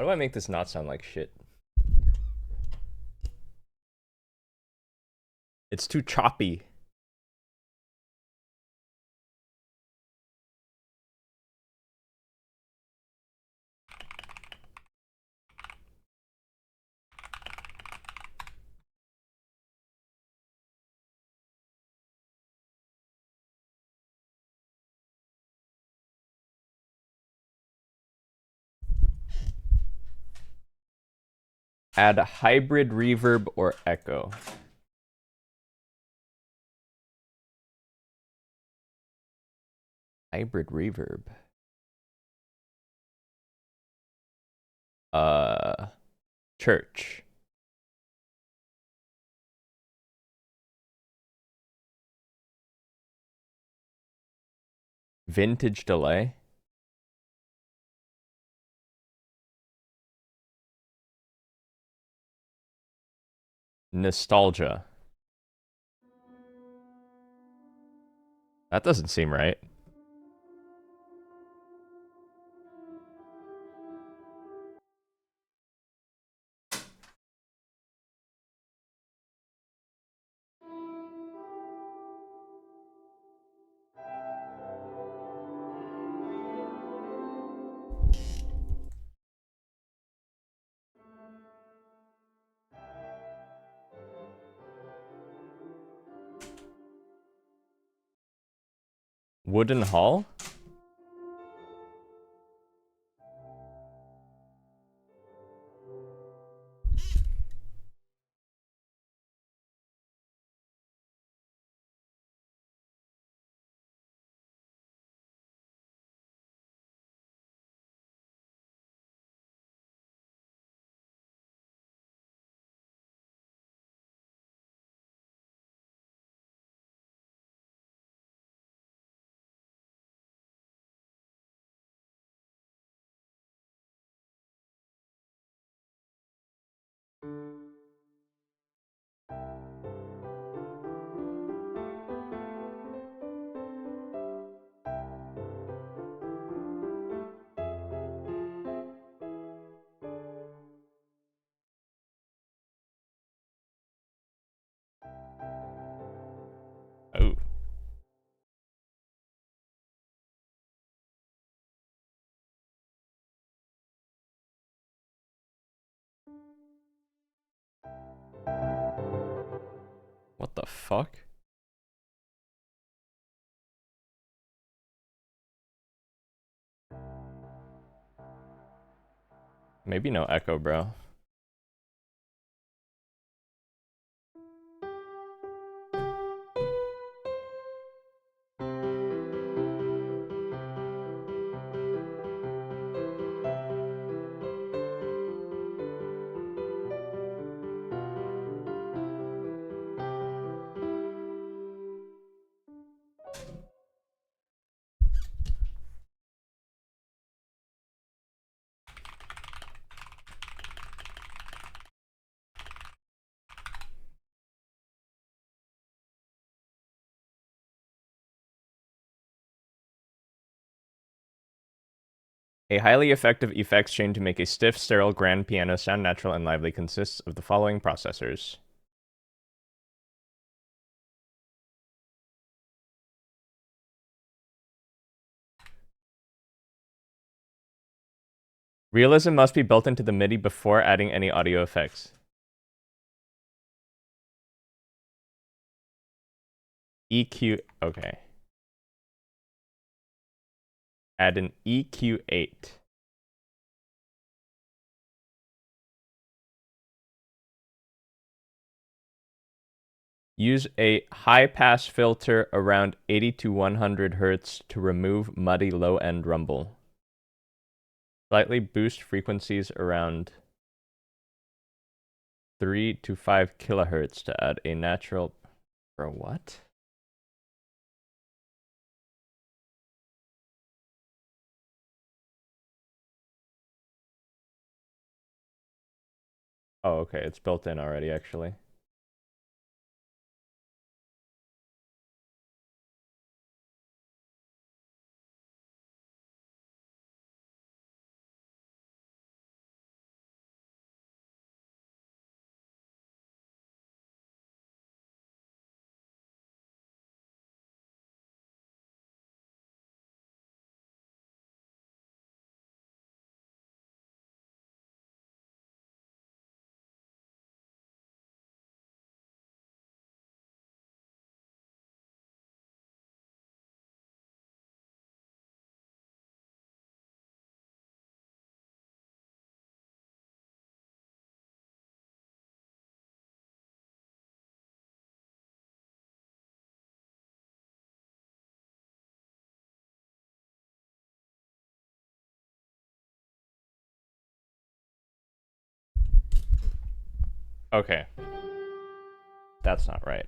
How do I make this not sound like shit? It's too choppy. Add hybrid reverb or echo. Hybrid reverb. Church. Vintage delay. Nostalgia. That doesn't seem right. Wooden Hall? Oh. What the fuck? Maybe no echo, bro. A highly effective effects chain to make a stiff, sterile grand piano sound natural and lively consists of the following processors. Realism must be built into the MIDI before adding any audio effects. EQ, okay. Add an EQ8. Use a high-pass filter around 80 to 100 Hz to remove muddy low-end rumble. Slightly boost frequencies around 3 to 5 kilohertz to add a natural... Bro, what? Oh, okay, it's built in already, actually. Okay. That's not right.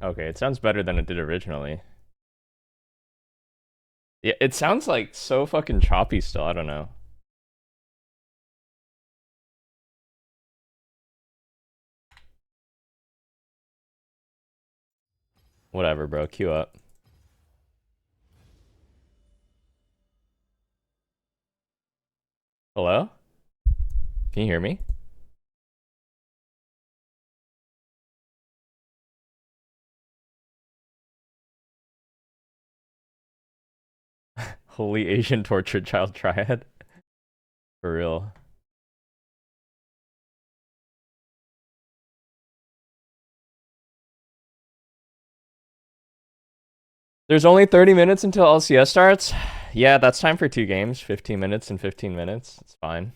Okay, it sounds better than it did originally. Yeah, it sounds like so fucking choppy still. I don't know. Whatever, bro. Queue up. Hello? Can you hear me? Holy Asian tortured child triad. For real. There's only 30 minutes until LCS starts. Yeah, that's time for 2 games. 15 minutes and 15 minutes. It's fine.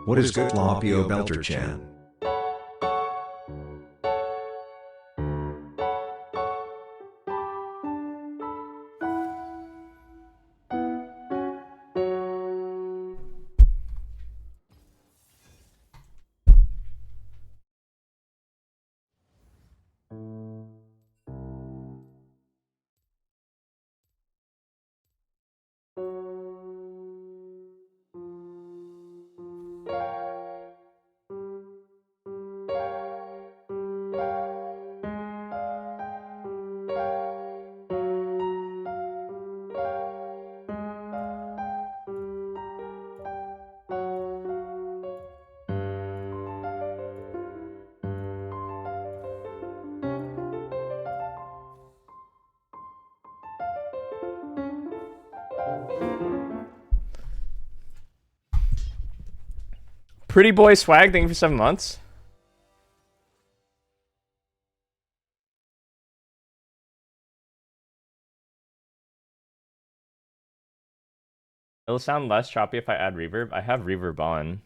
What is good TLAW PO Belter Chan? Pretty boy swag, thank you for 7 months. It'll sound less choppy if I add reverb. I have reverb on.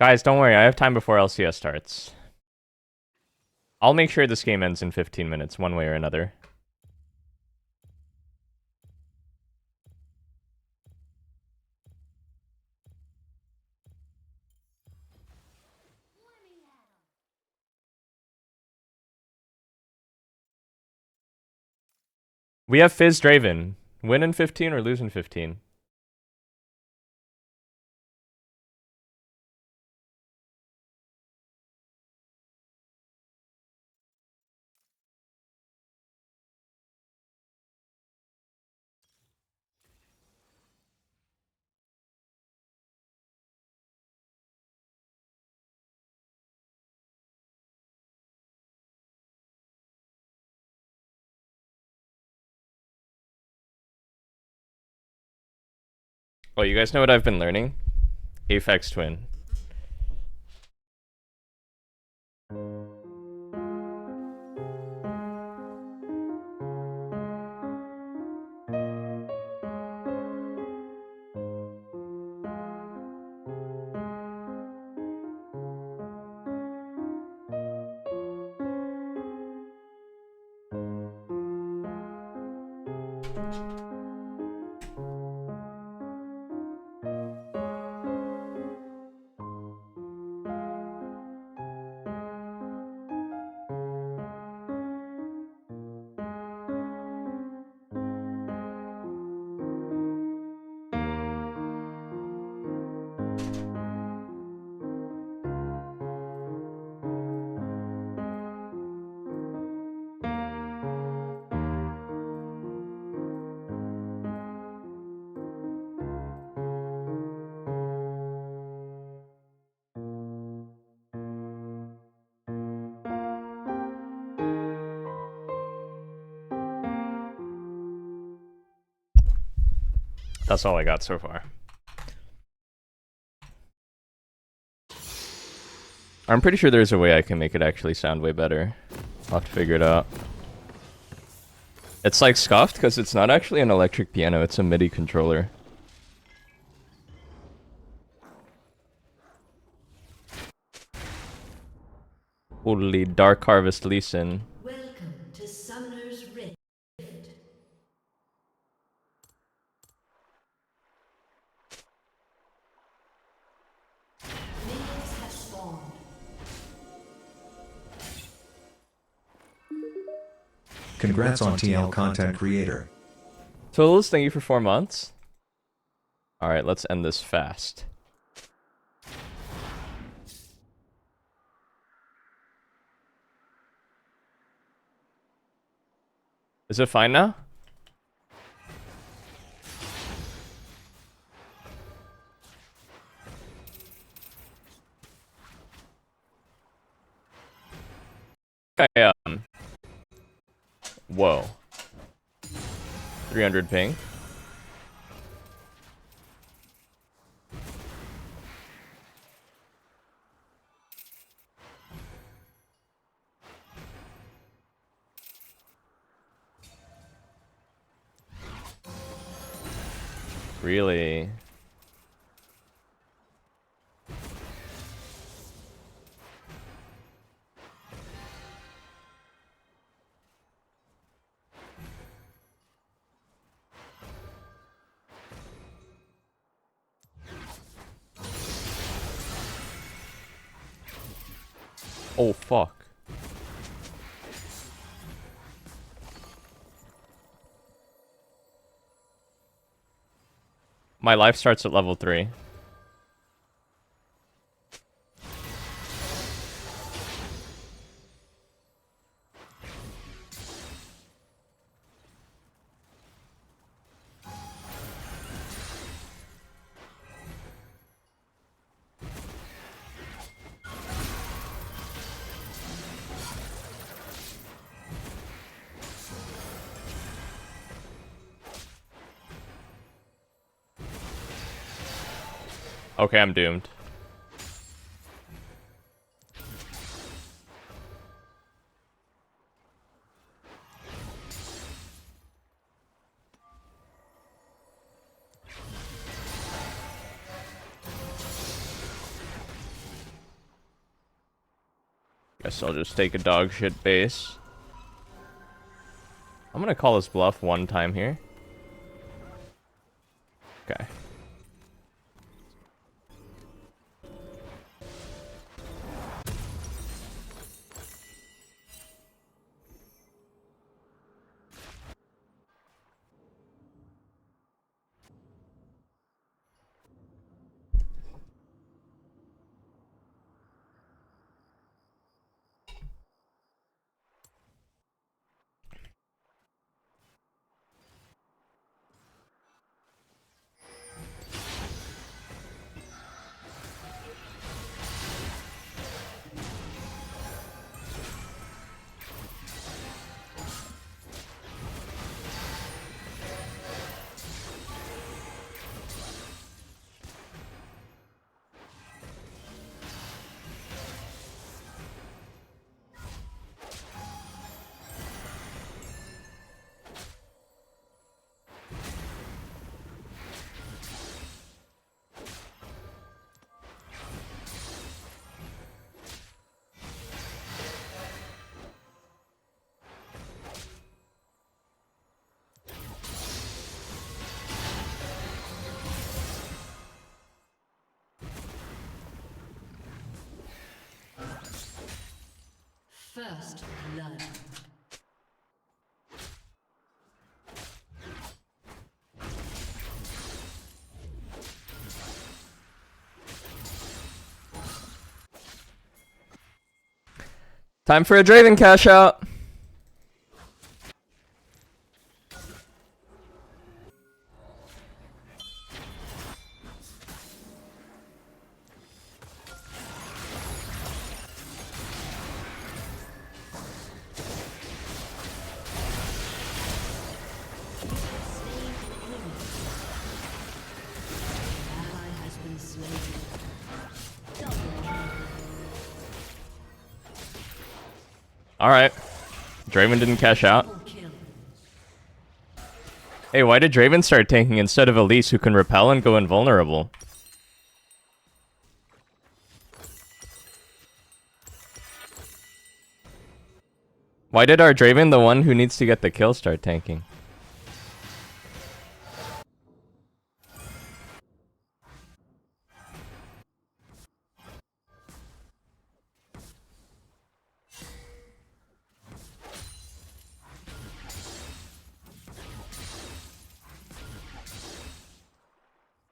Guys, don't worry. I have time before LCS starts. I'll make sure this game ends in 15 minutes, one way or another. We have Fizz Draven. Win in 15 or lose in 15? Oh, you guys know what I've been learning? Aphex Twin. That's all I got so far. I'm pretty sure there's a way I can make it actually sound way better. I'll have to figure it out. It's like scuffed because it's not actually an electric piano, it's a MIDI controller. Holy Dark Harvest Lee Sin. Welcome to Summoner's Rift. Minions have spawned. Congrats on TL content creator. Tools, thank you for 4 months. Alright, let's end this fast. Is it fine now? Okay, whoa. 300 ping. Really? Oh, fuck. My life starts at level 3. Okay, I'm doomed. Guess I'll just take a dog shit base. I'm gonna call his bluff one time here. Okay. First blood. Time for a Draven cash out. Alright. Draven didn't cash out. Hey, why did Draven start tanking instead of Elise, who can repel and go invulnerable? Why did our Draven, the one who needs to get the kill, start tanking?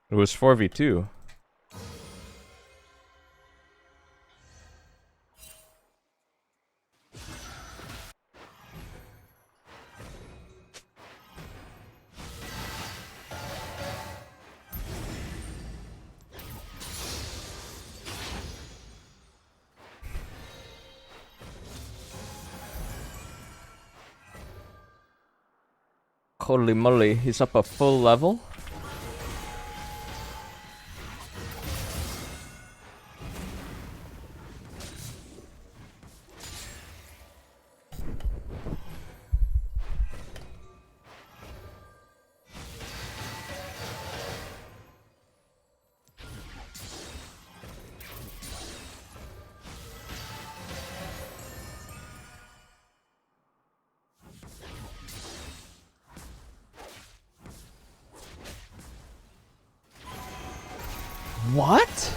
It was 4v2. Holy moly, he's up a full level? What?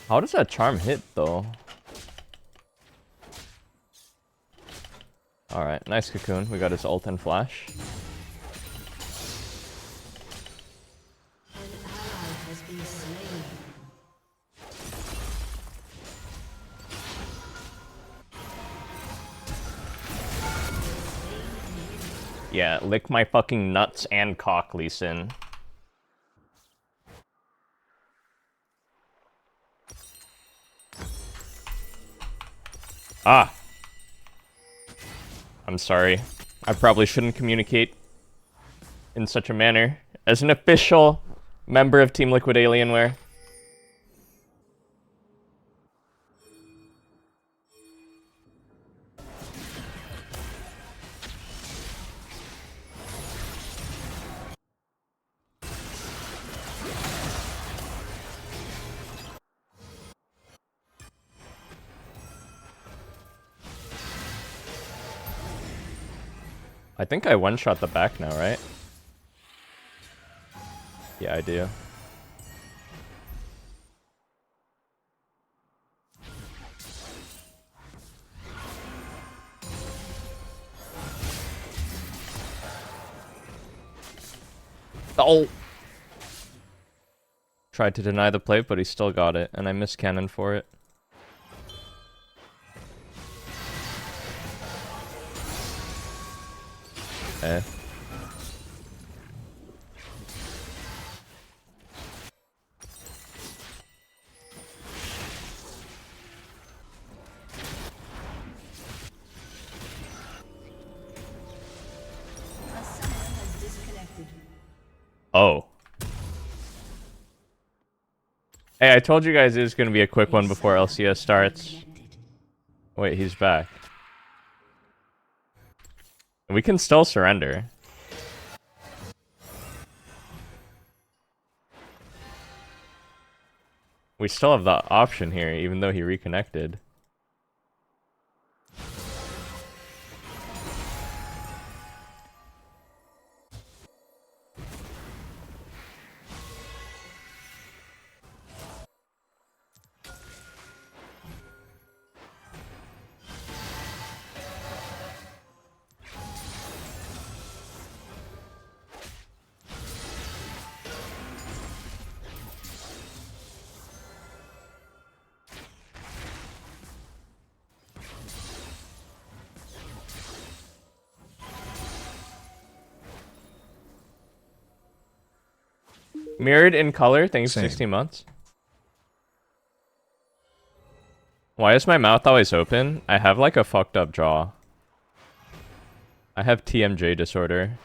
How does that charm hit, though? Alright, nice cocoon. We got his ult and flash. An ally has been slain. Yeah, lick my fucking nuts and cock, Lee Sin. Ah! I'm sorry. I probably shouldn't communicate in such a manner. As an official member of Team Liquid Alienware. I think I one-shot the back now, right? Yeah, I do. Oh! Tried to deny the play, but he still got it, and I missed cannon for it. Eh. Oh. Hey, I told you guys it was going to be a quick one before LCS starts. Wait, he's back. We can still surrender. We still have the option here, even though he reconnected. Mirrored in color, thanks Same. 16 months. Why is my mouth always open? I have like a fucked up jaw. I have TMJ disorder.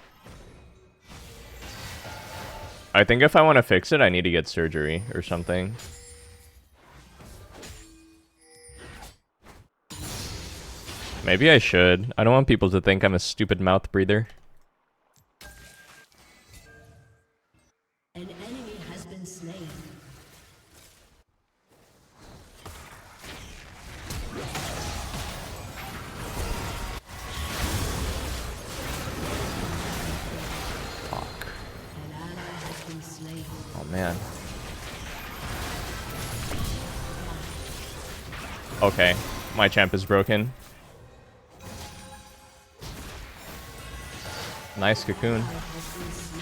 I think if I want to fix it, I need to get surgery or something. Maybe I should. I don't want people to think I'm a stupid mouth breather. An enemy has been slain. Fuck. An ally has been slain. Oh man. Okay, my champ is broken. Nice cocoon. Ally has been slain.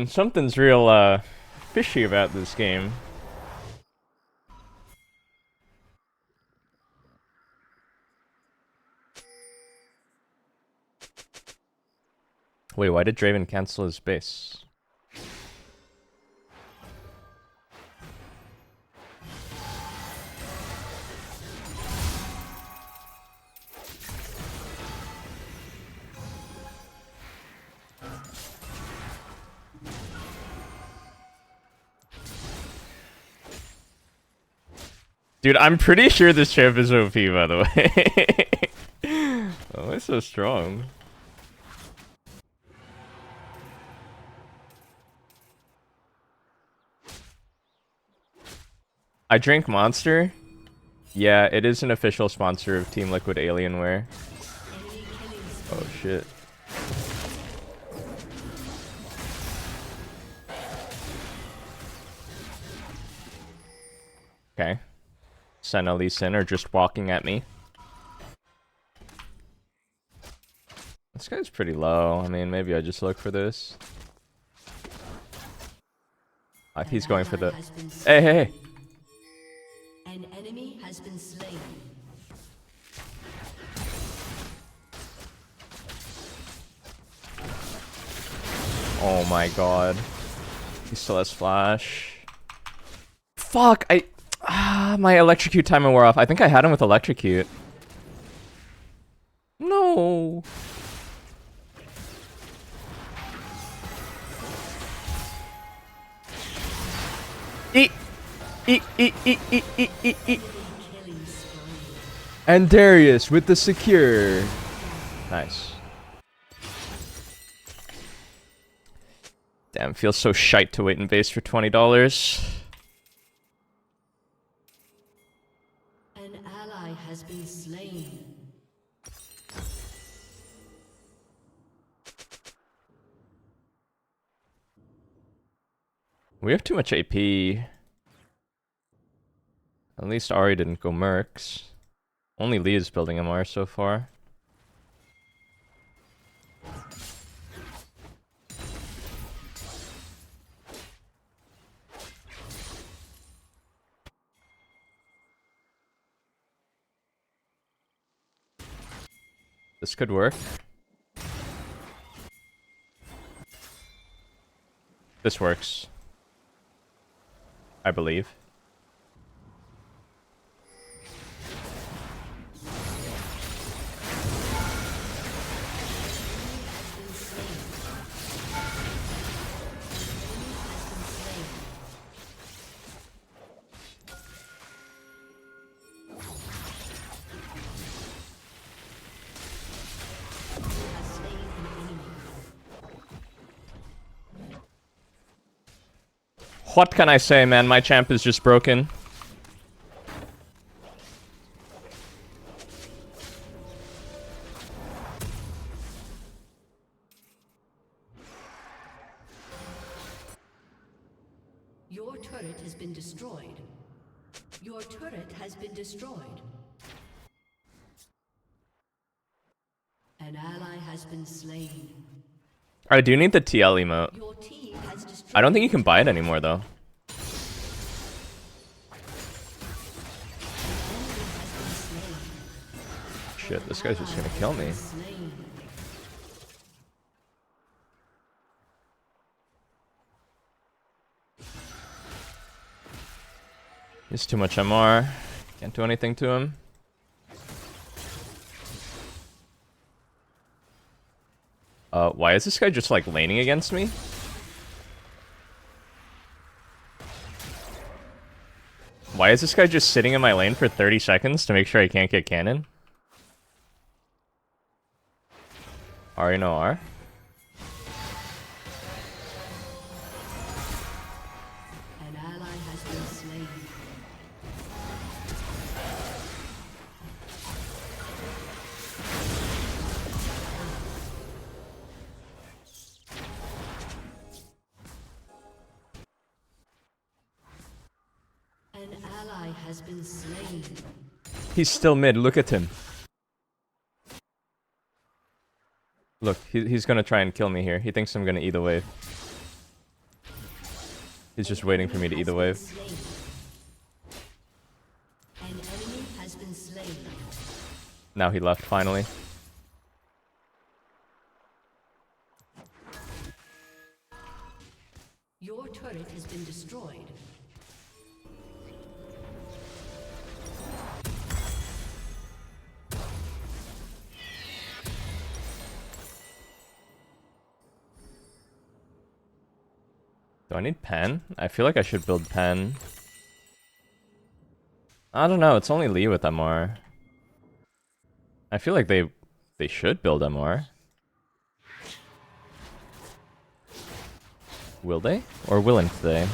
Something's real, fishy about this game. Wait, why did Draven cancel his base? Dude, I'm pretty sure this champ is OP, by the way. Oh, it's so strong. I drink Monster. Yeah, it is an official sponsor of Team Liquid Alienware. Oh shit. Okay. Senna Lee Sin are just walking at me. This guy's pretty low. I mean, maybe I just look for this. He's going for the... Hey, hey, hey! An enemy has been slain. Oh my god. He still has flash. Fuck, my electrocute timer wore off. I think I had him with electrocute. No. Eat. And Darius with the secure. Nice. Damn, feels so shite to wait in base for $20. An ally has been slain. We have too much AP. At least Ari didn't go mercs. Only Lee is building MR so far. This could work. This works. I believe. What can I say, man? My champ is just broken. Your turret has been destroyed. Your turret has been destroyed. An ally has been slain. I do need the TL emote. Your team has destroyed. I don't think you can buy it anymore, though. Shit, this guy's just gonna kill me. He's too much MR. Can't do anything to him. Why is this guy just like laning against me? Why is this guy just sitting in my lane for 30 seconds to make sure I can't get cannon? Ari no R. An ally has been slain. An ally has been slain. He's still mid, look at him. Look, he's gonna try and kill me here. He thinks I'm gonna E the wave. He's just waiting for me to E the wave. An enemy has been slain. Now he left, finally. Your turret has been destroyed. Do I need pen? I feel like I should build pen. I don't know, it's only Lee with MR. I feel like they should build MR. Will they? Or willing they?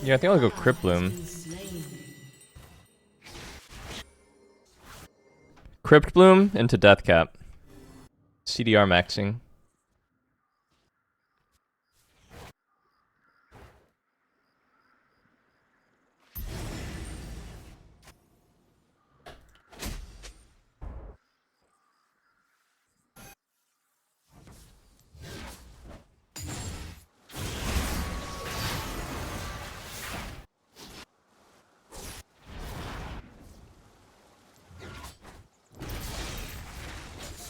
Yeah, I think I'll go Crypt Bloom. Crypt Bloom into Death Cap. CDR maxing.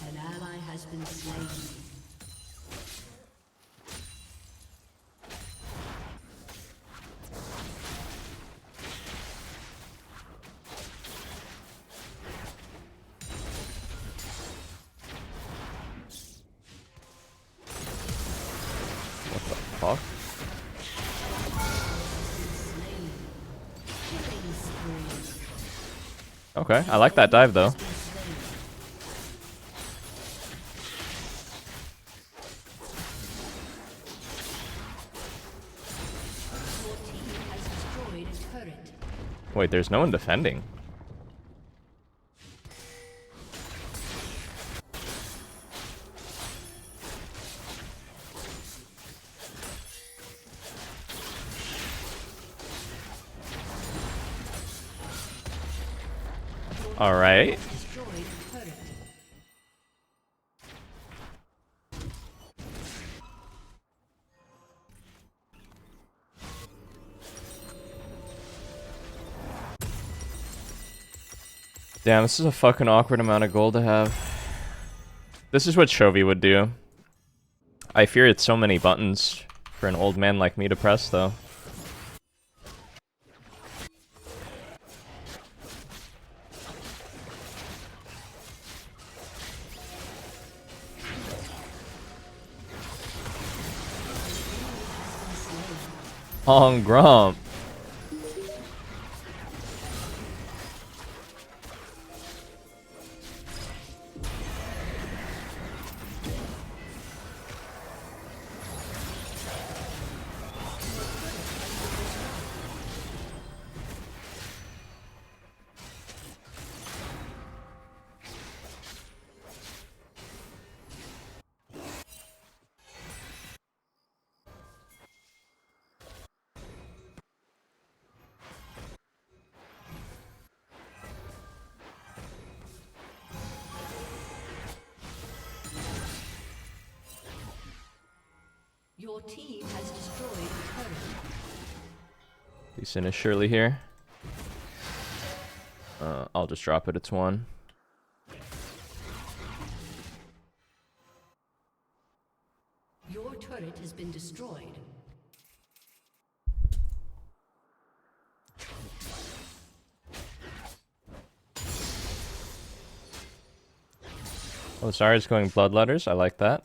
An ally has been slain. What the fuck? Okay, I like that dive though. Wait, there's no one defending. All right. Destroyed a turret. Damn, this is a fucking awkward amount of gold to have. This is what Chovy would do. I fear it's so many buttons for an old man like me to press, though. On Grump. Your team has destroyed a turret. Lee Sin is surely here. I'll just drop it. It's 1. Your turret has been destroyed. Oh, Zarya's going bloodletters. I like that.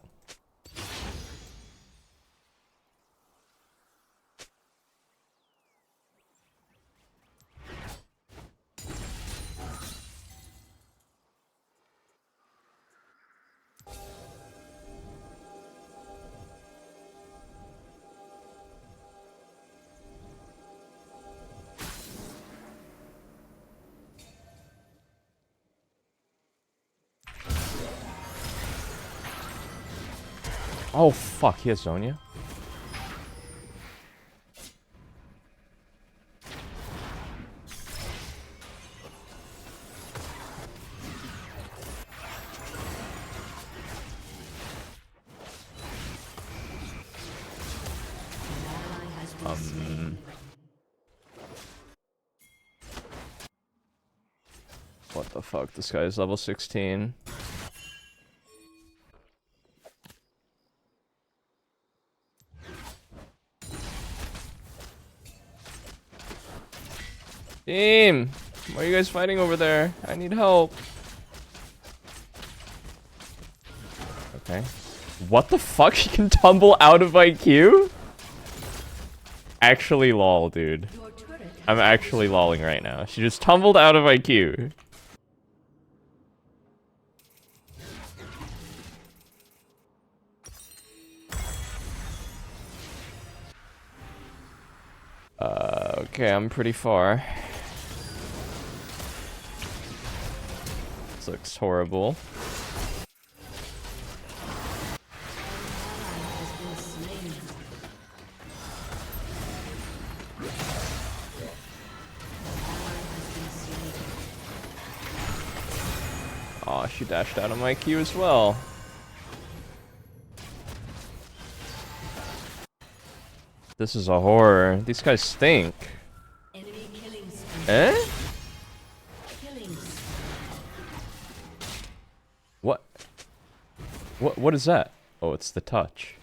Oh, fuck. He has Zonia. What the fuck? This guy is level 16. Team! Why are you guys fighting over there? I need help. Okay. What the fuck? She can tumble out of IQ? Actually lol, dude. I'm actually lolling right now. She just tumbled out of IQ. Okay, I'm pretty far. This looks horrible. Aw, she dashed out of my queue as well. This is a horror. These guys stink. Enemy killing Eh? killings. What? What is that? Oh, it's the touch.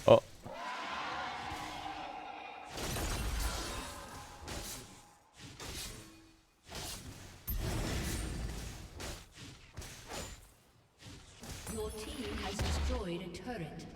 Oh. Your team has destroyed a turret.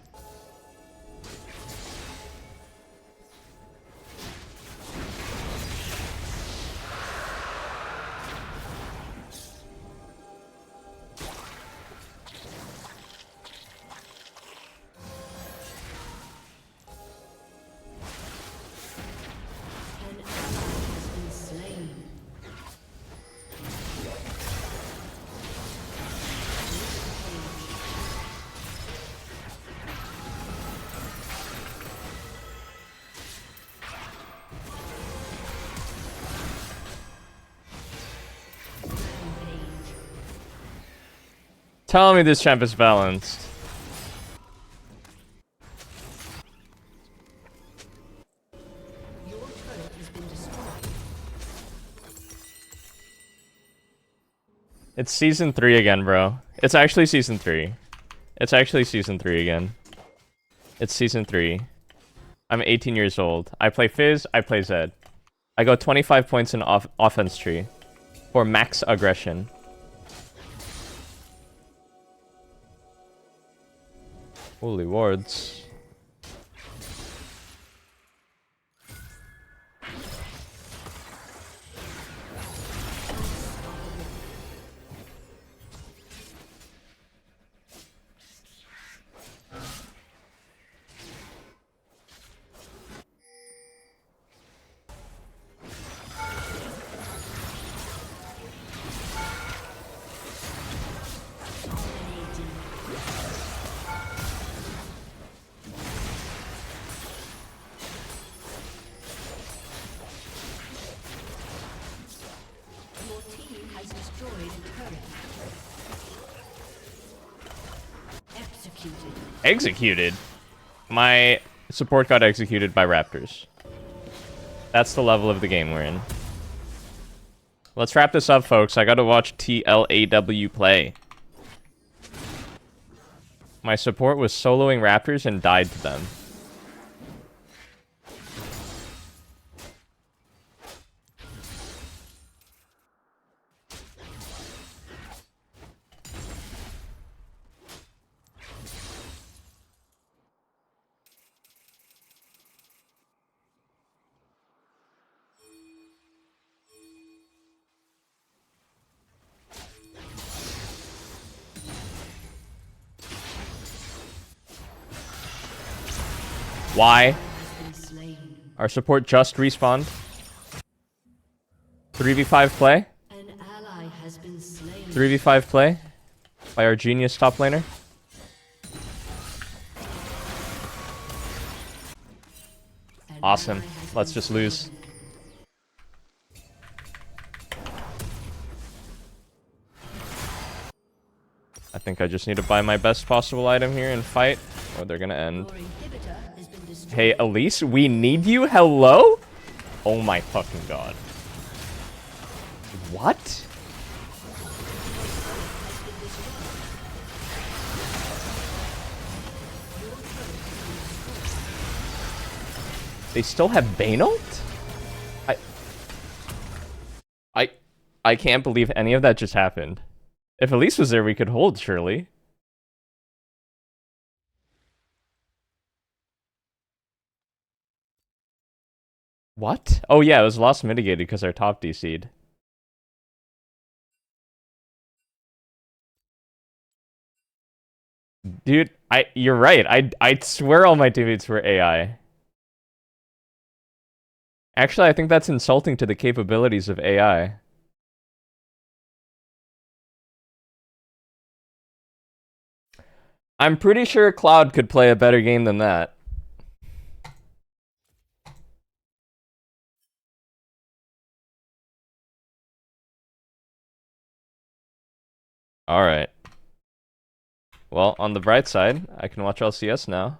Tell me this champ is balanced. Your turret has been destroyed. It's season 3 again, bro. It's actually season 3. It's actually season 3 again. It's season 3. I'm 18 years old. I play Fizz, I play Zed. I go 25 points in offense tree for max aggression. Holy wards. Your team has destroyed a turret. Executed. Executed? My support got executed by raptors. That's the level of the game we're in. Let's wrap this up, folks. I gotta watch TLAW play. My support was soloing raptors and died to them. Why? Our support just respawned. 3v5 play. An ally has been slain. 3v5 play by our genius top laner. An Awesome. ally has Let's been just lose. I think I just need to buy my best possible item here and fight, or they're gonna end. Your inhibitor has been destroyed. Hey, Elise, we need you. Hello? Oh my fucking god. What? They still have Baneult? I can't believe any of that just happened. If Elise was there, we could hold, surely. What? Oh yeah, it was lost mitigated because our top DC'd. Dude, you're right. I swear all my teammates were AI. Actually, I think that's insulting to the capabilities of AI. I'm pretty sure Cloud could play a better game than that. Alright. Well, on the bright side, I can watch LCS now.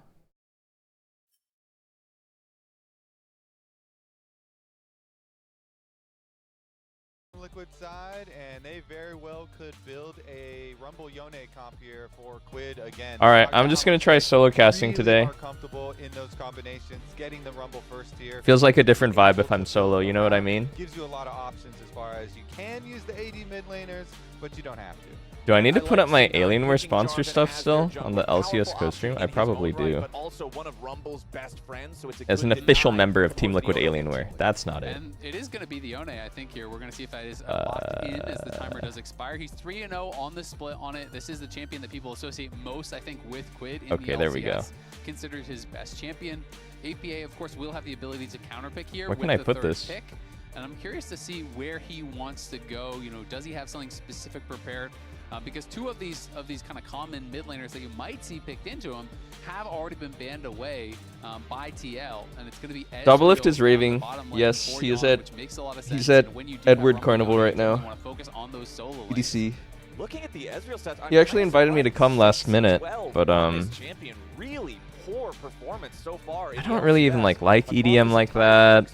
Liquid side, and they very well could build a Rumble Yone comp here for Quid again. Alright, I'm just gonna try solo casting today. Are comfortable in those combinations, getting the Rumble first here. Feels like a different vibe if I'm solo, you know what I mean? Gives you a lot of options as far as you can use the AD mid laners, but you don't have to. Do I need to put up my Alienware sponsor stuff still on the LCS co-stream? I probably do. As an official member of Team Liquid Alienware. That's not it. And it is going to be the Yone, I think, here. We're going to see if that is locked in as the timer does expire. He's 3-0 on the split on it. This is the champion that people associate most, I think, with Quid in Okay, the there we go. LCS. Considered his best champion. APA, of course, will have the ability to counterpick here Where with can I the put third this? pick. And I'm curious to see where he wants to go. You know, does he have something specific prepared? Because two of these kind of common mid laners that you might see picked into him have already been banned away by TL, and it's going to be Doublelift is raving. Yes, he is at. He's at Edward Carnival right now. EDC. looking at the Ezreal stats, He actually invited me to come last minute, but champion, really poor performance so far. I don't really even like EDM like that.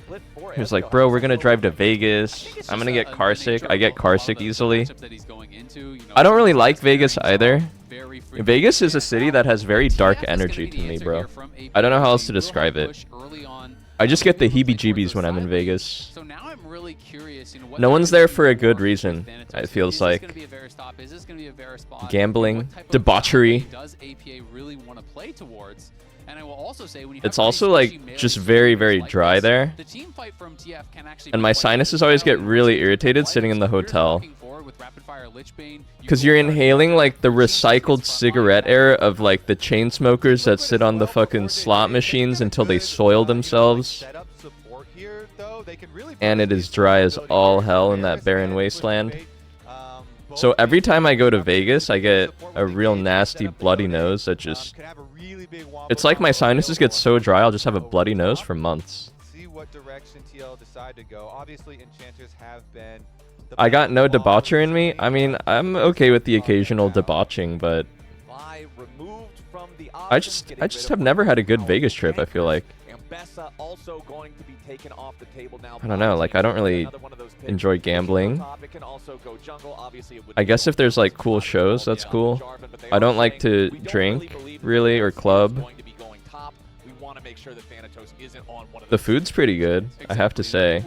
He was like, bro, we're gonna drive to Vegas. I'm gonna get carsick. I get carsick easily. I don't really like Vegas either. Vegas is a city that has very dark energy to me, bro. I don't know how else to describe it. I just get the heebie-jeebies when I'm in Vegas. No one's there for a good reason, it feels like. Gambling, debauchery. It's also like just very, very dry there. And my sinuses always get really irritated sitting in the hotel. Because you're inhaling like the recycled cigarette air of like the chain smokers that sit on the fucking slot machines until they soil themselves. And it is dry as all hell in that barren wasteland. So every time I go to Vegas, I get a real nasty bloody nose that just... It's like my sinuses get so dry, I'll just have a bloody nose for months. See what direction TL decide to go. Obviously, enchanters have been... I got no debaucher in me. I mean, I'm okay with the occasional debauching, but... I just have never had a good Vegas trip, I feel like. I don't know, like, I don't really enjoy gambling. I guess if there's, like, cool shows, that's cool. I don't like to drink, really, or club. The food's pretty good, I have to say.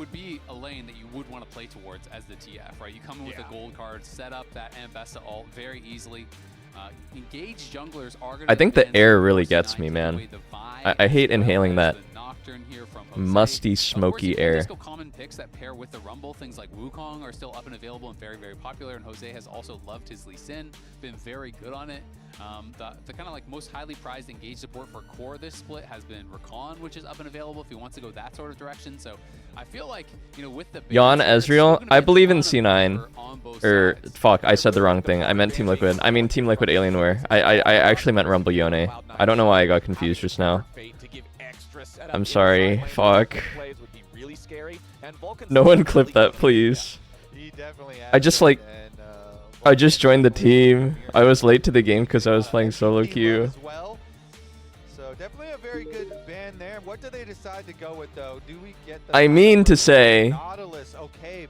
Play towards as the TF, right? You come in with a gold card, set up that Ambessa ult very easily. Engaged junglers are gonna... I think the air really gets me, man. I hate inhaling that musty, smoky air. Common picks that pair with the Rumble, things like Wukong are still up and available and very, very popular. And Jose has also loved his Lee Sin, been very good on it. The kind of like most highly prized engaged support for core this split has been Rakan, which is up and available if he wants to go that sort of direction. So I feel like, you know, with the Yon Ezreal, I believe in C9. Or fuck, I said the wrong thing. I meant Team Liquid. I mean Team Liquid Alienware. I actually meant Rumble Yone. I don't know why I got confused just now. I'm sorry. Fuck. No one clip that, please. I just joined the team. I was late to the game because I was playing solo queue. So definitely a very good ban there. What do they decide to go with though? Do we get the I mean to say, okay,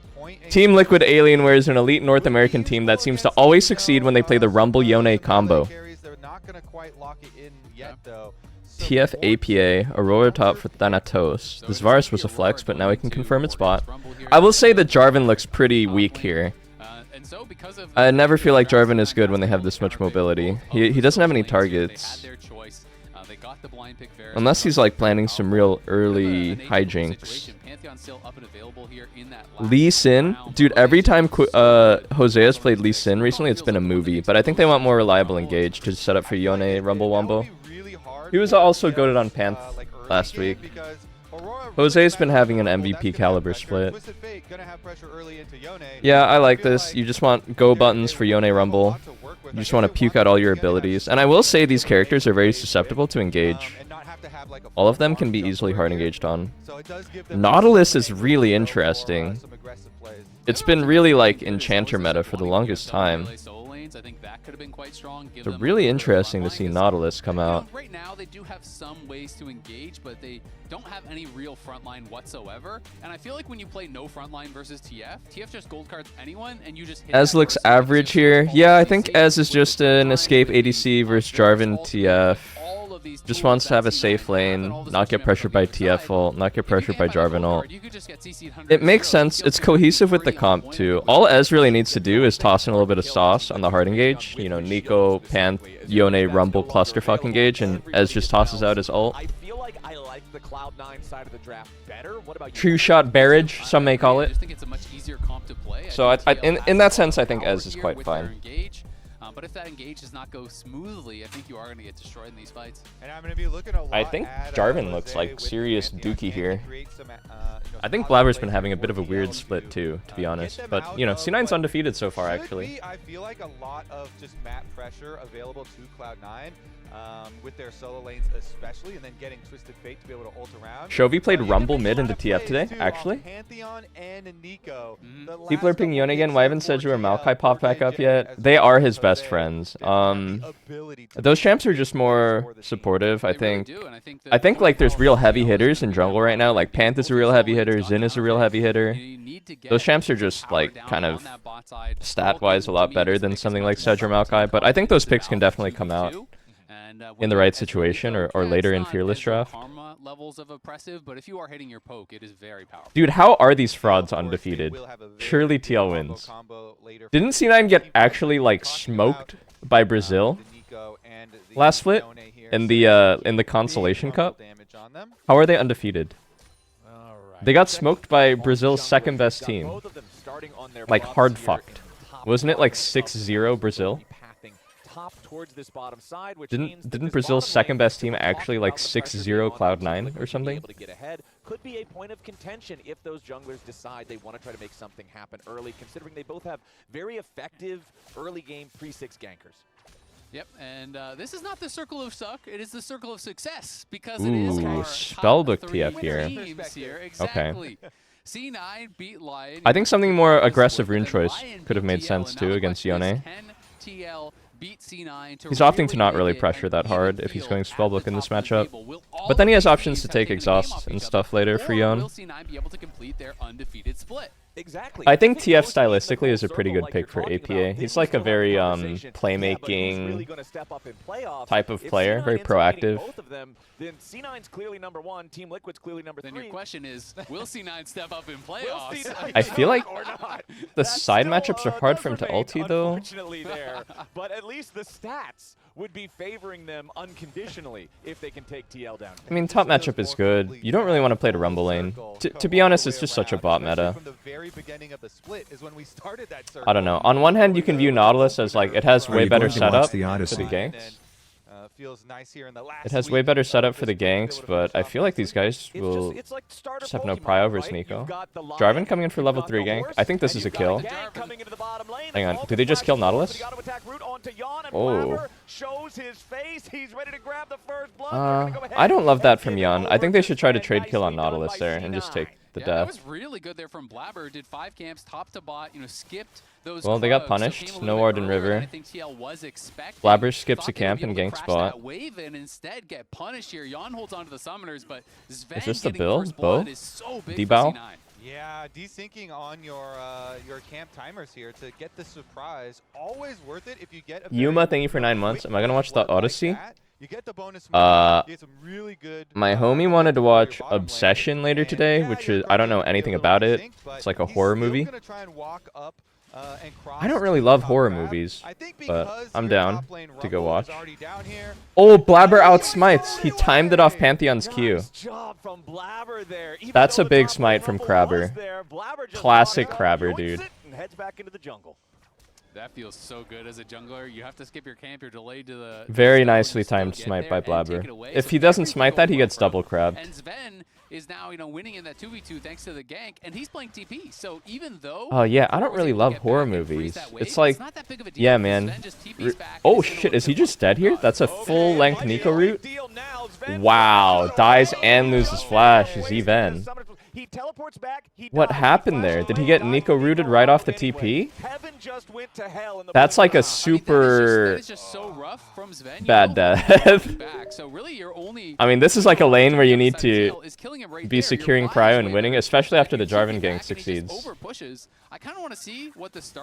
Team Liquid Alienware is an elite North American team that seems to always succeed when they play the Rumble Yone combo. They're not gonna quite lock it in yet though. TF APA, Aurora top for Thanatos. This Varus was a flex, but now we can confirm its spot. I will say that Jarvan looks pretty weak here. I never feel like Jarvan is good when they have this much mobility. He doesn't have any targets. Unless he's like planning some real early hijinks. Lee Sin? Dude, every time Jose has played Lee Sin recently, it's been a movie. But I think they want more reliable engage to set up for Yone Rumble Wumble. He was also goated on Panth last week. Jose's been having an MVP caliber split. Yeah, I like this. You just want go buttons for Yone Rumble. You just want to puke out all your abilities. And I will say these characters are very susceptible to engage. All of them can be easily hard engaged on. Nautilus is really interesting. It's been really like Enchanter meta for the longest time. I think that could have been quite strong. It's really interesting to see Nautilus come out. Right now, they do have some ways to engage, but they don't have any real frontline whatsoever. And I feel like when you play no frontline versus TF just gold cards anyone, and you just hit Ez looks average here. Yeah, I think Ez is just an escape ADC versus Jarvan TF. Just wants to have a safe lane, not get pressured by TF ult, not get pressured by Jarvan ult. It makes sense. It's cohesive with the comp too. All Ez really needs to do is toss in a little bit of sauce on the hard engage. You know, Nico, Panth, Yone, Rumble, clusterfuck engage, and Ez just tosses out his ult. True shot barrage, some may call it. So in that sense, I think Ez is quite fine. But if that engage does not go smoothly, I think you are going to get destroyed in these fights. And I'm going to be looking a lot I think Jarvan looks like serious dookie here. I think Blabber's been having a bit of a weird split too, to be honest. But, you know, C9's undefeated so far, actually. I feel like a lot of just map pressure available to Cloud9. with their solo lanes especially, and then getting Twisted Fate to be able to ult around. Chovy played Even Rumble big mid into lineup TF plays, today, too, actually. on Pantheon and Nico. People are picking Yone again. Why haven't Seju or Maokai popped back up yet? They are his best friends. Those champs are just more supportive, I think. I think like there's real heavy hitters in jungle right now. Like Panth is a real heavy hitter, Xin is a real heavy hitter. Those champs are just like kind of stat-wise a lot better than something like Seju or Maokai. But I think those picks can definitely come out in the right situation or later in Fearless Draft. Levels of oppressive, but if you are hitting your poke, it is very powerful. Dude, how are these frauds undefeated? Surely TL wins. Didn't C9 get actually like smoked by Brazil last split in the Consolation Cup? How are they undefeated? They got smoked by Brazil's second best team. Like hard fucked. Wasn't it like 6-0 Brazil? Towards this bottom side, which Didn't Brazil's second best team actually like 6-0 Cloud9 or something? Could be a point of contention if those junglers decide they want to try to make something happen early, considering they both have very effective early game pre-6 gankers. Yep, and this is not the circle of suck, it is the circle of success, because Ooh, it is our Spellbook top 3 TF here. teams here. Exactly. C9 beat Lion. I think something more aggressive rune choice could have made sense too against Yone. He's opting to not really pressure that hard if he's going Spellbook in this matchup. But then he has options to take Exhaust and stuff later for Yone. Exactly. I think TF stylistically is a pretty good pick for APA. He's like a very playmaking type of player, very proactive. Then C9's clearly number 1, Team Liquid's clearly number 3. Then your question is, will C9 step up in playoffs? I feel like the side matchups are hard for him to ulti though. Unfortunately there, but at least the stats would be favoring them unconditionally if they can take TL down. I mean, top matchup is good. You don't really want to play the Rumble lane. To be honest, it's just such a bot meta. I don't know. On one hand, you can view Nautilus as like, it has way better setup for the ganks. It has way better setup for the ganks, but I feel like these guys will just have no prio versus Nico. Jarvan coming in for level 3 gank. I think this is a kill. Hang on, did they just kill Nautilus? Oh. I don't love that from Yan. I think they should try to trade kill on Nautilus there and just take the That death. was really good there from Blabber. Did 5 camps top to bot, skipped those. Well, they got clubs, so punished. came a No little Ward bit in earlier than River. I think TL was expecting. Blabber skips a Thought they'd camp be and able to gank crash spot. that wave and instead get punished here. Jan holds onto the summoners, but Sven Is this the getting build? first blood Bow? is so big D-bow? for C9. Yeah, desyncing on your camp timers here to get the surprise. Always worth it if you get a Yuma, thank you for 9 months. Am I gonna watch the Odyssey? You get the bonus you get some really good, My homie wanted to watch Obsession later today, which is, I don't know anything about it. It's like a horror movie. I don't really love horror movies, but I'm down to go watch. Oh, Blabber outsmites. He timed it off Pantheon's Q. That's a big smite from Crabber. Classic Crabber, dude. That feels so good as a jungler. You have to skip your camp. You're delayed to the. Very nicely timed smite by Blabber. If he doesn't smite that, he gets double crabbed. And Sven is now, winning in that 2v2 thanks to the gank, and he's playing TP. So even though. Oh yeah, I don't really love horror movies. It's like, yeah, man. Oh shit, is he just dead here? That's a full-length Nico route. Wow, dies and loses flash. Is even. What happened there? Did he get Nico rooted right off the TP? That's like a super bad death. I mean, this is like a lane where you need to be securing prio and winning, especially after the Jarvan gank succeeds.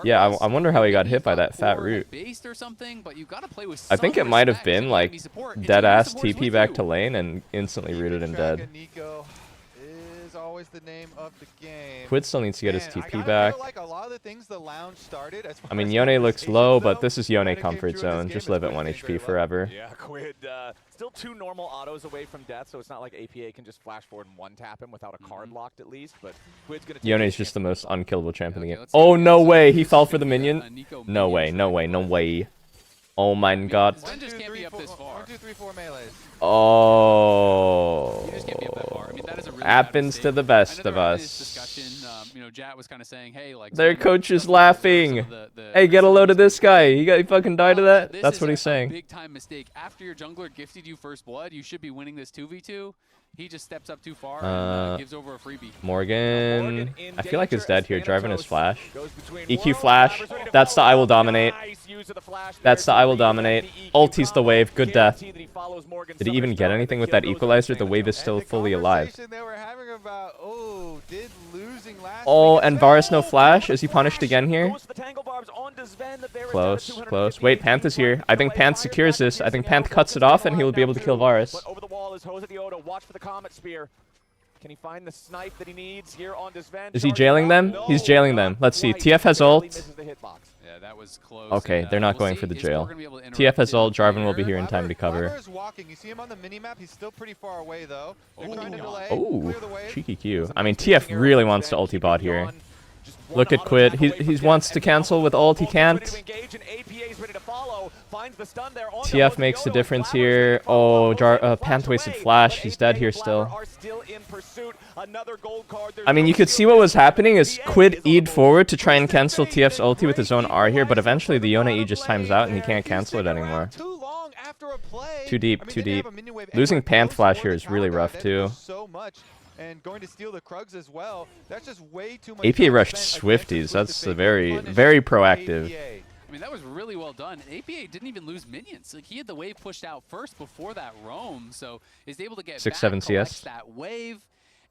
Yeah, I wonder how he got hit by that fat root. I think it might have been like dead-ass TP back to lane and instantly rooted and dead. Always the name of the game. Quid still needs to get his TP back. Like a lot of the things the lounge started, I mean, Yone looks low, but this is Yone comfort zone. Just live at 1 HP forever. Yeah, Quid still 2 normal autos away from death, so it's not like APA can just flash forward and one-tap him without a card locked at least, but Quid's gonna take Yone's just the most unkillable champ in the game. Oh, no way. He fell for the minion. No way, no way, no way. Oh my god. Sven just can't be up this far. 1, 2, 3, 4 melees. Oh. You just can't be up that far. I mean, that is a really Happens bad to the mistake. best I know of they were having us. this discussion, you know, Jat was kind of saying, hey, like Their some of the coach is stuff that was laughing. some of the Hey, get a load of receivers this guy. He fucking died of that. This That's is what he's a saying. big time mistake. After your jungler gifted you first blood, you should be winning this 2v2. He just steps up too far and gives over a freebie. Morgan. I feel like he's dead here, driving his flash. EQ flash. That's the I will dominate. That's the I will dominate. Ulti's the wave. Good death. Did he even get anything with that equalizer? The wave is still fully alive. They were having about, did losing last Oh, week and Varus no flash. Is he punished again here? Close, close. Wait, Panth is here. I think Panth secures this. I think Panth cuts it off and he will be able to kill Varus. Over the wall is Jose Dioda. Watch for the Comet Spear. Can he find the snipe that he needs here on Desvent? Is he jailing them? He's jailing them. Let's see. TF has ult. Yeah, that was close. Okay, and, they're not we'll going see. for the Is jail. Morgan gonna be able to TF interrupt has it ult. Jarvan will be here? here in time to cover. Blabber is walking. You see him on the minimap. He's still pretty far away, though. They're trying to delay, Oh, clear the wave. cheeky Q. I mean, TF really wants to ulti bot here. Look at Quid. He wants to cancel with ult. He can't. TF makes the difference here. Oh, Panth wasted flash. He's dead here still. I mean, you could see what was happening is Quid E'd forward to try and cancel TF's ulti with his own R here, but eventually the Yone E just times out and he can't cancel it anymore. Too deep, too deep. Losing Panth flash here is really rough too. And going to steal the Krugs as well. That's just way too much. APA rushed Swifties. That's a very proactive. I mean, that was really well done. APA didn't even lose minions. Like, he had the wave pushed out first before that roam, so he's able to get 6-7 CS. that wave.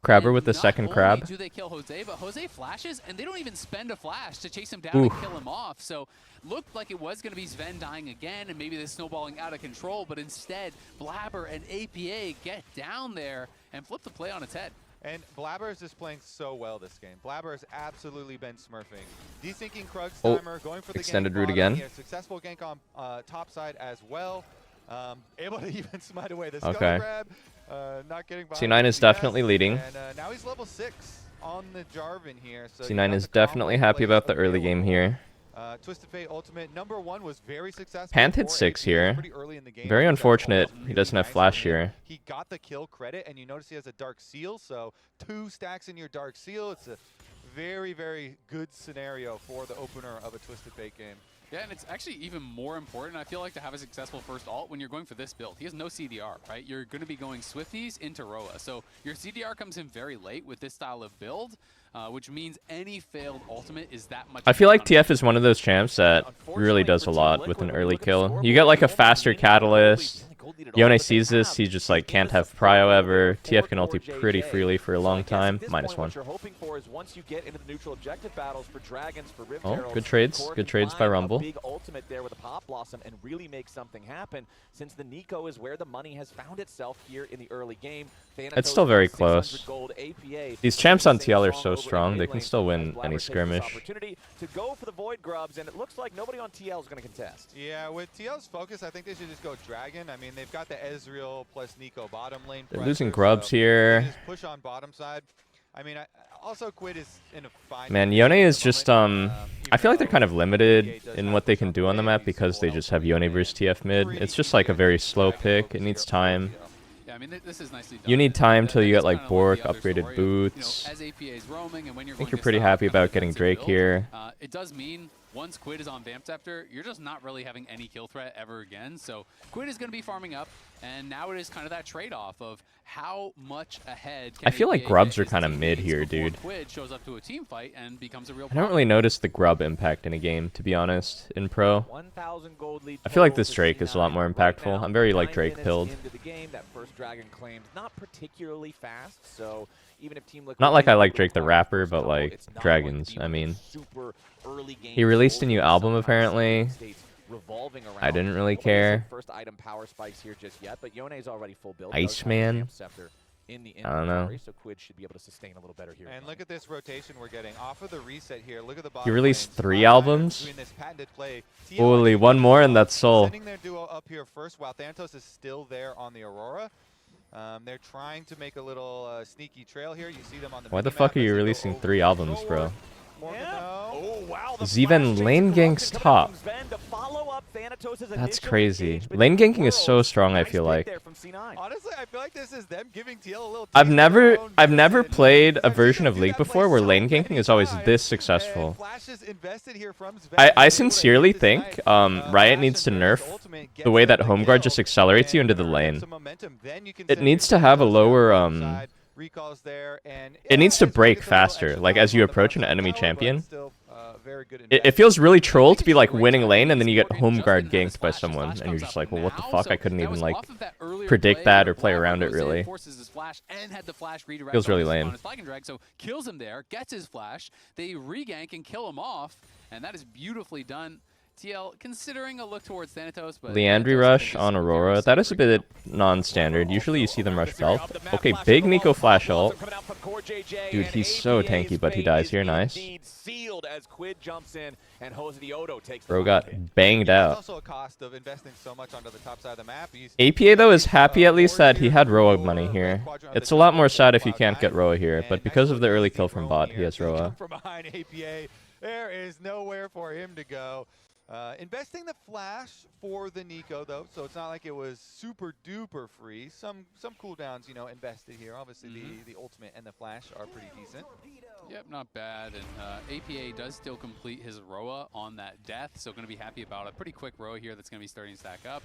Crabber And with the not second only crab. do they kill Jose, but Jose flashes, and they don't even spend a flash to chase him down Oof. and kill him off. So looked like it was going to be Sven dying again, and maybe this snowballing out of control, but instead, Blabber and APA get down there and flip the play on its head. And Blabber is just playing so well this game. Blabber has absolutely been smurfing. Desyncing Krug's timer, going for the extended gank route bottom. again. He has successful gank on top side as well. Able to even smite away the skull Okay. grab. Not getting C9 is definitely leading. And now he's level 6 on the Jarvan here. So C9 is definitely happy about the early game here. Twisted Fate Ultimate #1 was very successful. Panth hit for 6 AP here. pretty early in the game. Very He got unfortunate almost he doesn't have nice flash on him. here. He got the kill credit, and you notice he has a Dark Seal, so 2 stacks in your Dark Seal. It's a very good scenario for the opener of a Twisted Fate game. Yeah, and it's actually even more important, I feel like, to have a successful first ult when you're going for this build. He has no CDR, right? You're going to be going Swifties into Roa. So your CDR comes in very late with this style of build, which means any failed ultimate is that much. I feel like TF is one of those champs that really does a lot with an early kill. You get like a faster catalyst. Yone sees this, he just like can't have prio ever. TF can ulti pretty freely for a long time. -1. Oh, good trades. Good trades by Rumble. Big ultimate there with a Pop Blossom and really make something happen, since the Nico is where the money has found itself here in the early game. It's still very close. These champs on TL are so strong, they can still win any skirmish. Opportunity to go for the Void Grubs, and it looks like nobody on TL is going to contest. Yeah, with TL's focus, I think they should just go Dragon. I mean, they've got the Ezreal plus Nico bottom lane. They're pressure, losing Grubs so here. they just push on bottom side. I mean, also Quid is in a fine. Man, Yone is just, I feel like they're kind of limited in what they can do on the map because they just have Yone versus TF mid. It's just like a very slow pick. It needs time. Yeah, I mean, this is nicely done. You need time till you get It's like kinda Bork, the other upgraded story of, boots. as APA is roaming and when you're I think going you're this pretty style happy of kind of about getting defensive Drake build, here. It does mean once Quid is on Vamp Scepter, you're just not really having any kill threat ever again. So Quid is going to be farming up, and now it is kind of that trade-off of how much ahead can I feel like APA Grubs get are his kind of teammates mid here, before dude. Quid shows up to a team fight and becomes a real I don't problem. really notice the Grub impact in a game, to be honest, in Pro. 1,000 gold lead I feel like total this for Drake is a lot more C9 right impactful. now. I'm very like 9 Drake minutes pilled. into the game, that first dragon claimed not particularly fast, so even if Team Liquid Not like is I able like to Drake the acquire rapper, first but double, like it's not going to Dragons, be I like mean. super early game He released a gold new lead album somehow apparently. states revolving around. I didn't really Nobody's care. hit first item power spikes here just yet, but Yone's already full build. Iceman? In the I don't know. inventory, so Quid should be able to sustain a little better here. And look at this rotation we're getting off of the reset here. Look at the bottom. He released lanes. 3 Fire albums? doing this patented play. TL Holy, actually one more and that's Soul. Sending their duo up here first while Thanatos is still there on the Aurora. They're trying to make a little sneaky trail here. You see them on the Why the minimap fuck are as you they go releasing over 3 the albums, shore. bro? Morgan, Yeah. no. Oh wow! The Zeven flash lane chase ganks corrupted top. coming from Sven to follow up That's crazy. Lane ganking is so strong, I feel like. Honestly, I feel like this is them giving TL a little. I've never played a version of League before where lane ganking is always this successful. I sincerely think Riot needs to nerf the way that home guard just accelerates you into the lane. It needs to have a lower it needs to break faster, like as you approach an enemy champion. It feels really troll to be like winning lane and then you get home guard ganked by someone and you're just like, well, what the fuck? I couldn't even like predict that or play around it really. Feels really lame. So kills him there, gets his flash, they regank and kill him off, and that is beautifully done. TL considering a look towards Thanatos, but Leandry rush on Aurora. That is a bit non-standard. Usually you see them rush Belt. Okay, big Nico flash ult. Dude, he's so tanky, but he dies here. Nice. Bro got banged out. APA though is happy at least that he had Roa money here. It's a lot more sad if you can't get Roa here, but because of the early kill from bot, he has Roa. There is nowhere for him to go. Investing the flash for the Nico though, so it's not like it was super duper free. Some cooldowns, you know, invested here. Obviously the ultimate and the flash are pretty decent. Yep, not bad. And APA does still complete his Roa on that death, so going to be happy about a pretty quick Roa here that's going to be starting to stack up.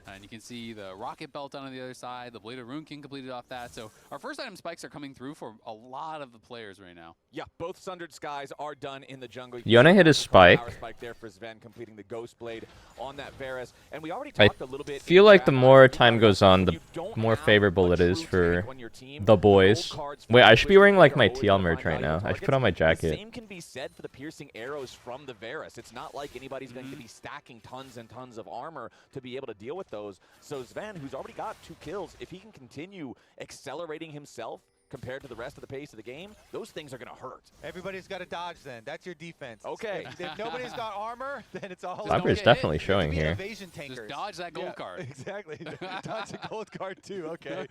And you can see the Rocket Belt on the other side, the Blade of Rune King completed off that. So our first item spikes are coming through for a lot of the players right now. Yeah, both Sundered Skies are done in the jungle. Yone hit his spike. There for Sven, completing the Ghost Blade on that Varus. And we already I talked a little bit feel like the more time goes on, the more favorable it is for the boys. Wait, I should be wearing like my TL merch right now. I should put on my The jacket. same can be said for the piercing arrows from the Varus. It's not like anybody's going to be stacking tons and tons of armor to be able to deal with those. So Sven, who's already got 2 kills, if he can continue accelerating himself compared to the rest of the pace of the game, those things are going to hurt. Everybody's got to dodge then. That's your defense. Okay. If nobody's got armor, then it's all Viper is definitely showing here. evasion tankers. Just dodge that gold card. Exactly. Dodge the gold card too. Okay.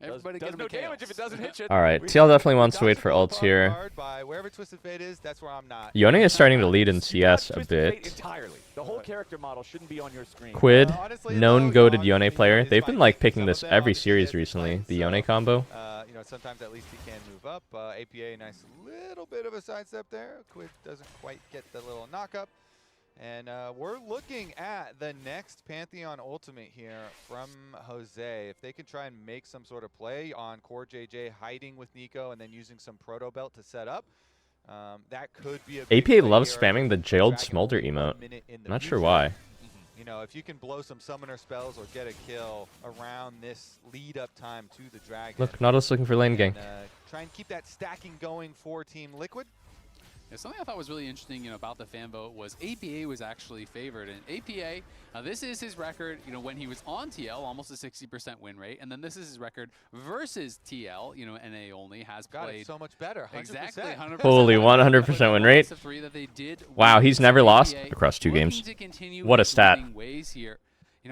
Everybody does get no damage if it doesn't hit you. Alright, TL definitely wants to wait for ults here. Wherever Twisted Fate is, that's where I'm not. Yone is starting to lead in CS a bit. Entirely. The whole character model shouldn't be on your screen. Quid, known goated Yone player. They've been like picking this every series recently, the Yone combo. You know, sometimes at least he can move up. APA, nice little bit of a sidestep there. Quid doesn't quite get the little knock-up. And we're looking at the next Pantheon Ultimate here from Jose. If they can try and make some sort of play on Core JJ hiding with Nico and then using some Proto Belt to set up, that could be a big APA play loves here. spamming the jailed smolder emote. Not sure why. You know, if you can blow some summoner spells or get a kill around this lead-up time to the Dragon. Look, Nautilus looking for lane gank. Try and keep that stacking going for Team Liquid. Yeah, something I thought was really interesting, about the fan vote was APA was actually favored. And APA, this is his record, when he was on TL, almost a 60% win rate. And then this is his record versus TL, NA only, has played. It's so much better. 100%. Exactly, 100%. Holy 100% win rate. Wow, he's never lost across 2 games. What a stat. Ways here.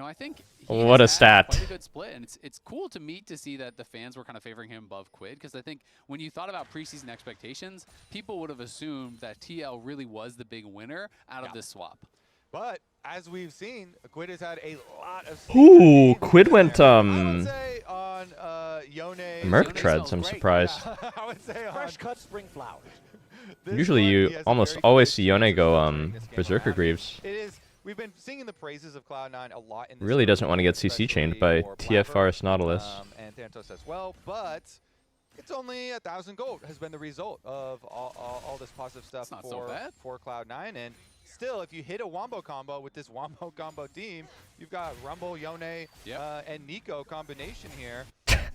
I think what a stat. Quite a good split, and it's cool to me to see that the fans were kind of favoring him above Quid, because I think when you thought about preseason expectations, people would have assumed that TL really was the big winner out of this swap. But as we've seen, Quid has had a lot of. Ooh, Quid went I would say on Merc treads. I'm surprised. I would say on Fresh cut spring flowers. Usually you almost always see Yone go Berserker Greaves. It is. We've been singing the praises of Cloud9 a lot in this Really doesn't want to get CC chained by TFR's Nautilus. And Thanatos as well, but it's only 1,000 gold has been the result of all this positive stuff for Cloud9. And still, if you hit a Wombo combo with this Wombo combo team, you've got Rumble, Yone, and Nico combination here.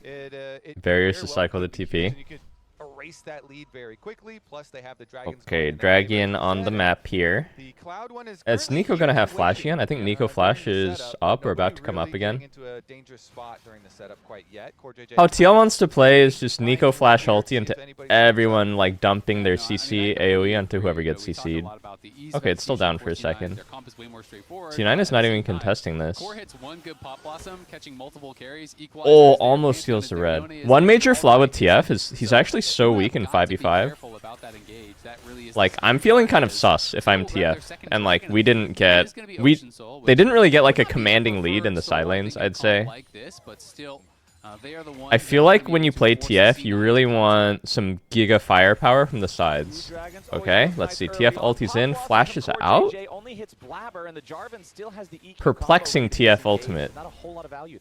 It Barriers to cycle the TP. You could erase that lead very quickly. Plus, they have the dragons. Okay, Dragon on the map here. The Cloud one is Nico gonna have Flash again? I think Nico Flash is up or about to come up again. Into a dangerous spot during the setup quite yet. How TL wants to play is just Nico Flash ulti into everyone like dumping their CC AoE onto whoever gets CC'd. Okay, it's still down for a second. C9 is not even contesting this. Oh, almost steals the red. One major flaw with TF is he's actually so weak in 5v5 without that engage. That really is Like, I'm feeling kind of sus if I'm TF, and like we didn't get they didn't really get like a commanding lead in the side lanes, I'd say. Like this, but still, they are the ones I feel like when you play TF, you really want some giga firepower from the sides. Okay, let's see. TF ulti's in, flashes out. Perplexing TF ultimate.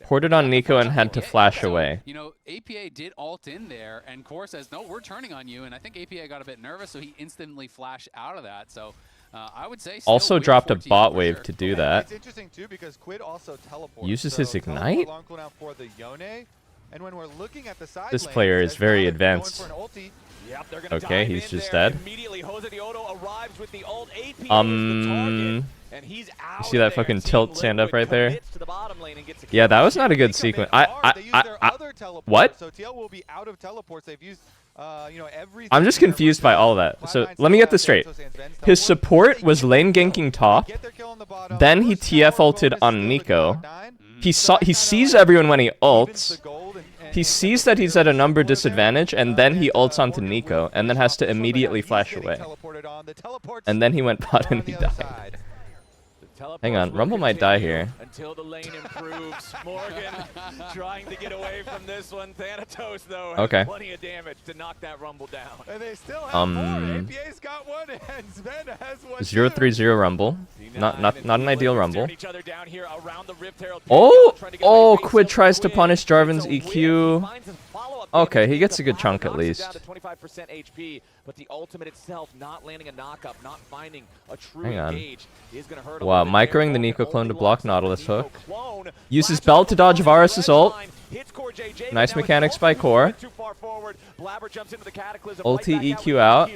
Ported on Nico and had to flash away. You know, APA did ult in there, and Core says, no, we're turning on you, and I think APA got a bit nervous, so he instantly flashed out of that. So I would say also dropped a bot wave to do that. It's interesting too because Quid also teleports. Uses his ignite? Long cooldown for the Yone. And when we're looking at the side This lanes, player is as very well, advanced. going for an ulti. Yep, they're gonna Okay, dive he's in just there. dead. Immediately, Jose Diodo arrives with the ult. AP is the target, and he's out You see that there. fucking Team tilt stand up Liquid right there? commits to the bottom lane and gets a Yeah, kill. that was not a good They come in sequence. hard. They use their other teleport. What? So TL will be out of teleports. They've used, you know, everything. I'm just there confused with by the all of that. Cloud9 So still let me get have this straight. Santos and Sven's His teleport. support They was get lane their ganking kill. top. They get their kill on the bottom. Then he First TF tower ulted bonus on still to Nico. Cloud9. He sees everyone when he ults. He sees that he's at a number disadvantage, and then he ults onto Nico, and then has to immediately flash away. And then he went bot and he died. Hang on, Rumble might die here. Until the lane improves. Morgan trying to get away from this one. Thanatos, though, has Okay. plenty of damage to knock that Rumble down. And they still have more. Um, APA's got one, and Sven has one. 0-3-0 Rumble. Not an ideal Rumble. Each other down here around the Rift Herald. Oh, Quid tries to punish Jarvan's EQ. Okay, he gets a good chunk at least. 25% HP, but the ultimate itself not landing a knock-up, not finding a true Hang on. engage is going to hurt. Wow, microing the Nico clone to block Nautilus hook. Uses Bell to dodge Varus' ult. Nice mechanics by Core. Ulti EQ out.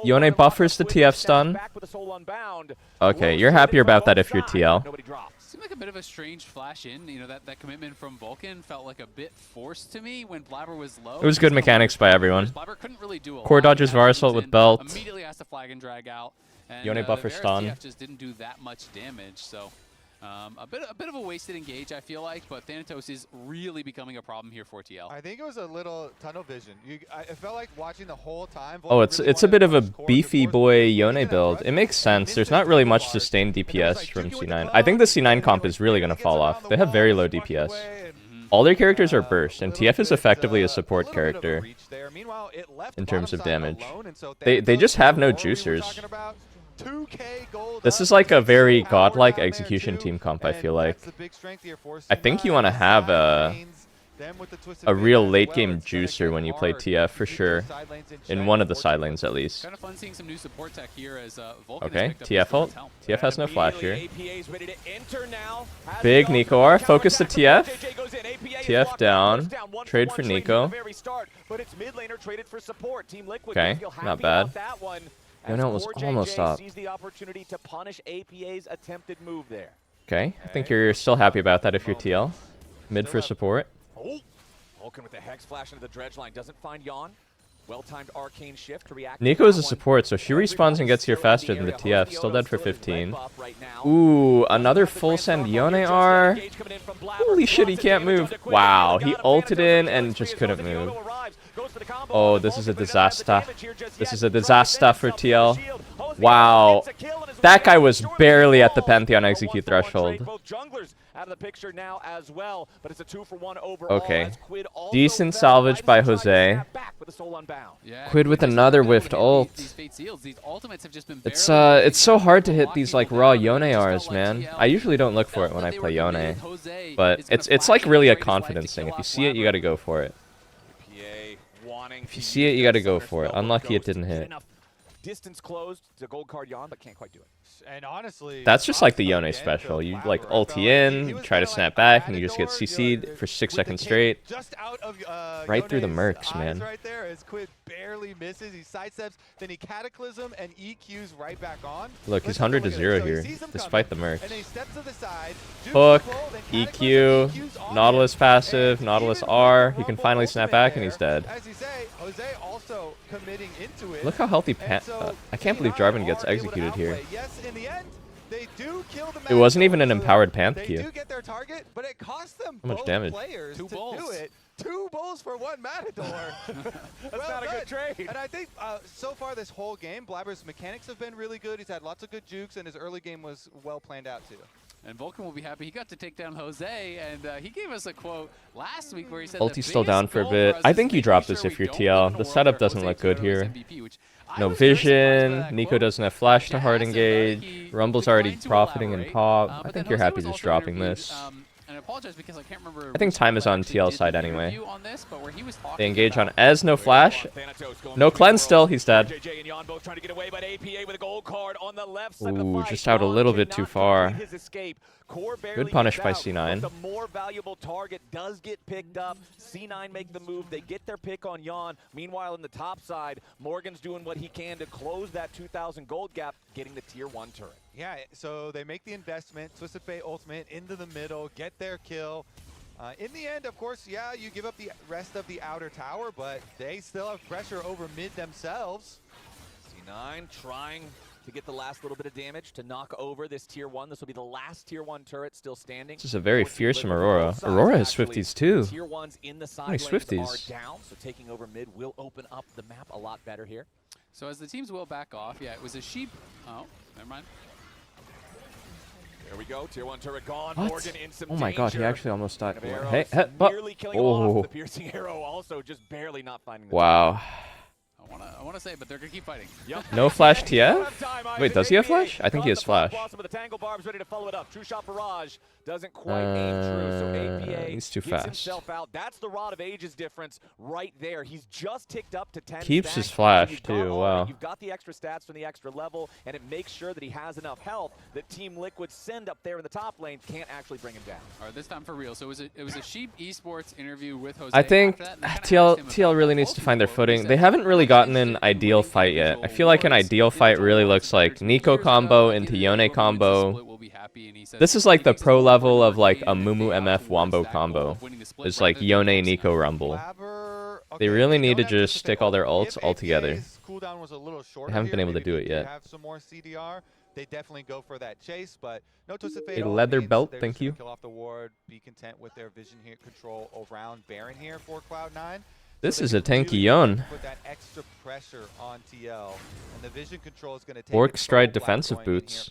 Yone buffers the TF stun. Okay, you're happier about that if you're TL. Seemed like a bit of a strange flash in. You know, that commitment from Vulcan felt like a bit forced to me when Blabber was low. It was good mechanics by everyone. Blabber couldn't really do a Core lot. dodges Varus ult with Belt. Immediately has to flag and drag out. And, Yone buffer the Varus stun. TF just didn't do that much damage. So a bit of a wasted engage, I feel like. But Thanatos is really becoming a problem here for TL. I think it was a little tunnel vision. I felt like watching the whole time. Oh, it's a bit of a beefy boy Yone build. It makes sense. There's not really much sustained DPS from C9. I think the C9 comp is really going to fall off. They have very low DPS. All their characters are burst, and TF is effectively a support character in terms of damage. They just have no juicers. This is like a very godlike execution team comp, I feel like. I think you want to have a real late game juicer when you play TF for sure. In one of the side lanes at least. Kind of fun seeing some new support tech here as Vulcan Okay, has picked up TF his ult. helm. TF has no flash here. APA's ready to enter now. Big Nico R. Focus the TF. TF down. Trade for Nico. Okay, not bad. Yone was almost up. Sees the opportunity to punish APA's attempted move there. Okay, I think you're still happy about that if you're TL. Mid for support. Oh, Vulcan with the Hex flash into the dredge line. Doesn't find Yon. Well-timed arcane shift to react. Nico is a support, so she respawns and gets here faster than the TF. Still dead for 15. Ooh, another full send Yone R. Holy shit, he can't move. Wow, he ulted in and just couldn't move. Oh, this is a disaster. This is a disaster for TL. Wow. That guy was barely at the Pantheon execute threshold. Okay. Decent salvage by Jose. Quid with another whiffed ult. It's so hard to hit these like raw Yone Rs, man. I usually don't look for it when I play Yone. But it's like really a confidence thing. If you see it, you gotta go for it. If you see it, you gotta go for it. Unlucky it didn't hit. Distance closed to gold card Yon, but can't quite do it. And honestly, that's just like the Yone special. You like ulti in, you try to snap back, and you just get CC'd for 6 seconds straight. Right through the mercs, man. Right there as Quid barely misses. He sidesteps, then he cataclysm and EQs right back on. Look, he's 100 to 0 here, despite the mercs. And he steps to the side, Hook, EQ, Nautilus passive, Nautilus R. He can finally snap back, and he's dead. As you say, Jose also committing into it. Look how healthy I can't believe Jarvan gets executed here. Yes, in the end, they do kill the It wasn't even an empowered Panth They Q. do get their target, but it costs them How much both damage? players Two to balls. do it. 2 bulls for 1 matador. That's not a good trade. And I think so far this whole game, Blabber's mechanics have been really good. He's had lots of good jukes, and his early game was well planned out too. And Vulcan will be happy. He got to take down Jose, and he gave us a quote last week where he said, Ulti's still down for a bit. I think you drop this if you're TL. The setup doesn't look good here. No vision. Nico doesn't have flash to hard engage. Rumble's already profiting in top. I think you're happy just dropping this. And I apologize because I can't remember. I think time is on TL side anyway. This, They engage on Ez, no flash. No cleanse still, he's dead. Ooh, just out a little bit too far. Good punish by C9. The more valuable target does get picked up. C9 make the move. They get their pick on Yon. Meanwhile, in the top side, Morgan's doing what he can to close that 2,000 gold gap, getting the tier 1 turret. Yeah, so they make the investment, Twisted Fate ultimate into the middle, get their kill. In the end, of course, yeah, you give up the rest of the outer tower, but they still have pressure over mid themselves. C9 trying to get the last little bit of damage to knock over this tier 1. This will be the last tier 1 turret still standing. This is a very fearsome Aurora. Aurora has Swifties too. Tier 1s in the side lanes are down, so taking over mid will open up the map a lot better here. So as the teams will back off, yeah, it was a sheep. Oh, never mind. There we go. Tier 1 turret gone. What? Morgan in some Oh my god, he danger. actually almost died. Hey, nearly killing him off. The piercing arrow also just barely not finding the wow. I want to say, but they're going to keep fighting. Yep. No flash TF? Wait, does he have flash? I think he has flash. The tangle barb's ready to follow it up. True shot barrage doesn't quite aim true, so APA he's too gets fast. himself out. That's the Rod of Ages difference right there. He's just ticked up to 10 Keeps stacks, his flash so too, wow. You've got the extra stats from the extra level, and it makes sure that he has enough health that Team Liquid send up there in the top lane can't actually bring him down. All right, this time for real. So it was a Sheep Esports interview with Jose. I think TL really needs to find their footing. They haven't really gotten an ideal fight yet. I feel like an ideal fight really looks like Nico combo into Yone combo. This is like the pro level of like a Mumu MF Wombo combo. It's like Yone Nico Rumble. They really need to just stick all their ults all together. They haven't been able to do it yet. They definitely go for that chase, but no Twisted Fate. A leather belt, thank you. Kill off the ward, be content with their vision here, control around Baron here for Cloud9. This is a tanky Yon. Put that extra pressure on TL, and the vision control is going to take Orc Stride defensive boots.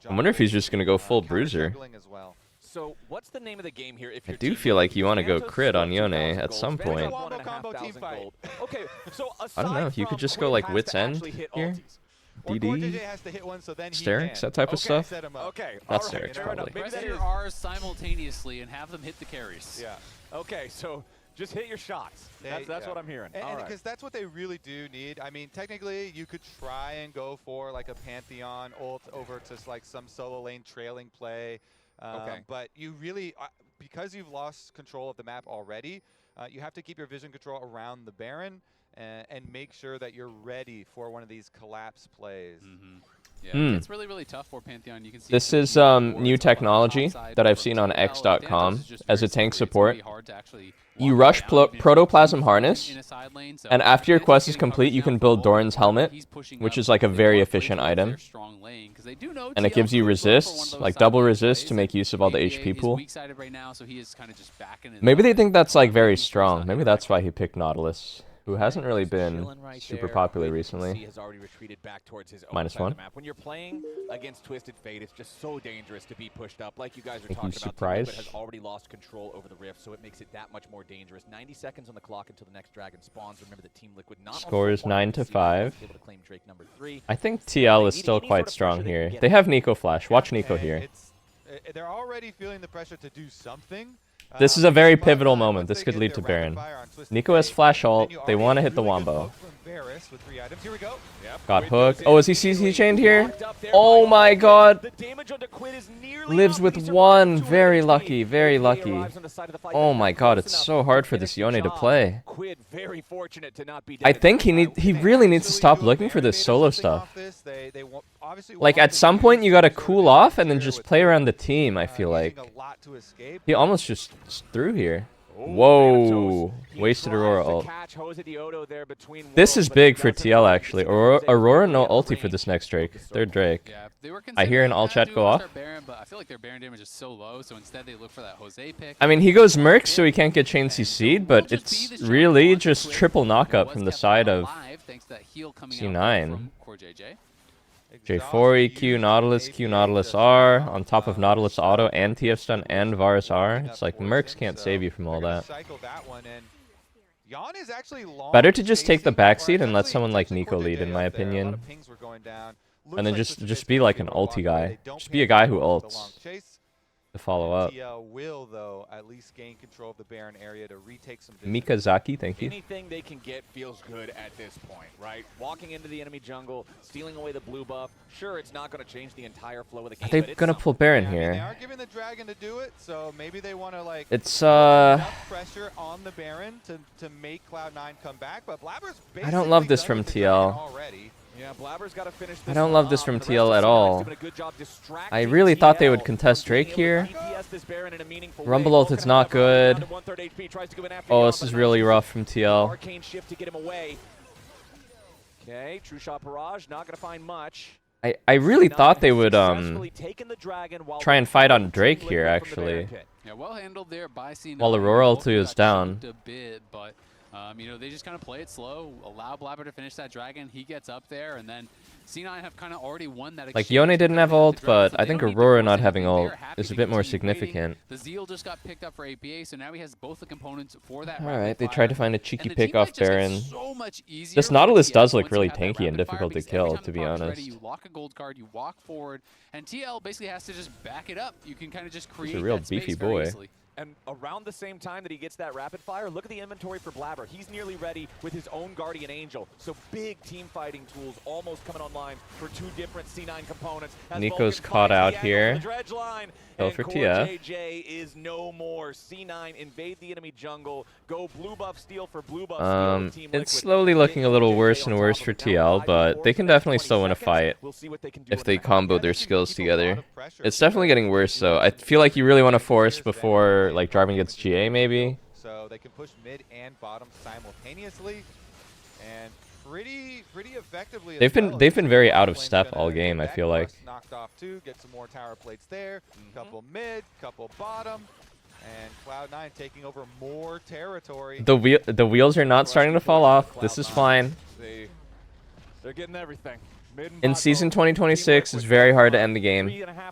I wonder if he's just going to go full bruiser. Well. So what's the name of the game here? If I do feel like you want to go crit on Yone at some point. Okay, so I don't know. You could just go like Wit's End here. DD, Sterix, that type of stuff. Okay, Not Sterix, probably. Press your R's simultaneously and have them hit the carries. Yeah. Okay, so just hit your shots. That's what I'm hearing. And because that's what they really do need. I mean, technically, you could try and go for like a Pantheon ult over to like some solo lane trailing play. But you really, because you've lost control of the map already, you have to keep your vision control around the Baron and make sure that you're ready for one of these collapse plays. Yeah, it's really, really tough for Pantheon. You can see this is new technology that I've seen on X.com as a tank support. You rush Protoplasm Harness, and after your quest is complete, you can build Doran's Helmet, which is like a very efficient item. And it gives you resist, like double resist to make use of all the HP pool. Maybe they think that's like very strong. Maybe that's why he picked Nautilus, who hasn't really been super popular recently. -1. When you're playing against Twisted Fate, it's just so dangerous to be pushed up. Like you guys are Think talking he's about, surprised? Team Liquid has already lost control over the Rift, so it makes it that much more dangerous. 90 seconds on the clock until the next dragon spawns. Remember that Team Liquid not Score is 9-5. able to claim Drake number 3. I think TL is still quite strong here. They have Nico Flash. Watch Nico here. They're already feeling the pressure to do something. This is a very pivotal moment. This could lead to Baron. Nico has Flash ult. They want to hit the Wombo. Got hooked. Oh, is he CC chained here? Oh my god. Lives with 1. Very lucky. Very lucky. Oh my god, it's so hard for this Yone to play. I think he really needs to stop looking for this solo stuff. Like, at some point, you gotta cool off and then just play around the team, I feel like. He almost just threw here. Whoa. Wasted Aurora ult. This is big for TL, actually. Aurora no ulti for this next Drake. Third Drake. Yeah, they were I hear an considering all that chat to go off. start Baron, but I feel like their Baron damage is so low, so instead they look for that Jose pick. I mean, he goes Merc, so he can't get chain CC'd, but it's really just triple knockup from the side of C9. J4 EQ, Nautilus Q, Nautilus R, on top of Nautilus Auto and TF Stun and Varus R. It's like Mercs can't save you from all that. Better to just take the backseat and let someone like Nico lead, in my opinion. And then just be like an ulti guy. Just be a guy who ults to follow up. TL will, though, at least gain control of the Baron area to retake some Mikazaki, thank you. Anything they can get feels good at this point, right? Walking into the enemy jungle, stealing away the blue buff. Sure, it's not going to change the entire flow of the game. Are they going to pull Baron here? They are giving the Dragon to do it, so maybe they want to like it's enough pressure on the Baron to make Cloud9 come back, but Blabber's I don't love this from TL. already. Yeah, Blabber's got to finish this I don't love this from TL at all. I really thought they would contest Drake here. Rumble ult is not good. Oh, this is really rough from TL. Arcane shift to get him away. Okay, True Shot Barrage, not going to find much. I really thought they would try and fight on Drake here, actually. Yeah, well handled there by C9. While Aurora ulti is down. A bit, but you know, they just kind of play it slow, allow Blabber to finish that dragon. He gets up there, and then C9 have kind of already won that. Like, Yone didn't have ult, but I think Aurora not having ult is a bit more significant. The Zeal just got picked up for APA, so now he has both the components for that. Alright, they tried to find a cheeky pick off Baron. So much easier This Nautilus does look really tanky and difficult to kill, to be honest. You lock a gold card, you walk forward, and TL basically has to just back it up. You can kind of just create He's a real that space beefy very boy. easily. And around the same time that he gets that rapid fire, look at the inventory for Blabber. He's nearly ready with his own Guardian Angel. So big team fighting tools almost coming online for two different C9 components. Nico's caught out here. Go for TF. JJ is no more. C9 invade the enemy jungle. Go blue buff steal for blue buff steal. It's slowly looking a little worse and worse for TL, but they can definitely still win a fight if they combo their skills together. It's definitely getting worse, though. I feel like you really want to force before like Jarvan gets GA, maybe. So they can push mid and bottom simultaneously, and pretty effectively. They've been very out of step all game, I feel like. Knocked off too, get some more tower plates there. Couple mid, couple bottom, and Cloud9 taking over more territory. The wheels are not starting to fall off. This is fine. They're getting everything. In season 2026, it's very hard to end the game.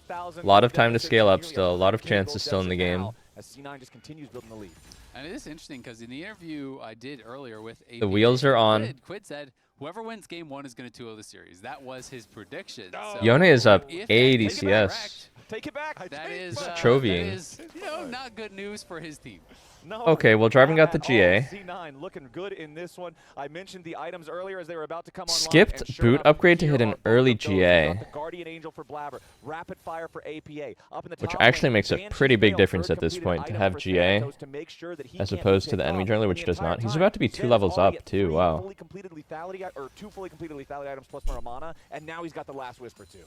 A lot of time to scale up still. A lot of chances still in the game. As C9 just continues building the lead. And it is interesting because in the interview I did earlier with APA, the wheels are on. Quid said whoever wins game 1 is going to 2-0 the series. That was his prediction. Oh. So Yone is up if 80 that's CS. correct, Take it back. that is Trovying. you know, not good news for his team. No, Okay, well, Jarvan got the GA. C9 looking good in this one. I mentioned the items earlier as they were about to come online. Skipped and sure boot enough, upgrade to here hit an are both early of those. GA. We've got the Guardian Angel for Blabber, rapid fire for APA. Up in the Which top actually lane, makes a Banshee's pretty big failed difference third at this completed point to item have for GA Thanatos to make sure that he as can't opposed be to the picked enemy off jungler, the which does entire not. He's time. about to be 2 Zen's levels already up at too. 3 Wow. fully completed lethality, or 2 fully completed lethality items plus more mana, and now he's got the last whisper too.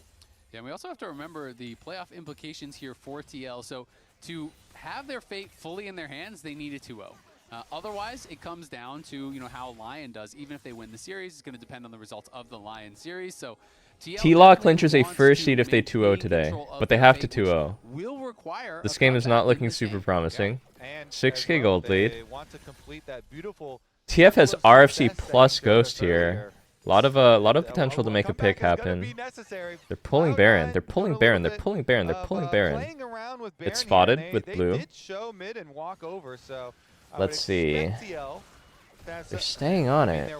Yeah, and we also have to remember the playoff implications here for TL. So to have their fate fully in their hands, they need a 2-0. Otherwise, it comes down to how Lion does. Even if they win the series, it's going to depend on the results of the Lion series. So TLAW clinches a first seed if they 2-0 today, but they have to 2-0. Will require This game is not looking super promising. 6k gold lead. TF has RFC plus Ghost here. A lot of potential to make a pick happen. They're pulling Baron. They're pulling Baron. They're pulling Baron. They're pulling Baron. It's spotted with blue. Let's see. They're staying on it.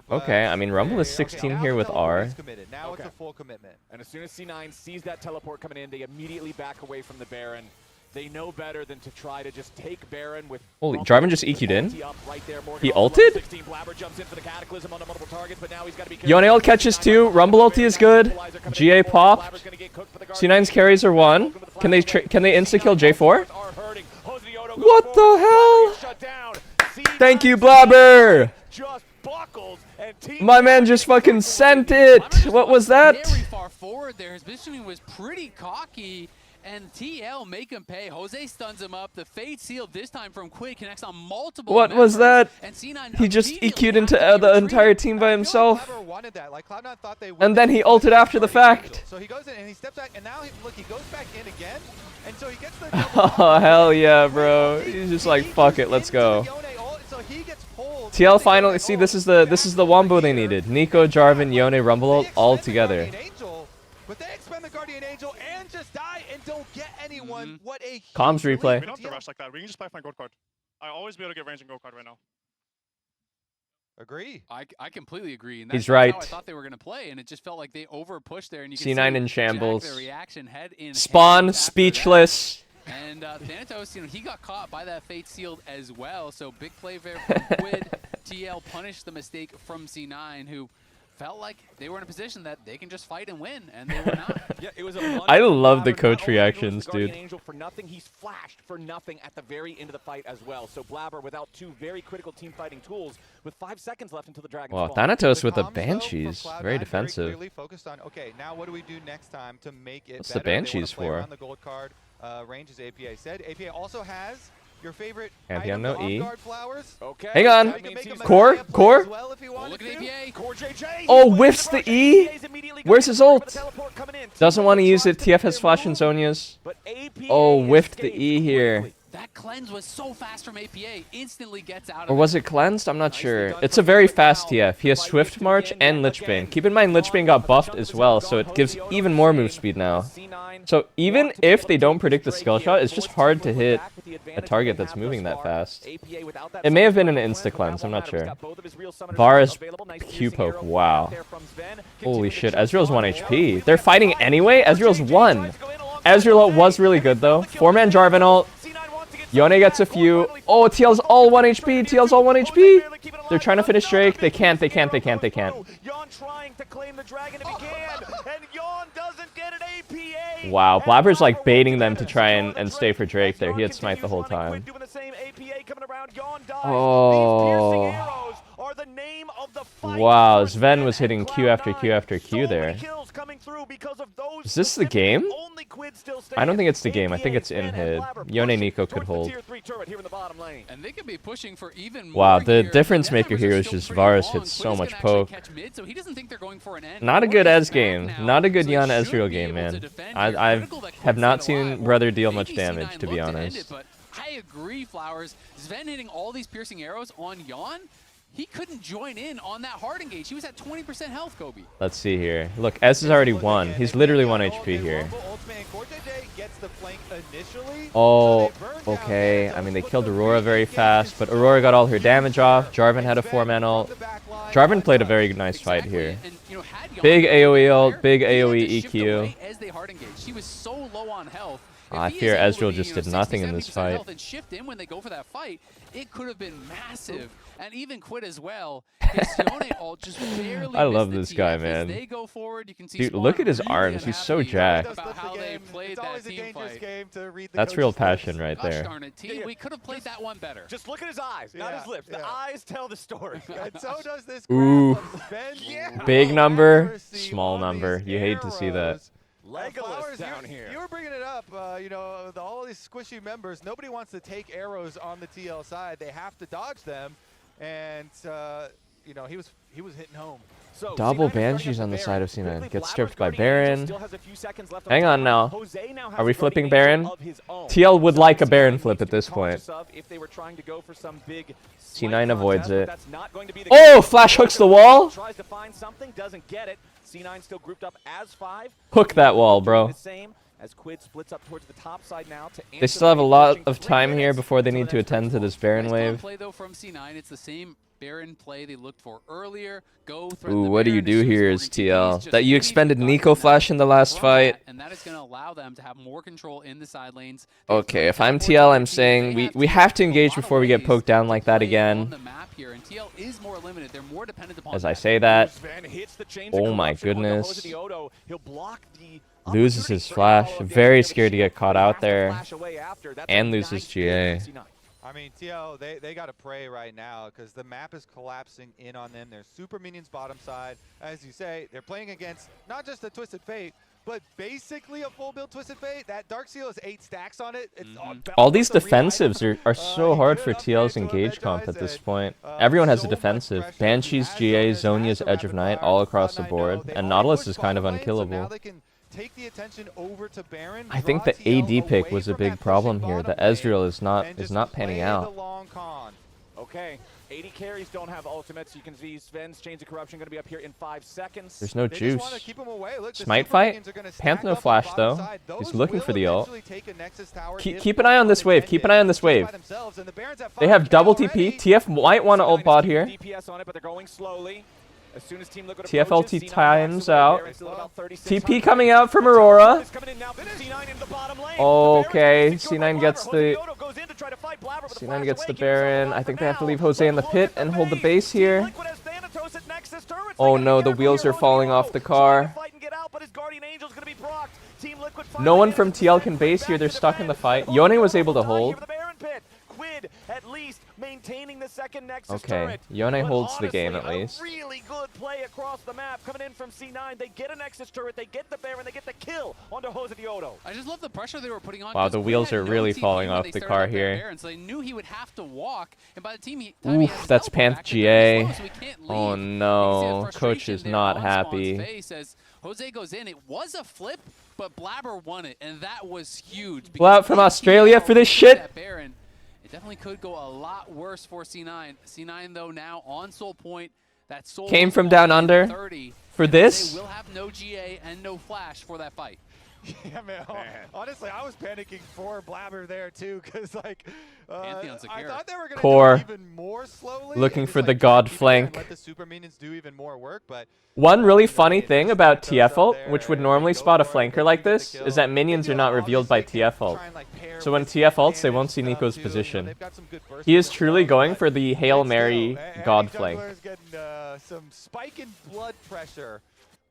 Okay, I mean Rumble is 16 here with R. Now it's a full commitment. And as soon as C9 sees that teleport coming in, they immediately back away from the Baron. They know better than to try to just take Baron with... Holy, Jarvan just EQ'd in? He ulted? Yone ult catches 2. Rumble ulti is good. GA pop. C9's carries are 1. Can they insta-kill J4? What the hell? Thank you, Blabber! My man just fucking sent it! What was that? Very far forward there. His positioning was pretty cocky. And TL make him pay. Jose stuns him up. The Fate Seal this time from Quid connects on multiple What was members, that? and C9 He just immediately EQ'd into has to the retreat. entire team by I feel himself. Like Clever wanted that. Like Cloud9 thought they And then he ulted after the fact. So he goes in and he steps back, and now look, he goes back in again, and so he gets the. Oh hell yeah, bro! He's just like, fuck it, let's go. So he gets pulled. TL finally, see, this is the wombo they needed. Nico, Jarvan, Yone, Rumble ult, all together. But they expend the Guardian Angel and just die and don't get anyone. What a Comms huge replay. lead We don't for have to TL. rush like that. We can just play fine gold card. I always be able to get range and gold card right now. Agree. I completely agree. And He's that's right. how I thought they were going to play, and it just felt like they over pushed there. And you can C9 see in shambles. Jack, their reaction, head in Spawn, hands after speechless. that. And Thanatos, he got caught by that Fate Sealed as well. So big play there from Quid. TL punished the mistake from C9, who felt like they were in a position that they can just fight and win, and they were not. Yeah, it was I love the Blabber coach not only reactions, loses the Guardian dude. Angel for nothing, he's flashed for nothing at the very end of the fight as well. So Blabber without two very critical team fighting tools with 5 seconds left until the Dragon Wow, spawn. Thanatos The with the comms, though, Banshees. from Cloud9 Very defensive. clearly focused on, okay, now what do we do next time to make it What's the better? They wanna Banshees play for? around the gold card range, as APA said. APA also has your favorite Pantheon, item, no the E. off-guard flowers. Okay. Hang on. that means he's Core? Messiah play Core? as well if he Oh, wanted look at to. APA. Core JJ. Oh, whiffs the E? Where's his ult? Doesn't want to use it. TF has flash and Zonia's. Oh, whiffed the E here. That cleanse was so fast from APA. Instantly gets out of Or was it cleansed? I'm not sure. It's a very fast TF. He has Swift March and Lichbane. Keep in mind Lichbane got buffed as well, so it gives even more move speed now. So even if they don't predict the skill shot, it's just hard to hit a target that's moving that fast. It may have been an insta cleanse, I'm not sure. Varus Q poke, wow. Holy shit, Ezreal's 1 HP. They're fighting anyway? Ezreal's 1. Ezreal was really good though. 4-man Jarvan ult. Yone gets a few. Oh, TL's all 1 HP. TL's all 1 HP. They're trying to finish Drake. They can't. Yon trying to claim the dragon if he can, and Yon doesn't get an APA. Wow, Blabber's like baiting them to try and stay for Drake there. He had smite the whole time. Oh. Wow, Sven was hitting Q after Q after Q there. Is this the game? I don't think it's the game. I think it's in hid. Yone Nico could hold. And they could be pushing for even Wow, more the here. difference The maker numbers here are is still just pretty Varus long. hits so Quiz much can actually poke. catch mid, so he doesn't think they're going for an end. Not a Or good he's Ez back game. now. Not a good So he Yon should Ezreal be game, able to man. defend I here. Critical that have Quid's not stayed alive. seen Brother deal Maybe much damage, C9 to be looked end honest. it, but I agree, Flowers. Sven hitting all these piercing arrows on Yon. He couldn't join in on that hard engage. He was at 20% health, Kobe. Let's see here. Look, Ez is already 1. He's literally 1 HP here. Oh, okay. I mean, they killed Aurora very fast, but Aurora got all her damage off. Jarvan had a 4-man ult. Jarvan played a very nice fight here. And, had Yon Big been AoE ult, there, big he had AoE to shift EQ. away as they hard engaged. He was so low on health. If I he is fear able to Ezreal be, just did nothing in this 60, fight. 70% And shift in when they go for that fight, it could have been massive. And even Quid as well. His Yone ult just barely I love missed this the guy, TF. man. As they go forward, you can see Dude, Spawn look at his really arms. He's so unhappy jacked. about how they played that team fight. That's real passion right Gosh there. darn it, team. We could have played that one better. Just look at his eyes, not his lips. The eyes tell the story. And so does this Ooh. graph of Sven. Big number, Accuracy small on number. these You hate to see that. arrows. Legolas Flowers, down you here. You were bringing it up, all these squishy members. Nobody wants to take arrows on the TL side. They have to dodge them, and he was hitting home. So Double C9 is starting Banshees up on the Baron. side of C9. Quickly, Gets Blabber's stripped by Guardian Angel Baron. still has a few seconds left on Hang the on timer. now. Jose now has Are we a flipping Guardian Baron? Angel of his own. TL would So like a C9 Baron needs flip to at be this point. cautious of if they were trying to go for some big C9 swipe avoids contest, it. but that's not going to be the Oh, case. flash hooks the wall. Tries to find something, doesn't get it. C9 still grouped up as 5. Hook that wall, bro. The same as Quid splits up towards the top side now to They answer still have a the lot pushing of 3 time here minutes before they until need the to next attend to this Baron Nice wave. play though from C9. It's the same Baron play they looked for earlier. Go thread Ooh, the what do you Baron do as soon as here Morgan is TPs, TL? just That you leave expended the Nico Godwin Flash in the last from fight? that, and that is going to allow them to have more control in the side lanes. They have Okay, great if I'm teleports TL, on I'm their team. saying They we have have to teams engage in a lot before of we get ways poked down to like that play again. on the map here, and TL is more limited. They're more dependent upon As I that. say that, Sven hits the chains oh of my corruption on the goodness. Jose Diodo. He'll block the Loses opportunity his for flash. Apollo. Very Again, scared to get caught he has out to there. flash away after. That's And a loses nice GA. play from C9. I mean, TL, they got to pray right now because the map is collapsing in on them. There's super minions bottom side. As you say, they're playing against not just a Twisted Fate, but basically a full build Twisted Fate. That Dark Seal has 8 stacks on it. It's All these defensives are so hard for TL's engage comp at this point. Everyone has a defensive. Banshee's GA, Zhonya's Edge of Night, all across the board, and Nautilus is kind of unkillable. Take the attention over to Baron, I think the AD pick was a big problem here. The Ezreal is not panning out. Okay, 80 carries don't have ultimates. You can see Sven's Chains of Corruption going to be up here in 5 seconds. There's no juice. Smite fight? Panth no flash though. He's looking for the ult. Keep an eye on this wave. Keep an eye on this wave. They have double TP. TF might want to ult bot here. DPS on it, but they're going slowly. As soon as Team Liquid TF approaches, ulti times out. TP 3600. coming out from Aurora. It's coming in now from C9 into the bottom lane. Okay, The Baron C9 gets the goes in to try to fight Blabber, but the C9 flash gets the away, keeps Baron. himself I think off they have to for leave now. Jose in the Look pit at and the hold the base. base here. Liquid has Thanatos at Nexus turrets. Oh They no, gotta the get wheels her are from falling Yodo. off the Trying to car. fight and get out, but his Guardian Angel's gonna be procced. Team Liquid No one finally from manages to TL send can Quid base back here. to They're stuck in the defense. fight. Yone was able to Die here hold. for the Baron pit. Quid at least maintaining the second Nexus Okay, turret. Yone But holds the game honestly, at a least. really good play across the map coming in from C9. They get a Nexus turret, they get the Baron, they get the kill onto Jose Diodo. I just love the pressure they were putting on. Wow, 'cause the Quid wheels had are no really TP falling when off they the started car up their here. Baron, so they knew he would have to walk, and by the time he had his That's teleport Panth back, the Baron GA. was slow, so he can't leave. Oh You can see the no, Coach frustration is there not on Spawn's happy. face as Jose goes in. It was a flip, but Blabber won it, and that was huge. Blab because from if Australia TL for this loses shit. that Baron, it definitely could go a lot worse for C9. C9 though now on Soul Point. That Soul Came was from on down in under 30, for and this. They will have no GA and no flash for that fight. Yeah, man. Honestly, I was panicking for Blabber there too, because like Pantheon's I secure. thought they were gonna Core. do it even more slowly. Looking and just, for the like, god keep it there and flank. Let the super minions do even more work, but One really funny they thing just about set those TF up ult, there which would and normally they go spot a for it, they flanker like do get the this, kill. is that minions They are do not revealed by obviously TF ult. try and, like, pair So when with TF ults, they damage won't see stuff, Nico's too. position. They've got some good burst He is with truly themselves, going but for the Hail still, Mary any god jungler flank. is getting some spike in blood pressure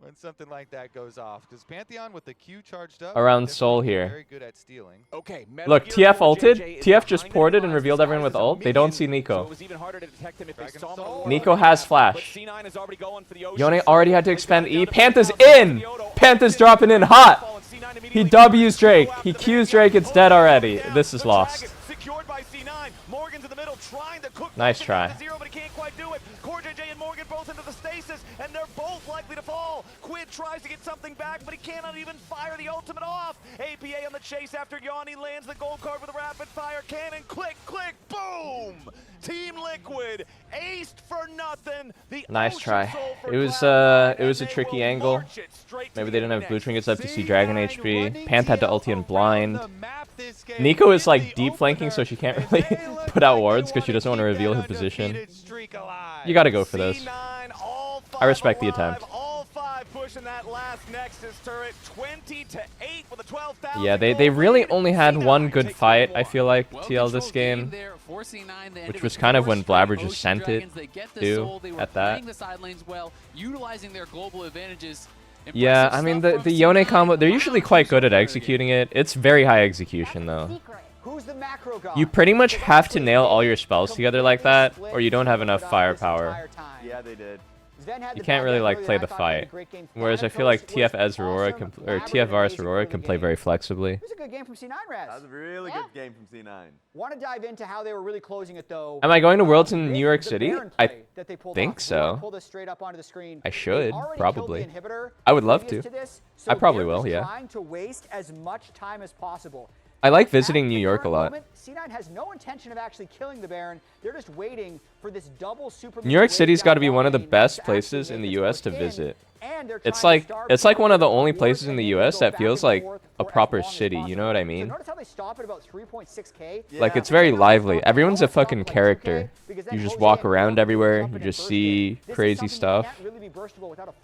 when something like that goes off, because Pantheon with the Q charged up Around definitely Soul here. very good at stealing. Okay, Look, TF ulted. TF just ported and revealed everyone with ult. They don't see So it Nico. was even harder to detect him if they Dragon saw him Soul. on the Nico wall. has But flash. C9 is already going for the ocean. Yone already had to expend E. Panth is Panth in! Panth is dropping in hot! He W's Drake. He Q's Drake. It's dead already. This is lost. Secured by C9. Morgan's in the middle trying to cook Nice Morgan try. down to zero, but he can't quite do it. Core JJ and Morgan both into the stasis, and they're both likely to fall. Quid tries to get something back, but he cannot even fire the ultimate off. APA on the chase after Yanni lands the gold card with a rapid fire cannon. Click, click, boom! Team Liquid aced for nothing. The Nice Ocean try. Soul for It was Cloud9, it was a and they tricky will angle. march it straight to Maybe the they didn't have next. blue trinkets up to see Dragon HP. Panth had to ulti and around blind. the map this game. Nico is In like the deep flanking, so opener, she can't and really they look put out like wards they because she doesn't want to keep reveal that her position. undefeated streak alive. You gotta go for this. C9, all I five respect the alive, attempt. all five pushing that last Nexus turret, 20-8 with a 12,000. Yeah, they goal really lead. only had C9 one good takes fight, game I one. feel like, TL Well-controlled this game. there for C9. They ended Which with was kind of 4 when straight Blabber just Ocean sent it, Dragons. They get the too, soul. They were at that. playing the side lanes well, utilizing their global advantages. Yeah, Impressive I mean, stuff the from Yone C9. combo, they're usually quite good at There again. executing it. It's very high execution, though. Who's the macro god? You pretty much have to nail all your spells together like that, or you don't have enough firepower. Yeah, they did. You can't really, like, play the fight. Whereas I feel like TF Ez Aurora can, or TF Varus Aurora can play very flexibly. It was a good game from C9 Res. That was a really good game from C9. Want to dive into how they were really closing it though? Am I going to Worlds in with New York the City? Baron I play that they pulled think off. so. We wanna pull this straight up onto the screen. I They should, already probably. killed the inhibitor I would love previous to. this, I so probably they're will, just yeah. trying to waste as much time as possible. I like At visiting New the York a current lot. moment, C9 has no intention of actually killing the Baron. They're just waiting for this double super. New York City's got gotta be one of the best places in the US to visit. It's like one of the only places in the US that feels like a proper city, you know what I mean? Notice how they stop at about 3.6K? Like, it's very lively. Everyone's a fucking character. You just walk around everywhere, you just see crazy stuff.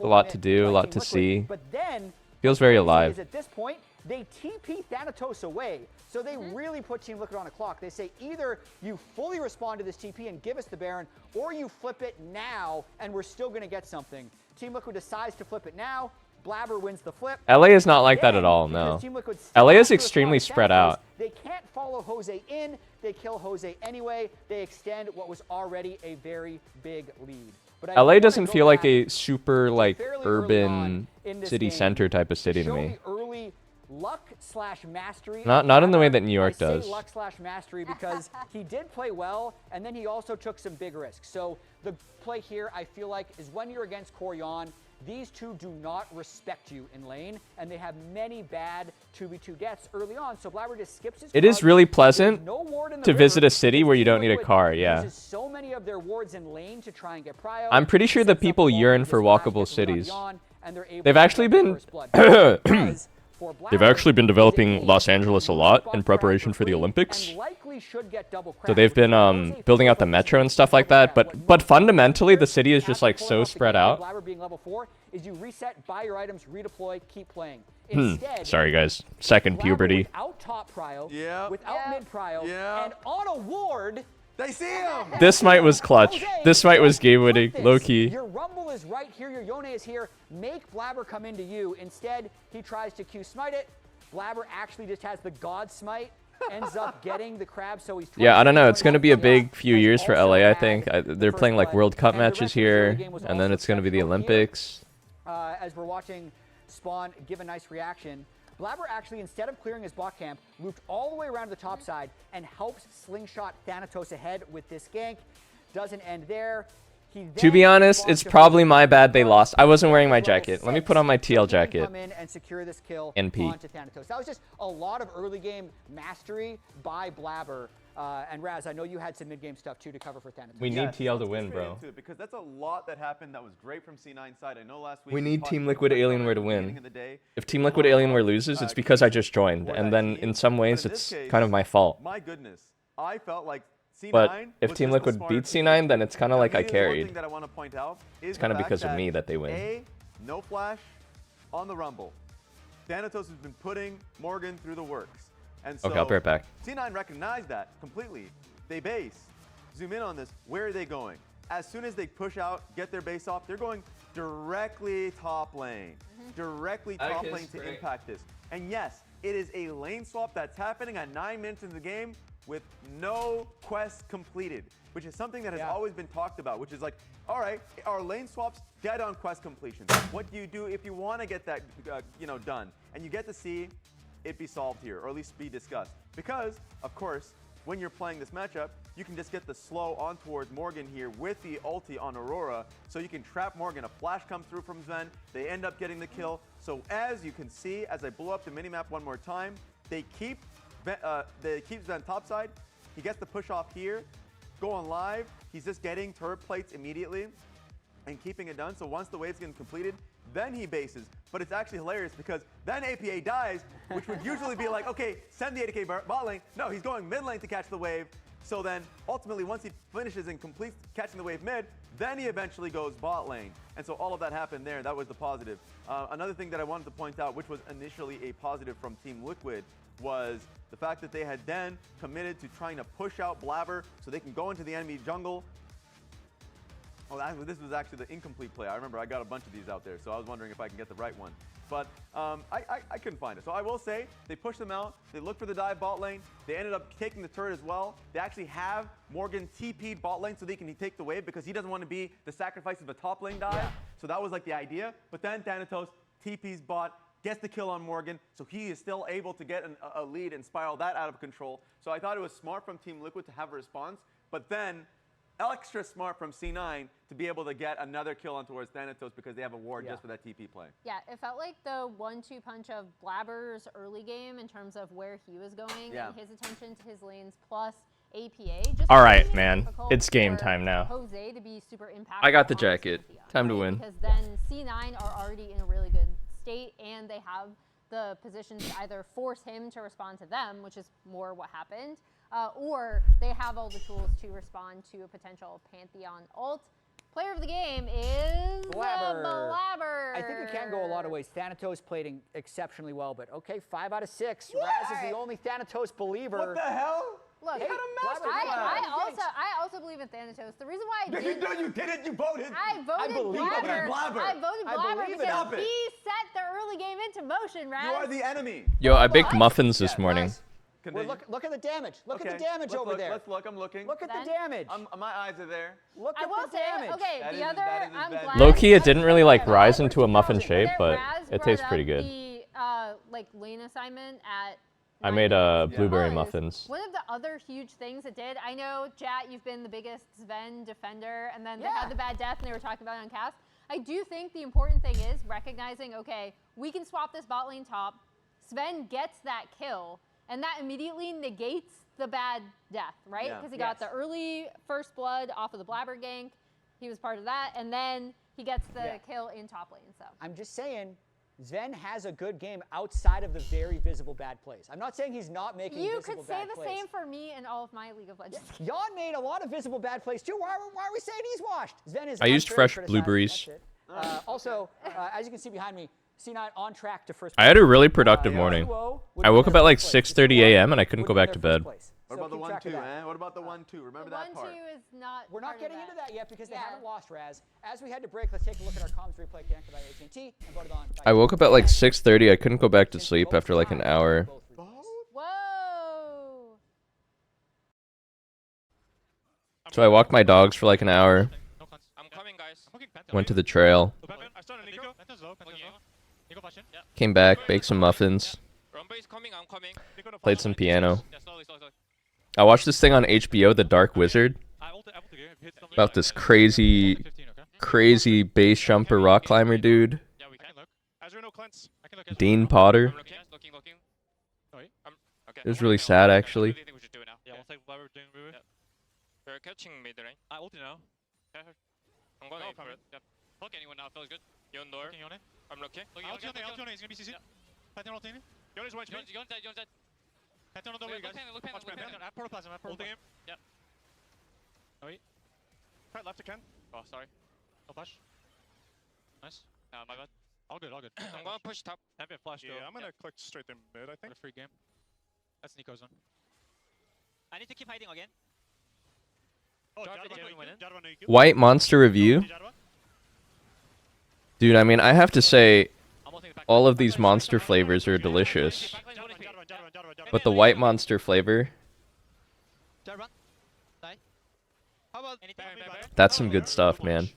A lot to do, a lot to see. But then Feels very alive. at this point, they TP Thanatos away. So they really put Team Liquid on a clock. They say either you fully respond to this TP and give us the Baron, or you flip it now and we're still going to get something. Team Liquid decides to flip it now. Blabber wins the flip. LA is not like that at all, Because no. Team Liquid still LA has is to extremely respond to spread Thanatos. out. They can't follow Jose in. They kill Jose anyway. They extend what was already a very big lead. But I LA wanna doesn't go feel like back a super like fairly early on urban in this city game center type of city to show me. the early luck/mastery. Not in the way that New I York say does. luck/mastery because he did play well, and then he also took some big risks. So the play here, I feel like, is when you're against Coryon, these two do not respect you in lane, and they have many bad 2v2 deaths early on. So Blabber just skips his It is cards. really There's pleasant no ward in the to visit river. a city It's where you Team don't need a Liquid car, yeah. uses so many of their wards in lane to try and get prio. I'm pretty sure the Sets up people the wall, yearn this for flash walkable gets run cities. beyond, and they're able They've to actually get the been first blood. Because for Blabber, been he's developing able Los to Angeles a move lot buff in around preparation for the free Olympics. and likely should get double So cracked, they've which been was a building out the favorable metro and position stuff for like that, Blabber. but What fundamentally the here, city is just after like pulling so off the spread game by out. Blabber being level 4 is you reset, buy your items, redeploy, keep playing. Instead, Sorry guys, second Blabber puberty. without top prio, Yeah. without mid prio, Yeah. and on a ward. They see him! This smite was clutch. This smite was game winning, low key. Your Rumble is right here, your Yone is here. Make Blabber come into you. Instead, he tries to Q smite it. Blabber actually just has the God smite, ends up getting the crab, so he's Yeah, I don't know. It's going to be a big Has few years for also LA, I had think. the They're first playing like blood. World Cup And the rest matches of this early here, game was and then also it's going to be the exceptional here. Olympics. As we're watching Spawn give a nice reaction, Blabber actually, instead of clearing his bot camp, looped all the way around to the top side and helps slingshot Thanatos ahead with this gank. Doesn't end there. He To be then honest, spawns it's to probably hold my bad they the lost. I wasn't wearing my level jacket. Let me 6, put on my so TL he can jacket. Come in and secure this kill NP. onto Thanatos. That was just a lot of early game mastery by Blabber. And Raz, I know you had some mid game stuff too to cover for Thanatos. We need Yes, TL to let's win, get bro. straight into it, because that's a lot that happened that was great from C9's side. I know last week We need talked Team about Liquid the Alienware to beginning win. of the day. If Team Liquid Alienware loses, it's because I just joined, for and that then team. in some But ways in this it's case, kind of my fault. My goodness, I felt like C9 But if was Team just the Liquid smarter beats team. C9, then it's kind of Now, like I immediately, One carried. thing that I want to point out is It's kind of the fact because of me that they win. A, no flash on the Rumble. Thanatos has been putting Morgan through the works. And so Okay, I'll be right back. C9 recognized that completely. They base. Zoom in on this. Where are they going? As soon as they push out, get their base off, they're going directly top lane. Directly top lane to impact this. And yes, it is a lane swap that's happening at 9 minutes into the game with no quests completed, which is something that has always been talked about, which is like, all right, our lane swaps dead on quest completion. What do you do if you want to get that done? And you get to see it be solved here, or at least be discussed. Because, of course, when you're playing this matchup, you can just get the slow on towards Morgan here with the ulti on Aurora, so you can trap Morgan. A flash comes through from Sven, they end up getting the kill. So as you can see, as I blow up the minimap one more time, they keep Sven topside. He gets the push off here, go on live. He's just getting turret plates immediately and keeping it done. So once the wave's getting completed, then he bases. But it's actually hilarious because then APA dies, which would usually be like, okay, send the 80k bot lane. No, he's going mid lane to catch the wave. So then ultimately, once he finishes and completes catching the wave mid, then he eventually goes bot lane. And so all of that happened there. That was the positive. Another thing that I wanted to point out, which was initially a positive from Team Liquid, was the fact that they had then committed to trying to push out Blabber so they can go into the enemy jungle. Oh, this was actually the incomplete play. I remember I got a bunch of these out there, so I was wondering if I can get the right one. But I couldn't find it. So I will say, they pushed them out. They looked for the dive bot lane. They ended up taking the turret as well. They actually have Morgan TP'd bot lane so they can take the wave because he doesn't want to be the sacrifice of a top lane dive. Yeah. So that was like the idea. But then Thanatos TP's bot, gets the kill on Morgan, so he is still able to get a lead and spiral that out of control. So I thought it was smart from Team Liquid to have a response, but then extra smart from C9 to be able to get another kill on towards Thanatos because they have a ward just for that TP play. Yeah, it felt like the 1-2 punch of Blabber's early game in terms of where he was going and his attention to his lanes plus APA. Just all right, man. It's game time now. Jose to be super impactful. I got the jacket. Time to win. Because then C9 are already in a really good state and they have the position to either force him to respond to them, which is more what happened, or they have all the tools to respond to a potential Pantheon ult. Player of the game is Blabber. I think it can go a lot of ways. Thanatos played exceptionally well, but okay, 5 out of 6. Raz is the only Thanatos believer. What the hell? Look, Hey, I also believe in Thanatos. The reason why I did you did it, you voted. I voted Blabber. I voted Blabber because he set the early game into motion, Raz. You are the enemy. Yo, I baked muffins this morning. Continue. Look at the damage. Look at the Okay, damage let's over look, there. Let's look. I'm looking. Look at Then- the damage. My eyes are there. Look I at will the say, damage. okay, That the is- other, that is his I'm best glad. Low key, it didn't really like Yeah, rise over into a muffin 2000. shape, but Raz it brought tastes up pretty good. The like lane assignment at. I made blueberry was muffins. One of the other huge things it did. I know, Jat, you've been the biggest Sven defender, and then they had the bad death, and they were talking about it on cast. I do think the important thing is recognizing, okay, we can swap this bot lane top. Sven gets that kill, and that immediately negates the bad death, right? Yeah. Because he got the early first blood off of the Blabber gank. He was part of that, and then he gets the kill in top lane. So I'm just saying, Sven has a good game outside of the very visible bad plays. I'm not saying he's not making you visible could say bad the plays. same for me and all of my League of Legends. Jan made a lot of visible bad plays too. Why are we saying he's washed? Sven is I used unfairly fresh criticized. blueberries. That's it. Also, as you can see behind me, C9 on track to first I had a place. really productive morning. Duo would I be woke their up at like first place. 6:30 a.m. and I couldn't Would go be back their to first bed. place. What So about the keep track of 1-2, that. man? What about the 1-2? Remember that part? 1-2 is not. We're not part of getting into that yet because they Yeah. haven't lost Raz. As we head to break, let's take a look at our comms replay connected by AT&T and voted on. I woke up at like 6:30. I couldn't go back to sleep after like an hour. Whoa! So I walked my dogs for like an hour. I'm coming, guys. Went to the trail. I started Nico. Nico flashing. Yeah. Came back, baked some muffins. Rumble is coming, I'm coming. Played some piano. Yeah, slowly. I watched this thing on HBO, The Dark Wizard, about this crazy base jumper rock climber dude, Yeah, we can look. As no cleanse. I can look as Dean Potter. I'm looking. Sorry. Okay. It was really sad, actually. I think we should do it now. Yeah, we'll take Blabber doing Ruby. We're catching mid lane. I ulti now. Yeah, I'm going for it. Yep. Look anyone now, feels good. Yondor. I'm looking. Ulti on he's gonna be CC. Pantheon ulti. Yon is 1 HP. Yon dead. Pantheon on the way, guys. Watch Pantheon. I have protoplasm. Ulti him. Yep. Oh wait. Right left to Ken. Oh, sorry. No flash. Nice. My bad. All good. I'm gonna push top. Champion flash though. Yeah, I'm gonna click straight to mid, I think. What a free game. That's Nico's one. I need to keep hiding again. Oh, Jarvan. White Monster review? Dude, I mean, I have to say, all of these monster flavors are delicious. But the white monster flavor, that's some good stuff, man.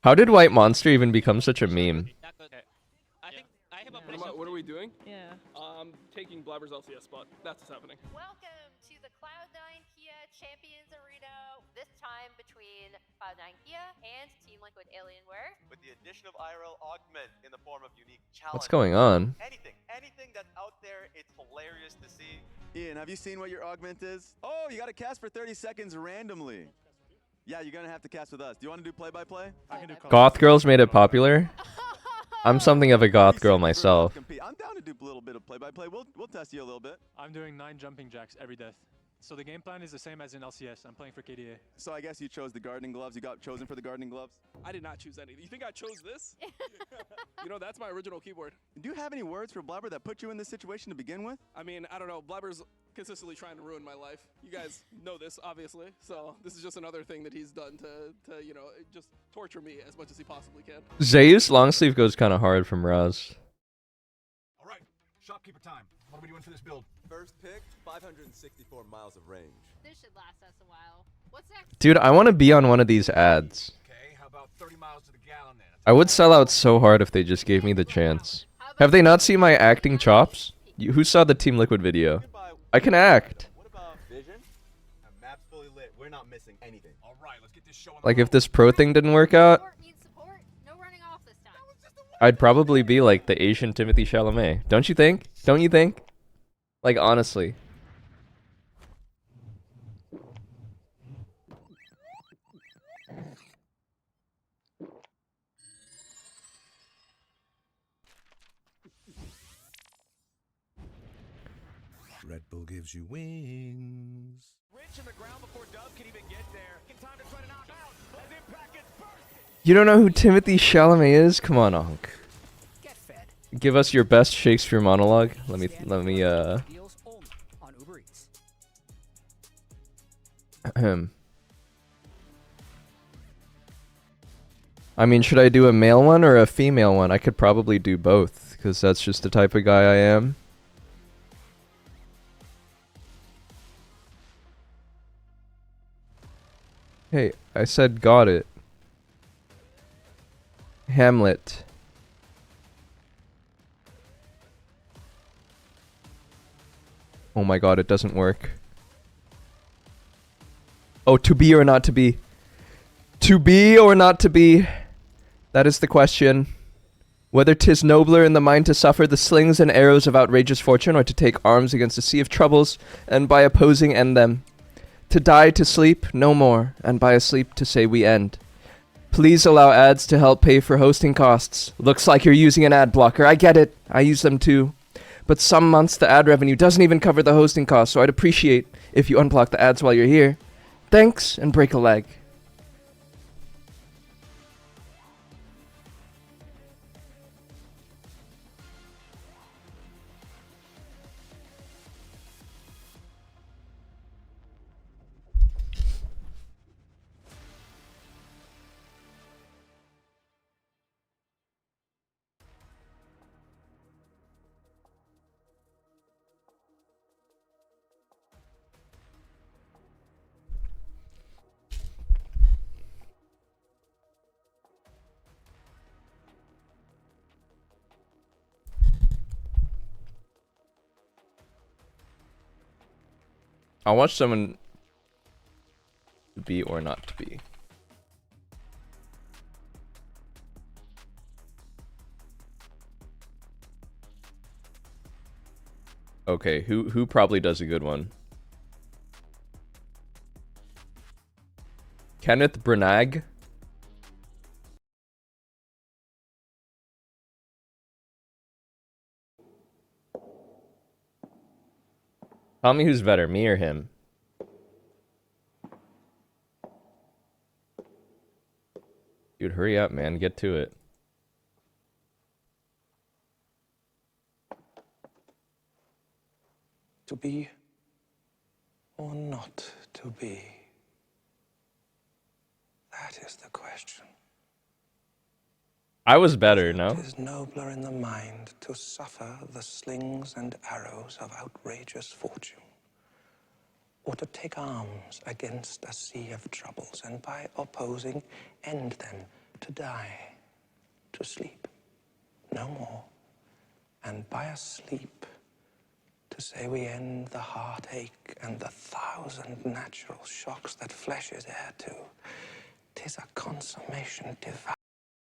How did white monster even become such a meme? What are we doing? Yeah. Taking Blabber's LCS spot. That's what's happening. Welcome to the Cloud9 Kia Champions Arena. This time between Cloud9 Kia and Team Liquid Alienware. With the addition of IRL augment in the form of unique challenges. What's going on? Anything that's out there, it's hilarious to see. Ian, have you seen what your augment is? Oh, you got to cast for 30 seconds randomly. Yeah, you're going to have to cast with us. Do you want to do play-by-play? I can do Goth girls made it popular? I'm something of a goth girl myself. I'm down to do a little bit of play-by-play. We'll test you a little bit. I'm doing 9 jumping jacks every death. So the game plan is the same as in LCS. I'm playing for KDA. So I guess you chose the gardening gloves. You got chosen for the gardening gloves? I did not choose any. You think I chose this? You know, that's my original keyboard. Do you have any words for Blabber that put you in this situation to begin with? I mean, I don't know. Blabber's consistently trying to ruin my life. You guys know this, obviously. So this is just another thing that he's done to you know, just torture me as much as he possibly can. Zeus longsleeve goes kind of hard from Raz. All right, shopkeeper time. What are we doing for this build? First pick, 564 miles of range. This should last us a while. What's next? Dude, I want to be on one of these ads. Okay, how about 30 miles to the gallon then? I would sell out so hard if they just gave me the chance. Have they not seen my acting chops? Who saw the Team Liquid video? I can act. What about vision? Map's fully lit. We're not missing anything. All right, let's get this show on. Like if this pro thing didn't work out, No running off this time. I'd probably be like the Asian Timothy Chalamet. Don't you think? Don't you think? Like honestly. Red Bull gives you wings. Rich in the ground before Dub can even get there. In time to try to knock out as Impact gets burst. You don't know who Timothy Chalamet is? Come on, Onk. Get fed. Give us your best Shakespeare monologue. Let me Deals only on Uber Eats. I mean, should I do a male one or a female one? I could probably do both. because that's just the type of guy I am. Hey, I said got it. Hamlet. Oh my god, it doesn't work. Oh, to be or not to be? To be or not to be? That is the question. Whether 'tis nobler in the mind to suffer the slings and arrows of outrageous fortune, or to take arms against a sea of troubles, and by opposing end them. To die, to sleep, no more, and by a sleep to say we end. Please allow ads to help pay for hosting costs. Looks like you're using an ad blocker. I get it. I use them too. But some months the ad revenue doesn't even cover the hosting costs, so I'd appreciate if you unblock the ads while you're here. Thanks, and break a leg. I'll watch someone to be or not to be. Okay, who probably does a good one? Kenneth Branagh? Tell me who's better, me or him? Dude, hurry up, man. Get to it. To be or not to be? That is the question. I was better, no? It is nobler in the mind to suffer the slings and arrows of outrageous fortune, or to take arms against a sea of troubles, and by opposing end them, to die, to sleep, no more, and by a sleep to say we end the heartache and the 1,000 natural shocks that flesh is heir to. 'Tis a consummation divine.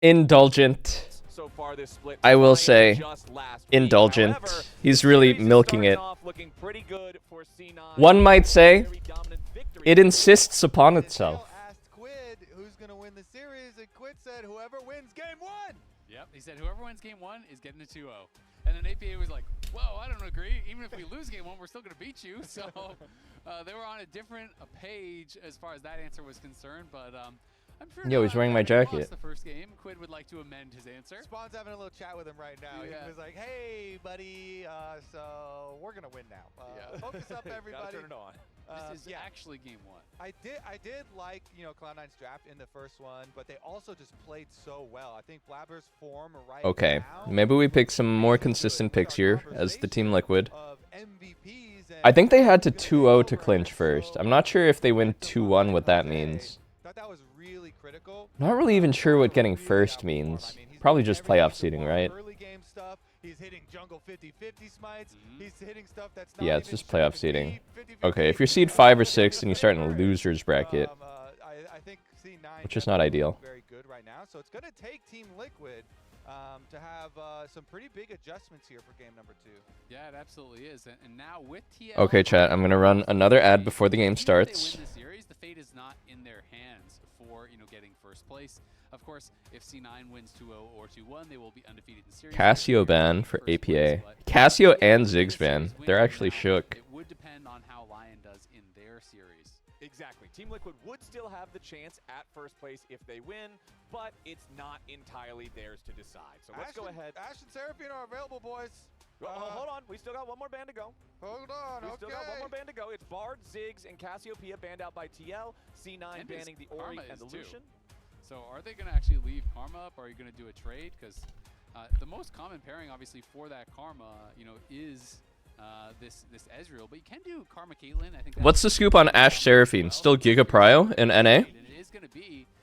Indulgent. So far this split, I will say, just last week. indulgent. However, He's really series is milking starting it. off looking pretty good for C9. One might say, it insists upon itself. Asked Quid who's going to win the series, and Quid said whoever wins game one. Yep, he said whoever wins game one is getting a 2-0. And then APA was like, whoa, I don't agree. Even if we lose game one, we're still going to beat you. So they were on a different page as far as that answer was concerned. But I'm sure. Yo, he's wearing my jacket. Lost the first game. Quid would like to amend his answer. Spawn's having a little chat with him right now. Yeah. He was like, hey, buddy, so we're going to win now. Focus up, everybody. Gotta turn it on. This is actually game one. I did like, Cloud9's draft in the first one, but they also just played so well. I think Blabber's form right Okay, now, maybe we pick some more consistent picks here as the Team Liquid. I think they had to 2-0 to clinch first. I'm not sure if they win 2-1 what that means. thought that was really critical. Not really even sure what getting first means. Probably just playoff seeding, right? Early game stuff. He's hitting jungle 50-50 smites. He's hitting stuff that's Yeah, it's just playoff seeding. Okay, if you're seed 5 or 6, then you start in a loser's bracket, I think C9 which is not ideal. very good right now. So it's going to take Team Liquid to have some pretty big adjustments here for game number 2. Yeah, it absolutely is. And now with TLAW, Okay, chat, I'm going to run another ad before the game starts. If they win the series, the fate is not in their hands for, getting first place. Of course, if C9 wins 2-0 or 2-1, they will be undefeated in the series. Casio ban for APA. Casio and Ziggs ban. They're actually shook. It would depend on how Lion does in their series. Exactly. Team Liquid would still have the chance at first place if they win, but it's not entirely theirs to decide. So let's go ahead. Ash and Seraphine are available, boys. Hold on. We still got one more band to go. Hold on. We still got one more band to go. It's Bard, Ziggs, and Cassiopeia banned out by TL. C9 And banning the Ori Karma and the is too. Lucian. So are they going to actually leave Karma up, or are you going to do a trade? Because The most common pairing, obviously, for that Karma, you know, is this Ezreal, but you can do Karma Caitlyn. I think. What's the scoop on Ashe Seraphine? Still Giga Prio in NA?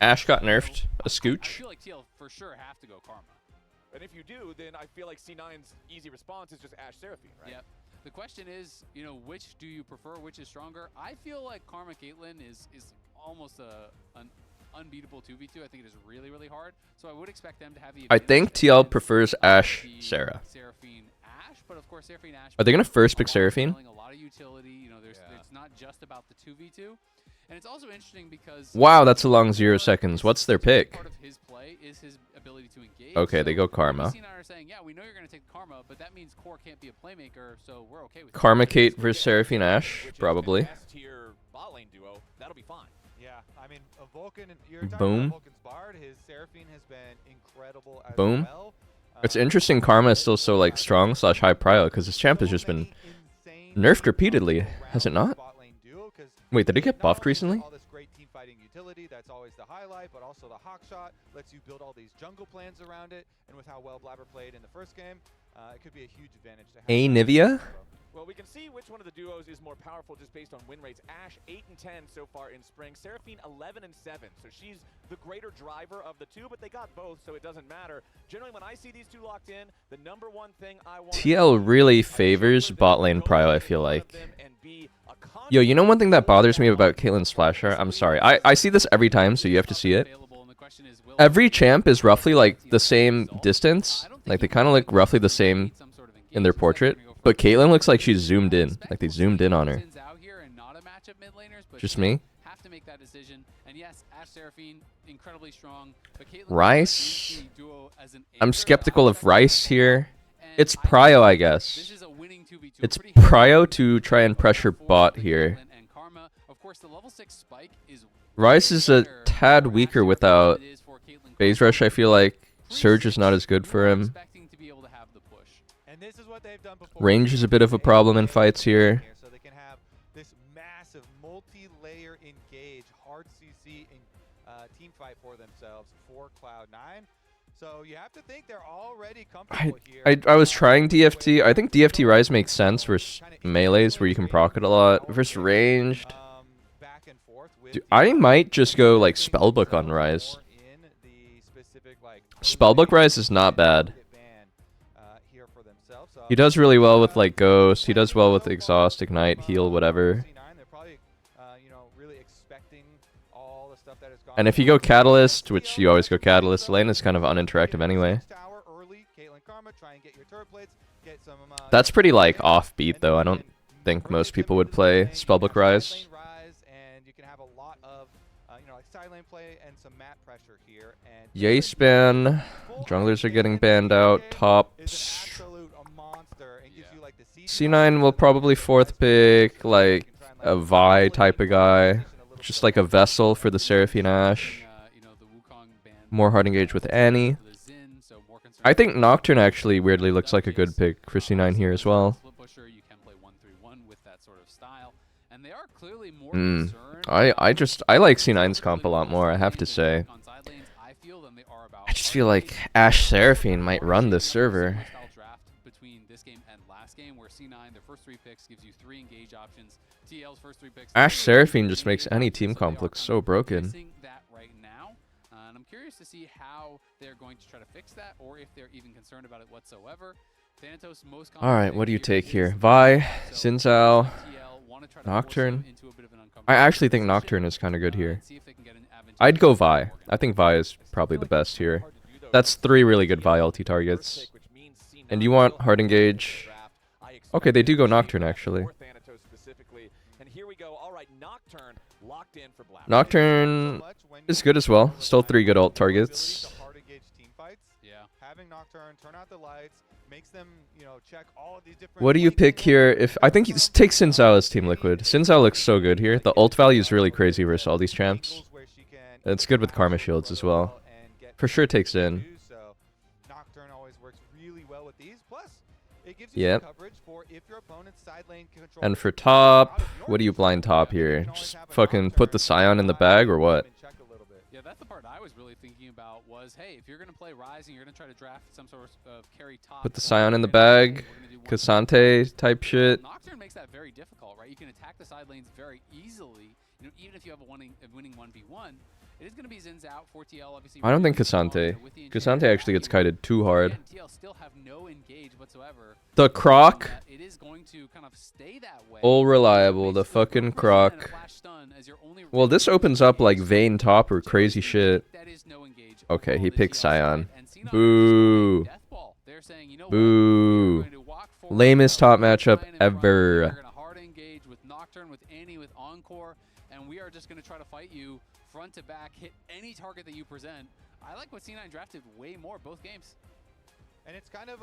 Ashe got nerfed a scooch. I feel like TL for sure have to go Karma. And if you do, then I feel like C9's easy response is just Ashe Seraphine, right? Yep. The question is, you know, which do you prefer? Which is stronger? I feel like Karma Caitlyn is almost an unbeatable 2v2. I think it is really, really hard. So I would expect them to have the. I think TL prefers Ashe Sera. Seraphine Ashe, but of course Seraphine Ashe. Are they gonna first pick Seraphine? A lot of utility. You know, it's not just about the 2v2. And it's also interesting because Wow, that's a long 0 seconds. What's their pick? part of his play is his ability to engage. Okay, they go Karma. C9 are saying, yeah, we know you're going to take Karma, but that means Core can't be a playmaker, so we're okay with Karma Kate versus Seraphine Ashe, probably. S-tier bot lane duo, that'll be fine. Yeah, I mean, a Vulcan, you're talking Boom. about Vulcan's Bard, his Seraphine has been incredible as Boom. well. It's interesting Karma is still so like strong / high prio because this champ has just been nerfed repeatedly, has it not? Wait, did it get buffed recently? All this great team fighting utility, that's always the highlight, but also the hawk shot lets you build all these jungle plans around it, and with how well Blabber played in the first game, it could be a huge advantage to have. A Nivea? Well, we can see which one of the duos is more powerful just based on win rates. Ashe 8 and 10 so far in spring. Seraphine 11 and 7. So she's the greater driver of the two, but they got both, so it doesn't matter. Generally, when I see these two locked in, the number one thing I want. TL really favors bot lane prio, I feel like. Yo, you know one thing that bothers me about Caitlyn's splash art? I'm sorry. I see this every time, so you have to see it. Every champ is roughly like the same distance. Like they kind of look roughly the same in their portrait. But Caitlyn looks like she's zoomed in. Like they zoomed in on her. Just me? Have to make that decision. And yes, Ashe Seraphine, incredibly strong. But Caitlyn Rice? I'm skeptical of Rice here. It's prio, I guess. It's prio to try and pressure bot here. Rice is a tad weaker without phase rush, I feel like. Surge is not as good for him. Range is a bit of a problem in fights here. So they can have this massive multi-layer engage, hard CC team fight for themselves for Cloud9. So you have to think they're already comfortable here. I was trying DFT. I think DFT Rise makes sense versus melees where you can proc it a lot. Versus ranged. Dude, I might just go like Spellbook on Rise. Spellbook Rise is not bad. He does really well with like Ghost. He does well with Exhaust, Ignite, Heal, whatever. And if you go Catalyst, which you always go Catalyst, lane is kind of uninteractive anyway. That's pretty like offbeat though. I don't think most people would play Spellbook Rise. Yace ban. Junglers are getting banned out. Tops. C9 will probably fourth pick like a Vi type of guy. Just like a vessel for the Seraphine Ashe. More hard engage with Annie. I think Nocturne actually weirdly looks like a good pick for C9 here as well. I like C9's comp a lot more, I have to say. I just feel like Ashe Seraphine might run this server. Ashe Seraphine just makes any team comp look so broken. And I'm curious to see how they're going to try to fix that, or if they're even concerned about it whatsoever. Thanatos most Alright, what do you take here? Vi, Xin Zhao, Nocturne. I actually think Nocturne is kind of good here. I'd go Vi. I think Vi is probably the best here. That's 3 really good Vi ulti targets. And you want hard engage. Okay, they do go Nocturne actually. Nocturne is good as well. Still 3 good ult targets. What do you pick here? If I think take Xin Zhao as Team Liquid. Xin Zhao looks so good here. The ult value is really crazy versus all these champs. It's good with Karma Shields as well. For sure takes in. Yep. And for top, what do you blind top here? Just fucking put the Scion in the bag or what? Yeah, that's the part I was really thinking about was, hey, if you're going to play Ryze and you're going to try to draft some sort of carry top. Put the Scion in the bag. Cassante type shit. Nocturne makes that very difficult, right? You can attack the side lanes very easily. You know, even if you have a winning 1v1, it is going to be Zin's out. 4TL obviously. I don't think Cassante. Cassante actually gets kited too hard. TL still have no engage whatsoever. The Croc. It is going to kind of stay that way. All reliable. The fucking Croc. Well, this opens up like Vayne top or crazy shit. Okay, he picks Scion. Boo. Boo. Lamest top matchup ever. Hard engage with Nocturne, with Annie, with Encore, and we are just going to try to fight you front to back, hit any target that you present. I like what C9 drafted way more both games. And it's kind of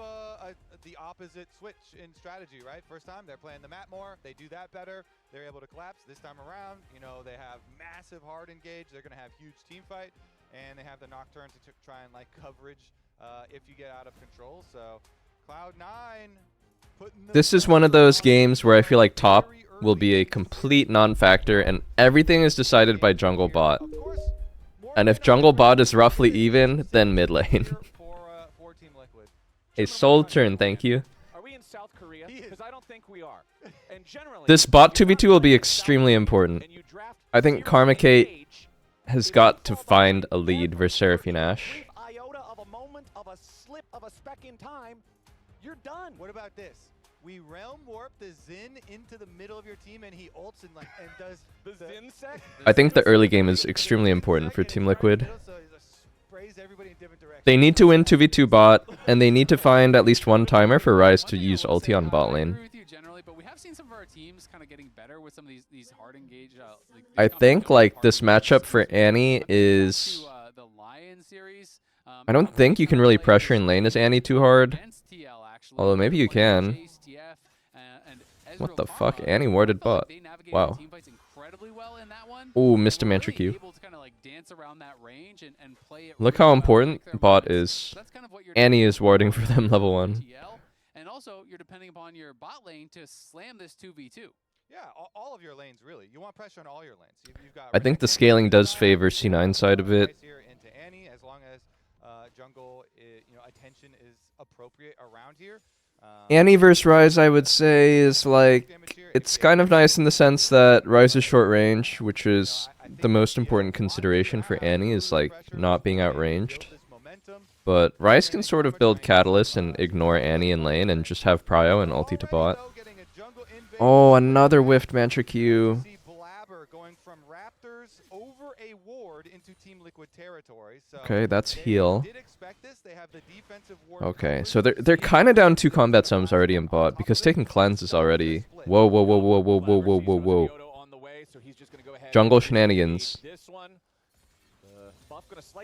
the opposite switch in strategy, right? First time, they're playing the map more. They do that better. They're able to collapse. This time around, you know, they have massive hard engage. They're going to have huge team fight. And they have the Nocturne to try and, like, coverage if you get out of control. So, Cloud9 putting the... This is one of those games where I feel like top will be a complete non-factor and everything is decided by jungle bot. And if jungle bot is roughly even, then mid lane. A soul turn, thank you. Are we in South Korea? Because I don't think we are. And generally, This bot 2v2 will be extremely important. I think Karma Kate has got to find a lead versus Seraphine Ash. iota of a moment of a slip of a speck in time, you're done. What about this? We realm warp the Xin into the middle of your team, and he ults and does the Xin sec. I think the early game is extremely important for Team Liquid. They need to win 2v2 bot, and they need to find at least one timer for Ryze to use ulti on bot lane. I think like this matchup for Annie is... I don't think you can really pressure in lane as Annie too hard. Although maybe you can. What the fuck? Annie warded bot. Wow. Ooh, missed a Mantra Q. Look how important bot is. Annie is warding for them level 1. And also, you're depending upon your bot lane to slam this 2v2. Yeah, all of your lanes, really. You want pressure on all your lanes. You've got I think the scaling does favor C9 side of it. into Annie, as long as jungle, attention is appropriate around here. Annie versus Ryze, I would say, is like... It's kind of nice in the sense that Ryze is short range, which is the most important consideration for Annie, is like not being outranged. But Ryze can sort of build Catalyst and ignore Annie in lane and just have Prio and ulti to bot. Oh, another whiffed Mantra Q. Okay, that's heal. Okay, so they're kind of down 2 combat sums already in bot because taking cleanse is already... Whoa, whoa, whoa, whoa, whoa, whoa, whoa, whoa, whoa. Jungle shenanigans.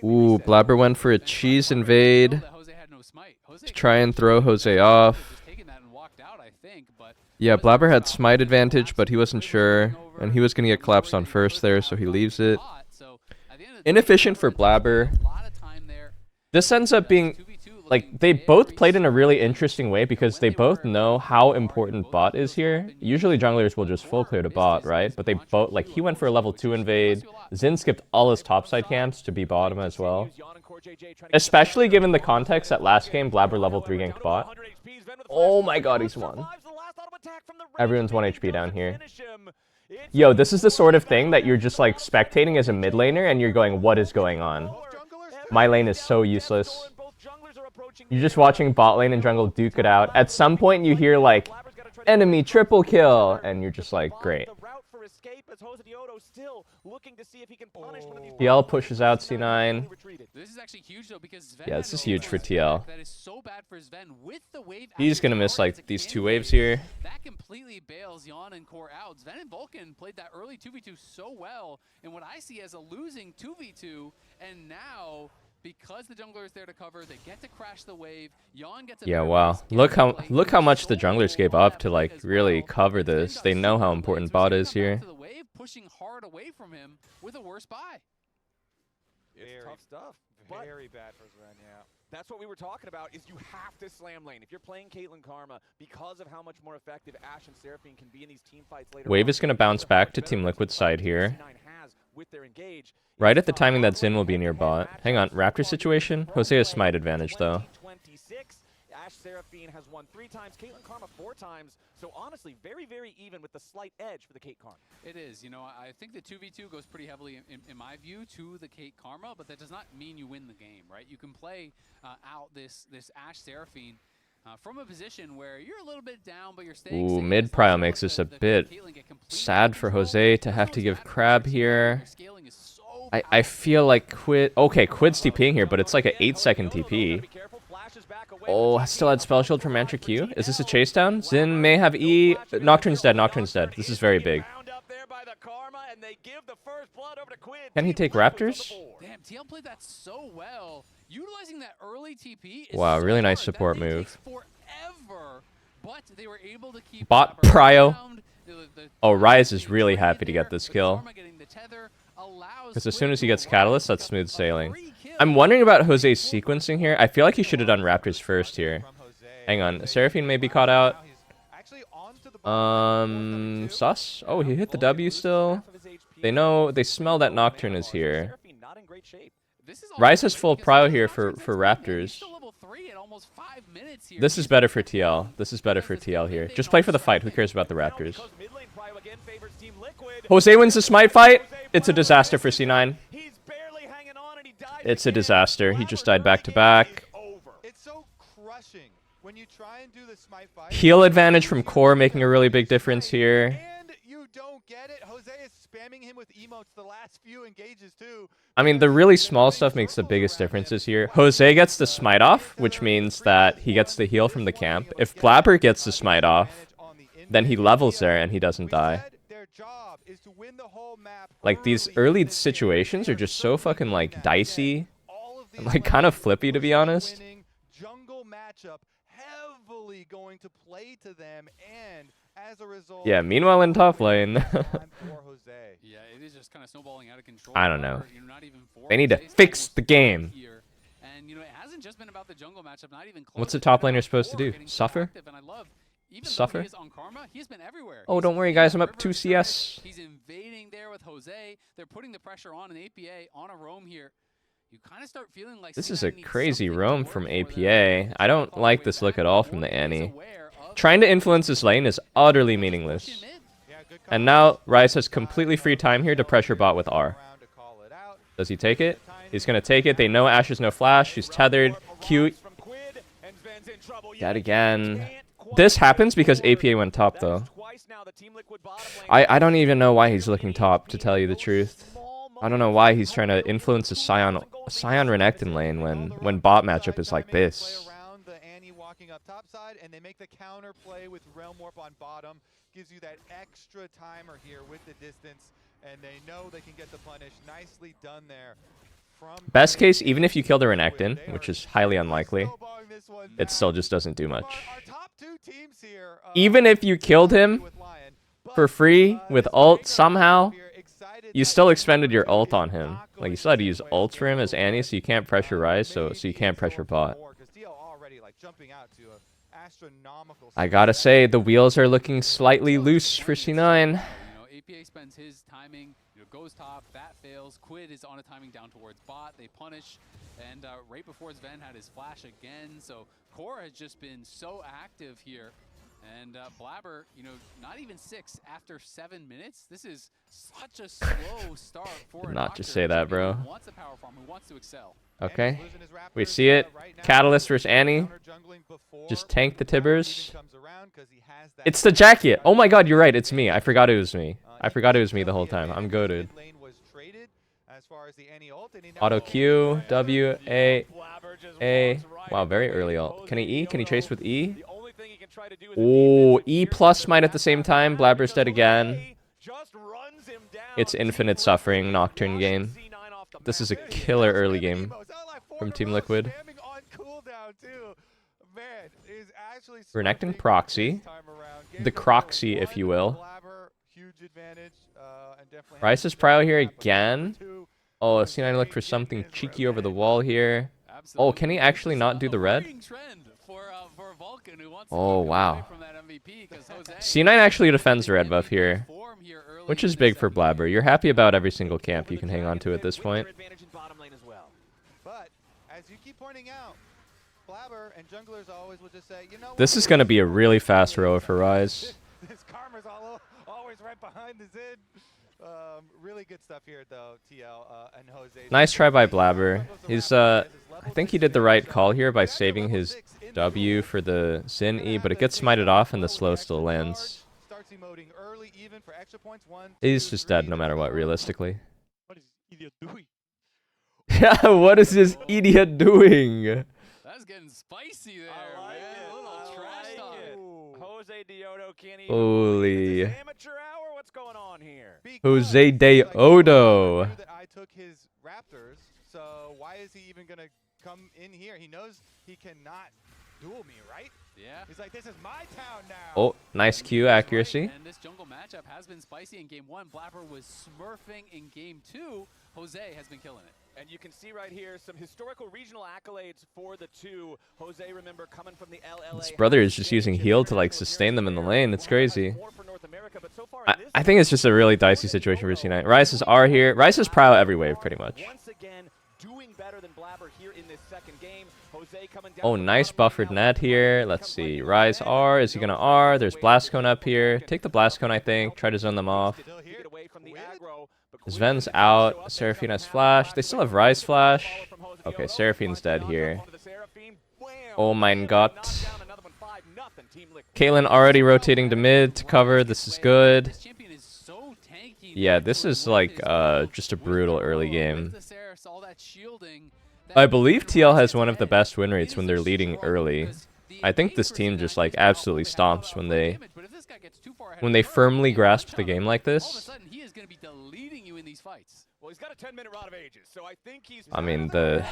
Ooh, Blabber went for a cheese invade to try and throw Jose off. Yeah, Blabber had smite advantage, but he wasn't sure, and he was going to get collapsed on first there, so he leaves it. Inefficient for Blabber. This ends up being... Like, they both played in a really interesting way because they both know how important bot is here. Usually junglers will just full clear to bot, right? But they both... Like, he went for a level 2 invade. Xin skipped all his topside camps to be bottom as well. Especially given the context that last game, Blabber level 3 ganked bot. Oh my god, he's won. Everyone's 1 HP down here. Yo, this is the sort of thing that you're just like spectating as a mid laner and you're going, what is going on? My lane is so useless. You're just watching bot lane and jungle duke it out. At some point you hear like, enemy triple kill, and you're just like, great. TL pushes out C9. This is actually huge though because Sven Yeah, this is huge for TL. That is so bad for Sven with the wave. He's gonna miss like these 2 waves here. That completely bails Jan and Core out. Sven and Vulcan played that early 2v2 so well in what I see as a losing 2v2, and now because the jungler is there to cover, they get to crash the wave. Jan gets a Yeah, wow. Look how much the junglers gave up to like really cover this. They know how important bot is here. Pushing hard away from him with a worse buy. It's tough stuff. Very bad for Sven, yeah. That's what we were talking about, is you have to slam lane. If you're playing Caitlyn Karma, because of how much more effective Ashe and Seraphine can be in these team fights later Wave on, is going to bounce back to Team Liquid's side here. with their engage, Right at the timing that Xin will be near bot. Hang on, Raptor situation? Jose has smite advantage though. 26. Ashe Seraphine has won 3 times, Caitlyn Karma 4 times. So honestly, very, very even with the slight edge for the Kate Karma. It is. You know, I think the 2v2 goes pretty heavily, in my view, to the Kate Karma, but that does not mean you win the game, right? You can play out this Ashe Seraphine from a position where you're a little bit down, but you're staying Ooh, safe. mid prio makes this a bit sad for Jose to have to give Crab here. I feel like Quid... Okay, Quid's TPing here, but it's like an 8-second TP. Oh, still had Spell Shield from Mantra Q. Is this a chase down? Xin may have E. Nocturne's dead, Nocturne's dead. This is very big. Can he take Raptors? Damn, TL played that so well. Utilizing that early TP is Wow, so really nice hard. support That thing move. takes forever, but they were able to keep Bot Blabber prio. around. Oh, Rise is really happy to get this kill. Karma getting the tether allows Because as soon as he gets Catalyst, that's smooth sailing. I'm wondering about Jose's sequencing here. I feel like he should have done Raptors first here. Hang on, Seraphine may be caught out. Sus? Oh, he hit the W still. They know, they smell that Nocturne is here. Rise has full prio here for Raptors. This is better for TL. This is better for TL here. Just play for the fight. Who cares about the Raptors? Jose wins the smite fight. It's a disaster for C9. It's a disaster. He just died back to back. It's so crushing when you try and do the smite fight. Heal advantage from Core making a really big difference here. And you don't get it. Jose is spamming him with emotes the last few engages too. I mean, the really small stuff makes the biggest differences here. Jose gets the smite off, which means that he gets the heal from the camp. If Blabber gets the smite off, then he levels there and he doesn't die. Like, these early situations are just so fucking, like, dicey. And, like, kind of flippy, to be honest. Jungle matchup heavily going to play to them, and as a result, Yeah, meanwhile in top lane. Yeah, it is just kind of snowballing out of control. I don't know. You know, not even They need to fix the game. And you know, it hasn't just been about the jungle matchup, not even close. What's the top laner supposed to do? Suffer? Suffer? He is on Karma, he's been everywhere. Oh, don't worry, guys. I'm up 2 CS. He's invading there with Jose. They're putting the pressure on an APA on a roam here. You kind of start feeling like This is a crazy roam from APA. I don't like this look at all from the Annie. Trying to influence this lane is utterly meaningless. And now Rise has completely free time here to pressure bot with R. Does he take it? He's going to take it. They know Ashe has no flash. She's tethered. Q. Dead again. This happens because APA went top, though. I don't even know why he's looking top, to tell you the truth. I don't know why he's trying to influence a Scion Renekton lane when bot matchup is like this. Up top side, and they make the counter play with Realm Warp on bottom. Gives you that extra timer here with the distance, and they know they can get the punish. Nicely done there. Best case, even if you kill the Renekton, which is highly unlikely, it still just doesn't do much. Even if you killed him for free with ult somehow, you still expended your ult on him. Like, you still had to use ults for him as Annie, so you can't pressure Rise, so you can't pressure bot. I gotta say, the wheels are looking slightly loose for C9. You know, APA spends his timing, you know, goes top, that fails. Quid is on a timing down towards bot. They punish, and right before Sven had his flash again. So Core has just been so active here. And Blabber, you know, not even 6 after 7 minutes. This is such a slow start for Did not just say that, bro. Who wants a power farm, who wants to excel. Okay, we see it. Catalyst versus Annie. Just tank the Tibbers. It's the jacket. Oh my god, you're right. It's me. I forgot it was me. I forgot it was me the whole time. I'm goated. Auto Q, W, A, A. Wow, very early ult. Can he E? Can he chase with E? Oh, E plus might at the same time. Blabber's dead again. It's infinite suffering Nocturne game. This is a killer early game from Team Liquid. Renekton proxy. The Croxy, if you will. Rice's prio here again. Oh, C9 looked for something cheeky over the wall here. Oh, can he actually not do the red? Oh, wow. C9 actually defends the red buff here, which is big for Blabber. You're happy about every single camp you can hang on to at this point. But as you keep pointing out, Blabber and junglers always will just say, you know what? This is going to be a really fast row for Rise. This Karma's always right behind the Zid. Really good stuff here, though, TL and Jose. Nice try by Blabber. He's, I think he did the right call here by saving his W for the Sin E, but it gets smited off and the slow still lands. He's just dead no matter what, realistically. What is idiot doing? Yeah, what is this idiot doing? That's getting spicy there, man. A little trash talk. Jose Deodo can't even Holy. amateur hour. What's going on here? Jose Deodo. I took his Raptors, so why is he even gonna come in here? He knows he cannot duel me, right? Yeah. He's like, this is my town now. Oh, nice Q accuracy. And this jungle matchup has been spicy in game 1. Blabber was smurfing in game 2. Jose has been killing it. And you can see right here some historical regional accolades for the two. Jose, remember, coming from the LLA. His brother is just using heal to like sustain them in the lane. It's crazy. I think it's just a really dicey situation for C9. Rise is R here. Rise is prow every wave pretty much. Once again, doing better than Blabber here in this second game. Jose coming down. Oh, nice buffered net here. Let's see. Rise R. Is he going to R? There's Blast Cone up here. Take the Blast Cone, I think. Try to zone them off. Sven's out. Seraphina's flash. They still have Rise flash. Okay, Seraphine's dead here. Oh my god. Caitlyn already rotating to mid to cover. This is good. Yeah, this is like just a brutal early game. I believe TL has one of the best win rates when they're leading early. I think this team just like absolutely stomps when they firmly grasp the game like this. I mean, the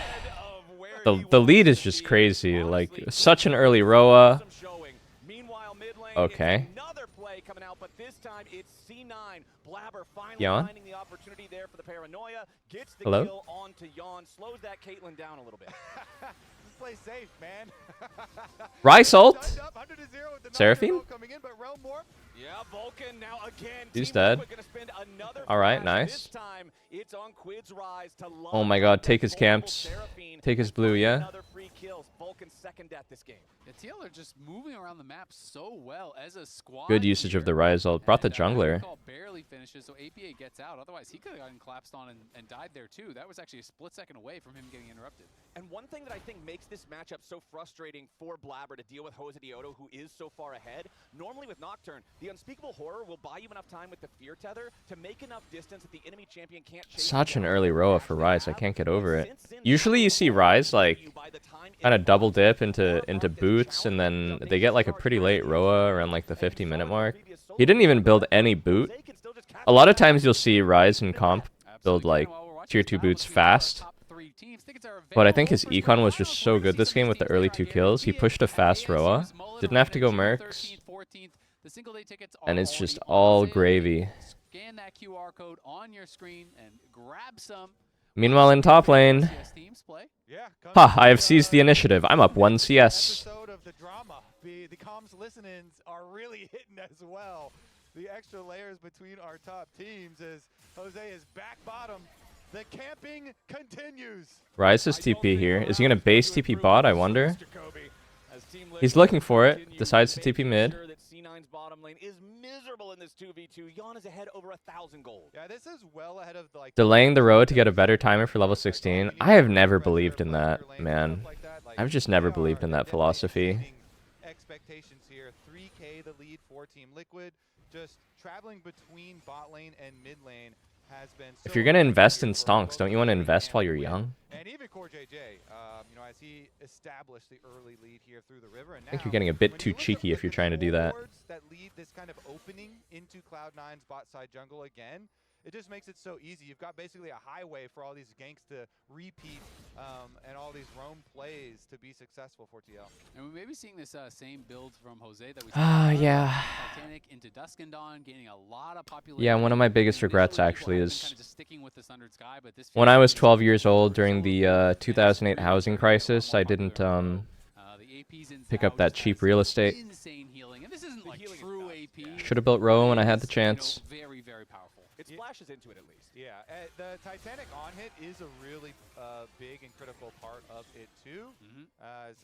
lead is just crazy. Like such an early Roa. Okay. Coming out, but this time it's C9. Blabber finally Yawn? finding the opportunity there for the paranoia. Gets the Hello? kill onto Yawn. Slows that Caitlyn down a little bit. Just play safe, man. Rise ult. Seraphine? Yeah, Vulcan now again. He's dead. Alright, nice. It's on Quid's rise to Oh my god, take his camps. Take his blue, yeah? another free kills. Vulcan's second death this game. The TL are just moving around the map so well as a squad. Good usage of the Rise ult. Brought the jungler. Barely finishes, so APA gets out. Otherwise, he could have gotten collapsed on and died there too. That was actually a split second away from him getting interrupted. And one thing that I think makes this matchup so frustrating for Blabber to deal with Jose Deodo, who is so far ahead, normally with Nocturne, the Unspeakable Horror will buy you enough time with the Fear Tether to make enough distance that the enemy champion can't chase. Such an early Roa for Rise. I can't get over it. Usually you see Rise like kind of double dip into boots, and then they get like a pretty late Roa around like the 50-minute mark. He didn't even build any boot. A lot of times you'll see Rise and Comp build like tier 2 boots fast. But I think his econ was just so good this game with the early 2 kills. He pushed a fast Roa. Didn't have to go Mercs. And it's just all gravy. Scan that QR code on your screen and grab some. Meanwhile in top lane. Ha, I have seized the initiative. I'm up 1 CS. The comms listen-ins are really hitting as well. The extra layers between our top teams as Jose is back bottom. The camping continues. Rise is TP here. Is he going to base TP bot, I wonder? He's looking for it. Decides to TP mid. C9's bottom lane is miserable in this 2v2. Yawn is ahead over 1,000 gold. Yeah, this is well ahead of like Delaying the road to get a better timer for level 16. I have never believed in that, man. I've just never believed in that philosophy. Expectations here. 3K the lead for Team Liquid. Just traveling between bot lane and mid lane has been If you're going to invest in stonks, don't you want to invest while you're young? And even Core JJ, you know, as he established the early lead here through the river, and I think you're getting a bit too cheeky if you're trying to do that. That lead this kind of opening into Cloud9's bot side jungle again, it just makes it so easy. You've got basically a highway for all these ganks to repeat and all these roam plays to be successful for TL. And we may be seeing this same build from Jose that we saw. Yeah. Titanic into Dusk and Dawn, gaining a lot of popularity. Yeah, one of my biggest regrets actually is kind of just sticking with the Sundered Sky, but this when I was 12 years old during the 2008 housing crisis, I didn't pick up that cheap real estate. Insane healing, and this isn't like true AP. Should have built Row when I had the chance. Very, very powerful. It splashes into it at least. Yeah, the Titanic on hit is a really big and critical part of it too. As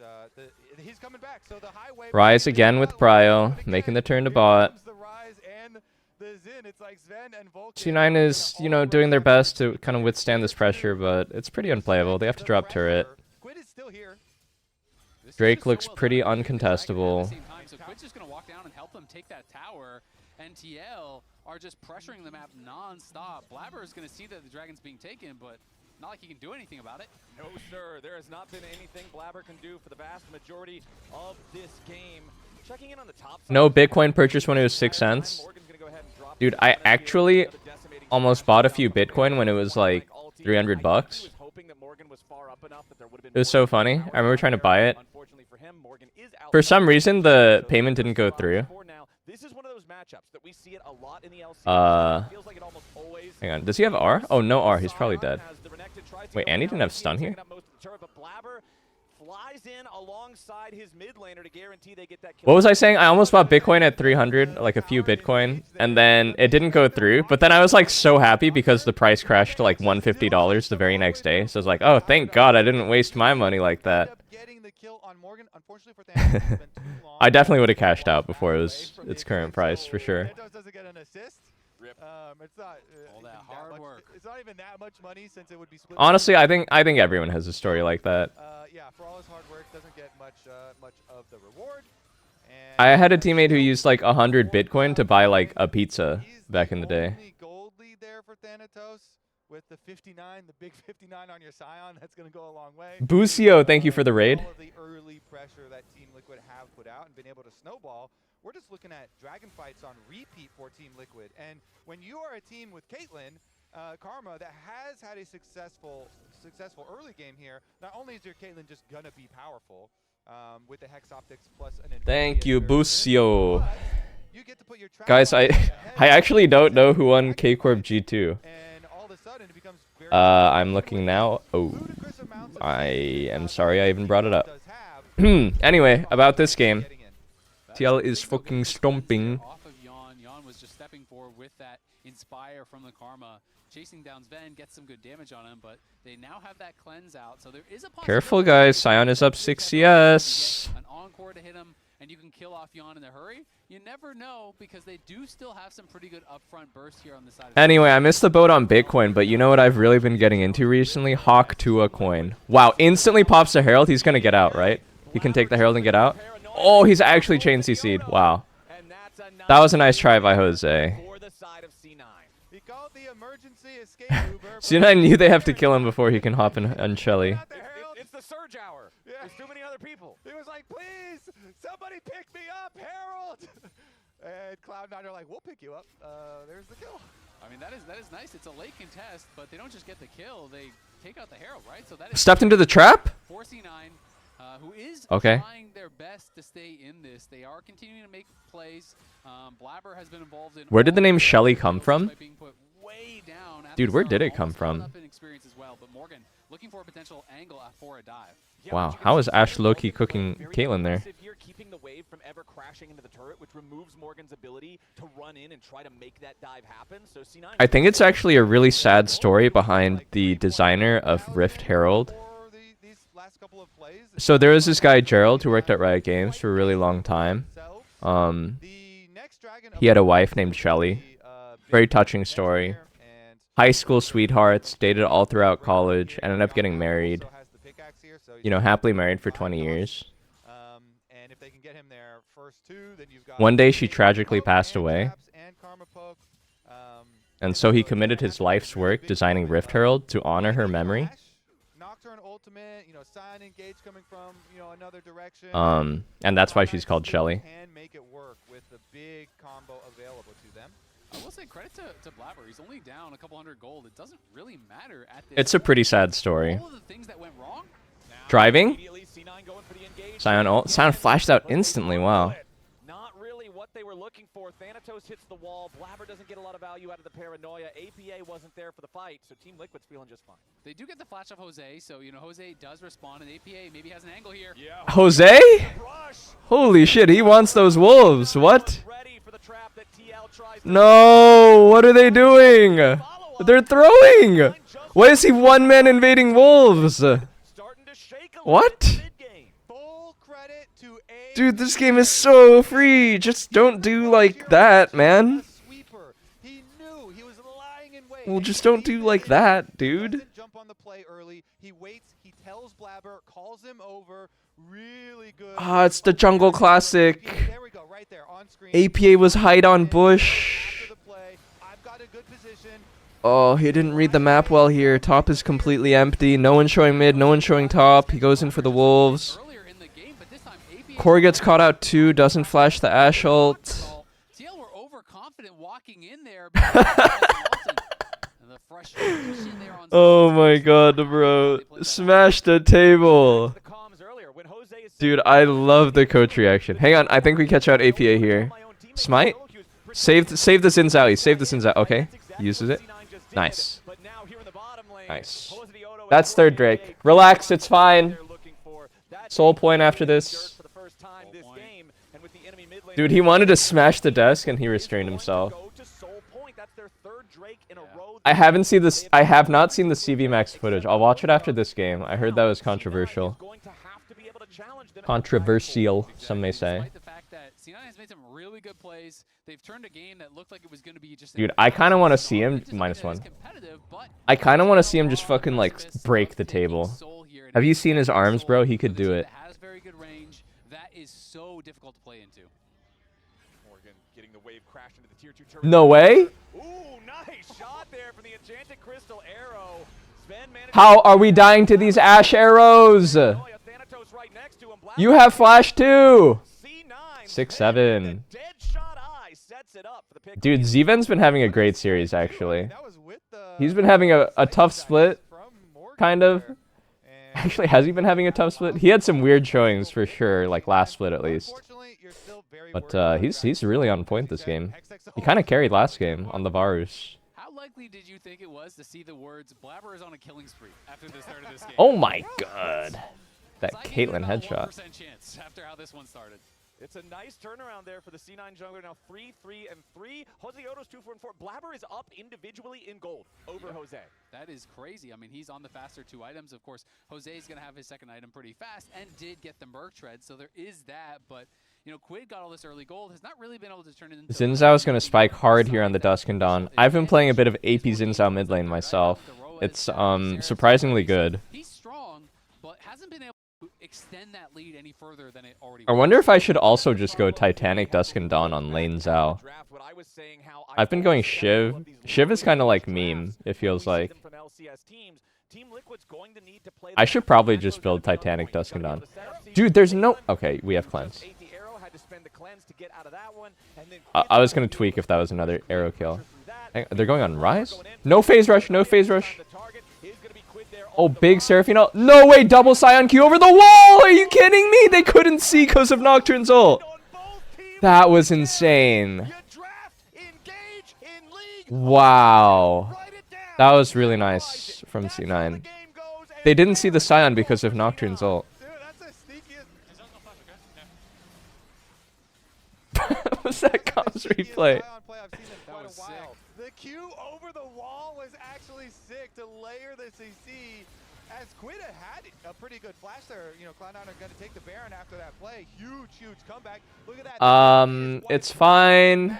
he's coming back, so the highway. Rise again with Prio, making the turn to bot. The Rise and the Xin. It's like Sven and Vulcan. C9 is, you know, doing their best to kind of withstand this pressure, but it's pretty unplayable. They have to drop turret. Quid is still here. Drake looks pretty uncontestable. So Quid's just going to walk down and help them take that tower. And TL are just pressuring the map non-stop. Blabber is going to see that the dragon's being taken, but not like he can do anything about it. No, sir. There has not been anything Blabber can do for the vast majority of this game. Checking in on the top side. No Bitcoin purchase when it was 6 cents. Dude, I actually almost bought a few Bitcoin when it was like 300 bucks. It was so funny. I remember trying to buy it. For some reason, the payment didn't go through. This is one of those matchups that we see it a lot in the LCS. Feels like it almost always. Hang on. Does he have R? Oh, no R. He's probably dead. Wait, and he didn't have stun here? Flies in alongside his mid laner to guarantee they get that kill. What was I saying? I almost bought Bitcoin at 300, like a few Bitcoin, and then it didn't go through. But then I was like so happy because the price crashed to like $150 the very next day. So I was like, oh, thank God I didn't waste my money like that. I definitely would have cashed out before it was its current price for sure. It's not all that hard work. It's not even that much money since it would be split. Honestly, I think everyone has a story like that. Yeah, for all his hard work, doesn't get much of the reward. I had a teammate who used like 100 Bitcoin to buy like a pizza back in the day. Gold lead there for Thanatos with the 59, the big 59 on your Scion. That's going to go a long way. Bucio, thank you for the raid. All of the early pressure that Team Liquid have put out and been able to snowball. We're just looking at dragon fights on repeat for Team Liquid. And when you are a team with Caitlyn, Karma, that has had a successful early game here, not only is your Caitlyn just going to be powerful with the Hex Optics plus an Thank you, Bucio. Guys, I actually don't know who won K-Corp G2. I'm looking now. Oh, I am sorry I even brought it up. Anyway, about this game. TL is fucking stomping. Off of Yon. Yon was just stepping forward with that Inspire from the Karma. Chasing down Sven, gets some good damage on him, but they now have that cleanse out. So there is a Careful, guys. Scion is up 6 CS. An encore to hit him, and you can kill off Yon in a hurry. You never know, because they do still have some pretty good upfront burst here on the side. Anyway, I missed the boat on Bitcoin, but you know what I've really been getting into recently? Hawk Tua coin. Wow, instantly pops the Herald. He's going to get out, right? He can take the Herald and get out. Oh, he's actually chain CC'd. Wow. That was a nice try by Jose. C9 knew they have to kill him before he can hop in on Shelly. It's the surge hour. Yeah. There's too many other people. He was like, please, somebody pick me up, Herald. And Cloud9 are like, we'll pick you up. There's the kill. I mean, that is nice. It's a late contest, but they don't just get the kill. They take out the Herald, right? So that is stepped into the trap? 4C9. Who is okay. trying their best to stay in this. They are continuing to make plays. Blabber has been involved in. Where did the name Shelly come from? Dude, where did it come from? Well, but Morgan looking for a potential angle for a dive. Wow, how is Ash Loki cooking Caitlyn there? Here, keeping the wave from ever crashing into the turret, which removes Morgan's ability to run in and try to make that dive happen. So C9. I think it's actually a really sad story behind the designer of Rift Herald. So there was this guy Gerald who worked at Riot Games for a really long time. He had a wife named Shelly. Very touching story. High school sweethearts, dated all throughout college, ended up getting married. You know, happily married for 20 years. One day she tragically passed away. And so he committed his life's work designing Rift Herald to honor her memory. And that's why she's called Shelly. I will say credit to Blabber. He's only down a couple hundred gold. It doesn't really matter at this It's a pretty sad story. All of the things that went wrong. Driving? Sion ult. Sion flashed out instantly. Wow. Not really what they were looking for. Thanatos hits the wall. Blabber doesn't get a lot of value out of the paranoia. APA wasn't there for the fight, so Team Liquid's feeling just fine. They do get the flash of Jose, so you know Jose does respond, and APA maybe has an angle here. Yeah. Jose? Holy shit, he wants those wolves. What? No, what are they doing? They're throwing. Why is he one man invading wolves? What? Dude, this game is so free. Just don't do like that, man. Well, just don't do like that, dude. Jump on the play early. He waits. He tells Blabber, calls him over. Really good. Ah, it's the jungle classic. There we go, right there on screen. APA was hide on bush. Oh, he didn't read the map well here. Top is completely empty. No one showing mid, no one showing top. He goes in for the wolves. Corey gets caught out too, doesn't flash the Ash ult. TL were overconfident walking in there. Oh my god, bro. Smash the table. Dude, I love the coach reaction. Hang on, I think we catch out APA here. Smite? Save the Xin Zhao. He saved the Xin Zhao. Okay, uses it. Nice. Nice. That's third Drake. Relax, it's fine. Soul point after this. Dude, he wanted to smash the desk and he restrained himself. I have not seen the CV Max footage. I'll watch it after this game. I heard that was controversial. Controversial, some may say. Dude, I kind of want to see him -1. I kind of want to see him just fucking like break the table. Have you seen his arms, bro? He could do it. That is so difficult to play into. Morgan getting the wave crash into the tier 2 turret. No way. Ooh, nice shot there from the enchanted crystal arrow. How are we dying to these Ash arrows? You have flash too. 6-7. Dude, Zven's been having a great series actually. He's been having a tough split, kind of. Actually, has he been having a tough split? He had some weird showings for sure, like last split at least. But he's really on point this game. He kind of carried last game on the Varus. How likely did you think it was to see the words "Blabber is on a killing spree" after the start of this game? Oh my god, that Caitlyn headshot. Chance after how this one started. It's a nice turnaround there for the C9 jungler. Now 3-3-3. Jose Oto's 2-4-4. Blabber is up individually in gold over Jose. That is crazy. I mean, he's on the faster 2 items. Of course, Jose's going to have his second item pretty fast and did get the Merc Tread, so there is that. But, you know, Quid got all this early gold, has not really been able to turn it into... Xin Zhao is going to spike hard here on the Dusk and Dawn. I've been playing a bit of AP Xin Zhao mid lane myself. It's surprisingly good. He's strong, but hasn't been able to extend that lead any further than it already I wonder if I should also just go Titanic Dusk and Dawn on lane Zhao. I've been going Shiv. Shiv is kind of like meme, it feels like. I should probably just build Titanic Dusk and Dawn. Dude, there's no... Okay, we have cleanse. I was going to tweak if that was another arrow kill. They're going on Rise? No phase rush, no phase rush. Oh, big Seraphino. No way, double Scion Q over the wall! Are you kidding me? They couldn't see because of Nocturne's ult. That was insane. Wow. That was really nice from C9. They didn't see the Scion because of Nocturne's ult. What's that comms replay? That was sick. The Q over the wall was actually sick to layer the CC. As Quid had a pretty good flash there, you know, Cloud9 are going to take the Baron after that play. Huge comeback. Look at that. It's fine.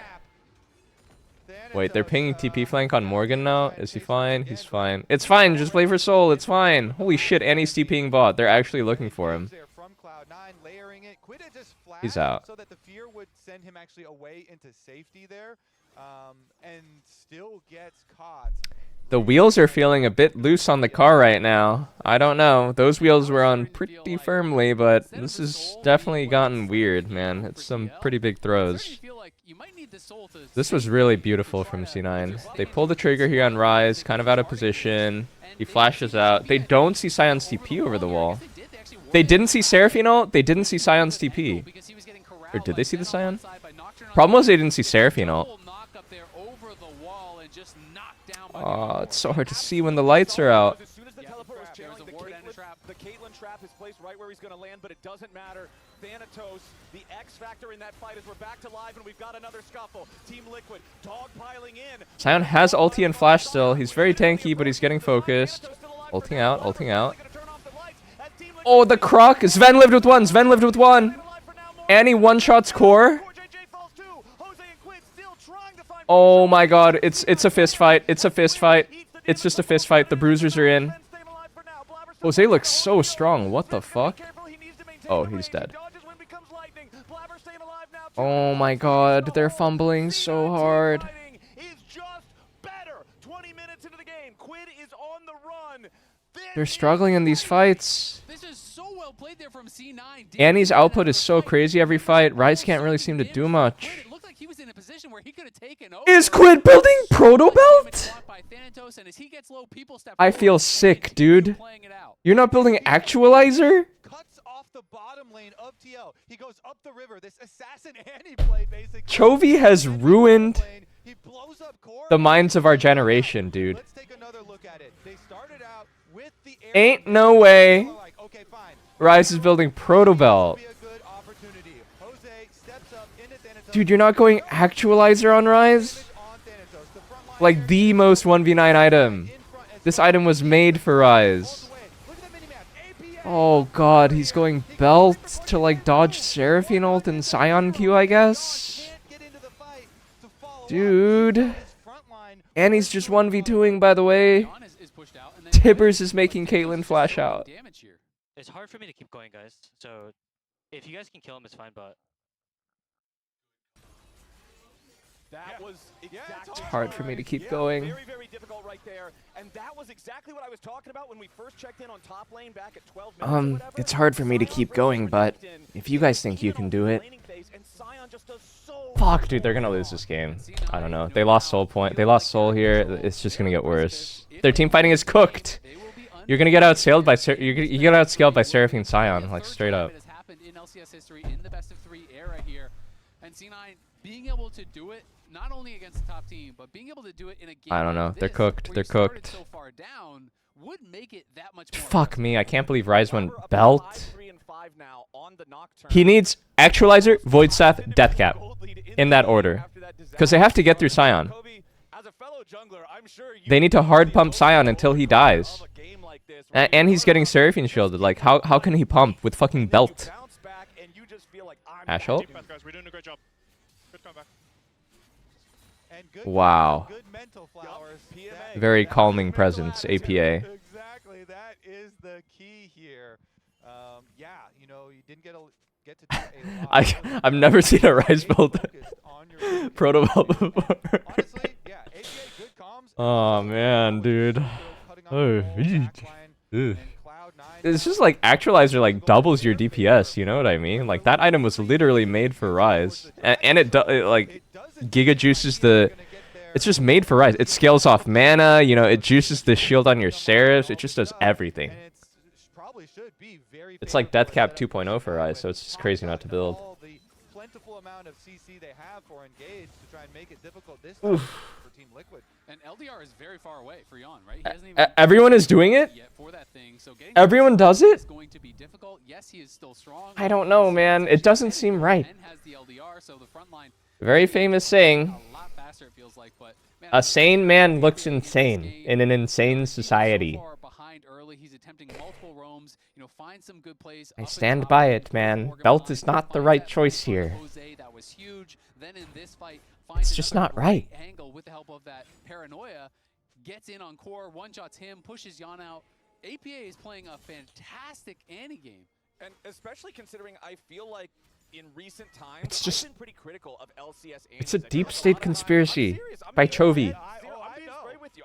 Wait, they're pinging TP flank on Morgan now? Is he fine? He's fine. It's fine, just play for Soul, it's fine. Holy shit, and he's TPing bot. They're actually looking for him. He's out. So that the fear would send him actually away into safety there, and still gets caught. The wheels are feeling a bit loose on the car right now. I don't know. Those wheels were on pretty firmly, but this has definitely gotten weird, man. It's some pretty big throws. need the soul to. This was really beautiful from C9. They pull the trigger here on Rise, kind of out of position. He flashes out. They don't see Sion's TP over the wall. They didn't see Seraphine ult. They didn't see Sion's TP. Or did they see the Sion? Problem was they didn't see Seraphine ult. It's so hard to see when the lights are out. As soon as the teleport was chairing, the Caitlyn trap is placed right where he's going to land, but it doesn't matter. Thanatos, the X factor in that fight as we're back to live and we've got another scuffle. Team Liquid, dogpiling in. Sion has ulti and flash still. He's very tanky, but he's getting focused. Ulting out, ulting out. Oh, the Croc! Sven lived with one! Sven lived with one! And he one-shots core. Oh my god, it's a fist fight. It's a fist fight. It's just a fist fight. The bruisers are in. Jose looks so strong. What the fuck? Oh, he's dead. Oh my god, they're fumbling so hard. They're struggling in these fights. Annie's output is so crazy every fight. Rise can't really seem to do much. Is Quid building Proto Belt? I feel sick, dude. You're not building Actualizer? Chovy has ruined the minds of our generation, dude. Ain't no way Rise is building Proto Belt. Dude, you're not going Actualizer on Rise? Like the most 1v9 item. This item was made for Rise. Oh god, he's going Belt to like dodge Seraphine ult and Sion Q, I guess? Dude. And he's just 1v2ing, by the way. Tibbers is making Caitlyn flash out. It's hard for me to keep going, guys. So, if you guys can kill him, it's fine, but... That was exactly It's hard for me to keep going. Very, very difficult right there. And that was exactly what I was talking about when we first checked in on top lane back at 12 minutes. It's hard for me to keep going, but if you guys think you can do it. Fuck, dude, they're gonna lose this game. I don't know. They lost soul point. They lost soul here. It's just gonna get worse. Their team fighting is cooked. You're gonna get outsailed by you get outscaled by Seraphine Sion, like straight up. In LCS history, in the best of 3 era here, and C9 being able to do it not only against the top team, but being able to do it in a game. I don't know. Like They're this, cooked. where They're you started cooked. So far down, would make it that much more. Fuck me. I can't believe Rise went Belt. He needs Actualizer, Void Seth, Deathcap. In that order. Because they have to get through Sion. They need to hard pump Sion until he dies. And he's getting Seraphine shielded. Like, how can he pump with fucking Belt? Ash ult? Wow. Very calming presence, APA. Exactly, that is the key here. Yeah, you know, you didn't get to do a lot. I've never seen a Rise build Proto Belt before. Oh man, dude. Oh, it's just like Actualizer like doubles your DPS, you know what I mean? Like that item was literally made for Rise, and it like Giga juices the. It's just made for Rise. It scales off mana, you know. It juices the shield on your Seraphs. It just does everything. It's like Deathcap 2.0 for Rise, so it's just crazy not to build. Oof. And LDR is very far away for Yon, right? He hasn't even Everyone is doing it? for that thing, so Everyone does it? going to be difficult. Yes, he is still strong. I don't know, man. It doesn't seem right. Has the LDR, so the front line Very famous saying. a lot faster, it feels like, but man, A sane man looks insane in an insane society. so far behind early. He's attempting multiple roams, you know, find some good plays. I stand by it, man. Belt is not the right choice here. Jose, that was huge. Then in this fight, It's just not right. Angle with the help of that paranoia, gets in on core, one-shots him, pushes Yon out. APA is playing a fantastic Annie game. And especially considering I feel like in recent times, It's just- I've been pretty critical of LCS Annie. It's a deep state conspiracy by Chovy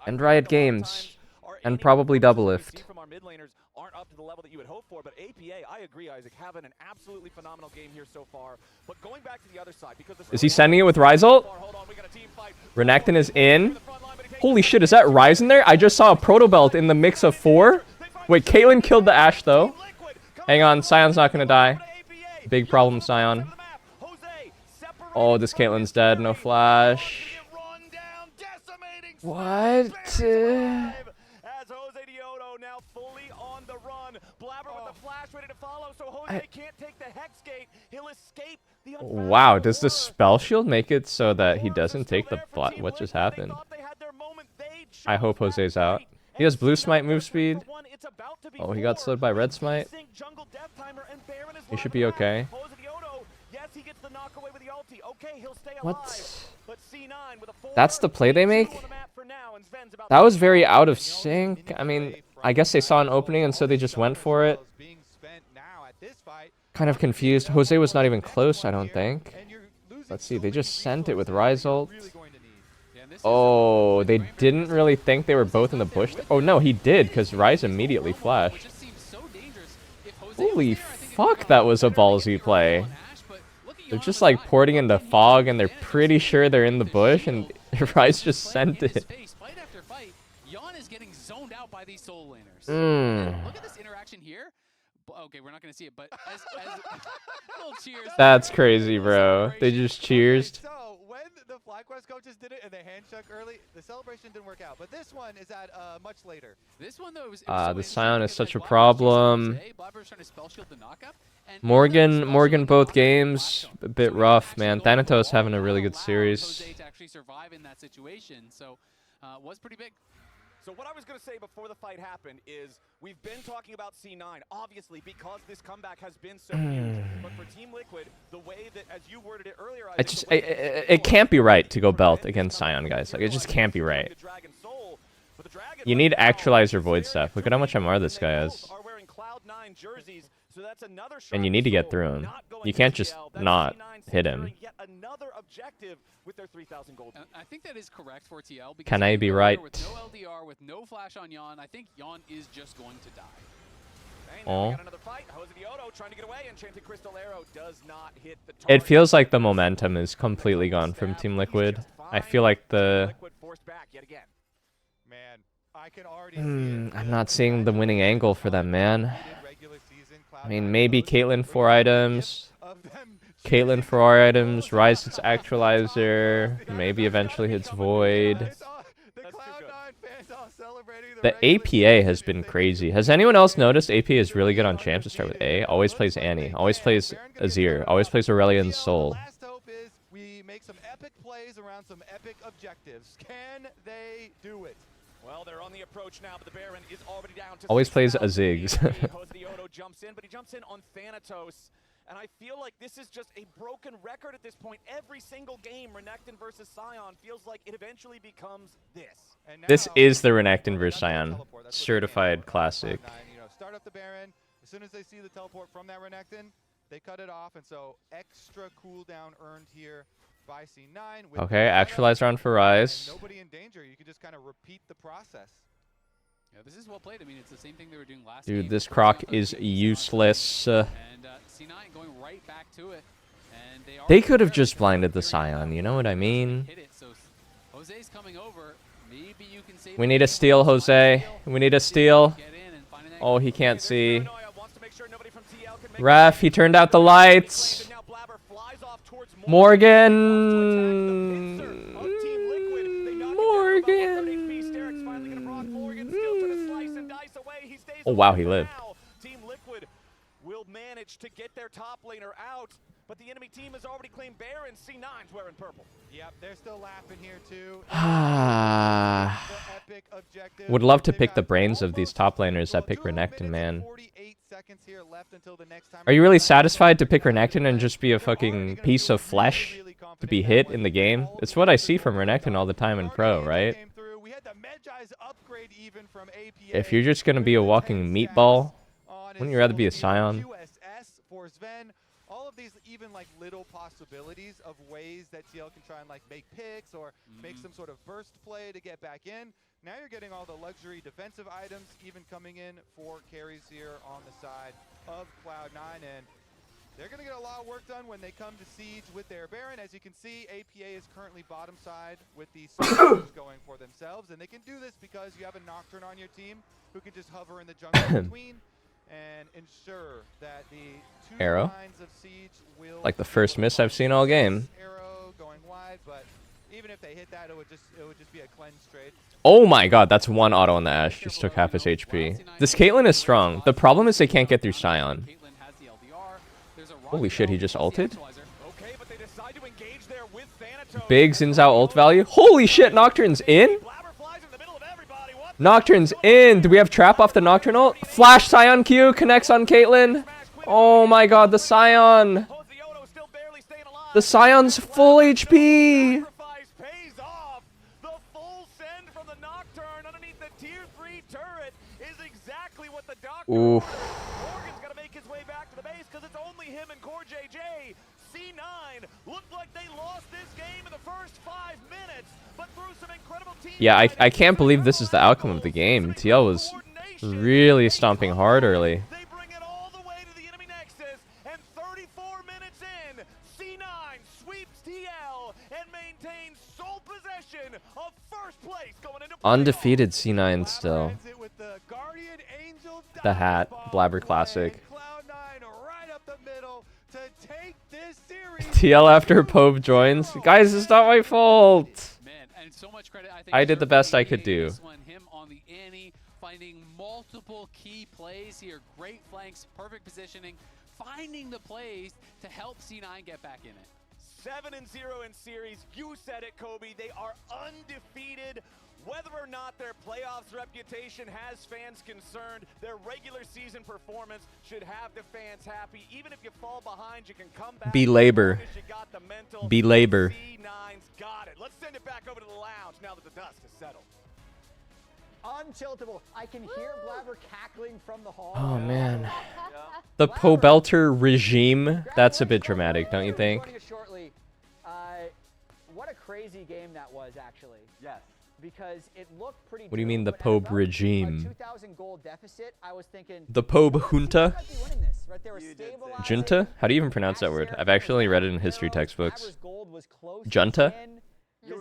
and Riot Games. And probably double lift. From our mid laners aren't up to the level that you would hope for, but APA, I agree, Isaac, having an absolutely phenomenal game here so far. But going back to the other side, because Is he sending it with Rise ult? Renekton is in. Holy shit, is that Rise in there? I just saw a Proto Belt in the mix of 4. Wait, Caitlyn killed the Ashe though. Hang on, Sion's not gonna die. Big problem, Sion. Oh, this Caitlyn's dead. No flash. What? Wow, does the spell shield make it so that he doesn't take the bot? What just happened? I hope Jose's out. He has blue smite move speed. Oh, he got slowed by red smite. He should be okay. What? That's the play they make? That was very out of sync. I mean, I guess they saw an opening and so they just went for it. Kind of confused. Jose was not even close, I don't think. Let's see, they just sent it with Rise ult. Oh, they didn't really think they were both in the bush. Oh no, he did, because Rise immediately flashed. Holy fuck, that was a ballsy play. They're just like porting into fog and they're pretty sure they're in the bush and Rise just sent it. Yon is getting zoned out by these soul laners. Look at this interaction here. Okay, we're not gonna see it, but as little cheers. That's crazy, bro. They just cheersed. So when the FlyQuest coaches did it and they hand shook early, the celebration didn't work out. But this one is at much later. This one though was The Sion is such a problem. Morgan both games a bit rough, man. Thanatos having a really good series. To actually survive in that situation, so was pretty big. So what I was going to say before the fight happened is we've been talking about C9, obviously, because this comeback has been so huge. But for Team Liquid, the way that, as you worded it earlier, It can't be right to go belt against Sion, guys. Like, it just can't be right. You need Actualizer Void Staff. Look at how much MR this guy has. And you need to get through him. You can't just not hit him. I think that is correct for TL. Can I be right? With no LDR, with no flash on Yon, I think Yon is just going to die. Oh. It feels like the momentum is completely gone from Team Liquid. I feel like I'm not seeing the winning angle for them, man. I mean, maybe Caitlyn 4 items. Caitlyn 4 items, Rise hits Actualizer, maybe eventually hits Void. The APA has been crazy. Has anyone else noticed APA is really good on champs to start with A? Always plays Annie, always plays Azir, always plays Aurelion Soul. We make some epic plays around some epic objectives. Can they do it? Well, they're on the approach now, but the Baron is already down to Always plays a Ziggs. jumps in, but he jumps in on Thanatos. And I feel like this is just a broken record at this point. Every single game, Renekton versus Sion feels like it eventually becomes this. This is the Renekton versus Sion. Certified classic. You know, start up the Baron. As soon as they see the teleport from that Renekton, they cut it off. And so extra cooldown earned here by C9. Okay, Actualizer on for Rise. Nobody in danger. You can just kind of repeat the process. Yeah, this is well played. I mean, it's the same thing they were doing last Dude, game. this Croc is useless. And C9 going right back to it. And they could have just blinded the Sion, you know what I mean? Hit it, so Jose's coming over. Maybe you can save We need a steal, Jose. We need a steal. Oh, he can't see. Ref, he turned out the lights. Morgan. Oh wow, he lived. Team Liquid will manage to get their top laner out, but the enemy team has already claimed Baron. C9's wearing purple. Yep, they're still laughing here too. Would love to pick the brains of these top laners that pick Renekton, man. Are you really satisfied to pick Renekton and just be a fucking piece of flesh to be hit in the game? It's what I see from Renekton all the time in pro, right? If you're just gonna be a walking meatball, wouldn't you rather be a Sion? all of these even like little possibilities of ways that TL can try and like make picks or make some sort of burst play to get back in. Now you're getting all the luxury defensive items even coming in for carries here on the side of Cloud9, and they're going to get a lot of work done when they come to Siege with their Baron. As you can see, APA is currently bottom side with the soldiers going for themselves, and they can do this because you have a Nocturne on your team who can just hover in the jungle between and ensure that the two Arrow. lines of Siege will... Like the first miss I've seen all game. Arrow going wide, but even if they hit that, it would just be a cleanse trade. Oh my god, that's one auto on the Ashe. Just took half his HP. This Caitlyn is strong. The problem is they can't get through Sion. Holy shit, he just ulted? Big Xin Zhao ult value. Holy shit, Nocturne's in? Nocturne's in. Do we have trap off the Nocturne ult? Flash Sion Q connects on Caitlyn. Oh my god, the Sion. The Sion's full HP. Ooh. Morgan's got to make his way back to the base because it's only him and Core JJ. C9 looked like they lost this game in the first 5 minutes, but through some incredible team. Yeah, I can't believe this is the outcome of the game. TL was really stomping hard early. They bring it all the way to the enemy nexus, and 34 minutes in, C9 sweeps TL and maintains sole possession of first place going into Undefeated C9 still. The hat, Blabber Classic. TL after Pope joins. Guys, it's not my fault. I did the best I could do. Him on the ante, finding multiple key plays here. Great flanks, perfect positioning, finding the plays to help C9 get back in it. 7-0 in series. You said it, Kobe. They are undefeated. Whether or not their playoffs reputation has fans concerned, their regular season performance should have the fans happy. Even if you fall behind, you can come back. Be labor. Be labor. C9's got it. Let's send it back over to the lounge now that the dust has settled. Untiltable. I can hear Blabber cackling from the hall. Oh man. The Pobelter regime. That's a bit dramatic, don't you think? Shortly. What a crazy game that was, actually. Yes. Because it looked pretty. What do you mean the Pobe regime? 2,000 goal deficit. I was thinking. The Pobe junta? Right, Junta? How do you even pronounce that word? I've actually read it in history textbooks. Junta? The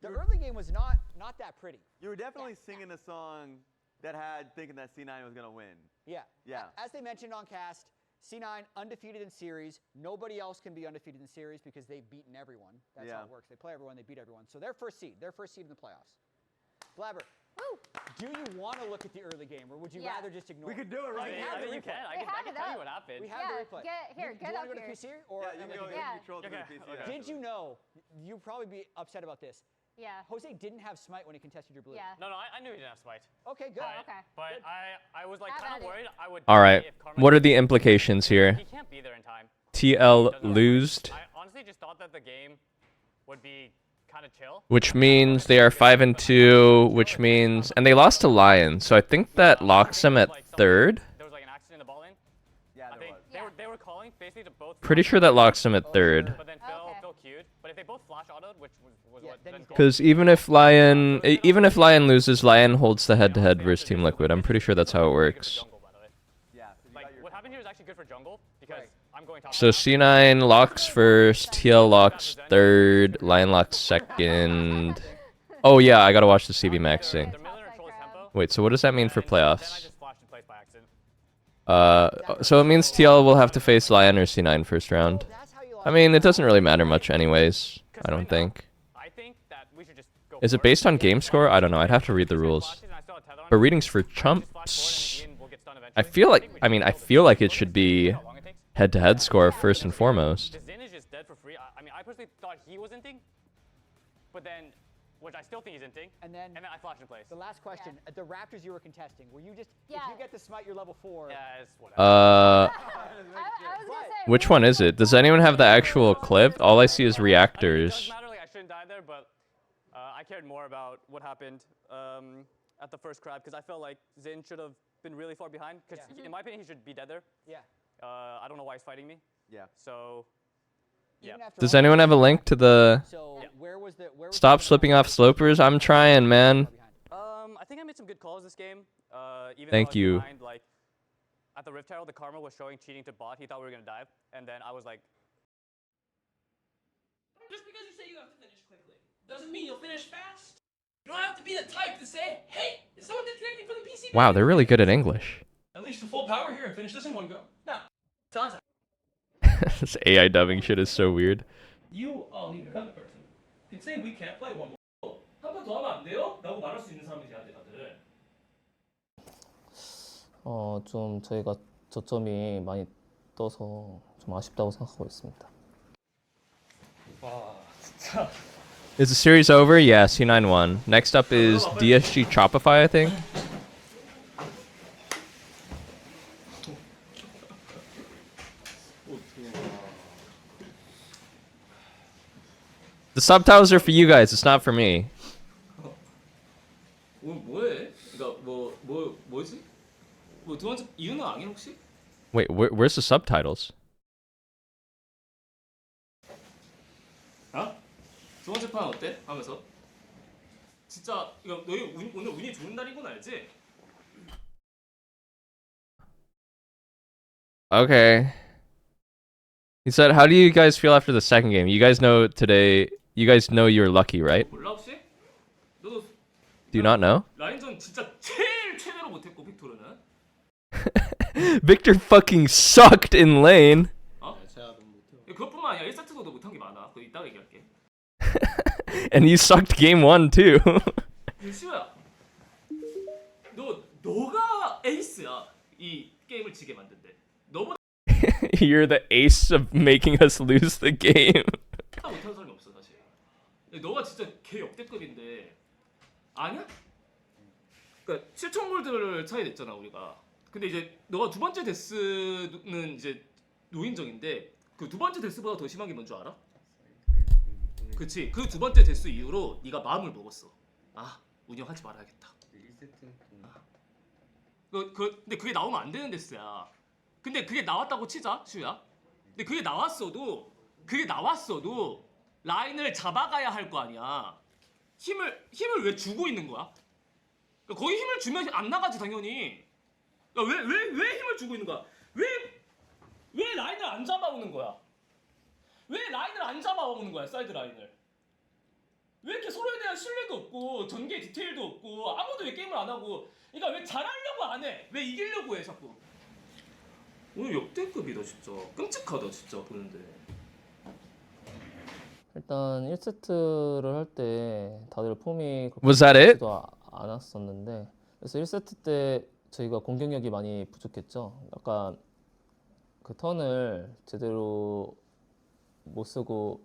early game was not that pretty. You were definitely singing a song that had thinking that C9 was gonna win. Yeah. Yeah. As they mentioned on cast, C9 undefeated in series. Nobody else can be undefeated in series because they've beaten everyone. That's how it works. They play everyone, they beat everyone. So they're first seed. They're first seed in the playoffs. Blabber, do you want to look at the early game, or would you rather just ignore it? We could do it right now. I think you can. I can tell you what happened. We have the replay. Get do you want to go to PC? Or yeah, you can go control to the PC. Did you know, you'd probably be upset about this. Yeah. Jose didn't have Smite when he contested your blue. Yeah. No, I knew he didn't have Smite. Okay, good. But I was like kind of worried I would. All right. What are the implications here? He can't be there in time. TL losed. I honestly just thought that the game would be kind of chill. Which means they are 5-2, which means... And they lost to Lion, so I think that locks them at third. There was like an accident in the ball lane. Yeah, there was. They were calling basically to both... Pretty sure that locks them at third. But then Phil queued. But if they both flash autoed, which was what... Because even if Lion loses, Lion holds the head-to-head versus Team Liquid. I'm pretty sure that's how it works. Like, what happened here is actually good for jungle, because I'm going top. So C9 locks first, TL locks third, Lion locks second. Oh yeah, I gotta watch the CB Max thing. Wait, so what does that mean for playoffs? So it means TL will have to face Lion or C9 first round. I mean, it doesn't really matter much anyways, I don't think. Is it based on game score? I don't know, I'd have to read the rules. But readings for chumps... I feel like it should be head-to-head score first and foremost. Zin is just dead for free. I mean, I personally thought he was inting, but then, which I still think he's inting, and then I flashed in place. The last question, the Raptors you were contesting, were you just, if you get the Smite, you're level 4. Yeah, it's whatever. Which one is it? Does anyone have the actual clip? All I see is reactors. It doesn't matter, like, I shouldn't die there, but I cared more about what happened at the first crab, because I felt like Zin should have been really far behind, because in my opinion, he should be dead there. Yeah. I don't know why he's fighting me. Yeah. So, yeah. Does anyone have a link to the Stop Slipping Off Slopers? I'm trying, man. I think I made some good calls this game. Even Thank though I was you. behind, like, at the Rift Herald, the Karma was showing cheating to bot. He thought we were gonna dive, and then I was like, Just because you say you have to finish quickly doesn't mean you'll finish fast. You don't have to be the type to say, hey, is someone disconnecting from the PC? Wow, they're really good at English. Unleash the full power here and finish this in one go. Now, Sansa, This AI dubbing shit is so weird. you all need another person. Can say we can't play one more. 한 번 더 하면 안 돼요? 라고 말할 수 있는 사람이지, 다들. 좀 저희가 저점이 많이 떠서 좀 아쉽다고 생각하고 있습니다. 와, 진짜. Is the series over? Yeah, C9 won. Next up is DSG Shopify, I think. The subtitles are for you guys, it's not for me. 뭐해? 그러니까 뭐지? 뭐 두 번째 이유는 아니 혹시? Wait, where's the subtitles? 어? 두 번째 판 어때? 하면서 진짜 이거 너희 오늘 운이 좋은 날이군 알지? Okay. He said, how do you guys feel after the second game? You guys know today, you guys know you're lucky, right? 몰라 혹시? 너도 Do you not know? 라인전 진짜 제일 최대로 못했고 빅토르는 Victor fucking sucked in lane. 어? 그것뿐만 아니라 1세트도 못한 게 많아. 그거 이따가 얘기할게. And you sucked game 1 too. 시우야, 너가 에이스야. 이 게임을 지게 만든데. 너보다 You're the ace of making us lose the game. 못한 사람이 없어 사실. 너가 진짜 개 역대급인데 아니야? 그러니까 7천 골드를 차이 냈잖아 우리가. 근데 이제 너가 두 번째 데스는 이제 노인정인데 그 두 번째 데스보다 더 심한 게 뭔 줄 알아? 그치. 그 두 번째 데스 이후로 네가 마음을 먹었어. 아 운영하지 말아야겠다. 근데 그게 나오면 안 되는 데스야. 근데 그게 나왔다고 치자 슈야. 근데 그게 나왔어도 라인을 잡아가야 할 거 아니야. 힘을 왜 주고 있는 거야? 거기 힘을 주면 안 나가지 당연히. 왜 힘을 주고 있는 거야? 왜 라인을 안 잡아오는 거야? 왜 라인을 안 잡아오는 거야 사이드 라인을? 왜 이렇게 서로에 대한 신뢰도 없고 전개 디테일도 없고 아무도 왜 게임을 안 하고? 그러니까 왜 잘하려고 안 해? 왜 이기려고 해 자꾸? 오늘 역대급이다 진짜. 끔찍하다 진짜 보는데. 일단 1세트를 할 때 다들 폼이 Was that it? 좋지도 않았었는데 그래서 1세트 때 저희가 공격력이 많이 부족했죠. 약간 그 턴을 제대로 못 쓰고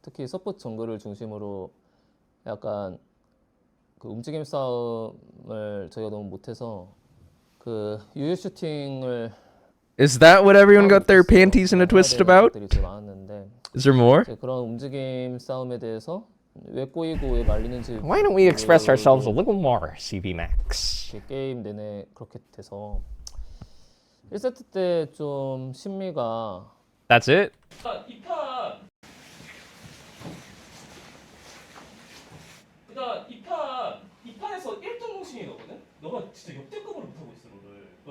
특히 서포트 정글을 중심으로 약간 그 움직임 싸움을 저희가 너무 못해서 그 유효 슈팅을 Is that what everyone got their panties in a twist about? Is there more? 그런 움직임 싸움에 대해서 왜 꼬이고 왜 말리는지 Why don't we express ourselves a little more, CB Max? 게임 내내 그렇게 돼서 1세트 때 좀 심리가 That's it? 이 판에서 1등 공신이 너거든? 너가 진짜 역대급으로 못하고 있어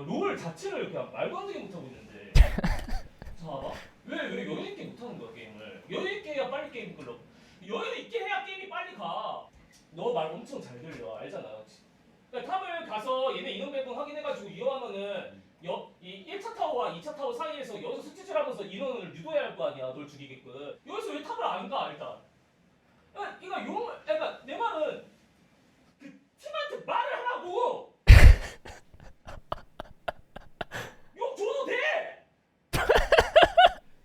롤 자체를 그냥 말도 안 되게 못하고 있는데 자 봐봐 왜 여유 있게 못하는 거야 게임을. 여유 있게 해야 빨리 게임 끌러. 여유 있게 해야 게임이 빨리 가. 너 말 엄청 잘 들려 알잖아. 그러니까 탑을 가서 얘네 인원 배분 확인해가지고 이어하면은 이 1차 타워와 2차 타워 사이에서 여기서 스티치하면서 인원을 유도해야 할 거 아니야. 널 죽이게끔. 여기서 왜 탑을 안 가 일단. 그러니까 내 말은 그 팀한테 말을 하라고. 욕 줘도 돼.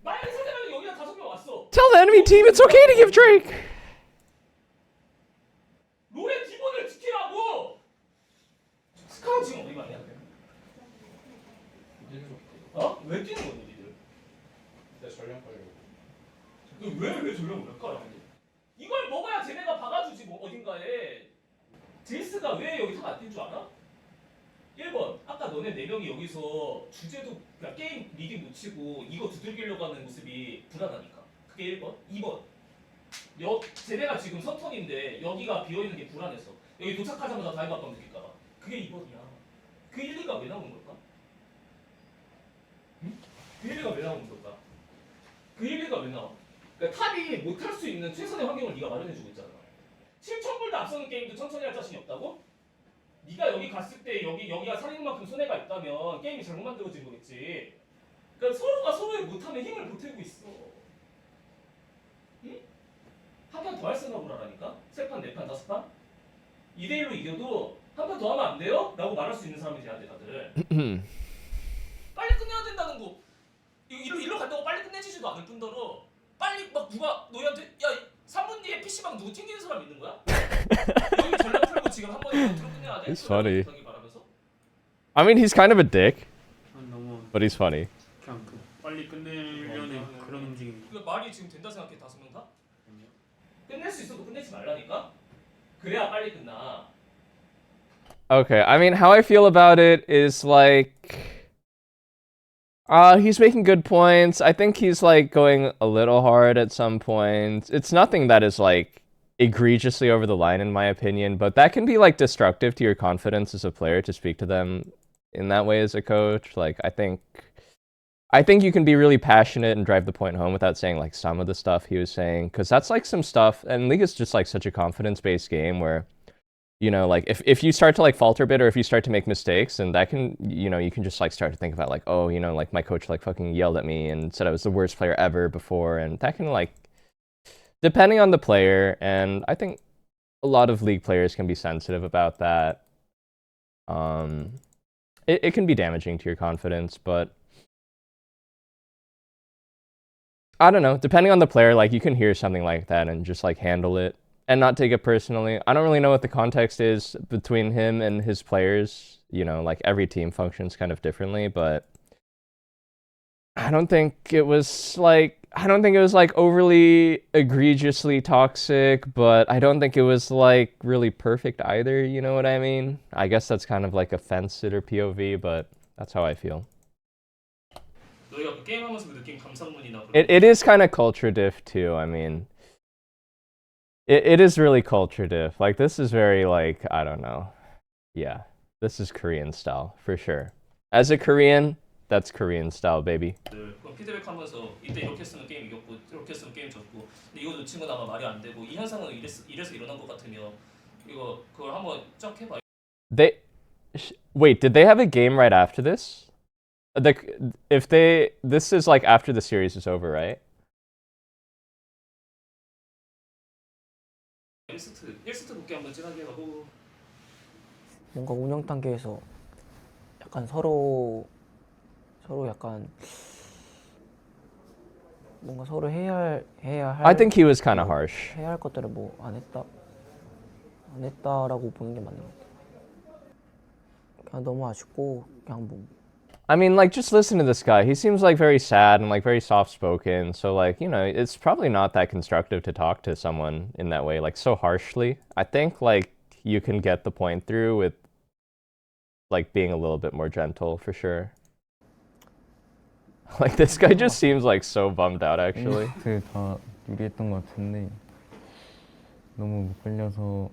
만약에 상대방이 여기다 5명 왔어. Tell the enemy team it's okay to give Drake. 롤의 기본을 지키라고. 스카운 지금 어디 가냐? 어? 왜 뛰는 거니 니들? 내 전령 깔려고. 왜 전령을 왜 깔아? 이걸 먹어야 쟤네가 박아주지 뭐 어딘가에. 제이스가 왜 여기 탑 안 뛴 줄 알아? 1번 아까 너네 4명이 여기서 주제도 그냥 게임 리딩 놓치고 이거 두들기려고 하는 모습이 불안하니까. 그게 1번. 2번. 쟤네가 지금 선턴인데 여기가 비어있는 게 불안해서 여기 도착하자마자 다이브 압박 느낄까봐. 그게 2번이야. 그 1, 2가 왜 나오는 걸까? 응? 그 1, 2가 왜 나오는 걸까? 그 1, 2가 왜 나와? 그러니까 탑이 못할 수 있는 최선의 환경을 네가 마련해주고 있잖아. 7,000골드 앞서는 게임도 천천히 할 자신이 없다고? 네가 여기 갔을 때 여기가 살리는 만큼 손해가 있다면 게임이 잘못 만들어진 거겠지. 그러니까 서로가 서로의 못함에 힘을 보태고 있어. 응? 한 판 더 할 생각을 하라니까? 3판, 4판, 5판? 2대1로 이겨도 한 판 더 하면 안 돼요? 라고 말할 수 있는 사람이 돼야 돼 다들. 빨리 끝내야 된다는 거. 일로 간다고 빨리 끝내지지도 않을 뿐더러 빨리 막 누가 너희한테 야 3분 뒤에 PC방 누구 튕기는 사람 있는 거야? 여기 전략 풀고 지금 한 번에 들어 끝내야 돼? He's funny. 바라면서? I mean, he's kind of a dick, 너무 but he's funny. 그냥 그 빨리 끝내려는 그런 움직임. 그 말이 지금 된다 생각해 5명 다? 끝낼 수 있어도 끝내지 말라니까? 그래야 빨리 끝나. Okay, I mean, how I feel about it is like, he's making good points. I think he's like going a little hard at some points. It's nothing that is like egregiously over the line in my opinion, but that can be like destructive to your confidence as a player to speak to them in that way as a coach. Like, I think you can be really passionate and drive the point home without saying like some of the stuff he was saying, because that's like some stuff, and League is just like such a confidence-based game where, you know, like if you start to like falter a bit or if you start to make mistakes, and that can, you know, you can just like start to think about like, oh, you know, like my coach like fucking yelled at me and said I was the worst player ever before, and that can like, depending on the player, and I think a lot of League players can be sensitive about that. It can be damaging to your confidence, but I don't know, depending on the player, like you can hear something like that and just like handle it and not take it personally. I don't really know what the context is between him and his players. You know, like every team functions kind of differently, but I don't think it was like overly egregiously toxic, but I don't think it was like really perfect either, you know what I mean? I guess that's kind of like a fence-sitter POV, but that's how I feel. It is kind of culture diff too. I mean, it is really culture diff. Like this is very like, I don't know. Yeah, this is Korean style for sure. As a Korean, that's Korean style, baby. 피드백하면서 이때 이렇게 쓰면 게임 이겼고 이렇게 쓰면 게임 졌고 근데 이거 놓친 건 아마 말이 안 되고 이 현상은 이래서 일어난 것 같으며 이거 그걸 한번 쫙 해봐. Wait, did they have a game right after this? This is like after the series is over, right? 1세트 복귀 한번 진하게 하고 뭔가 운영 단계에서 약간 서로 약간 뭔가 서로 해야 할 I think he was kind of harsh. 해야 할 것들을 뭐 안 했다라고 보는 게 맞는 것 같아요. 그냥 너무 아쉽고 그냥 뭐. I mean, like, just listen to this guy. He seems like very sad and like very soft-spoken. So like, you know, it's probably not that constructive to talk to someone in that way, like so harshly. I think like you can get the point through with like being a little bit more gentle for sure. Like this guy just seems like so bummed out actually. 다 유리했던 것 같은데 너무 못 걸려서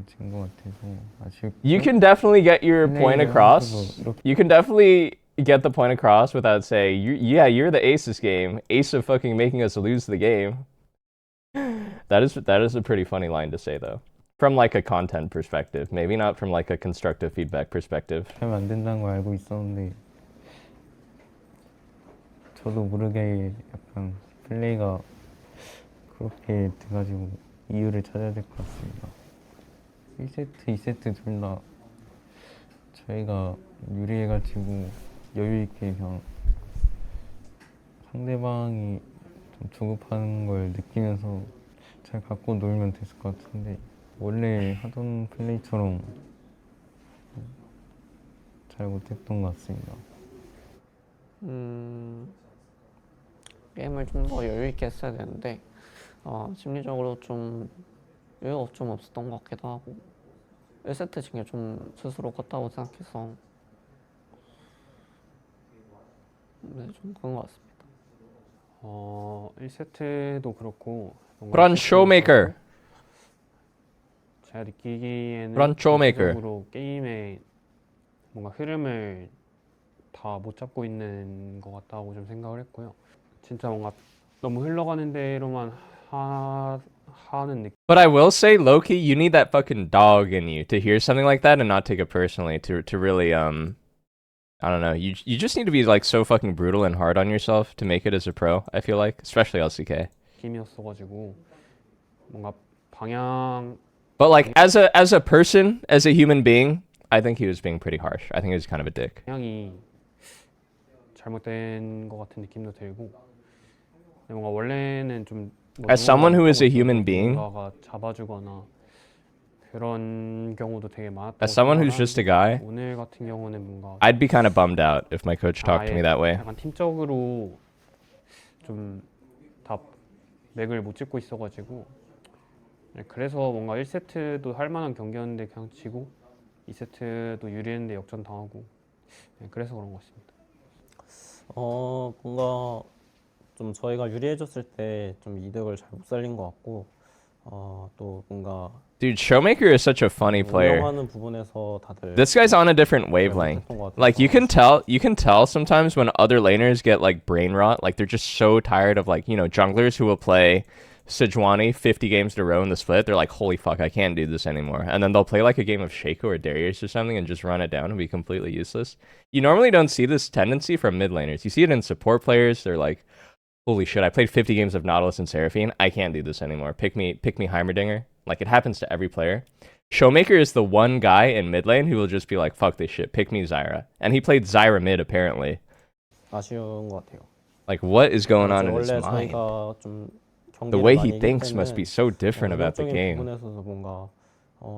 진 것 같아서 아쉽고. You can definitely get your point across. You can definitely get the point across without saying, yeah, you're the ace this game. Ace of fucking making us lose the game. That is a pretty funny line to say though. From like a content perspective, maybe not from like a constructive feedback perspective. 하면 안 된다는 걸 알고 있었는데 저도 모르게 약간 플레이가 그렇게 돼가지고 이유를 찾아야 될 것 같습니다. 1세트, 2세트 둘 다 저희가 유리해가지고 여유있게 그냥 상대방이 좀 조급하는 걸 느끼면서 잘 갖고 놀면 됐을 것 같은데 원래 하던 플레이처럼 잘 못했던 것 같습니다. 게임을 좀 더 여유있게 했어야 되는데 심리적으로 좀 여유가 좀 없었던 것 같기도 하고 1세트 진 게 좀 스스로 컸다고 생각해서 네, 좀 그런 것 같습니다. 1세트도 그렇고 Run Showmaker. 제가 느끼기에는 Run Showmaker. 전체적으로 게임의 뭔가 흐름을 다 못 잡고 있는 것 같다고 좀 생각을 했고요. 진짜 뭔가 너무 흘러가는 대로만 하는 느낌. But I will say, Loki, you need that fucking dog in you to hear something like that and not take it personally. To really I don't know. You just need to be like so fucking brutal and hard on yourself to make it as a pro. I feel like, especially LCK. 느낌이었어가지고 뭔가 방향. But like as a person, as a human being, I think he was being pretty harsh. I think he was kind of a dick. 방향이 잘못된 것 같은 느낌도 들고 뭔가 원래는 좀 As someone who is a human being, 누군가가 잡아주거나 그런 경우도 되게 많았다고 as someone who's just a guy, 오늘 같은 경우는 뭔가 I'd be kind of bummed out if my coach talked to me that way. 약간 팀적으로 좀 다 맥을 못 짚고 있어가지고 그래서 뭔가 1세트도 할 만한 경기였는데 그냥 지고 2세트도 유리했는데 역전 당하고 그래서 그런 것 같습니다. 뭔가 좀 저희가 유리해졌을 때 좀 이득을 잘 못 살린 것 같고 또 뭔가 Dude, Showmaker is such a funny player. 운영하는 부분에서 다들 This guy's on a different wavelength. Like you can tell sometimes when other laners get like brain rot, like they're just so tired of like, you know, junglers who will play Sejuani 50 games in a row in the split. They're like, holy fuck, I can't do this anymore. And then they'll play like a game of Shaco or Darius or something and just run it down and be completely useless. You normally don't see this tendency from mid laners. You see it in support players. They're like, holy shit, I played 50 games of Nautilus and Seraphine. I can't do this anymore. Pick me Heimerdinger. Like, it happens to every player. Showmaker is the one guy in mid lane who will just be like, fuck this shit, pick me Zyra. And he played Zyra mid, apparently. 아쉬운 것 같아요. Like, what is going on in his 원래 mind? 저희가 좀 The way he thinks must be so different about the game. 부분에서 뭔가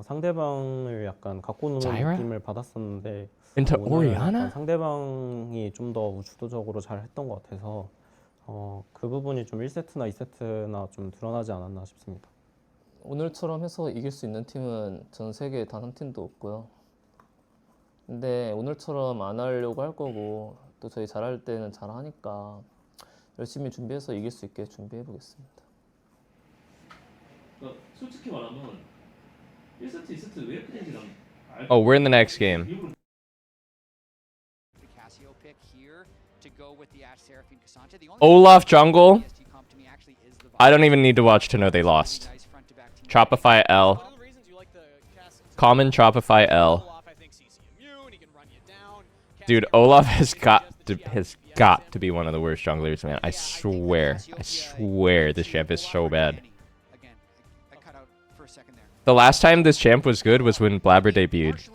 상대방을 약간 갖고 노는 Zyra? 느낌을 받았었는데 Into 오늘 Orianna? 약간 상대방이 좀 더 주도적으로 잘 했던 것 같아서 그 부분이 좀 1세트나 2세트나 좀 드러나지 않았나 싶습니다. 오늘처럼 해서 이길 수 있는 팀은 전 세계에 단 한 팀도 없고요. 근데 오늘처럼 안 하려고 할 거고 또 저희 잘할 때는 잘하니까 열심히 준비해서 이길 수 있게 준비해 보겠습니다. 솔직히 말하면 1세트, 2세트 왜 이렇게 된지 난 Oh, we're in the next game. Olaf jungle. I don't even need to watch to know they lost. Shopify L. Common Shopify L. Dude, Olaf has got to be one of the worst junglers, man. I swear this champ is so bad. The last time this champ was good was when Blabber debuted.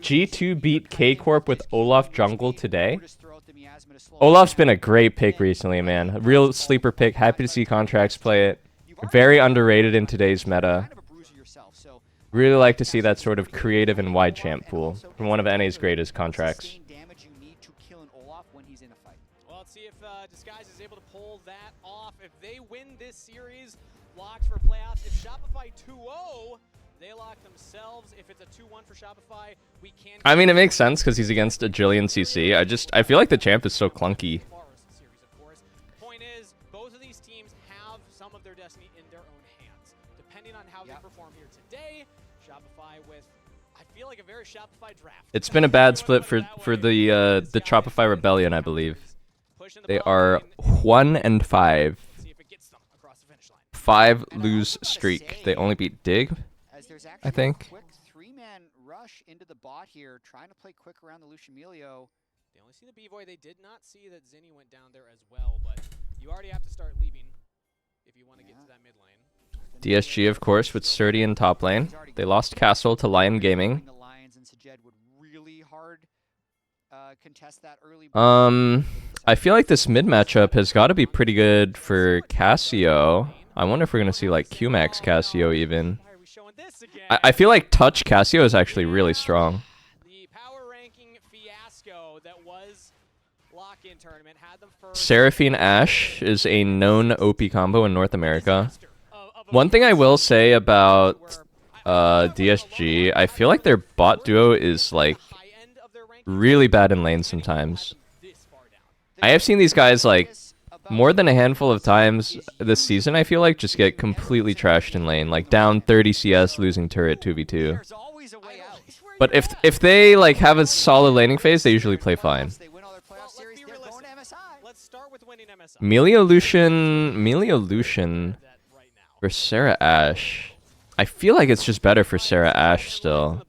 G2 beat K-Corp with Olaf jungle today. Olaf's been a great pick recently, man. A real sleeper pick. Happy to see Contracts play it. Very underrated in today's meta. Really like to see that sort of creative and wide champ pool from one of NA's greatest Contracts. Well, let's see if Disguise is able to pull that off. If they win this series, locked for playoffs. If Shopify 2-0, they lock themselves. If it's a 2-1 for Shopify, we can't. I mean, it makes sense because he's against a Jillian CC. I feel like the champ is so clunky. Point is, both of these teams have some of their destiny in their own hands. Depending on how they perform here today, Shopify with, I feel like a very Shopify draft. It's been a bad split for the Shopify Rebellion, I believe. They are 1-5. 5 lose streak. They only beat Dig, I think. Quick three-man rush into the bot here, trying to play quick around the Luciemilio. They only see the B-Boy. They did not see that Zinni went down there as well, but you already have to start leaving if you want to get to that mid lane. DSG, of course, with Surdy in top lane. They lost Castle to Lion Gaming. I feel like this mid matchup has got to be pretty good for Cassio. I wonder if we're going to see like QMax Cassio even. I feel like Touch Cassio is actually really strong. Seraphine Ashe is a known OP combo in North America. One thing I will say about DSG, I feel like their bot duo is like really bad in lane sometimes. I have seen these guys like more than a handful of times this season, I feel like, just get completely trashed in lane, like down 30 CS, losing turret 2v2. But if they like have a solid laning phase, they usually play fine. Lucian for Sarah Ashe. I feel like it's just better for Sarah Ashe still.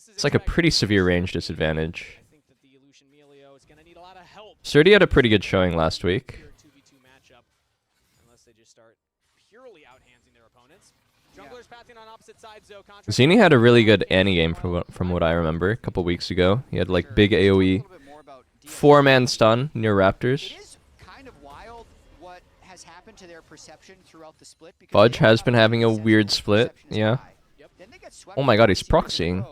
It's like a pretty severe range disadvantage. Surdy had a pretty good showing last week. Zini had a really good Annie game from what I remember a couple weeks ago. He had like big AoE 4-man stun near Raptors. Fudge has been having a weird split, yeah. Oh my god, he's proxying.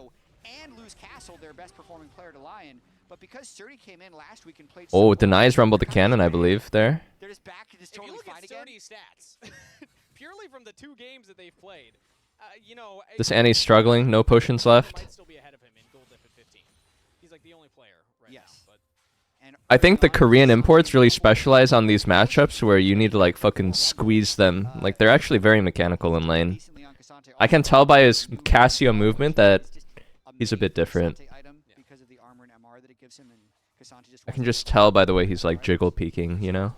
Oh, denies Rumble the Cannon, I believe, there. If you look at Sturdy's stats, purely from the 2 games that they've played, you know, This Annie's struggling, no potions left. He's like the only player right now, but I think the Korean imports really specialize on these matchups where you need to like fucking squeeze them. Like they're actually very mechanical in lane. I can tell by his Casio movement that he's a bit different. I can just tell by the way he's like jiggle peeking, you know?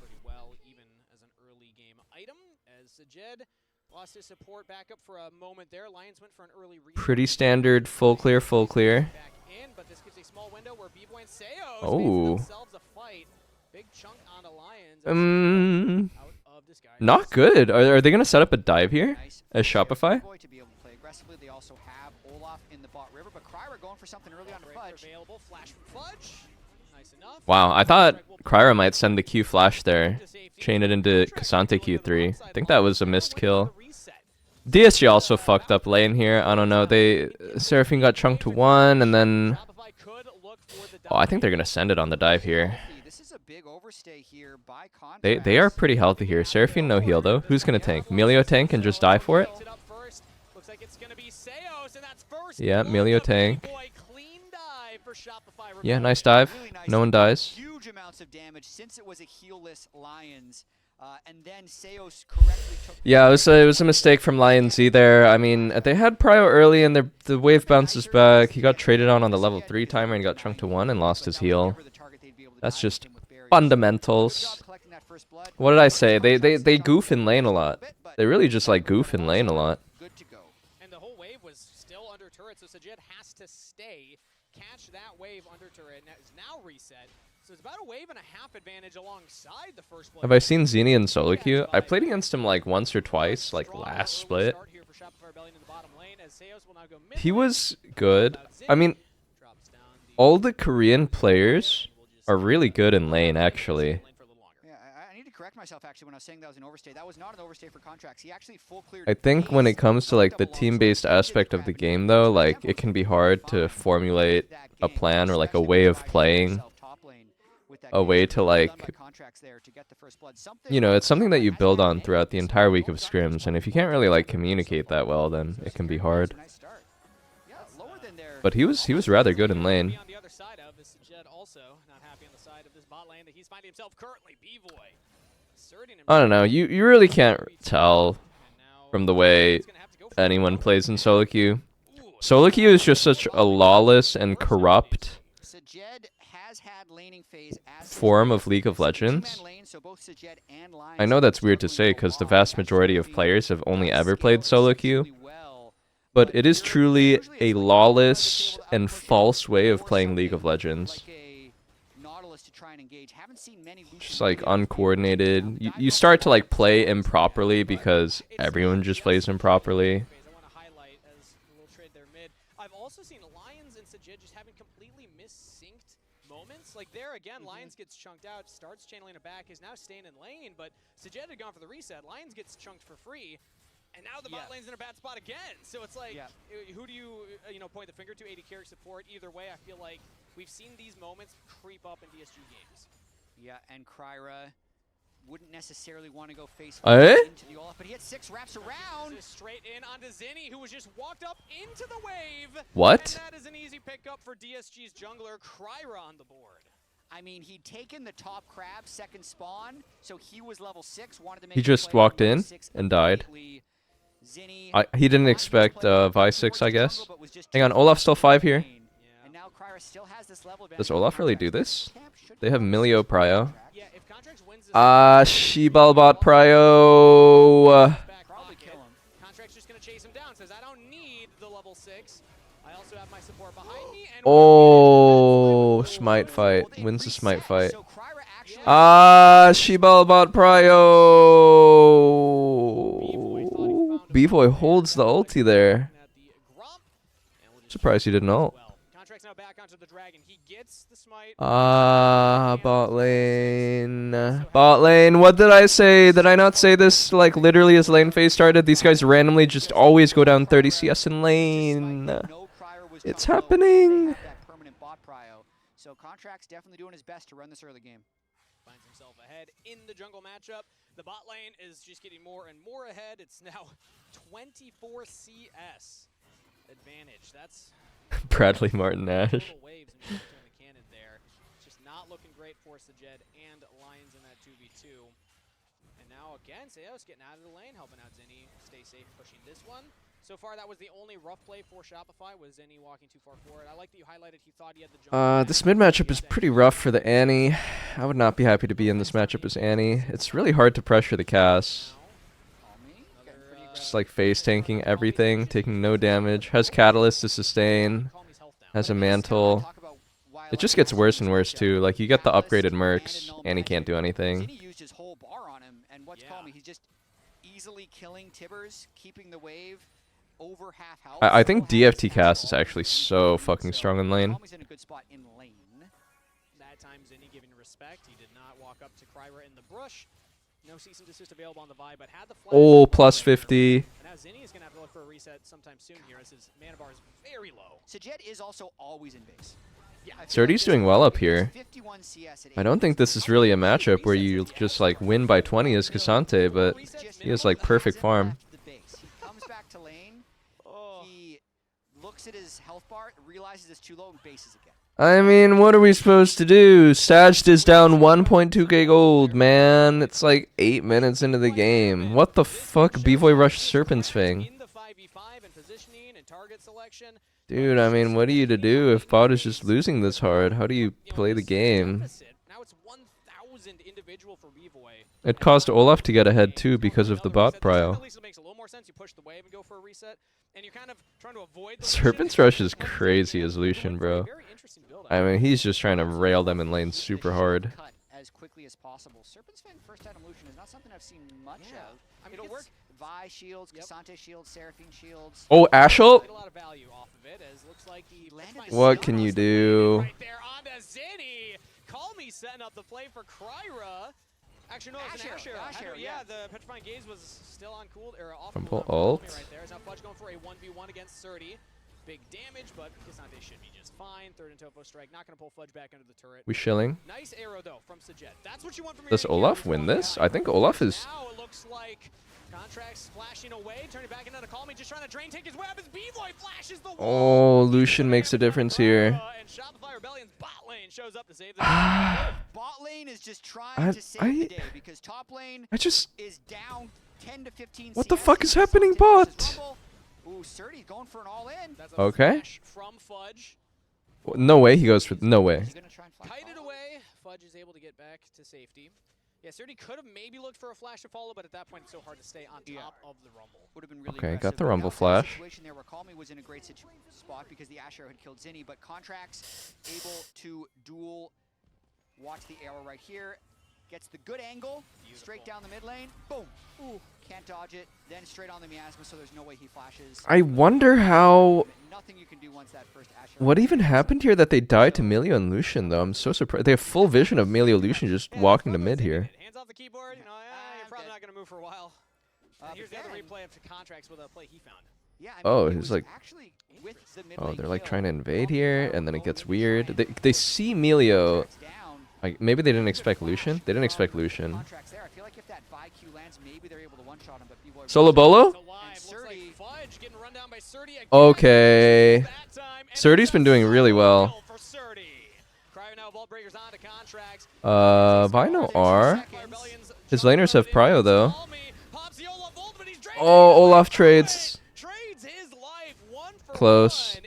Pretty standard full clear, full clear. Oh. Not good. Are they gonna set up a dive here as Shopify? Wow, I thought Kryra might send the Q flash there, chain it into Kasante Q3. I think that was a missed kill. DSG also fucked up lane here. I don't know. Seraphine got chunked to 1, and then I think they're gonna send it on the dive here. They are pretty healthy here. Seraphine no heal though. Who's gonna tank? Melio tank and just die for it? Yeah, Melio tank. Yeah, nice dive. No one dies. Huge amounts of damage since it was a heal-less Lions. And then Seos correctly took... Yeah, it was a mistake from Lion Z there. I mean, they had prio early and the wave bounces back. He got traded on the level 3 timer and got chunked to 1 and lost his heal. That's just fundamentals. What did I say? They goof in lane a lot. They really just like goof in lane a lot. And the whole wave was still under turret, so Sajid has to stay, catch that wave under turret, and it's now reset. So it's about a wave and a half advantage alongside the first player. Have I seen Zini in solo queue? I played against him like once or twice, like last split. He was good. I mean, all the Korean players are really good in lane, actually. Yeah, I need to correct myself actually when I was saying that was an overstay. That was not an overstay for contracts. He actually full cleared. I think when it comes to like the team-based aspect of the game though, like it can be hard to formulate a plan or like a way of playing. A way to like, you know, it's something that you build on throughout the entire week of scrims, and if you can't really like communicate that well, then it can be hard. But he was rather good in lane. I don't know, you really can't tell from the way anyone plays in solo queue. Solo queue is just such a lawless and corrupt form of League of Legends. I know that's weird to say because the vast majority of players have only ever played solo queue, but it is truly a lawless and false way of playing League of Legends. Just like uncoordinated. You start to like play improperly because everyone just plays improperly. I've also seen Lions and Sajid just having completely missynced moments. Like there again, Lions gets chunked out, starts channeling it back, is now staying in lane, but Sajid had gone for the reset. Lions gets chunked for free, and now the bot lane's in a bad spot again. So it's like, who do you, point the finger to? AD carry support. Either way, I feel like we've seen these moments creep up in DSG games. Yeah, and Kryra wouldn't necessarily want to go face Eh? into the Olaf, but he had 6 wraps around. Straight in onto Zinni, who was just walked up into the wave. What? And that is an easy pickup for DSG's jungler, Kryra, on the board. I mean, he'd taken the top crab, second spawn, so he was level 6, wanted to make He a just play on walked level in 6 and died. immediately. Zinni He didn't expect Vi6, I guess. Hang on, Olaf's still 5 here. and now Kryra still has this level advantage. Does Olaf really do this? They have go Milio Prio. Yeah, if Contracts wins this Shebalbot Prio. probably kill him. Contract's just gonna chase him down, says I don't need the level 6. I also have my support behind me, and Oh, smite fight. Wins the smite fight. Shebalbot Prio. B-Boy holds the ulti there. Surprised he didn't ult. Contract's now back onto the dragon. He gets the smite. Bot lane. Bot lane. What did I say? Did I not say this like literally as lane phase started? These guys randomly just always go down 30 CS in lane. It's happening. So Contract's definitely doing his best to run this early game. Finds himself ahead in the jungle matchup. The bot lane is just getting more and more ahead. It's now 24 CS advantage. That's Bradley Martin Ash. total waves in between the cannon there. It's just not looking great for Sajed and Lions in that 2v2. And now again, Seos getting out of the lane, helping out Zinni stay safe, pushing this one. So far, that was the only rough play for Shopify, was Zinni walking too far forward. I like that you highlighted he thought he had the jump. This mid matchup is pretty rough for the Annie. I would not be happy to be in this matchup as Annie. It's really hard to pressure the Cass. Just like face tanking everything, taking no damage. Has Catalyst to sustain. Has a mantle. It just gets worse and worse too. Like you get the upgraded mercs, Annie can't do anything. Zinni used his whole bar on him, and what's called me, he's just easily killing Tibbers, keeping the wave over half health. I think DFT Cass is actually so fucking strong in lane. He's in a good spot in lane. That time Zinni giving respect. He did not walk up to Kryra in the brush. No cease and desist available on the Vi, but had the flash. Oh, plus 50. And now Zinni is going to have to look for a reset sometime soon here as his mana bar is very low. Sajed is also always in base. Yeah, Surdy's doing well up here. I don't think this is really a matchup where you just like win by 20 as Cassante, but he has like perfect farm. He comes back to lane. He looks at his health bar, realizes it's too low, and bases again. I mean, what are we supposed to do? Sajid is down 1.2k gold, man. It's like 8 minutes into the game. What the fuck? B-Boy Rush Serpent's Fang. Dude, I mean, what are you to do if bot is just losing this hard? How do you play the game? Now it's 1,000 individual for B-Boy. It caused Olaf to get ahead too because of the bot prio. At least it makes a little more sense. You push the wave and go for a reset, and you're kind of trying to avoid the Serpent's Rush is crazy as Lucian, bro. I mean, he's just trying to rail them in lane super hard. As quickly as possible. Serpent's Fang first item Lucian is not something I've seen much of. I mean, it'll work. Vi shields, Cassante shields, Seraphine shields. Oh, Ashel? A lot of value off of it, as looks like he landed. What can you do? Right there onto Zinni. Call me setting up the play for Kryra. Actually, no, it's an Asher. Yeah, the Petrifying Gaze was still on cooled or off. Rumble ult. Right there. Is now Fudge going for a 1v1 against Surdy. Big damage, but Cassante should be just fine. Third and Tofo strike, not going to pull Fudge back under the turret. We shilling. Nice arrow though from Sajed. That's what you want from your Does Olaf win this? I think Olaf is. Now it looks like Contracts splashing away, turning back into the Call Me, just trying to drain, take his web as B-Boy flashes the wall. Oh, Lucian makes a difference here. And Shopify Rebellion's bot lane shows up to save the Bot lane is just trying to save the day because top lane is down 10 to 15. What the fuck is happening, bot? Ooh, Surdy's going for an all-in. Okay. From Fudge. No way he goes for. No way. Kited away. Fudge is able to get back to safety. Yeah, Surdy could have maybe looked for a flash to follow, but at that point it's so hard to stay on top of the Rumble. Would have been really Okay, aggressive. got the Rumble flash. Situation there where Call Me was in a great spot because the Ash Arrow had killed Zinni, but Contracts able to duel. Watch the arrow right here. Gets the good angle, straight down the mid lane. Boom. Ooh, can't dodge it. Then straight on the miasma, so there's no way he flashes. I wonder how. Nothing you can do once that first Ash Arrow. What even happened here that they died to Melio and Lucian, though? I'm so surprised. They have full vision of Melio Lucian just walking to mid here. Hands off the keyboard, you know, you're probably not going to move for a while. Here's the other replay of Contracts with a play he found. Yeah, Oh, he's like. actually with the mid Oh, they're like trying to invade here, and then it gets weird. They see Melio. Like maybe they didn't expect Lucian. They didn't expect Lucian. that buy Q lands, maybe they're able to one-shot him, but B-Boy... Solo Bolo? Okay. Surdy's been doing really well. Vino R. His laners have prio though. Oh, Olaf trades. Close.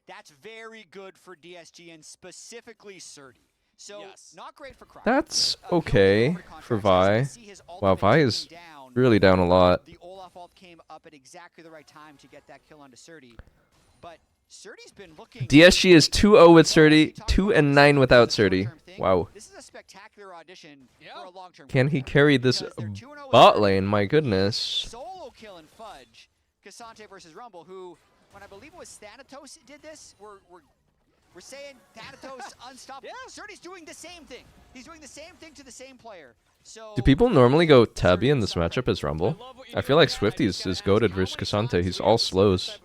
That's very good for DSG and specifically Surdy. So not great for Cry. That's okay for Vi. Wow, Vi is really down a lot. The Olaf ult came up at exactly the right time to get that kill onto Surdy. But Surdy's been looking... DSG is 2-0 with Surdy, 2-9 without Surdy. Wow. This is a spectacular audition for a long-term. Can he carry this bot lane? My goodness. Solo kill and Fudge. Cassante versus Rumble, who, when I believe it was Thanatos did this, we're saying Thanatos unstoppable. Surdy's doing the same thing. He's doing the same thing to the same player. So Do people normally go Tabby in this matchup as Rumble? I feel like Swifties is goated versus Cassante. He's all slows.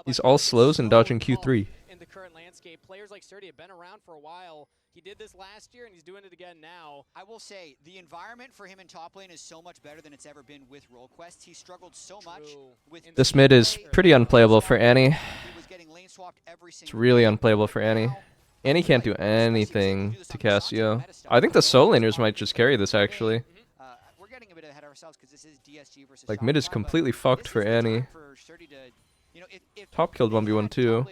He's all slows and dodging Q3. In the current landscape, players like Surdy have been around for a while. He did this last year, and he's doing it again now. I will say, the environment for him in top lane is so much better than it's ever been with role quests. He struggled so much with... This mid is pretty unplayable for Annie. It's really unplayable for Annie. Annie can't do anything to Cassio. I think the soul laners might just carry this, actually. We're getting a bit ahead of ourselves because this is DSG versus Like, mid is completely fucked for Annie. Top killed 1v1 too.